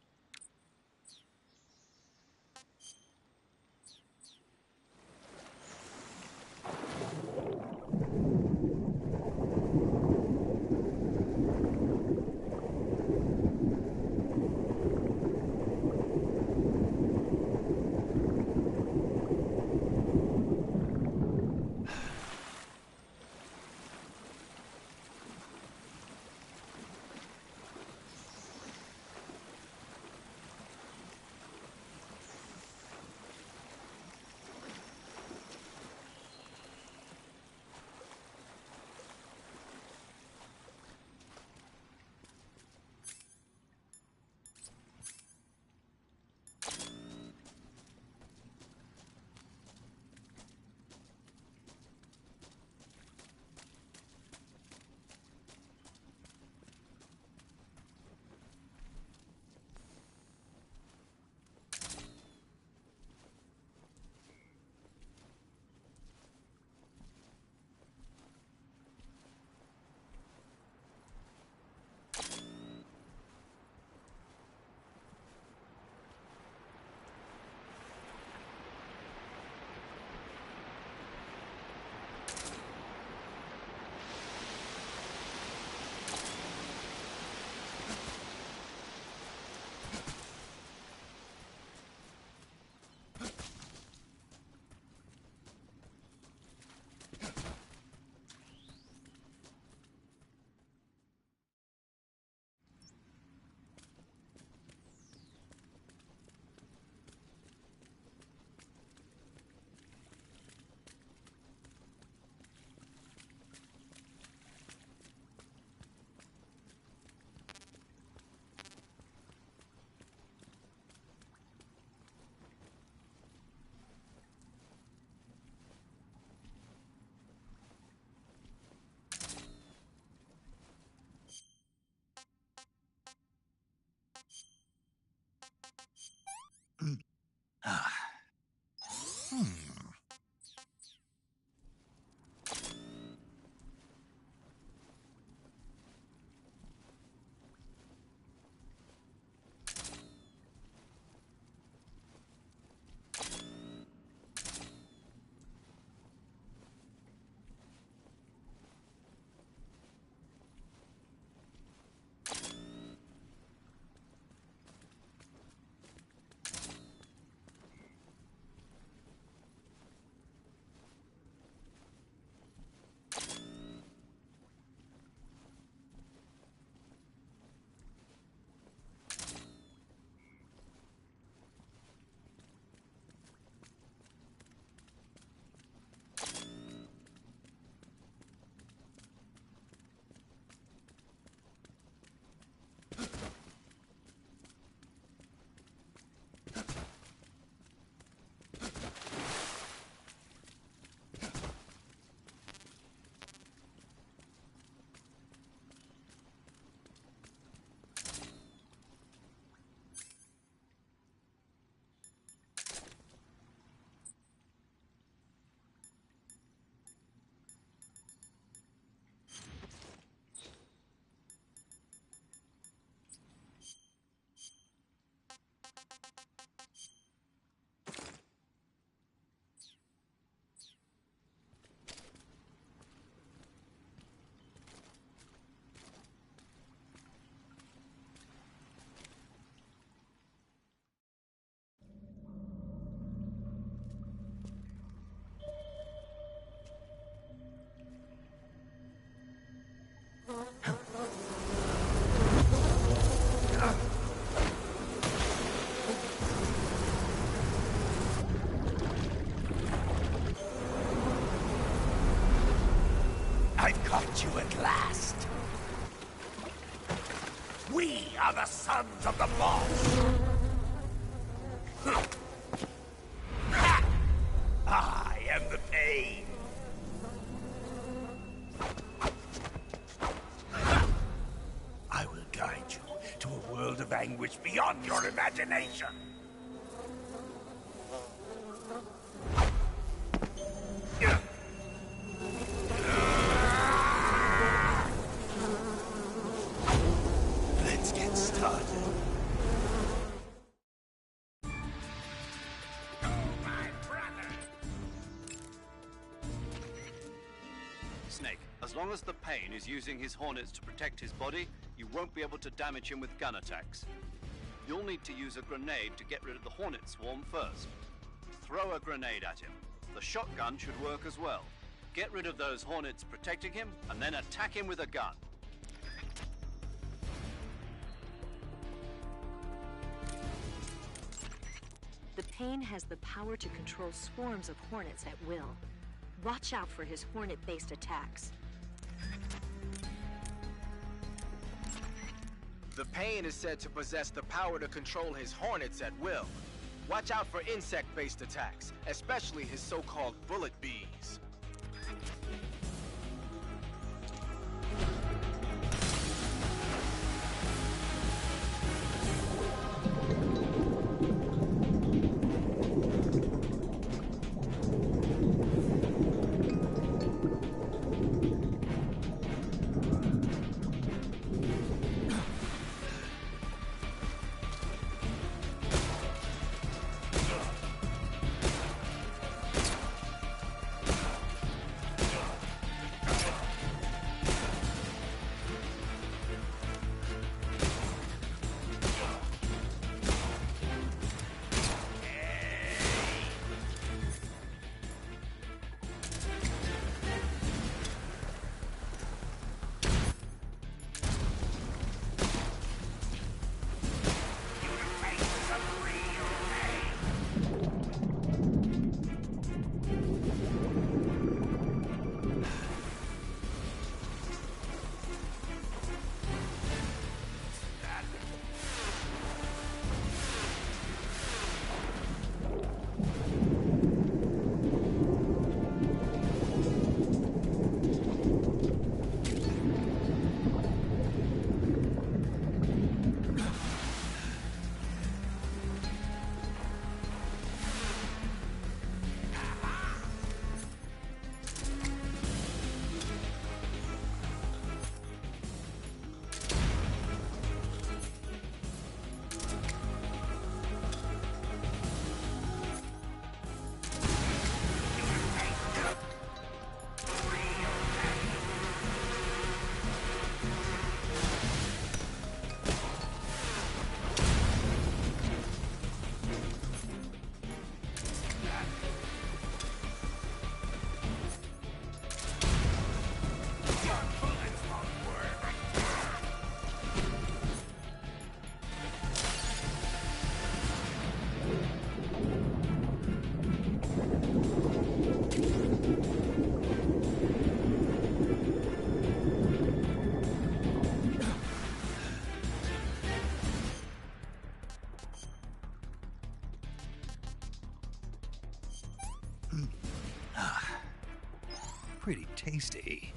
caught you at last. We are the sons of the boss. I am the pain. I will guide you to a world of anguish beyond your imagination. Let's get started. Snake, as long as the Pain is using his Hornets to protect his body, you won't be able to damage him with gun attacks. You'll need to use a grenade to get rid of the Hornet swarm first. Throw a grenade at him. The shotgun should work as well. Get rid of those Hornets protecting him, and then attack him with a gun. The Pain has the power to control swarms of Hornets at will. Watch out for his Hornet-based attacks. The Pain is said to possess the power to control his Hornets at will. Watch out for insect-based attacks, especially his so-called bullet bees. Pretty tasty.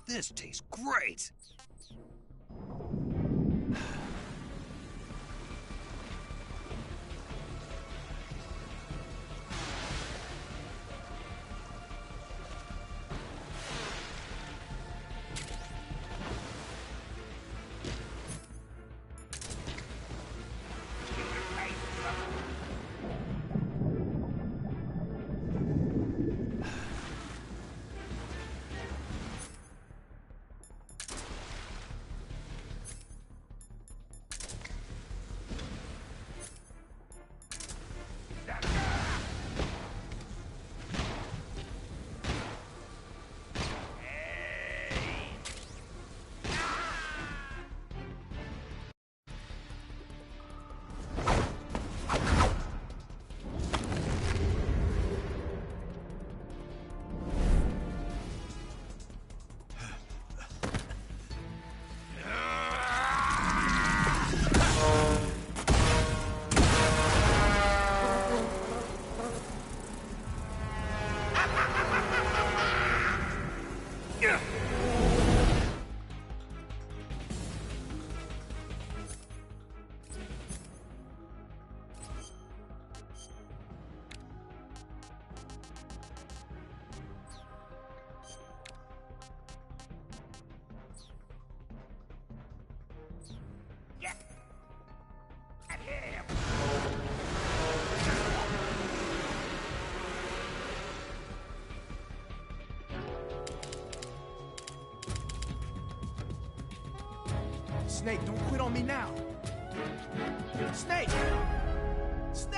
This tastes great! Snake, don't quit on me now. Snake! Snake!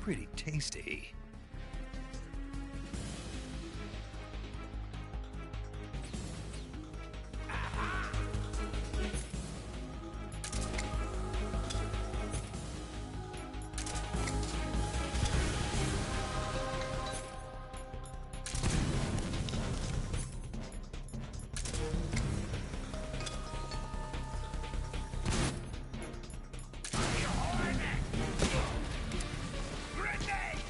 Pretty tasty. Grenade!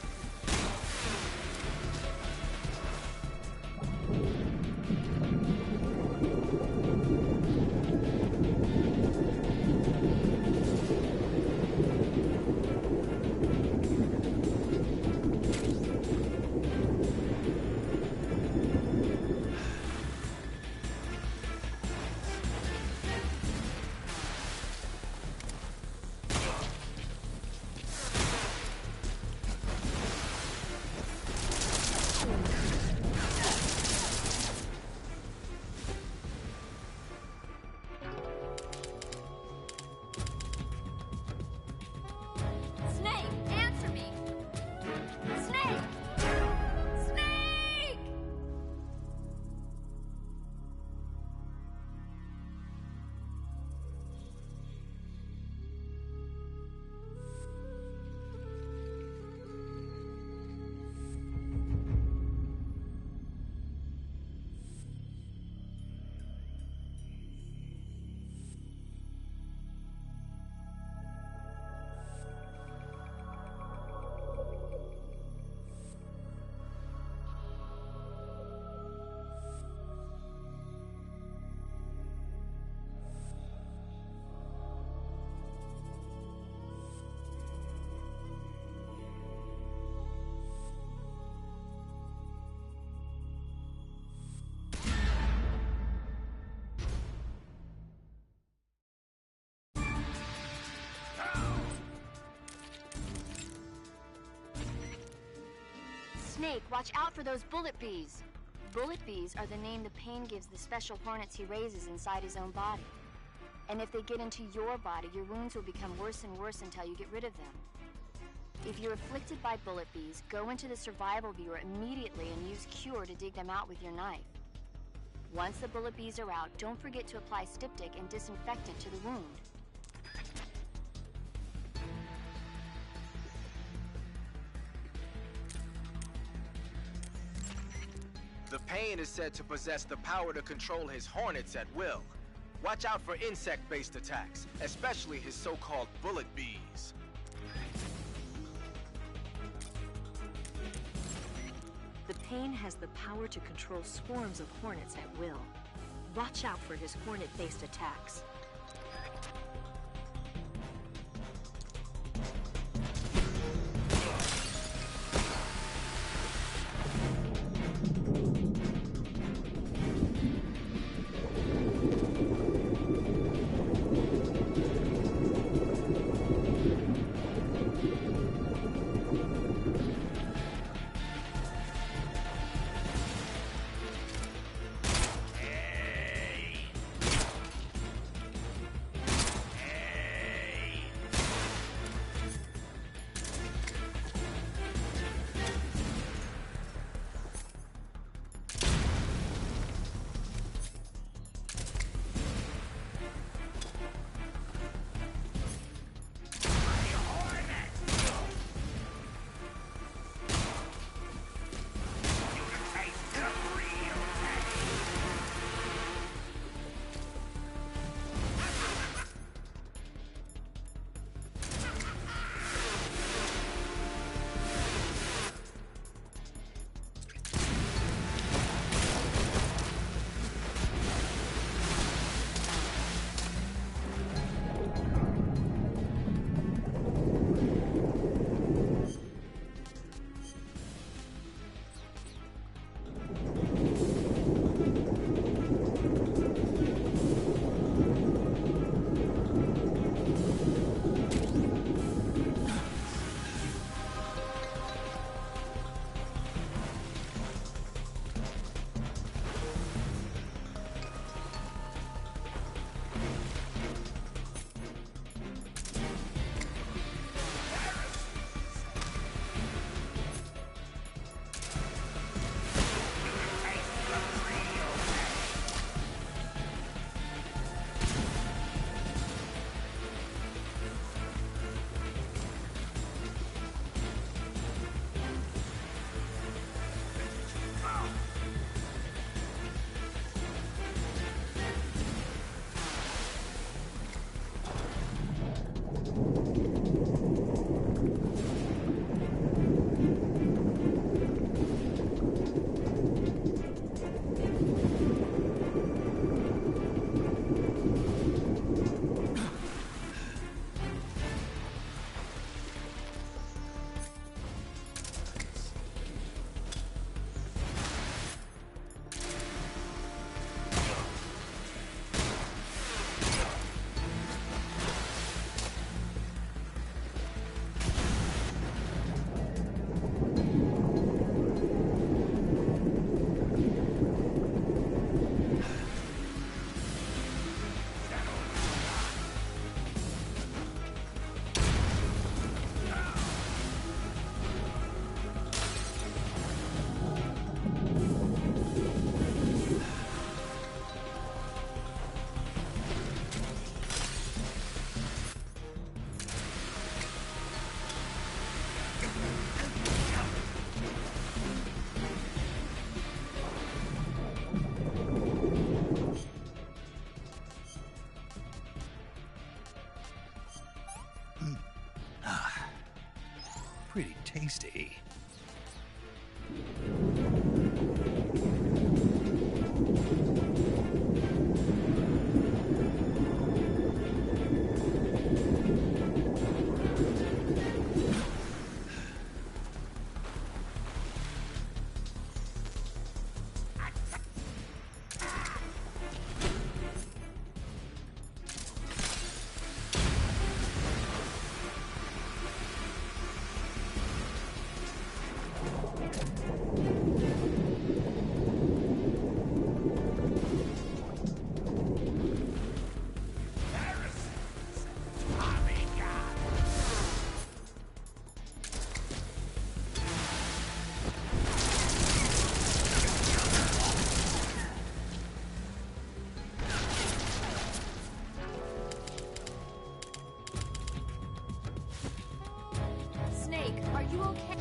Snake, watch out for those bullet bees. Bullet bees are the name the Pain gives the special hornets he raises inside his own body. And if they get into your body, your wounds will become worse and worse until you get rid of them. If you're afflicted by bullet bees, go into the survival viewer immediately and use Cure to dig them out with your knife. Once the bullet bees are out, don't forget to apply styptic and disinfectant to the wound. The Pain is said to possess the power to control his hornets at will. Watch out for insect-based attacks, especially his so-called bullet bees. The Pain has the power to control swarms of hornets at will. Watch out for his hornet-based attacks. Pretty tasty. you okay?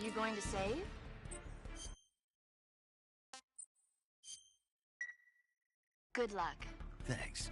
You going to save? Good luck. Thanks.